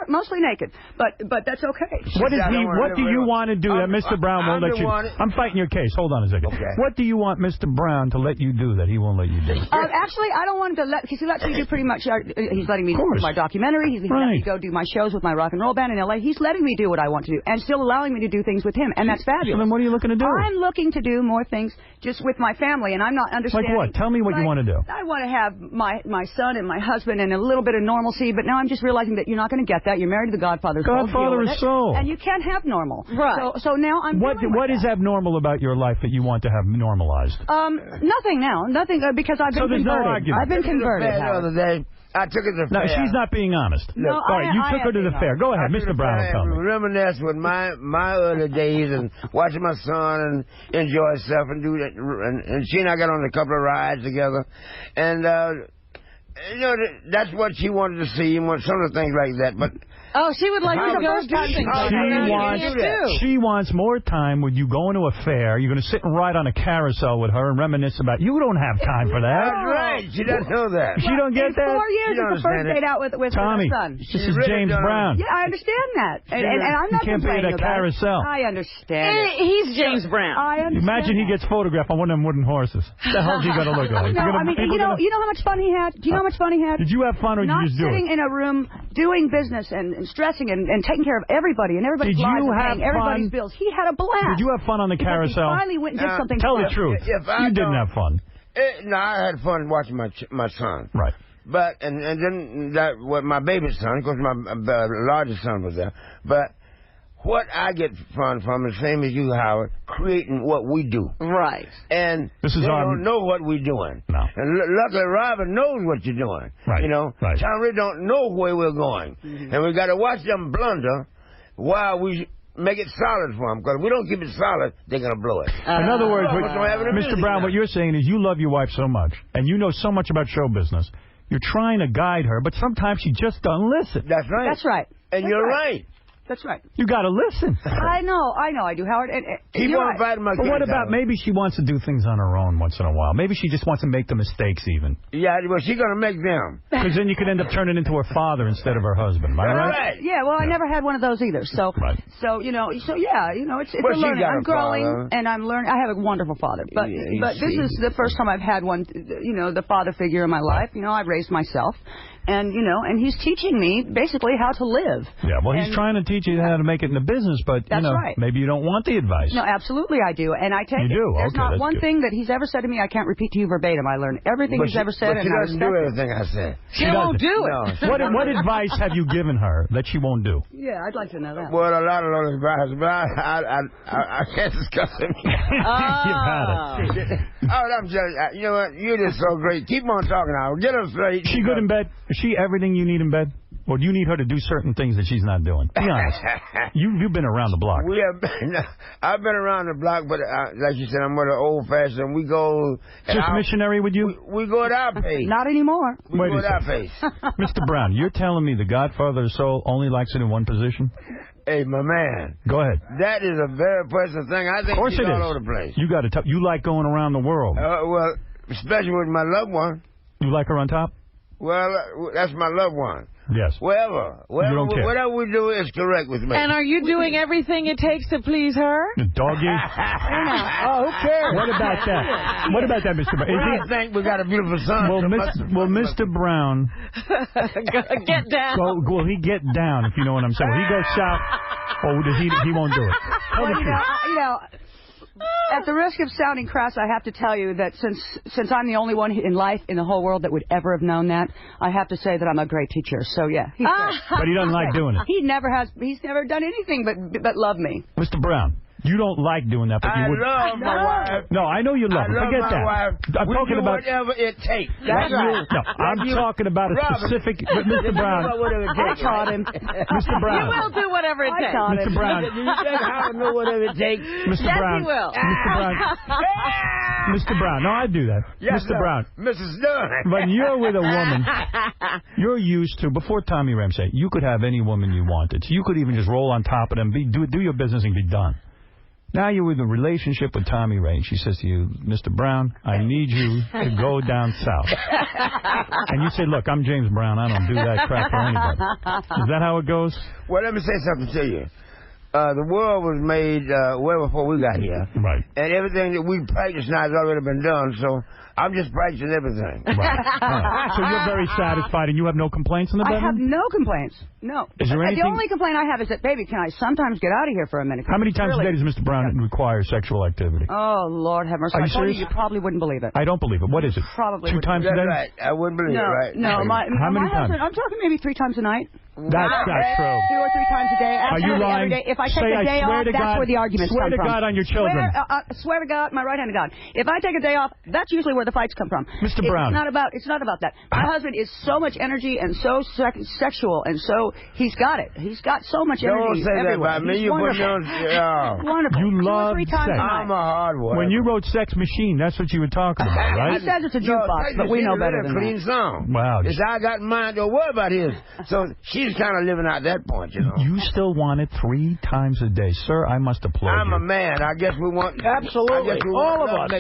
Speaker 20: Mostly naked, but that's okay.
Speaker 5: What do you want to do that Mr. Brown won't let you do? I'm fighting your case. Hold on a second.
Speaker 16: Okay.
Speaker 5: What do you want Mr. Brown to let you do that he won't let you do?
Speaker 20: Actually, I don't want him to because he lets me do pretty much. He's letting me do my documentary. He's letting me go do my shows with my rock and roll band in L.A. He's letting me do what I want to do and still allowing me to do things with him, and that's fabulous.
Speaker 5: So then what are you looking to do?
Speaker 20: I'm looking to do more things just with my family, and I'm not understanding.
Speaker 5: Like what? Tell me what you want to do.
Speaker 20: I want to have my son and my husband and a little bit of normalcy, but now I'm just realizing that you're not going to get that. You're married to the Godfather of Soul.
Speaker 5: Godfather of Soul.
Speaker 20: And you can't have normal.
Speaker 3: Right.
Speaker 20: So now I'm
Speaker 5: What is abnormal about your life that you want to have normalized?
Speaker 20: Nothing now. Nothing because I've been converted. I've been converted.
Speaker 16: The other day, I took her to the fair.
Speaker 5: No, she's not being honest.
Speaker 20: No,
Speaker 5: all right, you took her to the fair. Go ahead, Mr. Brown. Tell me.
Speaker 16: Reminisce with my early days and watching my son and enjoy herself and do that. And she and I got on a couple of rides together, and that's what she wanted to see and some of the things like that. But
Speaker 3: she would like to go do things.
Speaker 5: She wants more time with you going to a fair. You're going to sit and ride on a carousel with her and reminisce about. You don't have time for that.
Speaker 16: That's right. She doesn't know that.
Speaker 5: She don't get that.
Speaker 20: 4 years is the first date out with
Speaker 5: Tommy,
Speaker 20: her son.
Speaker 5: This is James Brown.
Speaker 20: Yeah, I understand that, and I'm not
Speaker 5: complaining about it. You can't be at a carousel.
Speaker 20: I understand.
Speaker 3: He's James Brown.
Speaker 20: I understand.
Speaker 5: Imagine he gets photographed on one of them wooden horses. What the hell's he going to look like?
Speaker 20: No, I mean, you know how much fun he had. Do you know how much fun he had?
Speaker 5: Did you have fun or did you just do it?
Speaker 20: Not sitting in a room doing business and stressing and taking care of everybody and everybody's lives and paying everybody's bills. He had a blast.
Speaker 5: Did you have fun on the carousel?
Speaker 20: He finally went and did something.
Speaker 5: Tell the truth. You didn't have fun.
Speaker 16: No, I had fun watching my son.
Speaker 5: Right.
Speaker 16: But and then that my baby son, because my largest son was there. But what I get fun from is the same as you, Howard, creating what we do.
Speaker 3: Right.
Speaker 16: And
Speaker 5: they
Speaker 16: don't know what we're doing.
Speaker 5: No.
Speaker 16: And luckily, Robin knows what you're doing.
Speaker 5: Right.
Speaker 16: Right. Tom really don't know where we're going. Mm-hmm. And we got to watch them blunder while we make it solid for them. Because if we don't keep it solid, they're going to blow it.
Speaker 5: In other words, Mr. Brown, what you're saying is you love your wife so much, and you know so much about show business. You're trying to guide her, but sometimes she just doesn't listen.
Speaker 16: That's right.
Speaker 20: That's right.
Speaker 16: And you're right.
Speaker 20: That's right.
Speaker 5: You got to listen.
Speaker 20: I know I do, Howard. And
Speaker 16: Keep on fighting my
Speaker 5: But
Speaker 16: kids,
Speaker 5: what about
Speaker 16: Howard.
Speaker 5: maybe she wants to do things on her own once in a while? Maybe she just wants to make the mistakes even.
Speaker 16: Yeah, well, she's going to make them.
Speaker 5: Because then you could end up turning into her father instead of her husband. Am I right?
Speaker 20: Yeah, well, I never had one of those either. So, it's a learning. I'm growing and I'm learning. I have a wonderful father, but this is the first time I've had one. The father figure in my life. I've raised myself. And, and he's teaching me basically how to live.
Speaker 5: Yeah, well, he's trying to teach you how to make it in the business, but, maybe you don't want the advice.
Speaker 20: No, absolutely I do. And I take
Speaker 5: it. You do?
Speaker 20: There's
Speaker 5: Okay,
Speaker 20: not
Speaker 5: that's
Speaker 20: one
Speaker 5: good.
Speaker 20: thing that he's ever said to me I can't repeat to you verbatim. I learned everything he's ever said.
Speaker 16: But she doesn't do everything I said.
Speaker 20: She won't do it.
Speaker 5: No. What advice have you given her that she won't do?
Speaker 20: Yeah, I'd like to know that.
Speaker 16: Well, a lot of those advice, but I can't discuss it.
Speaker 5: You've had it.
Speaker 16: I'm just, you know what? You're just so great. Keep on talking, Howard. Get her straight.
Speaker 5: Is she good in bed? Is she everything you need in bed? Or do you need her to do certain things that she's not doing? Be honest. You've been around the block.
Speaker 16: I've been around the block, but like you said, I'm more old-fashioned. We go...
Speaker 5: Just missionary with you?
Speaker 16: We go at our pace.
Speaker 20: Not anymore.
Speaker 16: We go at our pace.
Speaker 5: Mr. Brown, you're telling me the Godfather of the Soul only likes it in one position?
Speaker 16: Hey, my man.
Speaker 5: Go ahead.
Speaker 16: That is a very personal thing. I think
Speaker 5: of course
Speaker 16: she's
Speaker 5: it
Speaker 16: all
Speaker 5: is.
Speaker 16: over the place.
Speaker 5: You got to. You like going around the world.
Speaker 16: Well, especially with my loved one.
Speaker 5: You like her on top?
Speaker 16: Well, that's my loved one.
Speaker 5: Yes.
Speaker 16: Whatever whatever we do is correct with me.
Speaker 3: And are you doing everything it takes to please her?
Speaker 5: The doggy.
Speaker 16: Oh, who cares?
Speaker 5: What about that? What about that, Mr. Brown?
Speaker 16: I think we got a beautiful son.
Speaker 5: Will Mr. Brown
Speaker 3: get down?
Speaker 5: Will he get down, if you know what I'm saying? Will he go south, or does he won't do it?
Speaker 20: Well, at the risk of sounding crass, I have to tell you that since I'm the only one in life in the whole world that would ever have known that, I have to say that I'm a great teacher. So yeah,
Speaker 5: but he doesn't like doing it.
Speaker 20: He's never done anything but love me.
Speaker 5: Mr. Brown, you don't like doing that, but you would.
Speaker 16: I love my wife.
Speaker 5: No, I know you love her. Forget
Speaker 16: my
Speaker 5: that.
Speaker 16: Wife.
Speaker 5: I'm talking about
Speaker 16: whatever it takes.
Speaker 20: That's right.
Speaker 5: No, I'm talking about a specific. Mr. Brown.
Speaker 20: I taught him.
Speaker 5: Mr. Brown.
Speaker 3: You will do whatever it takes.
Speaker 5: Mr. Brown.
Speaker 16: Do you think I know whatever it takes?
Speaker 5: Mr.
Speaker 3: Yes,
Speaker 5: Brown.
Speaker 3: he will.
Speaker 5: Mr. Brown. Mr. Brown. No, I do that.
Speaker 16: Yes,
Speaker 5: Mr. Brown.
Speaker 16: Mrs. Dunn.
Speaker 5: When you're with a woman, you're used to, before Tommy Ramsey, you could have any woman you wanted. So you could even just roll on top of them, do your business and be done. Now you're with a relationship with Tommy Ray, and she says to you, Mr. Brown, I need you to go down south. And you say, look, I'm James Brown. I don't do that crap for anybody. Is that how it goes?
Speaker 16: Well, let me say something to you. The world was made well before we got here.
Speaker 5: Right.
Speaker 16: And everything that we practice now has already been done, so I'm just practicing everything.
Speaker 5: Right. So you're very satisfied, and you have no complaints in the bedroom?
Speaker 20: I have no complaints. No.
Speaker 5: Is there anything...
Speaker 20: The only complaint I have is that, baby, can I sometimes get out of here for a minute?
Speaker 5: How many times a day does Mr. Brown require sexual activity?
Speaker 20: Oh, Lord have mercy.
Speaker 5: Are you
Speaker 20: I told
Speaker 5: serious?
Speaker 20: You probably wouldn't believe it.
Speaker 5: I don't believe it. What is it?
Speaker 20: Probably
Speaker 5: 2 times a day?
Speaker 16: That's right. I wouldn't believe it, right?
Speaker 20: No,
Speaker 5: How many times?
Speaker 20: I'm talking maybe 3 times a night.
Speaker 5: That's true.
Speaker 20: 2 or 3 times a day.
Speaker 5: Are you lying?
Speaker 20: Every day. If I take a day off, that's where the arguments come from.
Speaker 5: Swear to God on your children.
Speaker 20: Swear to God, my right hand to God. If I take a day off, that's usually where the fights come from.
Speaker 5: Mr. Brown.
Speaker 20: It's not about that. My husband is so much energy and so sexual, and so he's got it. He's got so much energy.
Speaker 16: Don't say
Speaker 20: everywhere.
Speaker 16: that about me.
Speaker 20: He's
Speaker 16: You
Speaker 20: wonderful.
Speaker 16: wonderful.
Speaker 5: You
Speaker 20: 2
Speaker 5: love
Speaker 20: or 3 times
Speaker 5: sex.
Speaker 20: a night.
Speaker 16: I'm a hard one.
Speaker 5: When you wrote Sex Machine, that's what you were talking about, right?
Speaker 20: He says it's a jukebox, but we know better than
Speaker 16: clean
Speaker 20: that.
Speaker 16: song.
Speaker 5: Wow.
Speaker 16: It's I got mine. Don't worry about his. So she's kind of living out that point, you know.
Speaker 5: You still want it 3 times a day. Sir, I must applaud
Speaker 16: I'm
Speaker 5: you.
Speaker 16: a man. I guess we want...
Speaker 4: Absolutely. All of us.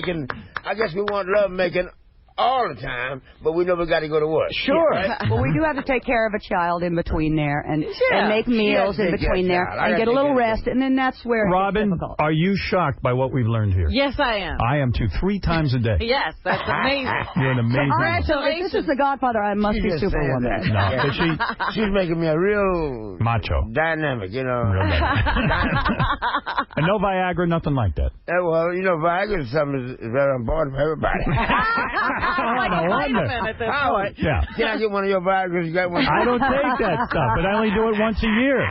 Speaker 16: I guess we want love making all the time, but we know we got to go to work.
Speaker 4: Sure.
Speaker 20: Yeah. Well, we do have to take care of a child in between there and make meals in between there and get a little rest, and then that's where
Speaker 5: Robin,
Speaker 20: it's difficult.
Speaker 5: are you shocked by what we've learned here?
Speaker 3: Yes, I am.
Speaker 5: I am too. 3 times a day.
Speaker 3: Yes, that's amazing.
Speaker 5: You're an amazing woman.
Speaker 20: So if this is the Godfather, I must be Superwoman.
Speaker 5: No, but
Speaker 16: she's making me a real
Speaker 5: macho,
Speaker 16: dynamic, you know.
Speaker 5: Real and no Viagra, nothing like that.
Speaker 16: Well, you know, Viagra is something that's very important for everybody.
Speaker 3: Wait a minute.
Speaker 16: Howard,
Speaker 5: yeah.
Speaker 16: Can I get one of your Viagra's? You got one?
Speaker 5: I don't take that stuff, but I only do it once a year.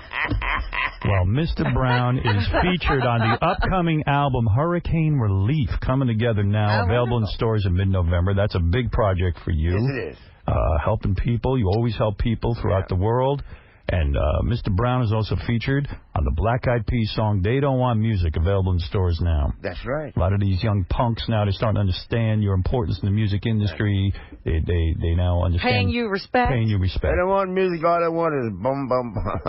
Speaker 5: Well, Mr. Brown is featured on the upcoming album Hurricane Relief, coming together now, available in stores in mid-November. That's a big project for you.
Speaker 16: Yes, it is.
Speaker 5: Helping people. You always help people throughout the world. And Mr. Brown is also featured on the Black Eyed Peas song "They Don't Want Music," available in stores now.
Speaker 16: That's right.
Speaker 5: A lot of these young punks now, they're starting to understand your importance in the music industry. They now understand.
Speaker 3: Paying you respect.
Speaker 5: Paying you respect.
Speaker 16: They don't want music. All they want is bum, bum, bum.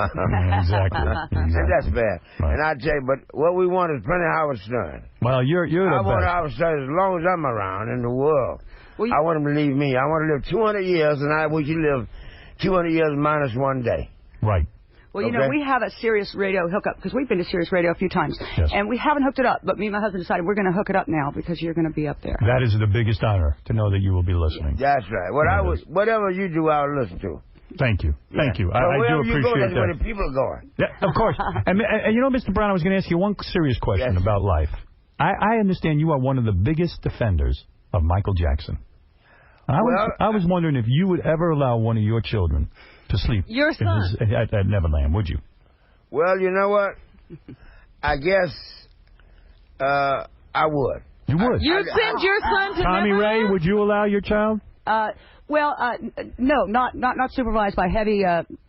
Speaker 5: Exactly.
Speaker 16: And that's bad. Right. And I tell you, but what we want is plenty of Howard Stern.
Speaker 5: Well, you're the
Speaker 16: I want
Speaker 5: best.
Speaker 16: Howard Stern as long as I'm around in the world. Well, I want him to leave me. I want to live 200 years, and I wish he lived 200 years minus 1 day.
Speaker 5: Right.
Speaker 20: Well, you know, we have a Sirius Radio hookup because we've been to Sirius Radio a few times.
Speaker 5: Yes.
Speaker 20: And we haven't hooked it up, but me and my husband decided we're going to hook it up now because you're going to be up there.
Speaker 5: That is the biggest honor, to know that you will be listening.
Speaker 16: That's right. Whatever you do, I'll listen to.
Speaker 5: Thank you. Thank you. I do appreciate
Speaker 16: go, that's
Speaker 5: that.
Speaker 16: where the people are going.
Speaker 5: Yeah, of course. and you know, Mr. Brown, I was going to ask you one serious question about life. I understand you are one of the biggest defenders of Michael Jackson. I was wondering if you would ever allow one of your children to sleep
Speaker 3: your son.
Speaker 5: At Neverland, would you?
Speaker 16: Well, you know what? I guess I would.
Speaker 5: You would?
Speaker 3: You'd send your son to
Speaker 5: Tommy
Speaker 3: Neverland?
Speaker 5: Ray, would you allow your child?
Speaker 20: No, not supervised by heavy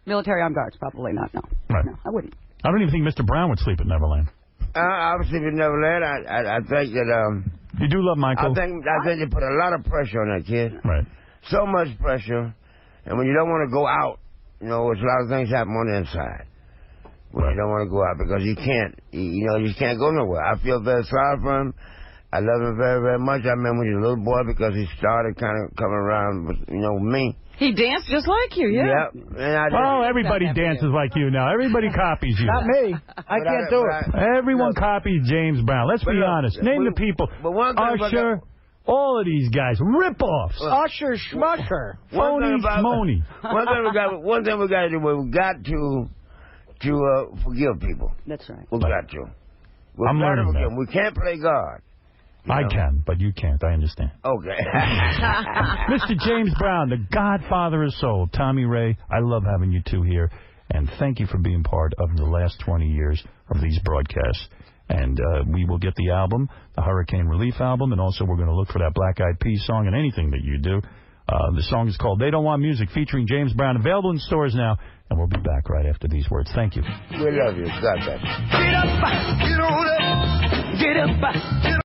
Speaker 20: military armed guards. Probably not. No.
Speaker 5: Right.
Speaker 20: No, I wouldn't.
Speaker 5: I don't even think Mr. Brown would sleep at Neverland.
Speaker 16: I would sleep at Neverland. I think that.
Speaker 5: You do love Michael.
Speaker 16: I think you put a lot of pressure on that kid.
Speaker 5: Right.
Speaker 16: So much pressure, and when you don't want to go out, you know, there's a lot of things happen on the inside. When you don't want to go out because you can't, you can't go nowhere. I feel very sorry for him. I love him very, very much. I remember when he was a little boy because he started kind of coming around with, me.
Speaker 3: He danced just like you, yeah.
Speaker 5: And everybody dances like you now. Everybody copies you.
Speaker 4: Not me. I can't do it.
Speaker 5: Everyone copies James Brown. Let's be honest. Name the people. Usher, all of these guys, rip-offs.
Speaker 4: Usher, Schmusher.
Speaker 5: Phony, schmony.
Speaker 16: One thing we got to do, we've got to forgive people.
Speaker 20: That's right.
Speaker 16: We've got to.
Speaker 5: I'm learning that.
Speaker 16: We can't play God.
Speaker 5: I can, but you can't. I understand.
Speaker 16: Okay.
Speaker 5: Mr. James Brown, the godfather of soul. Tommy Ray, I love having you two here. And thank you for being part of the last 20 years of these broadcasts. And we will get the album, the Hurricane Relief album, and also we're going to look for that Black Eyed Peas song and anything that you do. The song is called They Don't Want Music, featuring James Brown, available in stores now. And we'll be back right after these words. Thank you.
Speaker 16: We love you. God bless.
Speaker 18: Get up, get on up, get up, get up.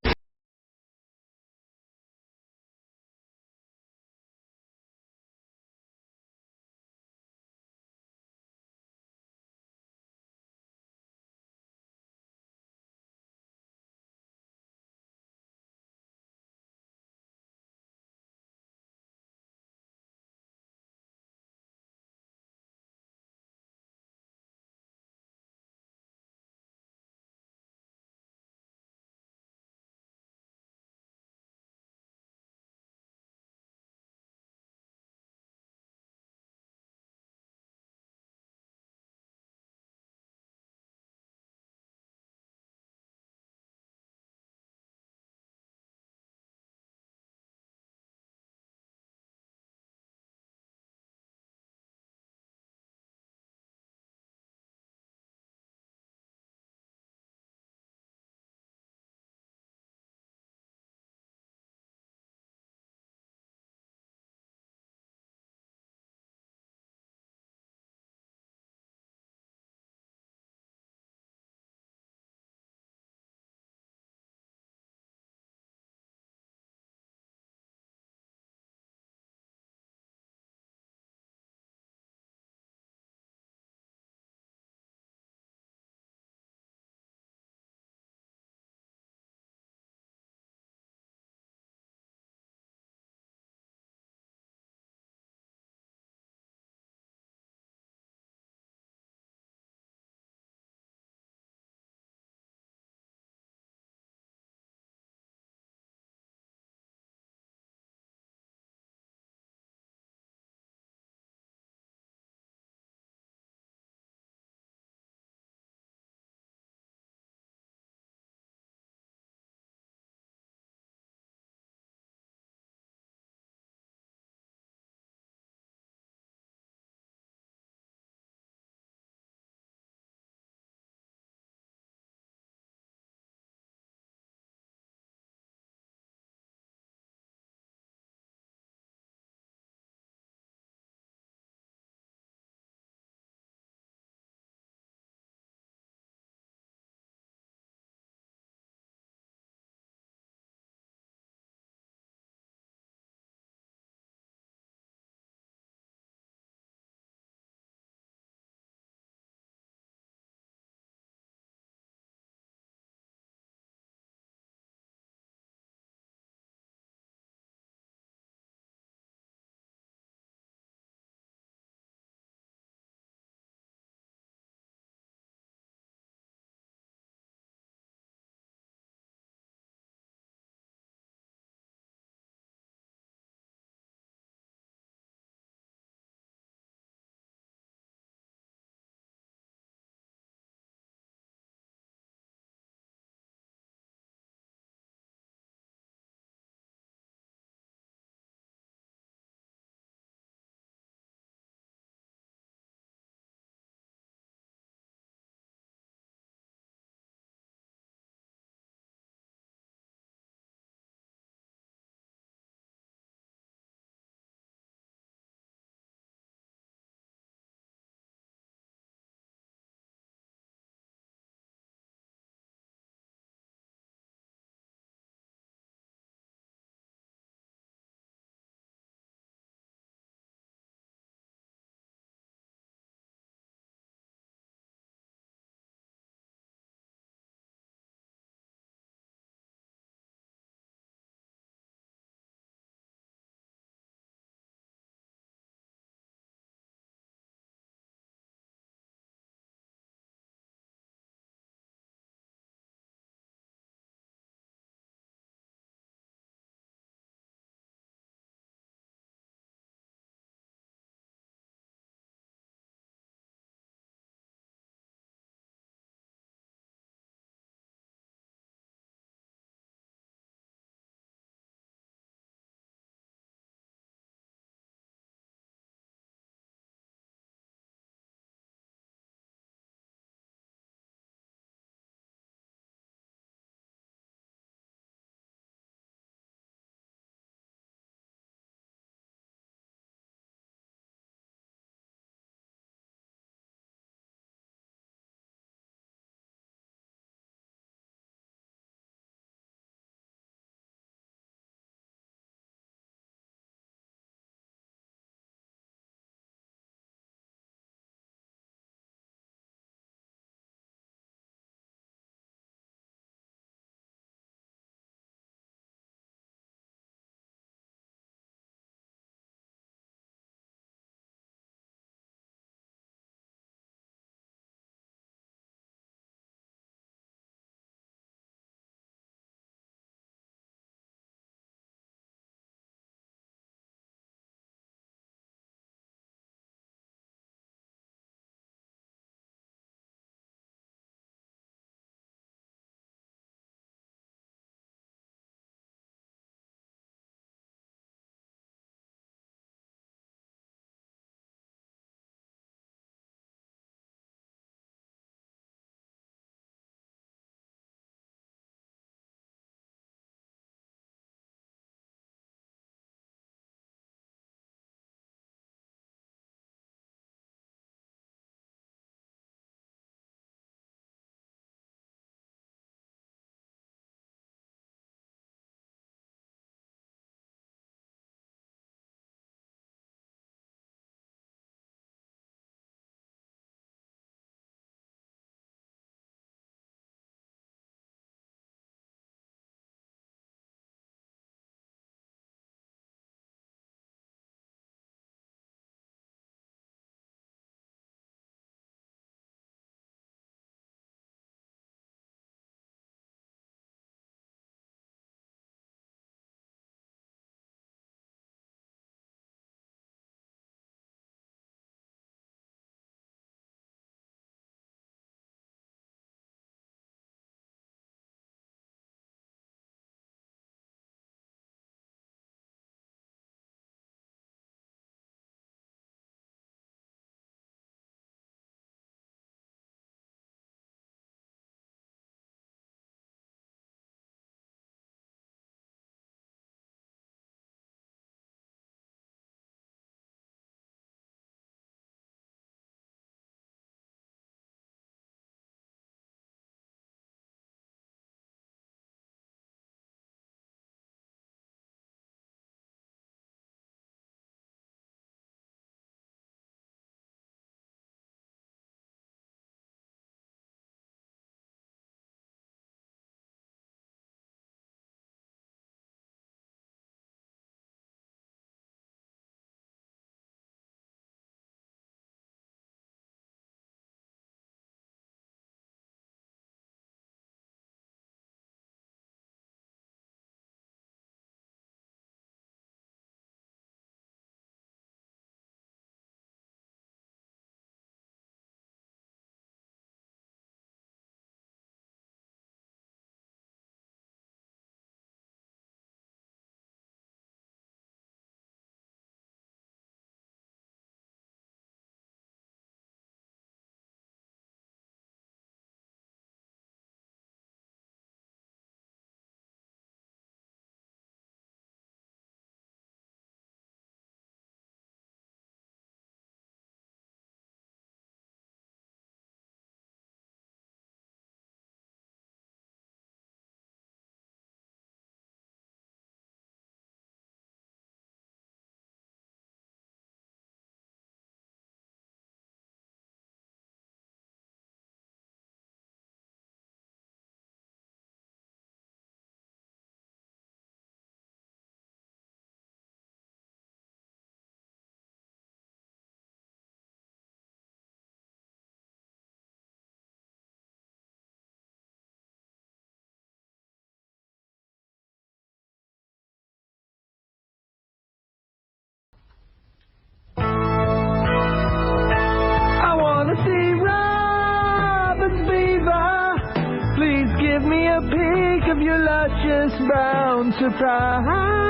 Speaker 18: bound surprise.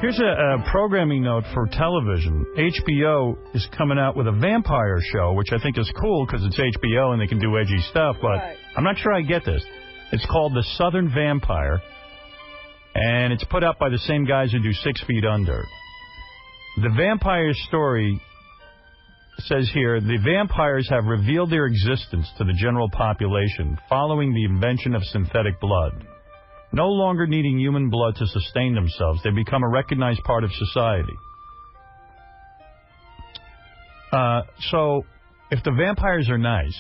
Speaker 5: Here's a programming note for television. HBO is coming out with a vampire show, which I think is cool because it's HBO and they can do edgy stuff, but I'm not sure I get this. It's called The Southern Vampire, and it's put out by the same guys who do 6 Feet Under. The vampire story says here, the vampires have revealed their existence to the general population following the invention of synthetic blood. No longer needing human blood to sustain themselves, they become a recognized part of society. So, if the vampires are nice,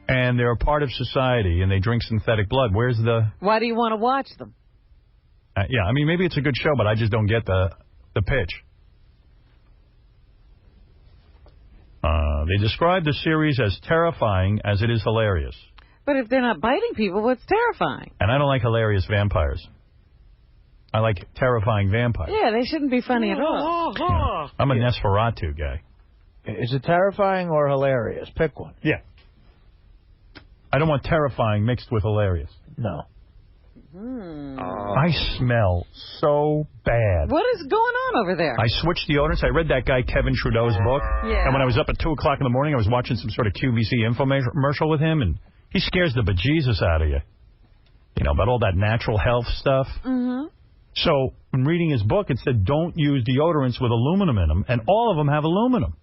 Speaker 5: and they're a part of society, and they drink synthetic blood, where's the...
Speaker 3: Why do you want to watch them?
Speaker 5: Yeah, I mean, maybe it's a good show, but I just don't get the pitch. They describe the series as terrifying as it is hilarious.
Speaker 3: But if they're not biting people, what's terrifying?
Speaker 5: And I don't like hilarious vampires. I like terrifying vampires.
Speaker 3: Yeah, they shouldn't be funny at all.
Speaker 5: Yeah. I'm a Nosferatu guy.
Speaker 4: Is it terrifying or hilarious? Pick one.
Speaker 5: Yeah. I don't want terrifying mixed with hilarious.
Speaker 4: No.
Speaker 5: I smell so bad.
Speaker 3: What is going on over there?
Speaker 5: I switched deodorants. I read that guy Kevin Trudeau's book.
Speaker 3: Yeah.
Speaker 5: And when I was up at 2 o'clock in the morning, I was watching some sort of QVC infomercial with him, and he scares the bejesus out of you. You know, about all that natural health stuff.
Speaker 3: Mm-hmm.
Speaker 5: So, when reading his book, it said don't use deodorants with aluminum in them, and all of them have aluminum.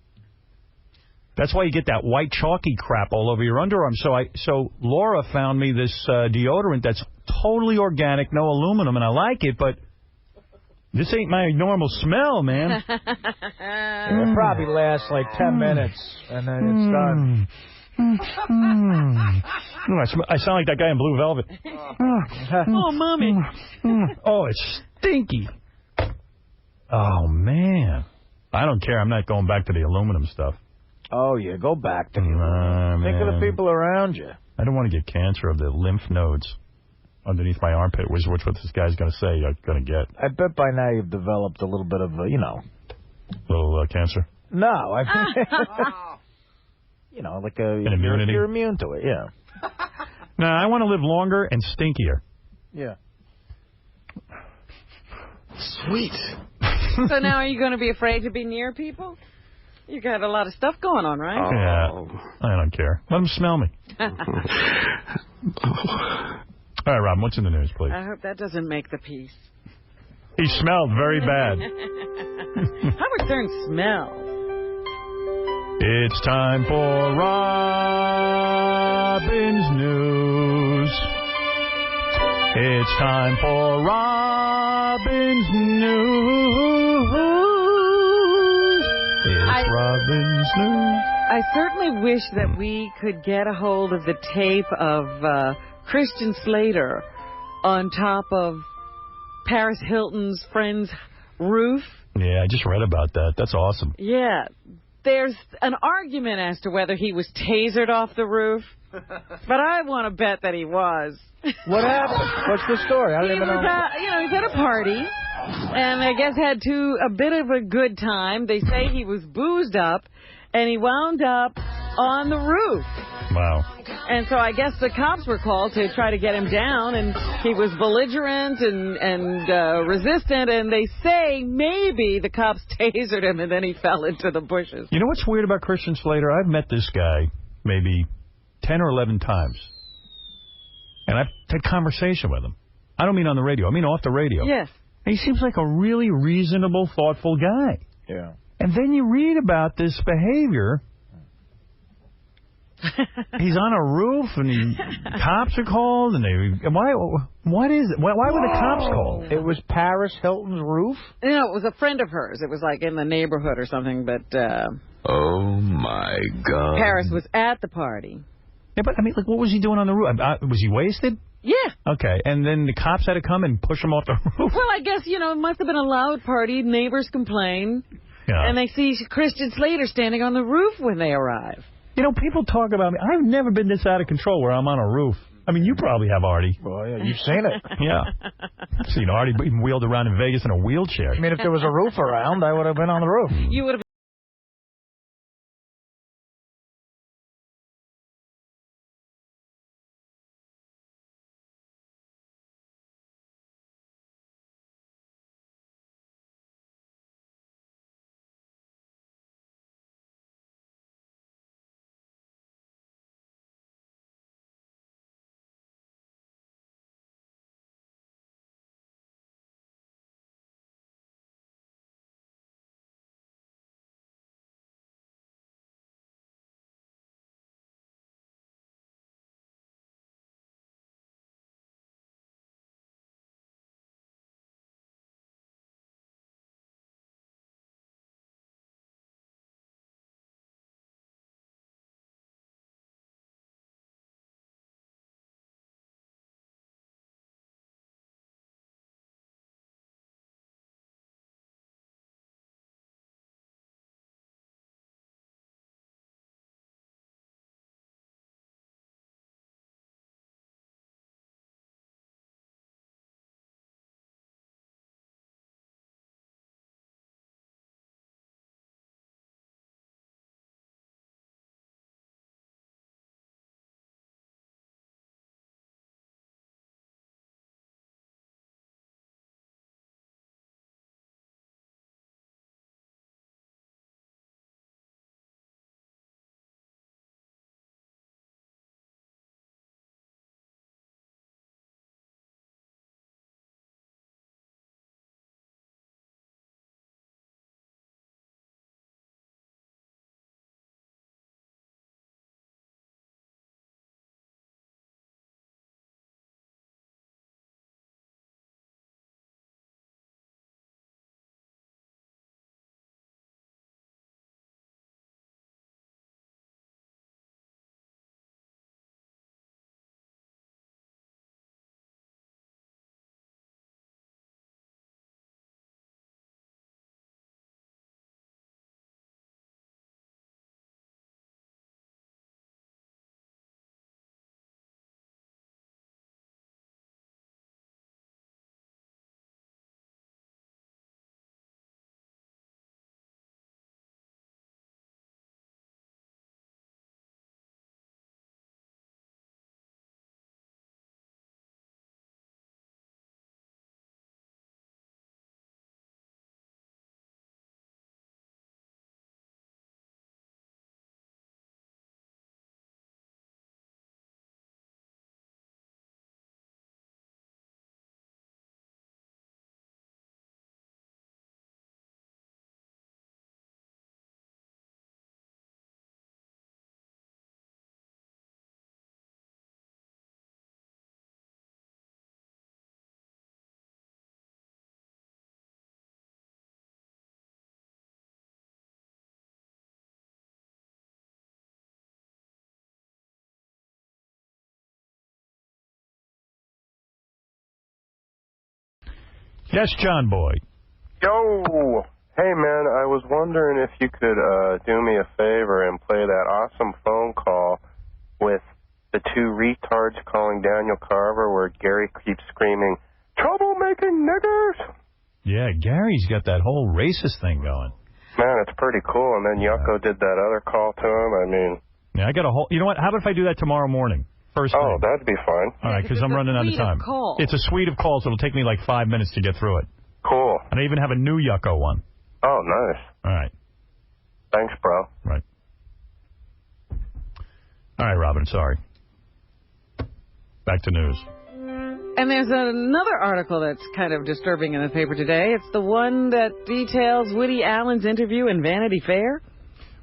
Speaker 5: That's why you get that white chalky crap all over your underarm. So Laura found me this deodorant that's totally organic, no aluminum, and I like it, but this ain't my normal smell, man.
Speaker 4: It probably lasts like 10 minutes, and then it's done.
Speaker 5: I sound like that guy in Blue Velvet.
Speaker 3: Oh, Mommy.
Speaker 5: Oh, it's stinky. Oh, man. I don't care. I'm not going back to the aluminum stuff.
Speaker 4: Oh, yeah, go back to the Think of the people around you.
Speaker 5: I don't want to get cancer of the lymph nodes underneath my armpit, which what this guy's going to say I'm going to get.
Speaker 4: I bet by now you've developed a little bit of,
Speaker 5: little cancer?
Speaker 4: No, I mean, like
Speaker 5: an immunity.
Speaker 4: You're immune to it, yeah.
Speaker 5: No, I want to live longer and stinkier.
Speaker 4: Yeah.
Speaker 5: Sweet.
Speaker 3: So now are you going to be afraid to be near people? You got a lot of stuff going on, right?
Speaker 5: Yeah, I don't care. Let them smell me. All right, Rob, what's in the news, please?
Speaker 3: I hope that doesn't make the piece.
Speaker 5: He smelled very bad.
Speaker 3: Howard Stern smells.
Speaker 5: It's time for Robin's News. It's time for Robin's News. It's Robin's News.
Speaker 3: I certainly wish that we could get a hold of the tape of Christian Slater on top of Paris Hilton's friend's roof.
Speaker 5: Yeah, I just read about that. That's awesome.
Speaker 3: Yeah. There's an argument as to whether he was tasered off the roof, but I want to bet that he was.
Speaker 4: What happened? What's the story? I don't even know.
Speaker 3: He's at a party, and I guess had a bit of a good time. They say he was boozed up, and he wound up on the roof.
Speaker 5: Wow.
Speaker 3: And so I guess the cops were called to try to get him down, and he was belligerent and resistant, and they say maybe the cops tasered him, and then he fell into the bushes.
Speaker 5: You know what's weird about Christian Slater? I've met this guy maybe 10 or 11 times, and I've had conversation with him. I don't mean on the radio. I mean off the radio.
Speaker 3: Yes.
Speaker 5: And he seems like a really reasonable, thoughtful guy.
Speaker 4: Yeah.
Speaker 5: And then you read about this behavior. He's on a roof, and cops are called, and what is it? Why were the cops called?
Speaker 4: It was Paris Hilton's roof?
Speaker 3: No, it was a friend of hers. It was like in the neighborhood or something, but
Speaker 18: oh, my God.
Speaker 3: Paris was at the party.
Speaker 5: Yeah, but, I mean, what was he doing on the roof? Was he wasted?
Speaker 3: Yeah.
Speaker 5: Okay, and then the cops had to come and push him off the roof?
Speaker 3: Well, I guess, it must have been a loud party. Neighbors complain.
Speaker 5: Yeah.
Speaker 3: And they see Christian Slater standing on the roof when they arrive.
Speaker 5: People talk about me. I've never been this out of control where I'm on a roof. I mean, you probably have, Artie.
Speaker 4: Well, yeah, you've seen it.
Speaker 5: Yeah. I've seen Artie even wheeled around in Vegas in a wheelchair.
Speaker 4: I mean, if there was a roof around, I would have been on the roof.
Speaker 3: You would have
Speaker 5: Yes, John Boy.
Speaker 14: Yo! Hey, man, I was wondering if you could do me a favor and play that awesome phone call with the two retards calling Daniel Carver where Gary keeps screaming, troublemaking niggers!
Speaker 5: Yeah, Gary's got that whole racist thing going.
Speaker 14: Man, it's pretty cool. And then Yucko did that other call to him. I mean...
Speaker 5: Yeah, I got a whole... You know what? How about if I do that tomorrow morning? First thing.
Speaker 14: Oh, that'd be fine.
Speaker 5: All right, because I'm running out of time. It's a suite of calls. It'll take me like 5 minutes to get through it.
Speaker 14: Cool.
Speaker 5: And I even have a new Yucko one.
Speaker 14: Oh, nice.
Speaker 5: All right.
Speaker 14: Thanks, bro.
Speaker 5: Right. All right, Robin, sorry. Back to news.
Speaker 3: And there's another article that's kind of disturbing in the paper today. It's the one that details Woody Allen's interview in Vanity Fair.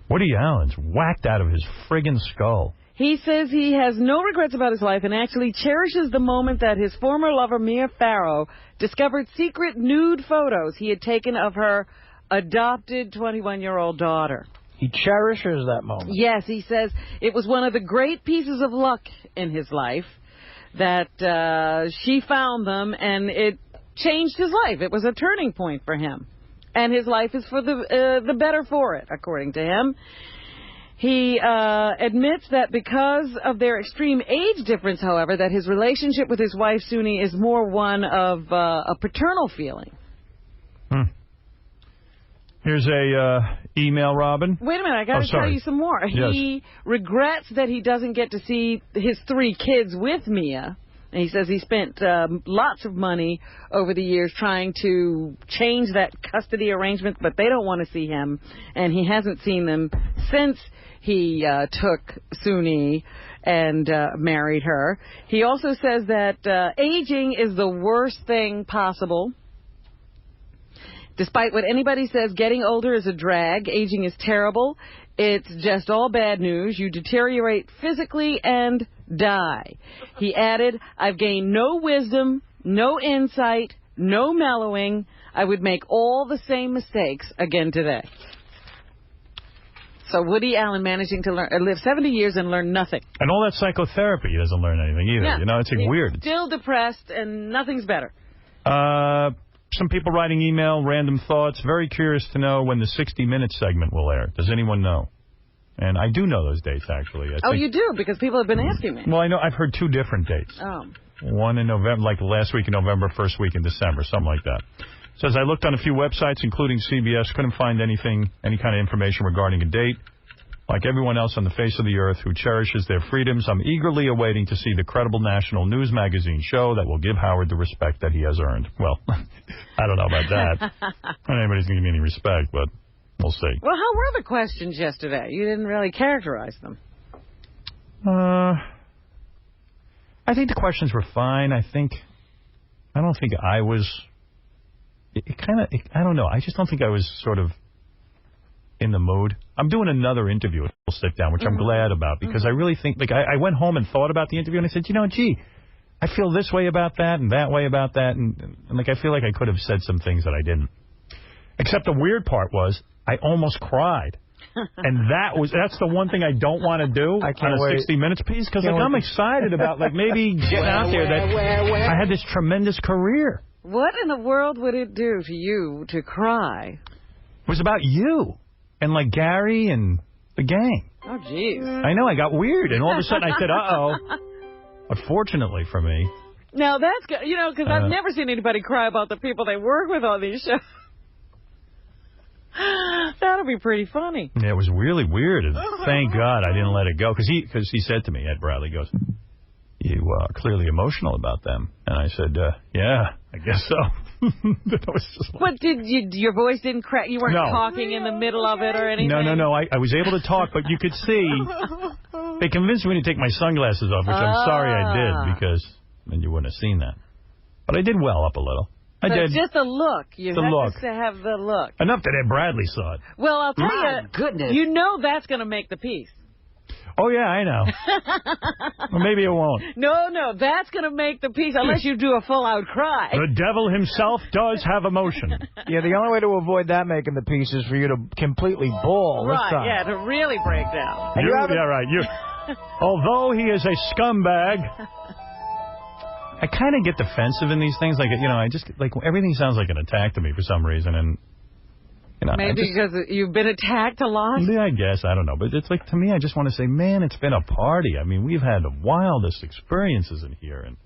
Speaker 5: Woody Allen's whacked out of his friggin' skull.
Speaker 3: He says he has no regrets about his life and actually cherishes the moment that his former lover, Mia Farrow, discovered secret nude photos he had taken of her adopted 21-year-old daughter.
Speaker 4: He cherishes that moment.
Speaker 3: Yes, he says it was one of the great pieces of luck in his life that she found them, and it changed his life. It was a turning point for him. And his life is for the better for it, according to him. He admits that because of their extreme age difference, however, that his relationship with his wife, Suni, is more one of a paternal feeling.
Speaker 5: Here's a email, Robin.
Speaker 3: Wait a minute, I got to tell you some more.
Speaker 5: Yes.
Speaker 3: He regrets that he doesn't get to see his 3 kids with Mia. And he says he spent lots of money over the years trying to change that custody arrangement, but they don't want to see him. And he hasn't seen them since he took Suni and married her. He also says that aging is the worst thing possible. Despite what anybody says, getting older is a drag. Aging is terrible. It's just all bad news. You deteriorate physically and die. He added, I've gained no wisdom, no insight, no mellowing. I would make all the same mistakes again today. So Woody Allen managing to live 70 years and learn nothing.
Speaker 5: And all that psychotherapy, he doesn't learn anything either.
Speaker 3: Yeah.
Speaker 5: You know, it's like weird.
Speaker 3: Still depressed and nothing's better.
Speaker 5: Some people writing email, random thoughts. Very curious to know when the 60-minute segment will air. Does anyone know? And I do know those dates, actually.
Speaker 3: Oh, you do? Because people have been asking me.
Speaker 5: Well, I know. I've heard 2 different dates.
Speaker 3: Oh.
Speaker 5: One in November, like last week in November, first week in December, something like that. Says, I looked on a few websites, including CBS, couldn't find any kind of information regarding a date. Like everyone else on the face of the earth who cherishes their freedoms, I'm eagerly awaiting to see the credible national news magazine show that will give Howard the respect that he has earned. Well, I don't know about that. I don't know anybody's going to give me any respect, but we'll see.
Speaker 3: Well, how were the questions yesterday? You didn't really characterize them.
Speaker 5: I think the questions were fine. I don't think I was... I don't know. I just don't think I was sort of in the mood. I'm doing another interview at We'll Sit Down, which I'm glad about, because I really think, like, I went home and thought about the interview, and I said, gee, I feel this way about that and that way about that, and like, I feel like I could have said some things that I didn't. Except the weird part was, I almost cried. And that's the one thing I don't want to do on a 60 Minutes piece, because like, I'm excited about, like, maybe getting out there that I had this tremendous career.
Speaker 3: What in the world would it do to you to cry?
Speaker 5: It was about you. And, like, Gary and the gang.
Speaker 3: Oh, jeez.
Speaker 5: I know, I got weird. And all of a sudden I said, uh-oh. Unfortunately for me.
Speaker 3: Now, that's good. You know, because I've never seen anybody cry about the people they work with on these shows. That'll be pretty funny.
Speaker 5: Yeah, it was really weird. And thank God I didn't let it go. Because he said to me, Ed Bradley goes, you are clearly emotional about them. And I said, yeah, I guess so.
Speaker 3: What, your voice didn't crack? You weren't talking in the middle of it or anything?
Speaker 5: No. I was able to talk, but you could see they convinced me to take my sunglasses off, which I'm sorry I did, because then you wouldn't have seen that. But I did well up a little. I did.
Speaker 3: Just a look. You have to have the look.
Speaker 5: Enough that Ed Bradley saw it.
Speaker 3: Well, I'll tell you,
Speaker 20: goodness.
Speaker 3: You know that's going to make the piece.
Speaker 5: Oh, yeah, I know. Well, maybe it won't.
Speaker 3: No, that's going to make the piece, unless you do a full-out cry.
Speaker 5: The devil himself does have emotion.
Speaker 4: Yeah, the only way to avoid that making the piece is for you to completely bawl this time.
Speaker 3: Yeah, to really break down.
Speaker 5: Yeah, right. Although he is a scumbag, I kind of get defensive in these things. Like, you know, I just, like, everything sounds like an attack to me for some reason. And, you know,
Speaker 3: maybe because you've been attacked a lot?
Speaker 5: Yeah, I guess. I don't know. But it's like, to me, I just want to say, man, it's been a party. I mean, we've had the wildest experiences in here. And,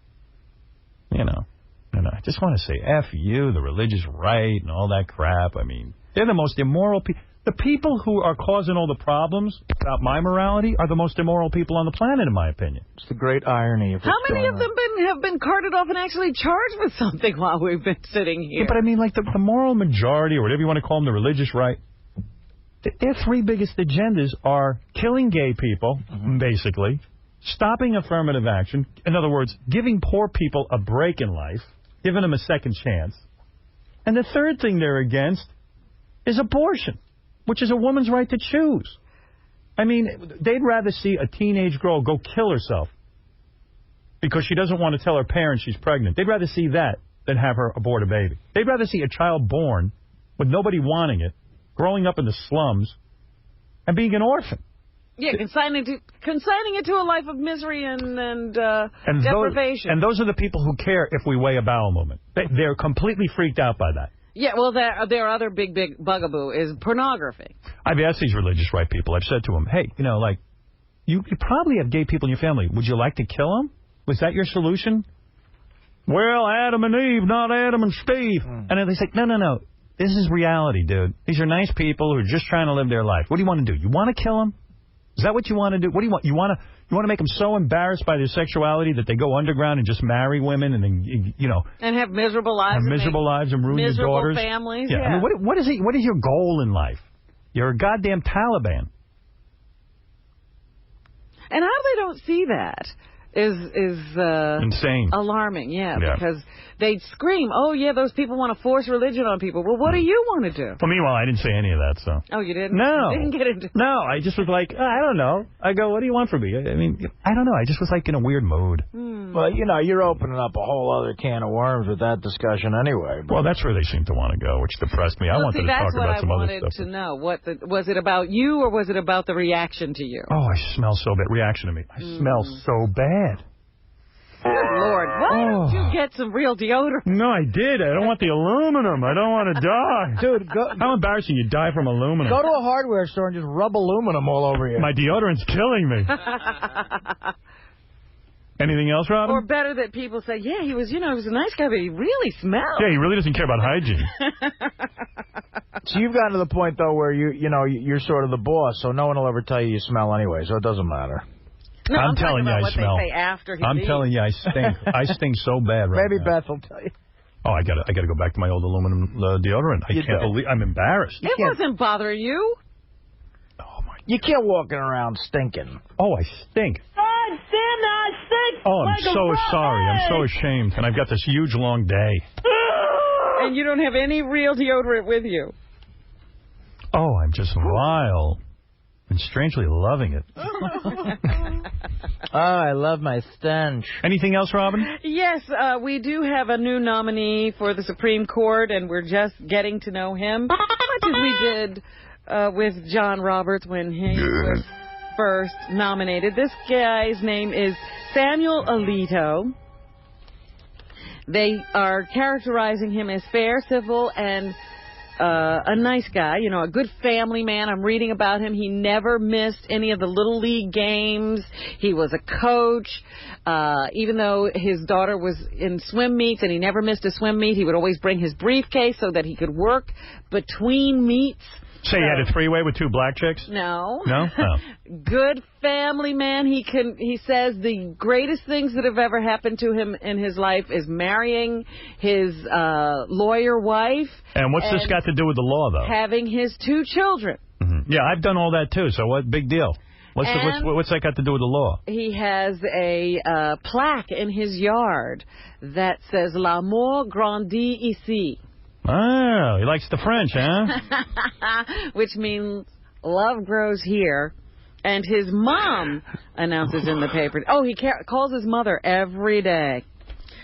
Speaker 5: you know, I just want to say, F you, the religious right and all that crap. I mean, they're the most immoral people. The people who are causing all the problems about my morality are the most immoral people on the planet, in my opinion.
Speaker 4: It's the great irony of
Speaker 3: How many of them have been carted off and actually charged with something while we've been sitting here?
Speaker 5: Yeah, but I mean, like the moral majority, or whatever you want to call them, the religious right, their three biggest agendas are killing gay people, basically, stopping affirmative action, in other words, giving poor people a break in life, giving them a second chance, and the third thing they're against is abortion, which is a woman's right to choose. I mean, they'd rather see a teenage girl go kill herself because she doesn't want to tell her parents she's pregnant. They'd rather see that than have her abort a baby. They'd rather see a child born with nobody wanting it, growing up in the slums, and being an orphan.
Speaker 3: Yeah, consigning it to a life of misery and deprivation.
Speaker 5: And those are the people who care if we weigh a bowel movement. They're completely freaked out by that.
Speaker 3: Yeah, well, their other big bugaboo is pornography.
Speaker 5: I've asked these religious right people, I've said to them, hey, you know, like, you probably have gay people in your family. Would you like to kill them? Was that your solution? Well, Adam and Eve, not Adam and Steve. And then they say, no. This is reality, dude. These are nice people who are just trying to live their life. What do you want to do? You want to kill them? Is that what you want to do? What do you want? You want to make them so embarrassed by their sexuality that they go underground and just marry women and then, you know,
Speaker 3: and have miserable lives.
Speaker 5: And ruin your daughters.
Speaker 3: Families.
Speaker 5: Yeah. I mean, what is your goal in life? You're a goddamn Taliban.
Speaker 3: And how they don't see that is
Speaker 5: insane,
Speaker 3: alarming. Yeah, because they'd scream, "Oh yeah, those people want to force religion on people." Well, what do you want to do?
Speaker 5: Well, meanwhile, I didn't say any of that. So.
Speaker 3: Oh, you didn't?
Speaker 5: No.
Speaker 3: You didn't get into.
Speaker 5: No, I just was like, I don't know. I go, what do you want from me? I mean, I don't know. I just was like in a weird mood.
Speaker 4: Well, you know, you're opening up a whole other can of worms with that discussion anyway.
Speaker 5: Well, that's where they seem to want to go, which depressed me. I wanted to talk about some other stuff.
Speaker 3: That's what I wanted to know. Was it about you or was it about the reaction to you?
Speaker 5: Oh, I smell so bad. Reaction to me. I smell so bad.
Speaker 3: Good Lord, why don't you get some real deodorant?
Speaker 5: No, I did. I don't want the aluminum. I don't want to die.
Speaker 4: Dude,
Speaker 5: how embarrassing. You die from aluminum.
Speaker 4: Go to a hardware store and just rub aluminum all over you.
Speaker 5: My deodorant's killing me. Anything else, Robin?
Speaker 3: Or better that people say, yeah, he was a nice guy, but he really smells.
Speaker 5: Yeah, he really doesn't care about hygiene.
Speaker 4: So you've gotten to the point, though, where you're sort of the boss, so no one will ever tell you smell anyway, so it doesn't matter.
Speaker 3: No, I'm
Speaker 5: telling you, I smell.
Speaker 3: They say after
Speaker 5: I'm telling you, I stink. I stink so bad right
Speaker 4: Maybe
Speaker 5: now.
Speaker 4: Beth will tell you.
Speaker 5: Oh, I got to go back to my old aluminum deodorant. I can't believe I'm embarrassed.
Speaker 3: It wasn't bothering you.
Speaker 5: Oh my!
Speaker 4: You can't walk around stinking.
Speaker 5: Oh, I stink.
Speaker 13: God damn it, I stink.
Speaker 5: Oh, I'm so sorry. I'm so ashamed, and I've got this huge long day.
Speaker 3: And you don't have any real deodorant with you.
Speaker 5: Oh, I'm just vile. And strangely loving it.
Speaker 4: Oh, I love my stench.
Speaker 5: Anything else, Robin?
Speaker 3: Yes, we do have a new nominee for the Supreme Court, and we're just getting to know him, much as we did with John Roberts when he was first nominated. This guy's name is Samuel Alito. They are characterizing him as fair, civil, and a nice guy, a good family man. I'm reading about him. He never missed any of the Little League games. He was a coach. Even though his daughter was in swim meets and he never missed a swim meet, he would always bring his briefcase so that he could work between meets.
Speaker 5: Say you had a three-way with two black chicks?
Speaker 3: No.
Speaker 5: No? Oh.
Speaker 3: Good family man. He says the greatest things that have ever happened to him in his life is marrying his lawyer wife.
Speaker 5: And what's this got to do with the law, though?
Speaker 3: Having his 2 children.
Speaker 5: Mm-hmm. Yeah, I've done all that, too, so what big deal? What's that got to do with the law?
Speaker 3: He has a plaque in his yard that says, L'amour grandit ici.
Speaker 5: Oh, he likes the French, huh?
Speaker 3: Which means love grows here. And his mom announces in the paper. Oh, he calls his mother every day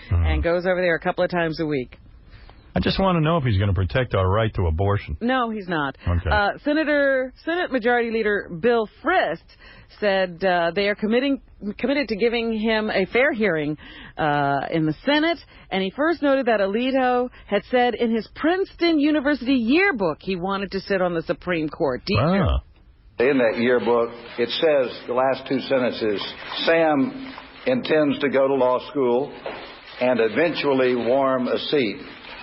Speaker 3: and goes over there a couple of times a week.
Speaker 5: I just want to know if he's going to protect our right to abortion.
Speaker 3: No, he's not.
Speaker 5: Okay.
Speaker 3: Senate Majority Leader Bill Frist said they are committed to giving him a fair hearing in the Senate, and he first noted that Alito had said in his Princeton University yearbook he wanted to sit on the Supreme Court.
Speaker 1: In that yearbook, it says, the last two sentences, Sam intends to go to law school and eventually warm a seat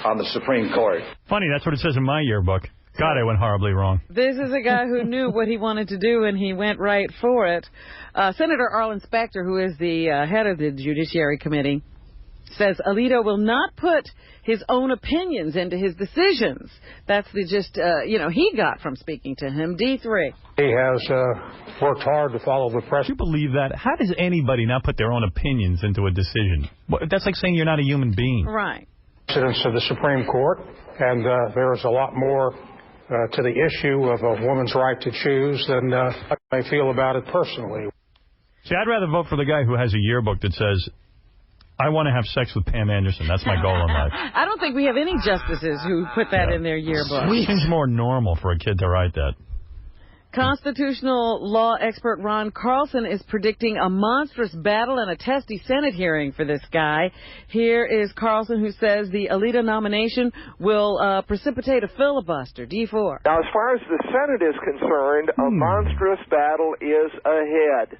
Speaker 1: on the Supreme Court.
Speaker 5: Funny, that's what it says in my yearbook. God, I went horribly wrong.
Speaker 3: This is a guy who knew what he wanted to do, and he went right for it. Senator Arlen Specter, who is the head of the Judiciary Committee, says Alito will not put his own opinions into his decisions. That's the he got from speaking to him. D3.
Speaker 22: He has worked hard to follow the press.
Speaker 5: Do you believe that? How does anybody not put their own opinions into a decision? That's like saying you're not a human being.
Speaker 3: Right.
Speaker 22: Presidents of the Supreme Court, and there is a lot more to the issue of a woman's right to choose than I may feel about it personally.
Speaker 5: See, I'd rather vote for the guy who has a yearbook that says, I want to have sex with Pam Anderson. That's my goal in life.
Speaker 3: I don't think we have any justices who put that in their yearbook.
Speaker 5: It seems more normal for a kid to write that.
Speaker 3: Constitutional law expert Ron Carlson is predicting a monstrous battle and a testy Senate hearing for this guy. Here is Carlson, who says the Alito nomination will precipitate a filibuster. D4.
Speaker 8: Now, as far as the Senate is concerned, a monstrous battle is ahead,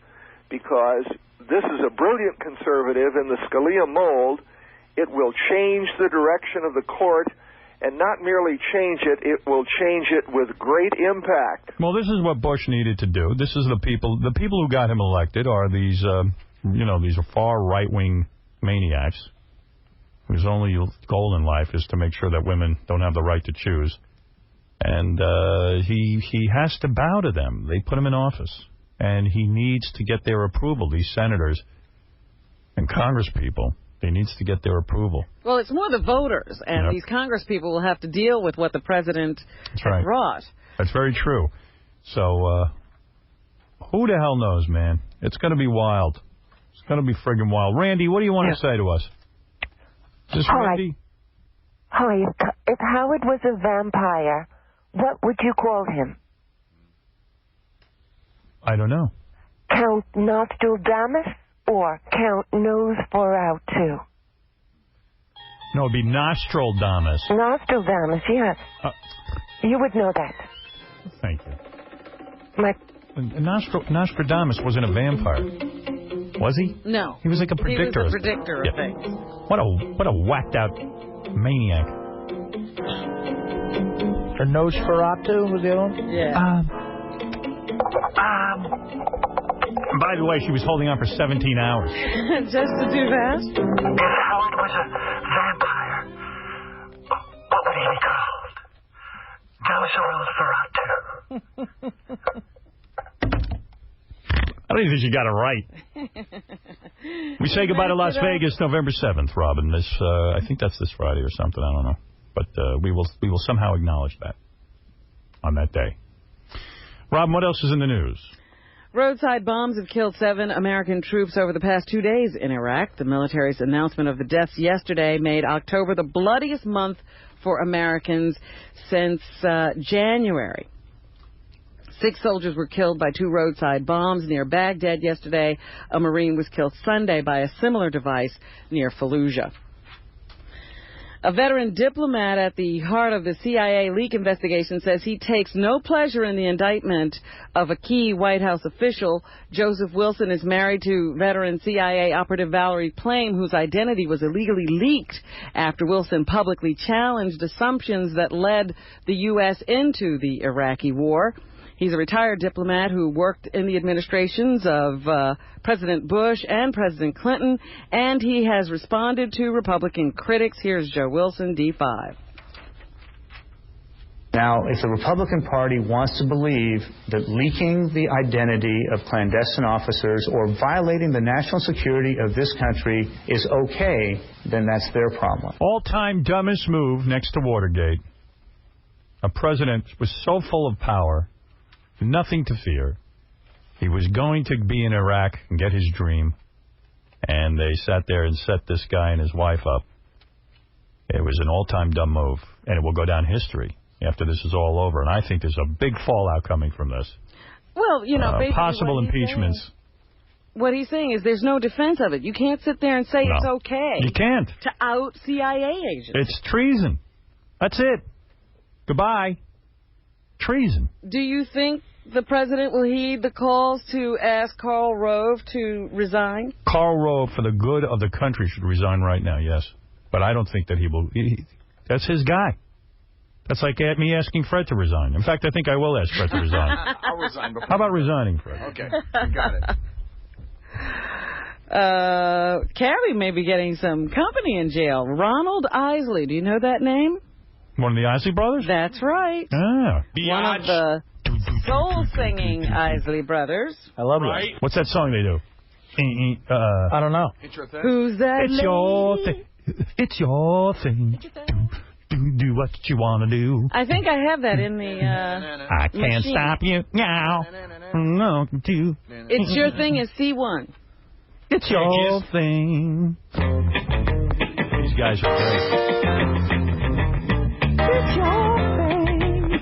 Speaker 8: because this is a brilliant conservative in the Scalia mold. It will change the direction of the court, and not merely change it, it will change it with great impact.
Speaker 5: Well, this is what Bush needed to do. This is the people who got him elected are these, these far right-wing maniacs whose only goal in life is to make sure that women don't have the right to choose. And he has to bow to them. They put him in office. And he needs to get their approval, these senators and Congress people. He needs to get their approval.
Speaker 3: Well, it's more the voters, and these Congress people will have to deal with what the president has brought.
Speaker 5: That's very true. So, who the hell knows, man? It's going to be wild. It's going to be friggin' wild. Randy, what do you want to say to us? Is this Randy?
Speaker 23: Hi. If Howard was a vampire, what would you call him?
Speaker 5: I don't know.
Speaker 23: Count Nostradamus or Count Nosferatu?
Speaker 5: No, it'd be Nostradamus.
Speaker 23: Nostradamus, yes. You would know that.
Speaker 5: Thank you. Nostradamus wasn't a vampire. Was he?
Speaker 3: No.
Speaker 5: He was like a predictor.
Speaker 3: He was a predictor of things.
Speaker 5: What a whacked out maniac.
Speaker 4: Or Nosferatu was the other one?
Speaker 3: Yeah.
Speaker 5: By the way, she was holding on for 17 hours.
Speaker 3: Just to do that?
Speaker 23: If Howard was a vampire, what would he be called? Nosferatu.
Speaker 5: I don't even think you got it right. We say goodbye to Las Vegas November 7th, Robin. I think that's this Friday or something. I don't know. But we will somehow acknowledge that on that day. Robin, what else is in the news?
Speaker 3: Roadside bombs have killed 7 American troops over the past 2 days in Iraq. The military's announcement of the deaths yesterday made October the bloodiest month for Americans since January. 6 soldiers were killed by 2 roadside bombs near Baghdad yesterday. A Marine was killed Sunday by a similar device near Fallujah. A veteran diplomat at the heart of the CIA leak investigation says he takes no pleasure in the indictment of a key White House official. Joseph Wilson is married to veteran CIA operative Valerie Plame, whose identity was illegally leaked after Wilson publicly challenged assumptions that led the U.S. into the Iraqi war. He's a retired diplomat who worked in the administrations of President Bush and President Clinton, and he has responded to Republican critics. Here's Joe Wilson, D5.
Speaker 24: Now, if the Republican Party wants to believe that leaking the identity of clandestine officers or violating the national security of this country is okay, then that's their problem.
Speaker 5: All-time dumbest move next to Watergate. A president was so full of power, nothing to fear. He was going to be in Iraq and get his dream. And they sat there and set this guy and his wife up. It was an all-time dumb move, and it will go down history after this is all over. And I think there's a big fallout coming from this.
Speaker 3: Well, you know, basically
Speaker 5: possible impeachments.
Speaker 3: What he's saying is there's no defense of it. You can't sit there and say it's okay.
Speaker 5: You can't.
Speaker 3: To out CIA agents.
Speaker 5: It's treason. That's it. Goodbye. Treason.
Speaker 3: Do you think the president will heed the calls to ask Karl Rove to resign?
Speaker 5: Karl Rove, for the good of the country, should resign right now, yes. But I don't think that he will. That's his guy. That's like me asking Fred to resign. In fact, I think I will ask Fred to resign.
Speaker 1: I'll resign before.
Speaker 5: How about resigning, Fred?
Speaker 1: Okay, you got it.
Speaker 3: Carrie may be getting some company in jail. Ronald Isley. Do you know that name?
Speaker 5: One of the Isley brothers?
Speaker 3: That's right.
Speaker 5: Ah.
Speaker 3: One of the soul-singing Isley brothers.
Speaker 4: I love
Speaker 5: it. What's that song they do?
Speaker 4: I don't know.
Speaker 3: Who's that?
Speaker 5: It's your thing. It's your thing. Do what you want to do.
Speaker 3: I think I have that in the
Speaker 5: I can't
Speaker 3: machine.
Speaker 5: stop you now. No, do.
Speaker 3: It's your thing is C1.
Speaker 5: It's your thing. These guys are great.
Speaker 18: It's your thing.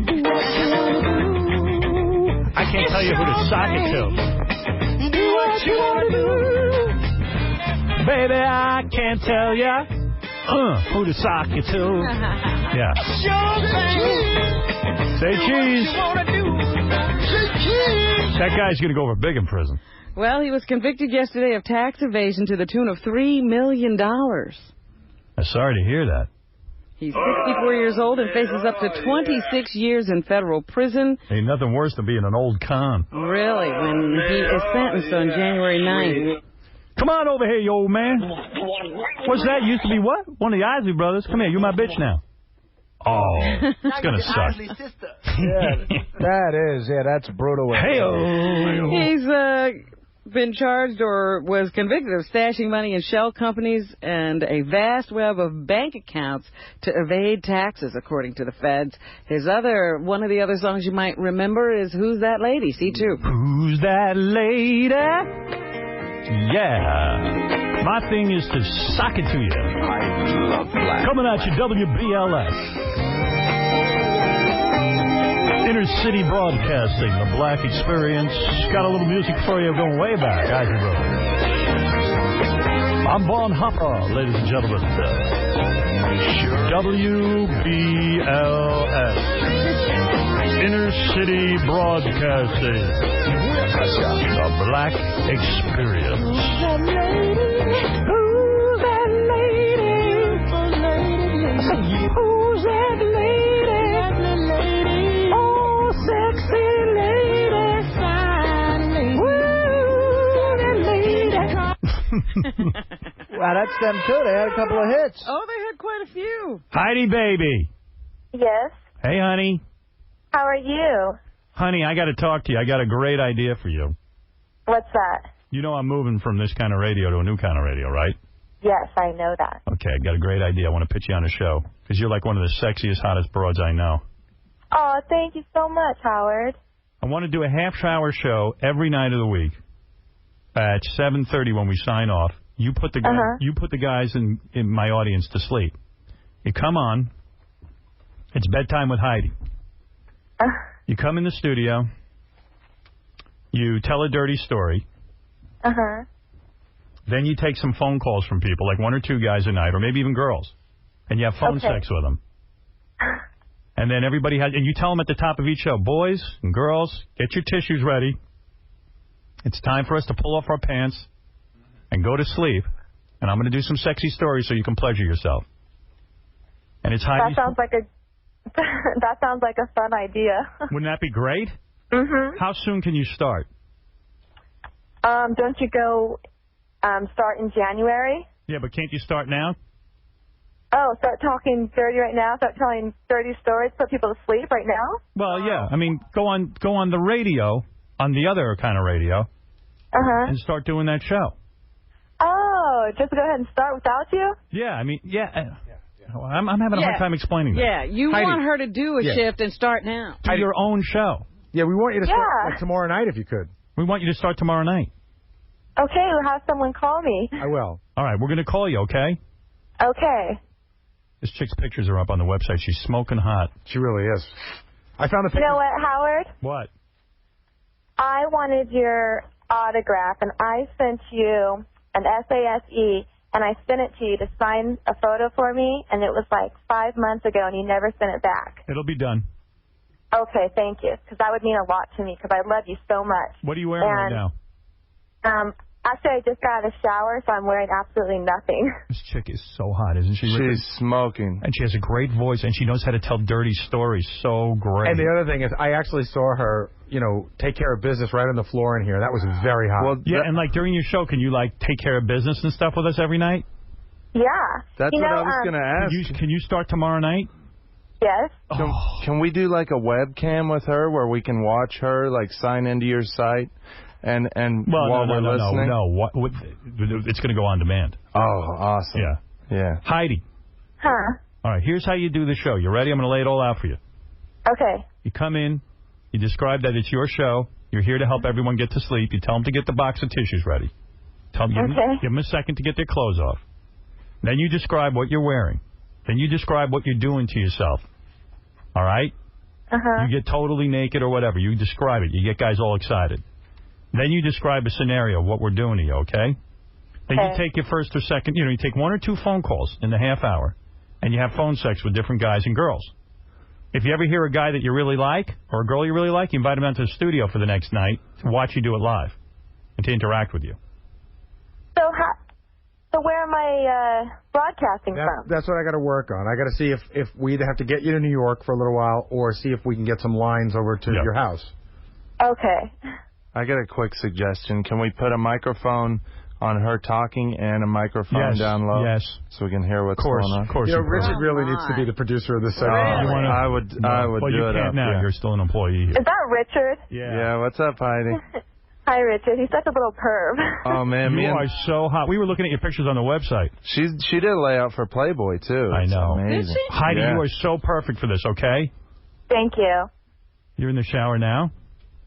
Speaker 18: Do what you want to do.
Speaker 5: I can't tell you who to sock it to.
Speaker 18: Do what you want to do.
Speaker 5: Baby, I can't tell ya who to sock it to. Yeah. Say cheese. That guy's going to go over big in prison.
Speaker 3: Well, he was convicted yesterday of tax evasion to the tune of $3 million.
Speaker 5: I'm sorry to hear that.
Speaker 3: He's 64 years old and faces up to 26 years in federal prison.
Speaker 5: Ain't nothing worse than being an old con.
Speaker 3: Really, when he is sentenced on January 9th.
Speaker 5: Come on over here, you old man. What's that? Used to be what? One of the Isley brothers. Come here, you're my bitch now. Oh, it's going to suck.
Speaker 4: Yeah, that is. Yeah, that's brutal.
Speaker 5: Hey-o.
Speaker 3: He's been charged or was convicted of stashing money in shell companies and a vast web of bank accounts to evade taxes, according to the feds. One of the other songs you might remember is Who's That Lady? C2.
Speaker 5: Who's that lady? Yeah. My thing is to sock it to you.
Speaker 1: I love black.
Speaker 5: Coming at you, WBLS. Inner City Broadcasting, the Black Experience. Got a little music for you going way back, Isley Brothers. I'm Bon Hopper, ladies and gentlemen. WBLS. Inner City Broadcasting. The Black Experience.
Speaker 18: Who's that lady? Who's that lady? Who's that lady? Oh, sexy lady. Fine lady. Woo, that lady.
Speaker 4: Wow, that's them too. They had a couple of hits.
Speaker 3: Oh, they had quite a few.
Speaker 5: Heidi, baby.
Speaker 13: Yes.
Speaker 5: Hey, honey.
Speaker 13: How are you?
Speaker 5: Honey, I got to talk to you. I got a great idea for you.
Speaker 13: What's that?
Speaker 5: You know I'm moving from this kind of radio to a new kind of radio, right?
Speaker 13: Yes, I know that.
Speaker 5: Okay, I got a great idea. I want to pitch you on a show because you're like one of the sexiest, hottest broads I know.
Speaker 13: Oh, thank you so much, Howard.
Speaker 5: I want to do a half-hour show every night of the week at 7:30 when we sign off. You put the guys in my audience to sleep. You come on. It's bedtime with Heidi. You come in the studio. You tell a dirty story. Then you take some phone calls from people, like one or two guys a night, or maybe even girls, and you have phone sex with them. And then and you tell them at the top of each show, boys and girls, get your tissues ready. It's time for us to pull off our pants and go to sleep. And I'm going to do some sexy stories so you can pleasure yourself. And it's Heidi's.
Speaker 13: That sounds like a fun idea.
Speaker 5: Wouldn't that be great?
Speaker 13: Mm-hmm.
Speaker 5: How soon can you start?
Speaker 13: Don't you go start in January?
Speaker 5: Yeah, but can't you start now?
Speaker 13: Oh, start talking dirty right now? Start telling dirty stories, put people to sleep right now?
Speaker 5: Well, yeah. I mean, go on the radio, on the other kind of radio, and start doing that show.
Speaker 13: Oh, just go ahead and start without you?
Speaker 5: Yeah, I mean, yeah. I'm having a hard time explaining that.
Speaker 3: Yeah, you
Speaker 15: Heidi.
Speaker 3: want her to do a shift and start now.
Speaker 5: Do your own show.
Speaker 15: Yeah, we want you to start tomorrow night if you could.
Speaker 5: We want you to start tomorrow night.
Speaker 13: Okay, we'll have someone call me.
Speaker 15: I will.
Speaker 5: All right, we're going to call you, okay?
Speaker 13: Okay.
Speaker 5: This chick's pictures are up on the website. She's smoking hot.
Speaker 15: She really is. I found the
Speaker 13: You
Speaker 15: picture.
Speaker 13: know what, Howard?
Speaker 5: What?
Speaker 13: I wanted your autograph, and I sent you an SASE, and I sent it to you to sign a photo for me, and it was like 5 months ago, and you never sent it back.
Speaker 5: It'll be done.
Speaker 13: Okay, thank you, because that would mean a lot to me, because I love you so much.
Speaker 5: What are you wearing right now?
Speaker 13: Actually, I just got out of the shower, so I'm wearing absolutely nothing.
Speaker 5: This chick is so hot, isn't she?
Speaker 6: She's smoking.
Speaker 5: And she has a great voice, and she knows how to tell dirty stories so great.
Speaker 15: And the other thing is, I actually saw her, take care of business right on the floor in here. That was very hot.
Speaker 5: Well, yeah, and like during your show, can you like take care of business and stuff with us every night?
Speaker 13: Yeah.
Speaker 6: That's what I was going to ask.
Speaker 5: Can you start tomorrow night?
Speaker 13: Yes.
Speaker 6: Can we do like a webcam with her where we can watch her like sign into your site and while we're listening?
Speaker 5: No. It's going to go on demand.
Speaker 6: Oh, awesome. Yeah.
Speaker 5: Heidi.
Speaker 13: Huh.
Speaker 5: All right, here's how you do the show. You ready? I'm going to lay it all out for you.
Speaker 13: Okay.
Speaker 5: You come in. You describe that it's your show. You're here to help everyone get to sleep. You tell them to get the box of tissues ready. Give them a second to get their clothes off. Then you describe what you're wearing. Then you describe what you're doing to yourself. All right?
Speaker 13: Uh-huh.
Speaker 5: You get totally naked or whatever. You describe it. You get guys all excited. Then you describe a scenario of what we're doing to you, okay? Then you take your first or second, you take 1 or 2 phone calls in the half hour, and you have phone sex with different guys and girls. If you ever hear a guy that you really like or a girl you really like, you invite him down to the studio for the next night to watch you do it live and to interact with you.
Speaker 13: So where am I broadcasting from?
Speaker 15: That's what I got to work on. I got to see if we either have to get you to New York for a little while or see if we can get some lines over to your house.
Speaker 13: Okay.
Speaker 6: I got a quick suggestion. Can we put a microphone on her talking and a microphone down low?
Speaker 5: Yes.
Speaker 6: So we can hear what's going on?
Speaker 5: Of course.
Speaker 15: Richard really needs to be the producer of this segment.
Speaker 6: I would
Speaker 5: well,
Speaker 6: do
Speaker 5: you
Speaker 6: it
Speaker 5: can't
Speaker 6: up.
Speaker 5: now.
Speaker 6: Yeah.
Speaker 5: You're still an employee here.
Speaker 13: Is that Richard?
Speaker 6: Yeah, what's up, Heidi?
Speaker 13: Hi, Richard. He's such a little perv.
Speaker 6: Oh, man.
Speaker 5: You are so hot. We were looking at your pictures on the website.
Speaker 6: She did a layout for Playboy, too.
Speaker 5: I know.
Speaker 6: Amazing.
Speaker 5: Heidi, you are so perfect for this, okay?
Speaker 13: Thank you.
Speaker 5: You're in the shower now?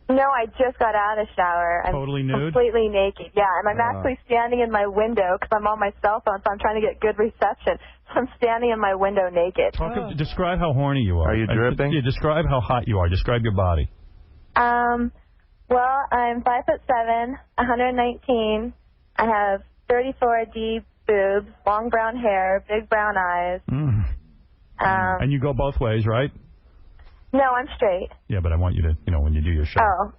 Speaker 13: No, I just got out of the shower. I'm
Speaker 5: totally nude?
Speaker 13: Completely naked, yeah. And I'm actually standing in my window because I'm on my cell phone, so I'm trying to get good reception. So I'm standing in my window naked.
Speaker 5: Describe how horny you are.
Speaker 6: Are you dripping?
Speaker 5: Yeah, describe how hot you are. Describe your body.
Speaker 13: Well, I'm 5'7", 119. I have 34D boobs, long brown hair, big brown eyes.
Speaker 5: And you go both ways, right?
Speaker 13: No, I'm straight.
Speaker 5: Yeah, but I want you to, when you do your show.
Speaker 13: Oh.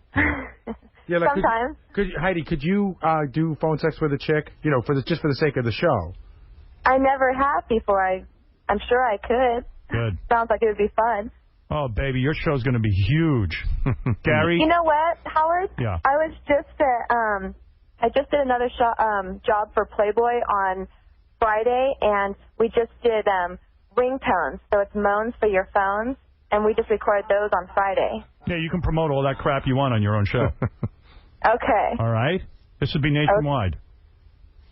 Speaker 15: Yeah, like,
Speaker 13: sometimes.
Speaker 15: Heidi, could you do phone sex with a chick? Just for the sake of the show.
Speaker 13: I never have before. I'm sure I could.
Speaker 5: Good.
Speaker 13: Sounds like it would be fun.
Speaker 5: Oh, baby, your show's going to be huge. Gary?
Speaker 13: You know what, Howard?
Speaker 5: Yeah.
Speaker 13: I was just I just did another job for Playboy on Friday, and we just did ringtones. So it's moans for your phones, and we just recorded those on Friday.
Speaker 5: Yeah, you can promote all that crap you want on your own show.
Speaker 13: Okay.
Speaker 5: All right? This would be nationwide.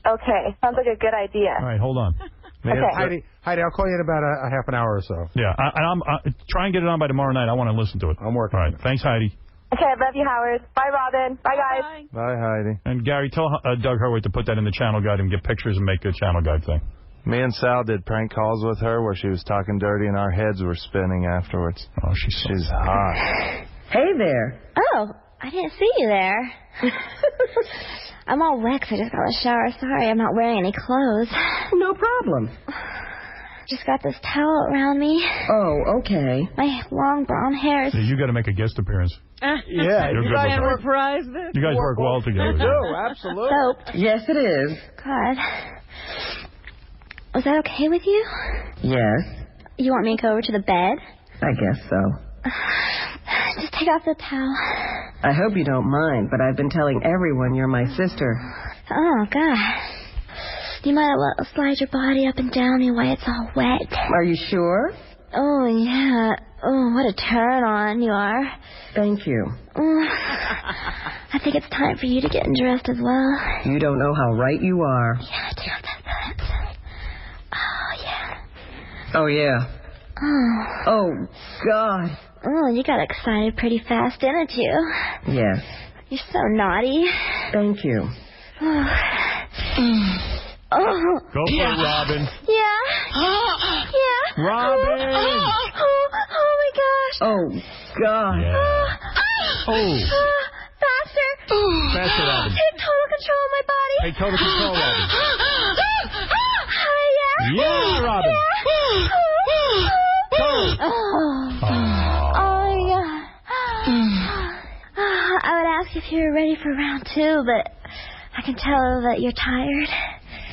Speaker 13: Okay. Sounds like a good idea.
Speaker 5: All right, hold on.
Speaker 13: Okay.
Speaker 15: Heidi, I'll call you in about a half an hour or so.
Speaker 5: Yeah, I'm try and get it on by tomorrow night. I want to listen to it.
Speaker 15: I'm working.
Speaker 5: All right, thanks, Heidi.
Speaker 13: Okay, I love you, Howard. Bye, Robin. Bye, guys.
Speaker 6: Bye, Heidi.
Speaker 5: And Gary, tell Doug Hurwitz to put that in the channel guide and get pictures and make a channel guide thing.
Speaker 6: Me and Sal did prank calls with her where she was talking dirty and our heads were spinning afterwards.
Speaker 5: Oh, she's
Speaker 6: hot.
Speaker 10: Hey there. Oh, I didn't see you there. I'm all wet 'cause I just got out of the shower. Sorry, I'm not wearing any clothes.
Speaker 11: No problem.
Speaker 10: Just got this towel around me.
Speaker 11: Oh, okay.
Speaker 10: My long brown hair is...
Speaker 5: Yeah, you got to make a guest appearance.
Speaker 4: Yeah,
Speaker 5: You're
Speaker 4: you
Speaker 5: good
Speaker 4: guys
Speaker 5: with
Speaker 4: work.
Speaker 3: Reprise this.
Speaker 5: You guys work well together.
Speaker 4: You do, absolutely.
Speaker 10: Soaped.
Speaker 11: Yes, it is.
Speaker 10: God. Was that okay with you?
Speaker 11: Yes,
Speaker 10: You want me to go over to the bed?
Speaker 11: I guess so.
Speaker 10: Just take off the towel.
Speaker 11: I hope you don't mind, but I've been telling everyone you're my sister.
Speaker 10: Oh, God. Do you mind I slide your body up and down me while it's all wet?
Speaker 11: Are you sure?
Speaker 10: Oh, yeah. Oh, what a turn on you are.
Speaker 11: Thank you.
Speaker 10: Oh, I think it's time for you to get undressed as well.
Speaker 11: You don't know how right you are.
Speaker 10: Yeah, take off that pants. Oh, yeah.
Speaker 11: Oh, yeah.
Speaker 10: Oh.
Speaker 11: Oh, God.
Speaker 10: Oh, you got excited pretty fast, didn't you?
Speaker 11: Yes.
Speaker 10: You're so naughty.
Speaker 11: Thank you.
Speaker 10: Oh.
Speaker 5: Go for it, Robin.
Speaker 10: Yeah. Yeah.
Speaker 5: Robin!
Speaker 10: Oh, my gosh.
Speaker 20: Oh, God.
Speaker 5: Yeah.
Speaker 10: Faster.
Speaker 5: Faster, Robin.
Speaker 10: Take total control of my body.
Speaker 5: Hey, total control, Robin.
Speaker 10: Yeah.
Speaker 5: Yeah, Robin.
Speaker 10: I would ask if you were ready for round 2, but I can tell that you're tired.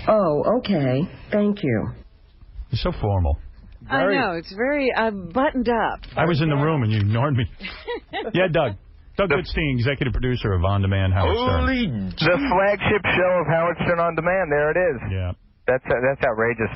Speaker 11: Oh, okay. Thank you.
Speaker 5: You're so formal.
Speaker 3: I know. It's very buttoned up.
Speaker 5: I was in the room and you ignored me. Yeah, Doug. Doug Goodstein, executive producer of On Demand Howard Stern.
Speaker 14: The flagship show of Howard Stern On Demand. There it is.
Speaker 5: Yeah.
Speaker 14: That's outrageous.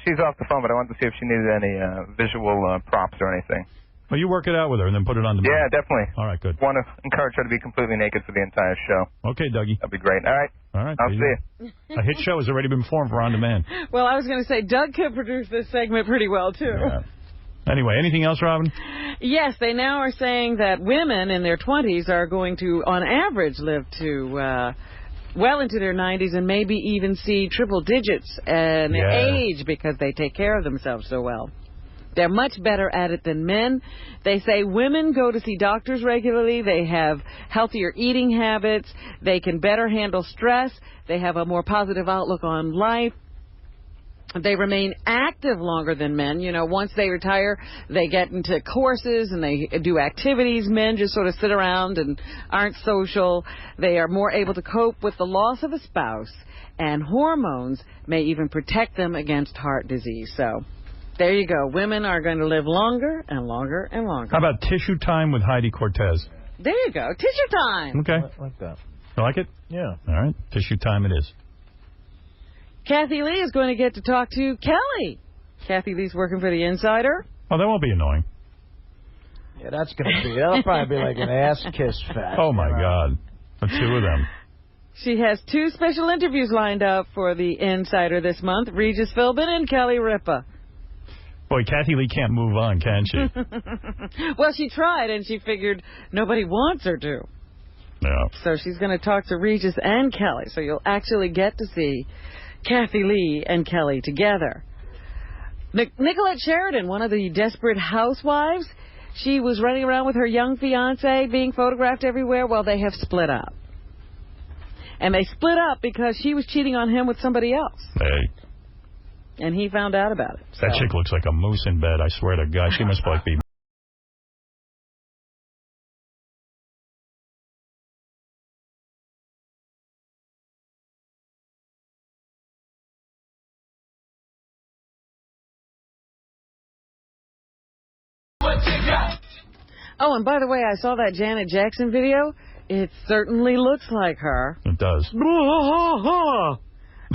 Speaker 14: She's off the phone, but I wanted to see if she needed any visual props or anything.
Speaker 5: Well, you work it out with her and then put it on demand.
Speaker 14: Yeah, definitely.
Speaker 5: All right, good.
Speaker 14: Want to encourage her to be completely naked for the entire show.
Speaker 5: Okay, Dougie.
Speaker 14: That'd be great. All right. I'll see you.
Speaker 5: A hit show has already been formed for On Demand.
Speaker 3: Well, I was going to say, Doug could produce this segment pretty well, too.
Speaker 5: Yeah. Anyway, anything else, Robin?
Speaker 3: Yes, they now are saying that women in their 20s are going to, on average, live to well into their 90s and maybe even see triple digits in age because they take care of themselves so well. They're much better at it than men. They say women go to see doctors regularly. They have healthier eating habits. They can better handle stress. They have a more positive outlook on life. They remain active longer than men. You know, once they retire, they get into courses and they do activities. Men just sort of sit around and aren't social. They are more able to cope with the loss of a spouse. And hormones may even protect them against heart disease. So there you go. Women are going to live longer and longer and longer.
Speaker 5: How about Tissue Time with Heidi Cortez?
Speaker 3: There you go. Tissue time.
Speaker 5: Okay.
Speaker 4: I like that.
Speaker 5: You like it?
Speaker 4: Yeah.
Speaker 5: All right. Tissue Time it is.
Speaker 3: Kathy Lee is going to get to talk to Kelly. Kathy Lee's working for The Insider.
Speaker 5: Oh, that won't be annoying.
Speaker 4: Yeah, that'll probably be like an ass kiss fest.
Speaker 5: Oh, my God. The two of them.
Speaker 3: She has 2 special interviews lined up for The Insider this month, Regis Philbin and Kelly Ripa.
Speaker 5: Boy, Kathy Lee can't move on, can she?
Speaker 3: Well, she tried, and she figured nobody wants her to.
Speaker 5: Yeah.
Speaker 3: So she's going to talk to Regis and Kelly, so you'll actually get to see Kathy Lee and Kelly together. Nicolette Sheridan, one of the desperate housewives, she was running around with her young fiancé, being photographed everywhere. Well, they have split up. And they split up because she was cheating on him with somebody else.
Speaker 5: Hey.
Speaker 3: And he found out about it.
Speaker 5: That chick looks like a moose in bed, I swear to God. She must like be...
Speaker 3: Oh, and by the way, I saw that Janet Jackson video. It certainly looks like her.
Speaker 5: It does.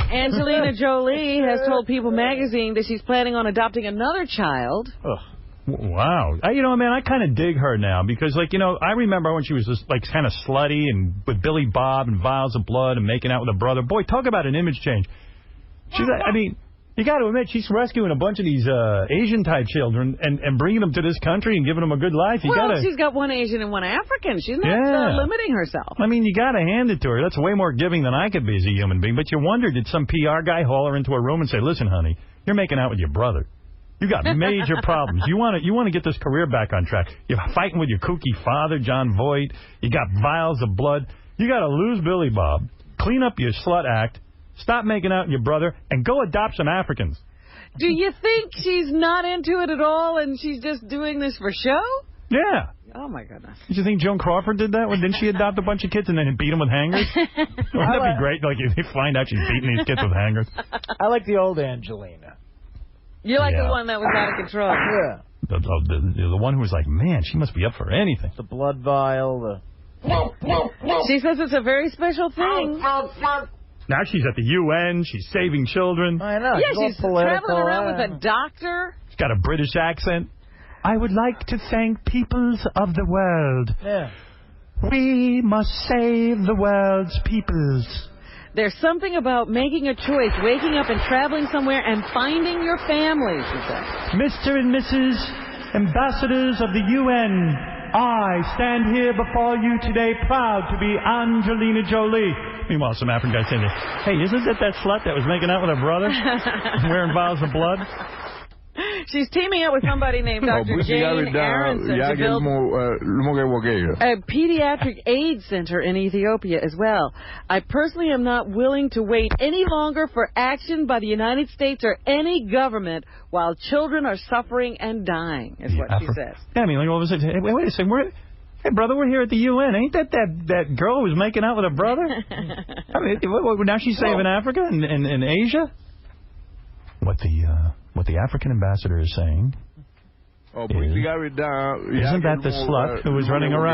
Speaker 3: Angelina Jolie has told People magazine that she's planning on adopting another child.
Speaker 5: Ugh. Wow. You know, man, I kind of dig her now because, like, you know, I remember when she was just, like, kind of slutty and with Billy Bob and Vials of Blood and making out with her brother. Boy, talk about an image change. She's, I mean... You got to admit, she's rescuing a bunch of these Asian-type children and bringing them to this country and giving them a good life.
Speaker 3: She's got one Asian and one African. She's not limiting herself.
Speaker 5: I mean, you got to hand it to her. That's way more giving than I could be as a human being. But you wonder, did some PR guy haul her into a room and say, listen, honey, you're making out with your brother. You got major problems. You want to get this career back on track. You're fighting with your kooky father, John Voight. You got Vials of Blood. You got to lose Billy Bob, clean up your slut act, stop making out with your brother, and go adopt some Africans.
Speaker 3: Do you think she's not into it at all and she's just doing this for show?
Speaker 5: Yeah.
Speaker 3: Oh, my goodness.
Speaker 5: Did you think Joan Crawford did that? Didn't she adopt a bunch of kids and then beat them with hangers? Wouldn't that be great? Like, if they find out she's beating these kids with hangers.
Speaker 4: I like the old Angelina.
Speaker 3: You like the one that was out of control?
Speaker 4: Yeah.
Speaker 5: The one who was like, man, she must be up for anything.
Speaker 4: The blood vial,
Speaker 3: She says it's a very special thing.
Speaker 5: Now she's at the UN. She's saving children.
Speaker 4: I know.
Speaker 3: Yeah, she's traveling around with a doctor.
Speaker 5: She's got a British accent. I would like to thank peoples of the world.
Speaker 4: Yeah.
Speaker 5: We must save the world's peoples.
Speaker 3: There's something about making a choice, waking up and traveling somewhere and finding your family, she says.
Speaker 5: Mr. and Mrs. Ambassadors of the UN, I stand here before you today proud to be Angelina Jolie. Meanwhile, some African guy saying, hey, isn't that slut that was making out with her brother? Wearing vials of blood?
Speaker 3: She's teaming up with somebody named Dr. Jane Aronson to build a pediatric AIDS center in Ethiopia as well. I personally am not willing to wait any longer for action by the United States or any government while children are suffering and dying, is what she says.
Speaker 5: Yeah, I mean, like all of a sudden, hey, wait a second, hey, brother, we're here at the UN. Ain't that girl who was making out with her brother? I mean, now she's saving Africa and Asia? What the African ambassador is saying is, isn't that the slut who was running around?